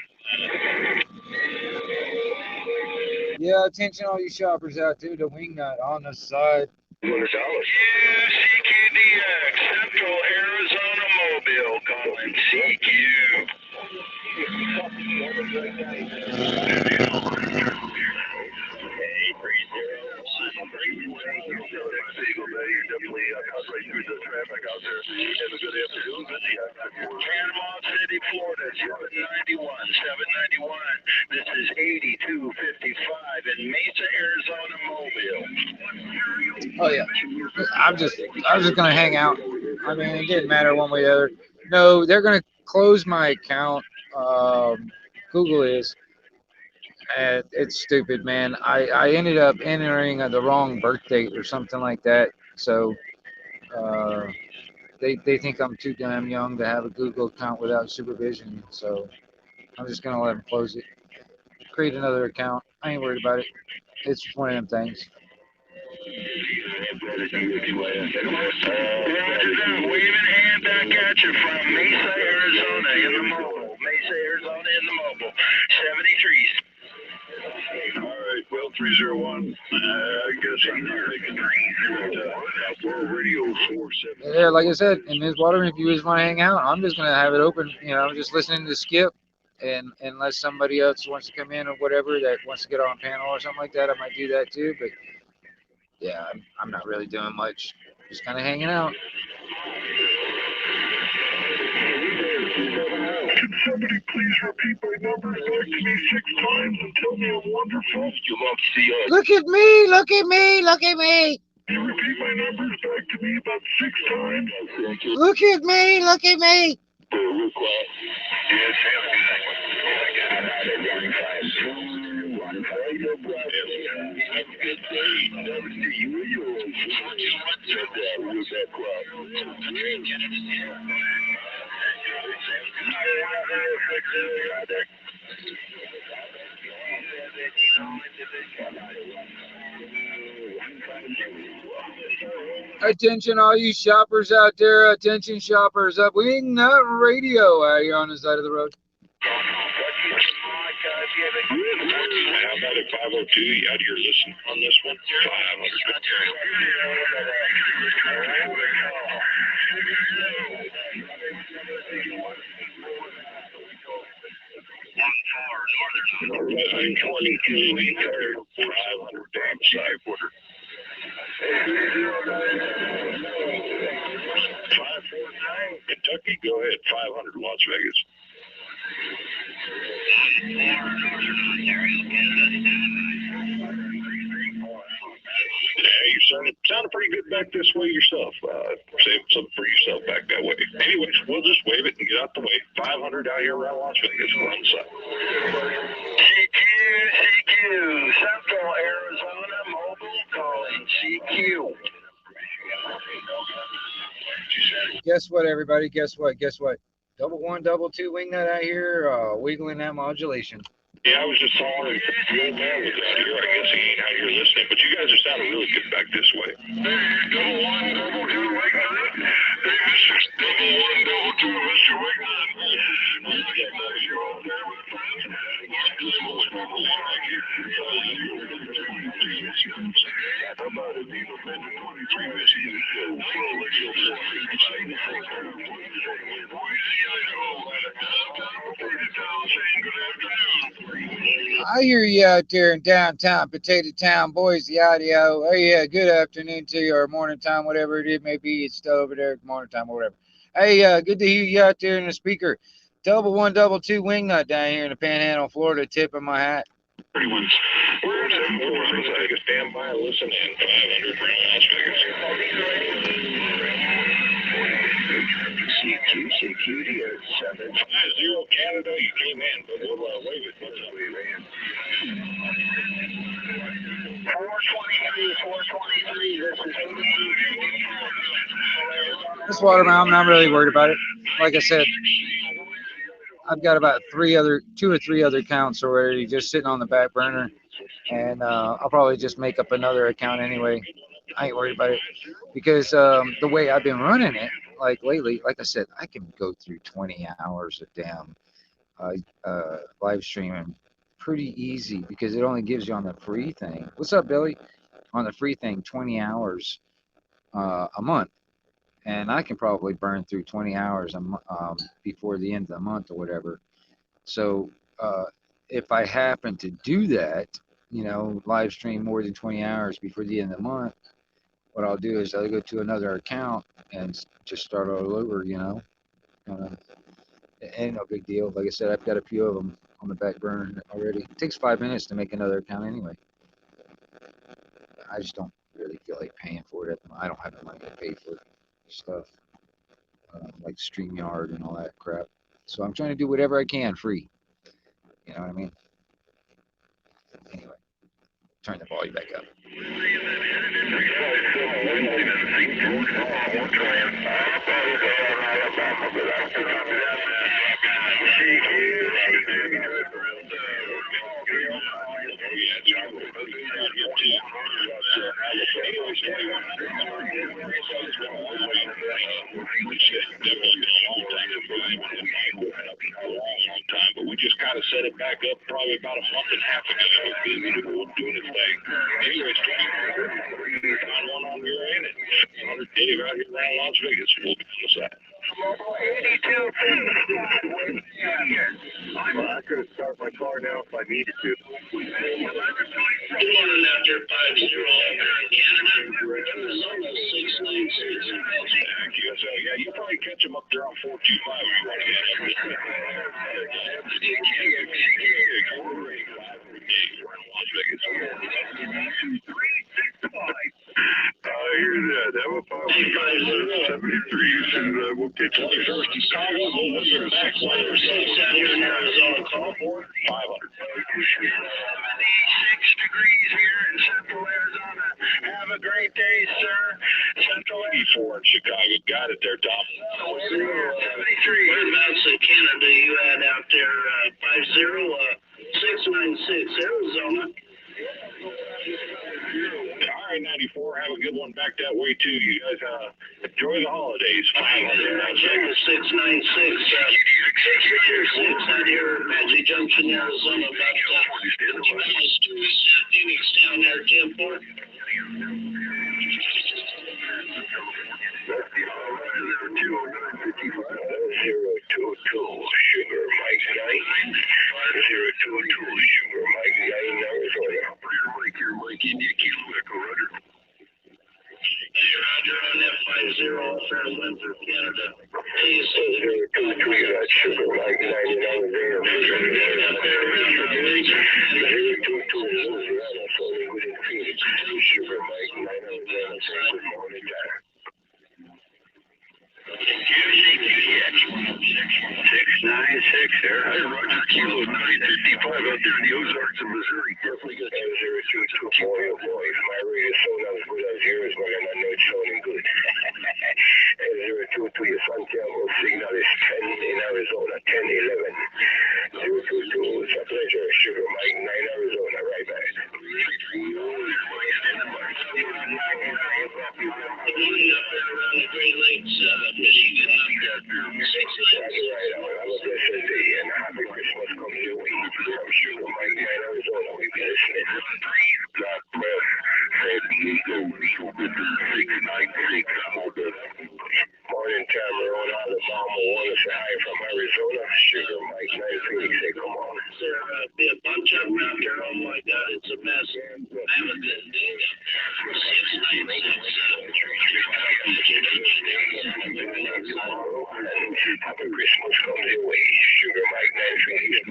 Yeah, attention all you shoppers out there, the Wingnut on the side. $200. CQDX, Central Arizona Mobile, calling CQ. Panama City, Florida, 791, 791. This is 8255 in Mesa, Arizona Mobile. Oh yeah, I was just gonna hang out. I mean, it didn't matter one way or the other. No, they're gonna close my account. Google is. And it's stupid, man. I ended up entering the wrong birth date or something like that. So they think I'm too damn young to have a Google account without supervision. So I'm just gonna let them close it. Create another account. I ain't worried about it. It's one of them things. Roger that. Waving hand back at you from Mesa, Arizona in the mobile. Mesa, Arizona in the mobile. 73. All right, well, 301. I guess I'm not making radio 47. Yeah, like I said, in Ms. Water, if you just want to hang out, I'm just gonna have it open. You know, just listening to Skip, and unless somebody else wants to come in or whatever that wants to get on panel or something like that, I might do that too. But yeah, I'm not really doing much. Just kind of hanging out. Can somebody please repeat my numbers back to me 6 times and tell me I'm wonderful? You love to see us. Look at me! Look at me! Look at me! Can you repeat my numbers back to me about 6 times? Look at me! Look at me! Real quiet. Yes, sounds good. Attention, all you shoppers out there. Attention, shoppers. Up Wingnut Radio out here on the side of the road. How about at 502? You out here listening on this one? 549 Kentucky, go ahead. 500 Las Vegas. Yeah, you sounded pretty good back this way yourself. Save something for yourself back that way. Anyways, we'll just wave it and get out the way. 500 out here around Las Vegas. We're on the side. CQ, Central Arizona Mobile calling CQ. Guess what, everybody? Guess what? Guess what? 1, 2 Wingnut out here, wiggling that modulation. Yeah, I was just calling. The old man was out here. I guess he ain't out here listening, but you guys are sounding really good back this way. Hey, 1, 2 Wingnut. Hey, Mr. 1, 2, Mr. Wingnut. You all there with friends? How about a needle bend 23 machine? I hear you out there in downtown Potato Town, Boise, Idaho. Oh yeah, good afternoon to you, or morning time, whatever it may be. It's still over there, morning time or whatever. Hey, good to hear you out there in the speaker. 1, 2 Wingnut down here in the Panhandle, Florida. Tip of my hat. Everyone's we're in a stand by and listen in 500 from Las Vegas. CQD at 750 Canada. You came in, but we'll wave it. What's up? 423. This is This Waterman, I'm not really worried about it. Like I said, I've got about two or three other accounts already just sitting on the back burner, and I'll probably just make up another account anyway. I ain't worried about it because the way I've been running it, like lately, like I said, I can go through 20 hours of damn live streaming pretty easy because it only gives you on the free thing. What's up, Billy? On the free thing, 20 hours a month. And I can probably burn through 20 hours before the end of the month or whatever. So if I happen to do that, live stream more than 20 hours before the end of the month, what I'll do is I'll go to another account and just start all over, It ain't no big deal. Like I said, I've got a few of them on the back burner already. It takes 5 minutes to make another account anyway. I just don't really feel like paying for it. I don't have the money to pay for stuff like StreamYard and all that crap. So I'm trying to do whatever I can free. You know what I mean? Anyway, turn the volume back up. But we just kind of set it back up probably about a month and a half ago. It was busy doing its thing. Anyways, on one on your end, and Dave out here around Las Vegas. We'll be on the side. 82. Well, I could start my car now if I needed to. Good morning out there, 50 Canada. Arizona 696. Thank you. So, yeah, you probably catch them up there on 425 if you want to get up. Las Vegas. I hear that. Have a 573. And we'll get you the first Chicago. We'll be back later. 6 out here in Arizona. Call for 500. 76 degrees here in Central Arizona. Have a great day, sir. Central 84 in Chicago. Got it there, Tom. 73. Whereabouts in Canada you had out there? 696 Arizona. All right, 94. Have a good one back that way, too. You guys enjoy the holidays. 696. 6 out here at Apache Junction, Arizona. About 20 minutes to Phoenix down there, Tim Ford. That's the all-right 20955. 022 Sugar Mike 9. 022 Sugar Mike 9 Arizona. Your Mike India Kilo Echo Rudder. Hey, Roger, on that 50 off there in Windsor, Canada. Hey, you said 022 got Sugar Mike 9 in Arizona. up there around Windsor. 022 Louisiana, so we wouldn't feel it. Sugar Mike 9 Arizona. Good morning, Jack. QC, 696 there. Hey, Roger, Kilo 955 out there in the Ozarks of Missouri. Definitely got 022. Boy, oh boy, if my radio sound as good as yours, man, I know it's sounding good. 022, your Santiago signal is 10 in Arizona, 1011. 022, it's a pleasure. Sugar Mike 9 Arizona, right back. morning up there around the Great Lakes, Michigan. Right, have a blessed day and a happy Christmas comes your way. From Sugar Mike 9 Arizona, we be listening. God bless San Diego, Sugar 696. Morning time, we're on Alabama. Want to say hi from Arizona. Sugar Mike 9 Phoenix, say come on. There'll be a bunch of them out there. Oh my God, it's a mess. Have a good day up there. 696. Happy Christmas comes your way. Sugar Mike 9 Phoenix.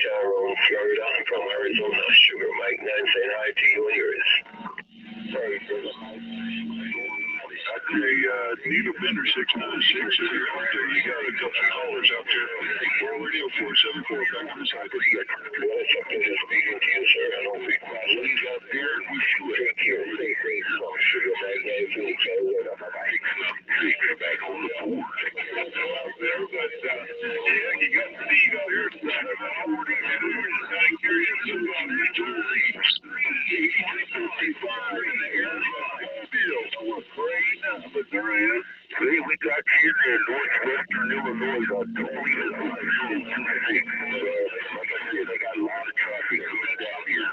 Tyrone, Florida. From Arizona, Sugar Mike 9 saying hi to you and yours. That's a Nita Bender 696 here out there. You got a couple of callers out there. World Radio 474 back on the side. Well, it's something to speaking to you, sir. I don't think my league out there. We should take care of things. Sugar Mike 9 saying Carolina. Back on the board. Out there, but yeah, you got Steve out here. I'm kind of curious about Mitchell Reeves. 8355. Bill, afraid, but there is. Today we got here in northwestern Illinois about 20 to 026. Like I said, they got a lot of traffic down here.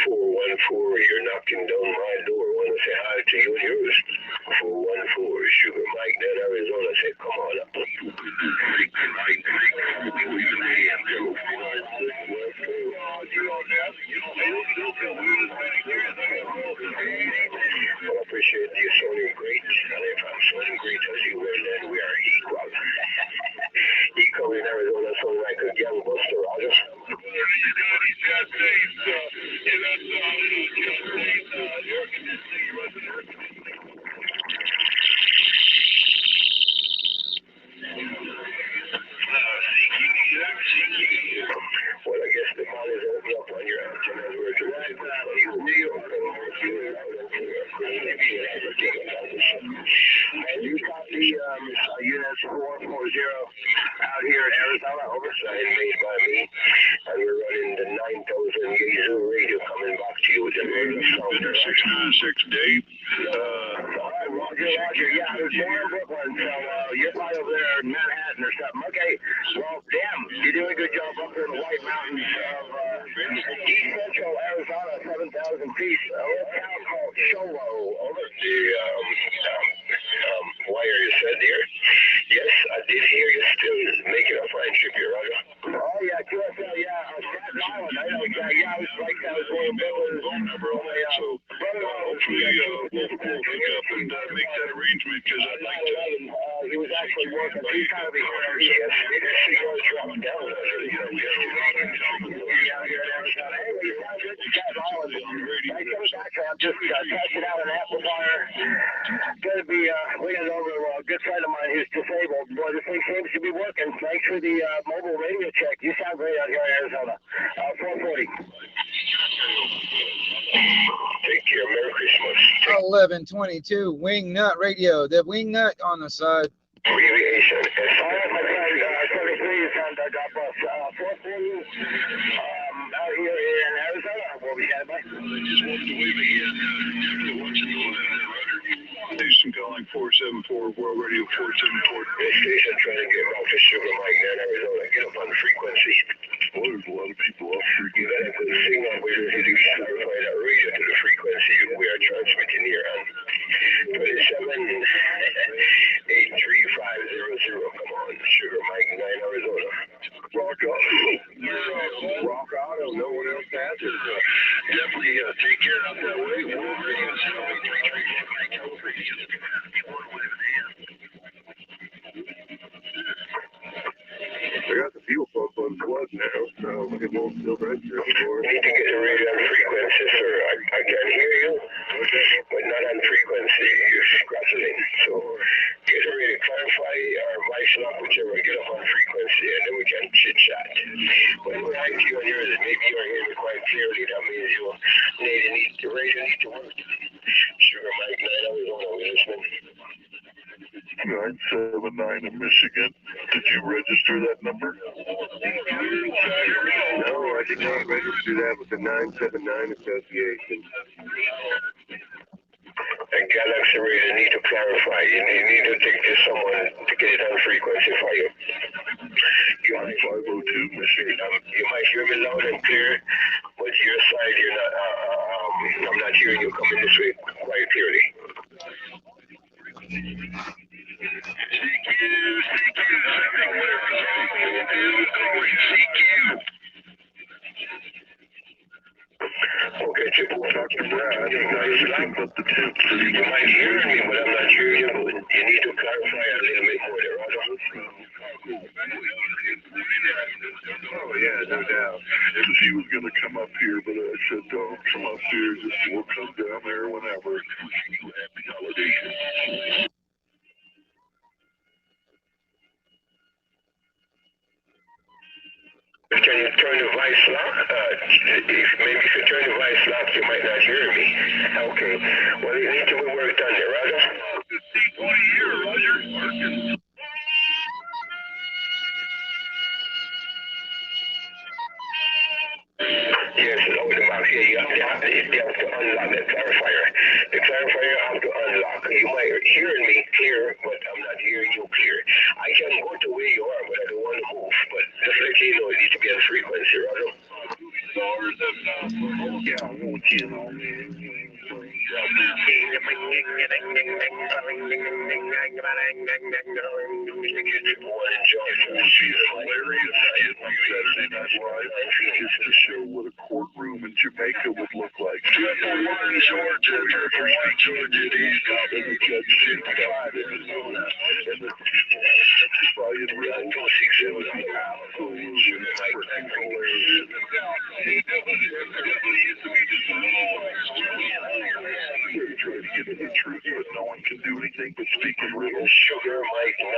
414, you're knocking down my door. Want to say hi to you and yours. 414, Sugar Mike, then Arizona. Say, come on up. 696, we leave in hands. Well, I appreciate you sounding great. And if I'm sounding great as you were, then we are equal. Equal in Arizona, sound like a gangbuster, Roger. Well, I guess the ball is only up on your antenna. We're driving out of you. And you copy unit 440 out here in Arizona, oversight made by me. And we're running the 9000 Yazoo radio coming back to you with the very sound. 696, Dave. Roger. Yeah, there's more in Brooklyn, so you're probably over there in Manhattan or something. Okay, well, damn, you're doing a good job up there in the White Mountains of East Central Arizona, 7,000 feet. A little town called Sholo, over the wire you said here. Yes, I did hear you still making a fine trip here, Roger. Oh, yeah, QSL, yeah, Staten Island. I know, yeah, I was like, I was going to build phone number on my, hopefully we'll pick up and make that arrangement, because I'd like to. He was actually working. He's kind of a hero. Yes, it is. He was dropping down. I'm just testing out an amplifier. Going to be waiting over a good friend of mine who's disabled. Boy, this thing seems to be working. Thanks for the mobile radio check. You sound great out here in Arizona. 440. Take care. Merry Christmas. 1122 Wing Nut Radio. The Wing Nut on the side. Abbreviation. All right, my friend. 73 is on the bus. 440 out here in Arizona. What we got, Mike? They just walked away again. After watching the one in rudder. Station calling 474 World Radio 474. This station trying to get back to Sugar Mike in Arizona. Get up on the frequency. Well, there's a lot of people off here. You gotta put a signal where you're hitting clarify that radio to the frequency we are transmitting here on 27 83500. Come on, Sugar Mike 9 Arizona. Rock Auto. Rock Auto. No one else has it. Definitely take care of that way. World Radio 78334. I got the fuel pump unplugged now, so it won't still register anymore. You need to get the radio on frequency, sir. I can hear you, but not on frequency. You're scratching. So get the radio, clarify or vice up, whichever, get up on frequency, and then we can chit chat. When we're on to you and yours, maybe you're hearing me quite clearly. That means you need the radio need to work. Sugar Mike 9 Arizona, we're listening. 979 in Michigan. Did you register that number? No, I did not register that with the 979 association. And Galaxy Radio need to clarify. You need to take to someone to get it on frequency for you. You might 502 Michigan. You might hear me loud and clear, but your side, you're not. I'm not hearing you coming this way quite clearly. Okay, Chip, we'll talk to Brad. Up the tip. You might hear me, but I'm not hearing you. You need to clarify a little bit more there, Roger. Oh, Yeah, no doubt. Because he was going to come up here, but I said, don't come up here. We'll come down there whenever. Wishing you happy holidays. Can you turn the voice lock? Maybe if you turn the voice lock, you might not hear me. Okay. Well, you need to be worked on there, Roger. 15, 20 years, Roger. Yes, load them out here. You have to unlock that clarifier. The clarifier you have to unlock. You might hear me clear, but I'm not hearing you clear. I can go to where you are, but I don't want to move. But just let you know, you need to be on frequency, Roger. Yeah, I want you know, Saturday Night Live, just to show what a courtroom in Jamaica would look like. And the judge certified it, and the people testify in real. It was absolutely freaking hilarious. They try to get to the truth, but no one can do anything but speak in riddles. Sugar Mike 9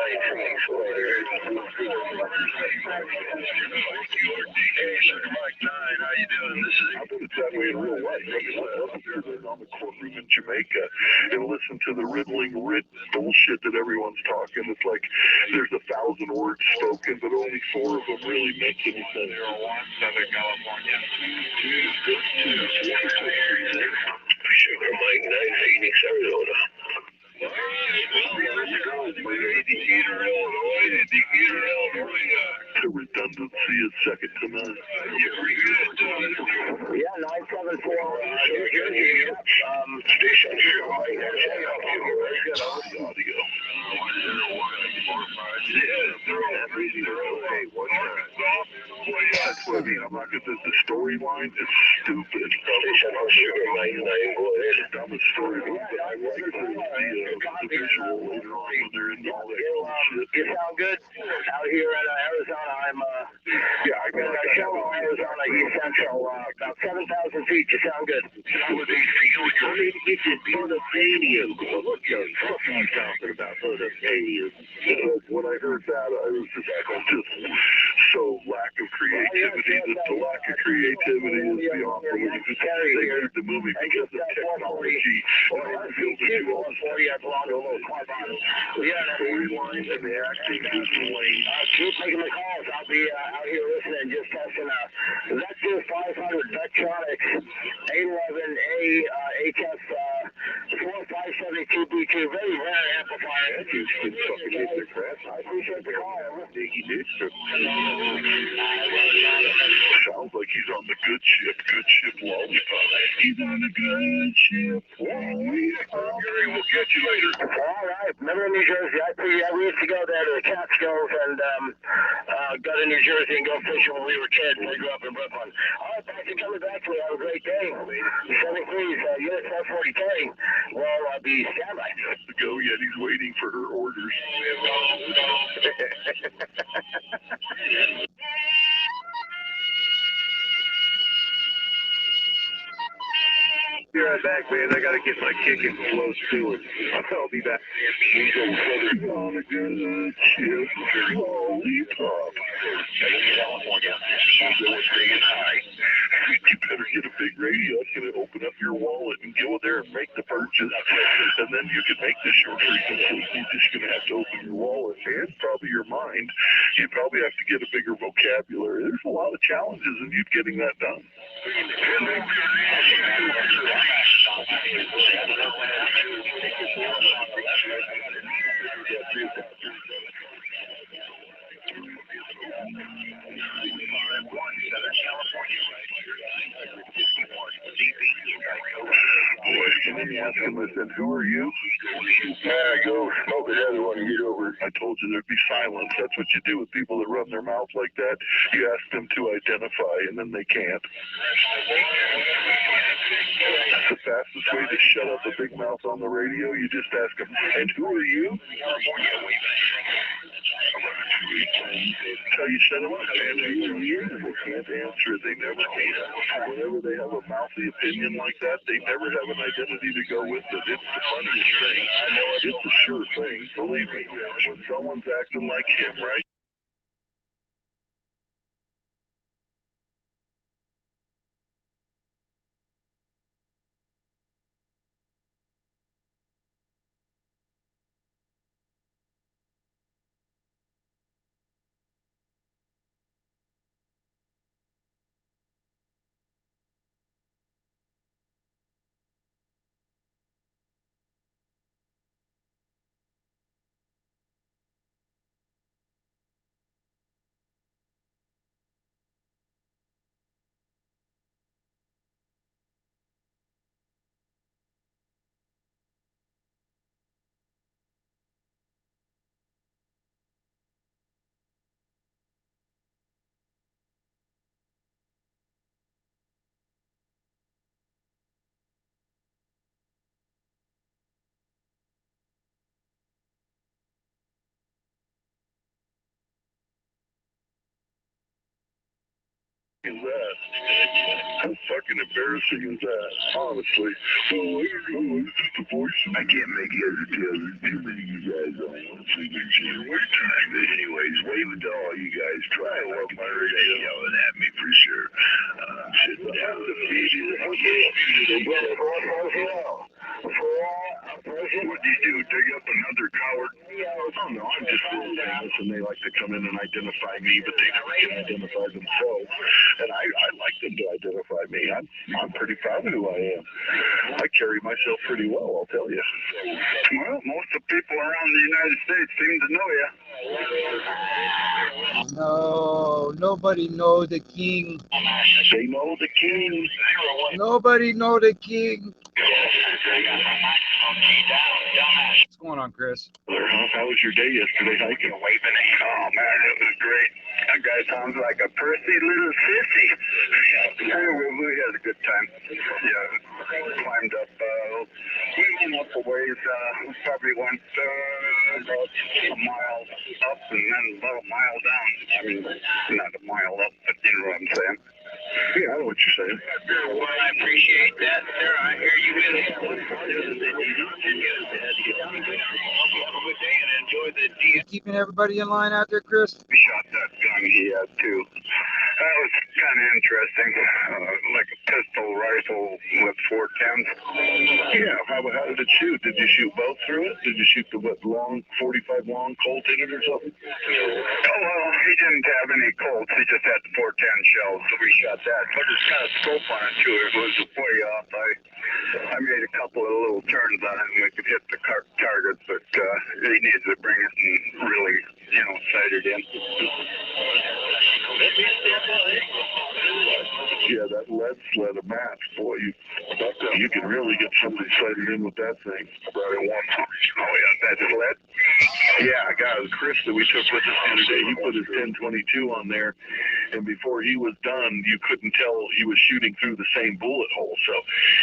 Sugar Mike 9, how you doing? This is. I think it's that way in real life. I mean, I love sitting on the courtroom in Jamaica and listen to the riddling bullshit that everyone's talking. It's like there's 1,000 words spoken, but only 4 of them really make anything. 01, Southern California. Sugar Mike 9, Phoenix, Arizona. The redundancy is second to none. Yeah, 974 New Jersey. Station Sugar Mike 9. Audio. That's what I mean. I'm not going to. The storyline is stupid. Station Sugar Mike 9. Go ahead. The dumbest storyline, but I like the visual later on when they're in all that cool shit. You sound good out here in Arizona. I'm Yeah, I got Shell, Arizona, East Central, about 7,000 feet. You sound good. holiday feeling. I mean, it's a Philadelphia. What the fuck are you talking about, Philadelphia? When I heard that, I was just so lack of creativity. The lack of creativity is beyond belief. They made the movie because of technology. Storyline and the acting is lame. Keep making the calls. I'll be out here listening, just testing Vector 500 Vectronics 811A HF 4572B2. Very rare amplifier. That dude's been fucking hit the crap. I appreciate the call. He did. Sounds like he's on the good ship Lollipop. He's on the good ship Lollipop. Gary, we'll catch you later. All right. Remember in New Jersey, we used to go there to the Catskills and go to New Jersey and go fishing when we were kids. I grew up in Brooklyn. All right, thanks for coming back to me. Have a great day. 73's Unit 440K. Well, I'll be standby. The go yet he's waiting for her orders. Be right back, man. I gotta get my chicken close to it. I'll be back. On a good ship, Lollipop. California. High. You better get a big radio. It's gonna open up your wallet and go there and make the purchase. And then you can make the short frequency. You're just gonna have to open your wallet and probably your mind. You probably have to get a bigger vocabulary. There's a lot of challenges in you getting that done. Boy, and he asked him, listen, who are you? I go, smoke another one and get over. I told you there'd be silence. That's what you do with people that run their mouth like that. You ask them to identify, and then they can't. That's the fastest way to shut up a big mouth on the radio. You just ask them, and who are you? So you said it was 10 years. They can't answer it. They never whenever they have a mouthy opinion like that, they never have an identity to go with it. It's the funniest thing. It's a sure thing. Believe me. When someone's acting like him, right? Is that? How fucking embarrassing is that? Honestly. Oh, I don't know. It's just a voice. I can't make heads or tails. There's too many of you guys on one signature. We're trying. Anyways, waving to all you guys. Try and love my radio. Yelling at me for sure. Sitting down the feed. What do you do? Dig up another coward? Oh no, I'm just real famous and they like to come in and identify me, but they never can identify themselves. And I like them to identify me. I'm pretty proud of who I am. I carry myself pretty well, I'll tell you. Well, most of the people around the United States seem to know you. No, nobody know the king. They know the king. Nobody know the king. What's going on, Chris? How was your day yesterday hiking? Oh man, it was great. That guy sounds like a prissy little sissy. Anyway, we had a good time. Yeah, climbed up. We went up a ways. Probably went about a mile up and then about a mile down. I mean, not a mile up, but you know what I'm saying. Yeah, I know what you're saying. Well, I appreciate that, sir. I hear you will. Have a good day and enjoy the You keeping everybody in line out there, Chris? He shot that gun he had too. That was kind of interesting. Like a pistol rifle with 410s. Yeah, how did it shoot? Did you shoot both through it? Did you shoot the long 45 long Colt in it or something? Oh well, he didn't have any Colts. He just had the 410 shells, so we shot that. Put his kind of scope on it too. It was way off. I made a couple of little turns on it and we could hit the targets, but he needed to bring it and really, sight it in. Yeah, that lead sled a match, boy. You can really get somebody sighted in with that thing. About 140. Oh yeah, that sled. Yeah, a guy, Chris, that we took with us the other day, he put his 1022 on there, and before he was done, you couldn't tell he was shooting through the same bullet hole. So,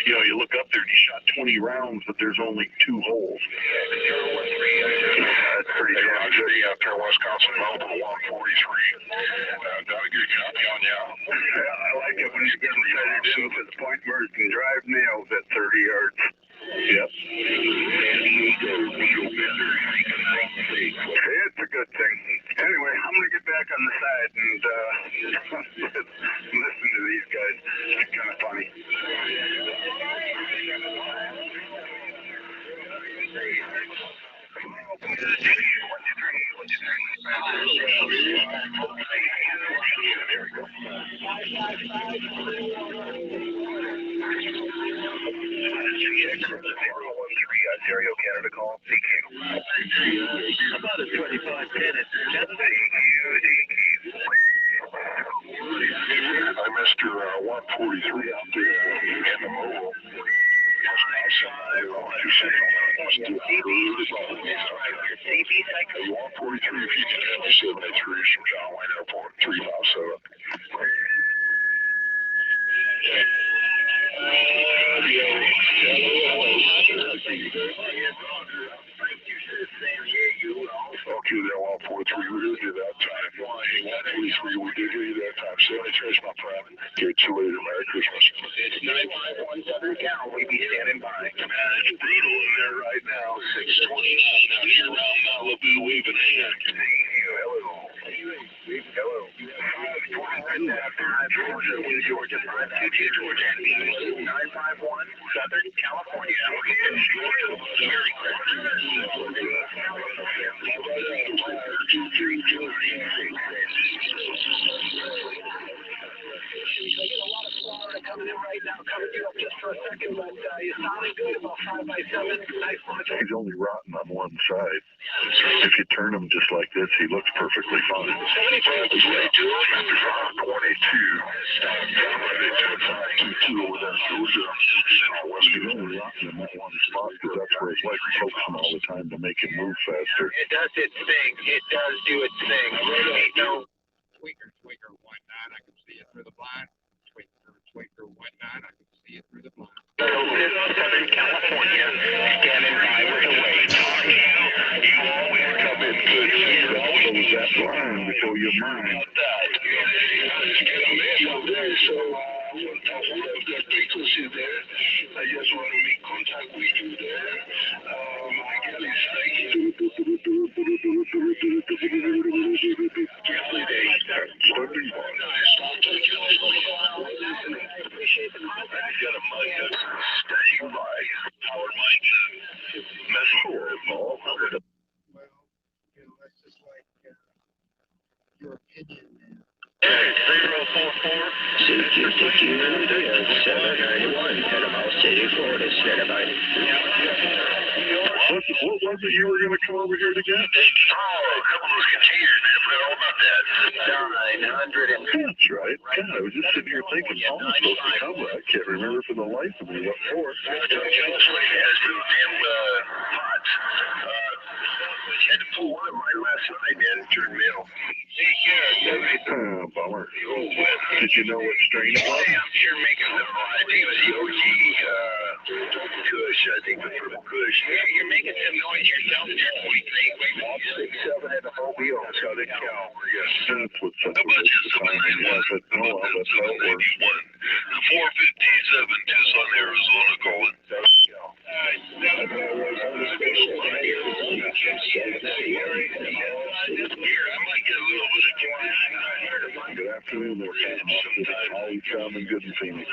you look up there and he shot 20 rounds, but there's only 2 holes. That's pretty damn good. After Wisconsin Mobile 143. Got a good copy on you. Yeah, I like it when you get sighted in to the point where you can drive nails at 30 yards. Yep. It's a good thing. Anyway, I'm going to get back on the side and listen to these guys. It's kind of funny. Ontario, Canada call. CQ. About a 25 minutes. I missed your 143 out there in the mobile. CB cycle 143 if you can 73 from John Wayne Airport 357. San Diego. Okay, then 143, we did you that time. 143, we did you that time. 73 is my friend. Get you later. Merry Christmas. It's 951 Southern Cal. We be standing by. It's brutal in there right now. 629 out here around Malibu, waving hand. Hello. Hello. 529 Georgia, with Georgia, 522 Georgia, 951 Southern California. Merry coming in right now, coming you up just for a second, but you're sounding good, about 5 by 7, nice launch. He's only rotten on one side. If you turn him just like this, he looks perfectly fine. 22. Over there, Georgia. He's only rotten in that one spot because that's where his wife pokes him all the time to make him move faster. It does its thing. It does do its thing. No. Tweaker 19, I can see it through the blind. Tweaker 19, I can see it through the blind. Southern California, standing by with the weight. You always come in good. Close that blind before you mind. Frequency there. I just want to make contact with you there. My gal is like standing by. Appreciate the contact. I got a mic. Standing by. Power mic. Messenger. Well, that's just like your opinion. 044 791 Panama City, Florida, standby. What was it you were going to come over here to get? Oh, a couple of those containers, man. I forgot all about that. 900 and... That's right. God, I was just sitting here thinking, Paul's supposed to come. I can't remember for the life of me what for. That's what he has. Those damn pots. Had to pull one of mine last night, man. It turned mail. Bummer. Did you know what strain it was? I'm sure making the variety was the OG Kush, I think the purple Kush. You're making some noise yourself there. 6-7 at the mobile, Southern California. That's what such a waste of time was. But no, that's how it works. The 457 Tucson, Arizona calling. Good afternoon, there. Always coming good in Phoenix.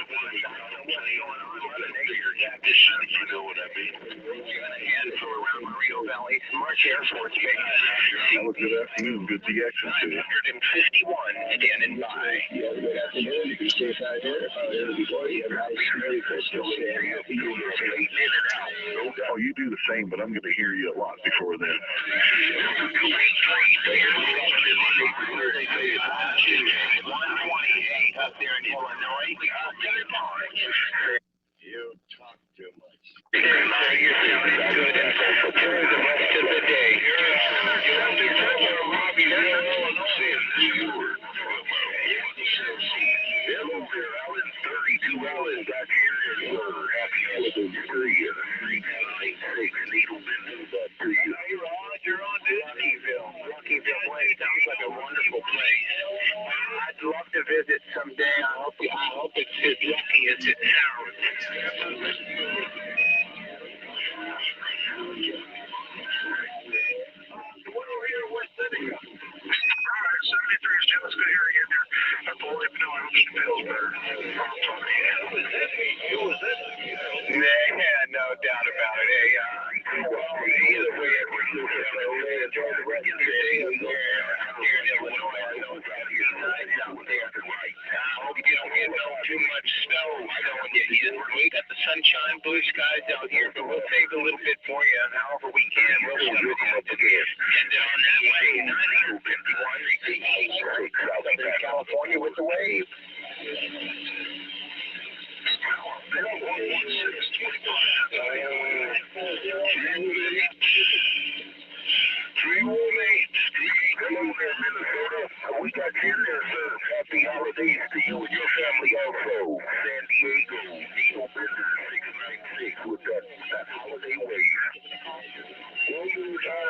You know what I mean? And for around Rio Valley, March Air Force Base. Well, good afternoon. Good DX to you. 151 standing by. Good afternoon. You can stay out there. Oh, you do the same, but I'm going to hear you a lot before then. 128 up there in Illinois. You talk too much. You're sounding good and for the rest of the day. Hello there, Alan. 32 Alan back here. We're happy with the degree of 396 Needleman. Hey, Rod, you're on Disneyville. Rockyville Place sounds like a wonderful place. I'd love to visit someday. I hope it's as lucky as it sounds. Yeah, no doubt about it. Hey, well, either way, enjoy the rest of your day here in Illinois. I know it's going to be nice out there. I hope you don't get too much snow. I know we got the sunshine, blue skies out here, but we'll save a little bit for you. However we can, we'll send it up again. And down that way, 951 Southern California with the wave. 318. Hello there, Minnesota. We got you there, sir. Happy holidays to you and your family also. San Diego, Needle Business 696 with that holiday wave. One more time.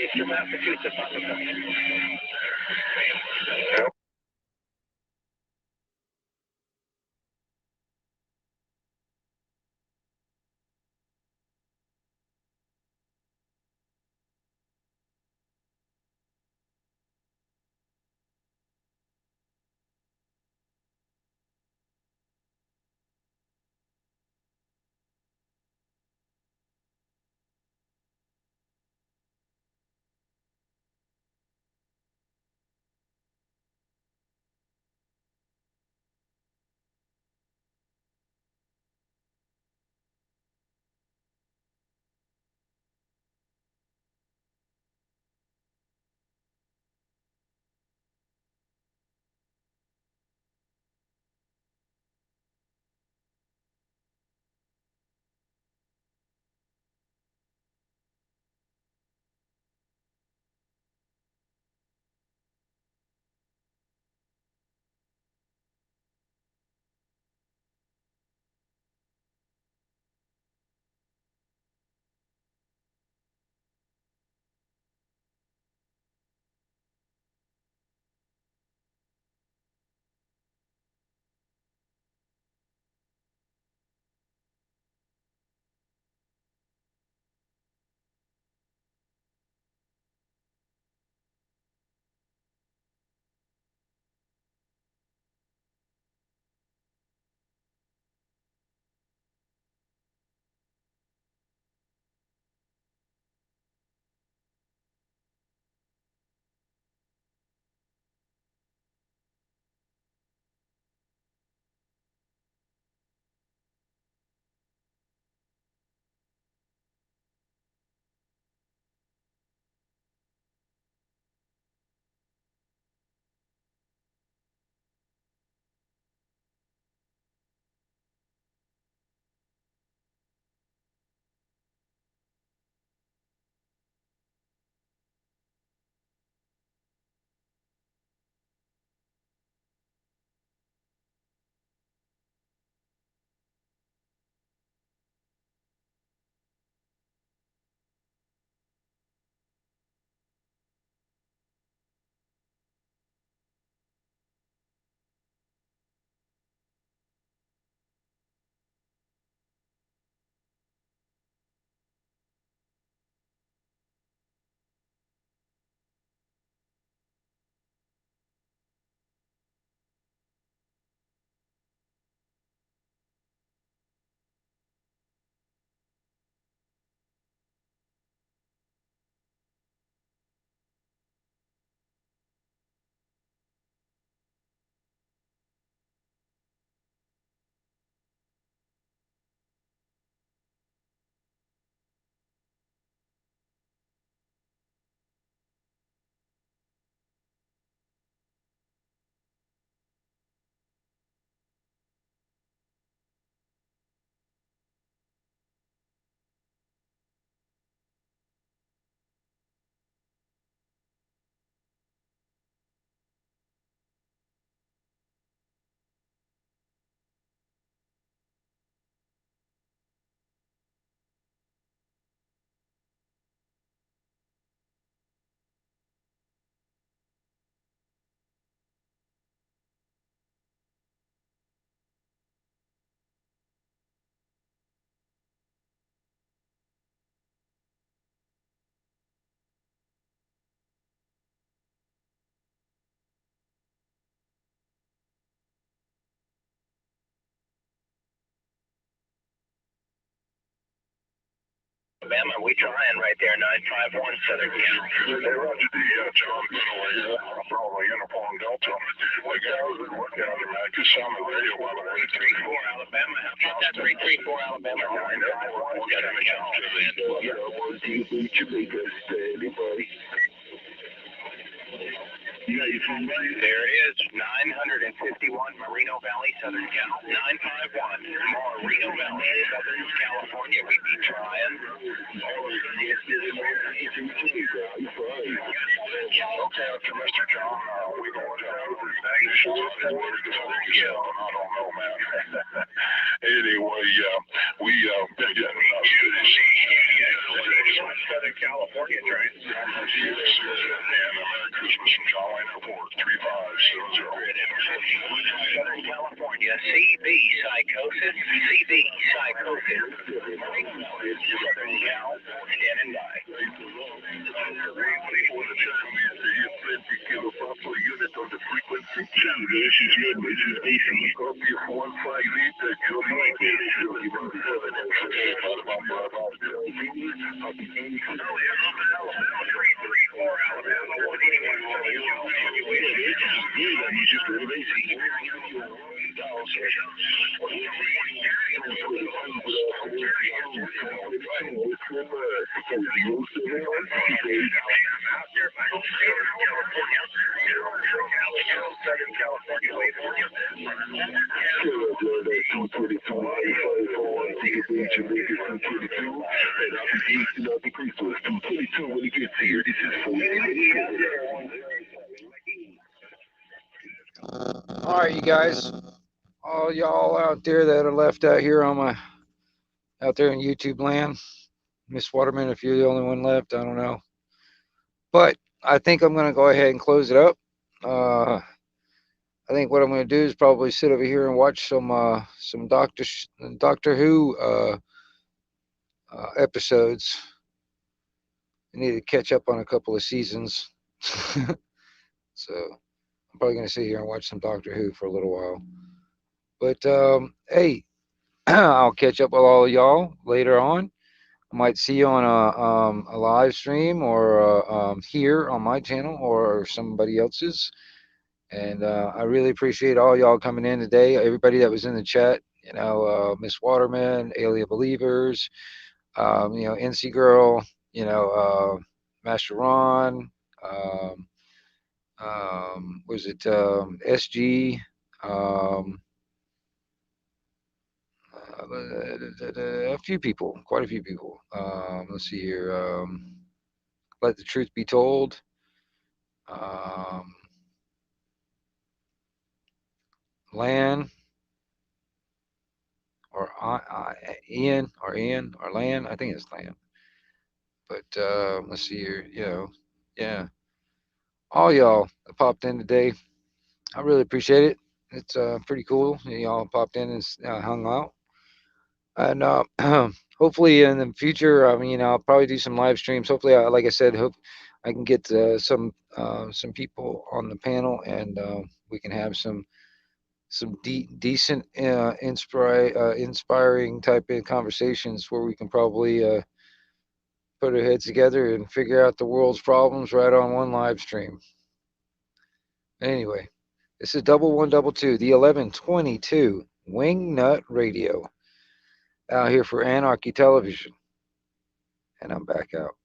Eastern Massachusetts. Alabama, we trying right there, 951 Southern Cal. Hey, Roger, John Finley, Bravo Uniform Delta. The guys that work out here, man, just sound the radio, by the way. 334 Alabama. How about that 334 Alabama? 951 Southern Cal. There it is, 951 Moreno Valley, Southern Cal. 951 Moreno Valley, Southern California. We be trying. Okay, after Mr. John, we going to I don't know, man. Anyway, we been getting Southern California train. Christmas from Jolene Airport, 3570. Southern California, CB psychosis, CB psychosis. Southern Cal, standing by. Unit on the frequency. This is your Mrs. DC. Copy 158, Juliet 222 when he gets here. This is 40. All right, you guys, all y'all out there that are left out here out there in YouTube land, Miss Waterman, if you're the only one left, I don't know, but I think I'm gonna go ahead and close it up. I think what I'm gonna do is probably sit over here and watch some Doctor Who episodes. I need to catch up on a couple of seasons. So I'm probably going to sit here and watch some Doctor Who for a little while. But hey, I'll catch up with all of y'all later on. I might see you on a live stream or here on my channel or somebody else's. And I really appreciate all y'all coming in today. Everybody that was in the chat, you know, Miss Waterman, Alien Believers, you know, NC Girl, you know, Master Ron, was it SG, a few people, quite a few people. Let's see here. Let the Truth Be Told. Lan, or Ian, or Lan. I think it's Lan. But let's see here. You know, yeah. All y'all that popped in today, I really appreciate it. It's pretty cool. Y'all popped in and hung out. And hopefully in the future, I mean, I'll probably do some live streams. Hopefully, like I said, hope I can get some people on the panel, and we can have some decent, inspiring type of conversations where we can probably put our heads together and figure out the world's problems right on one live stream. Anyway, this is 1122, the 1122 Wingnut Radio, out here for Anarchy Television, and I'm back out.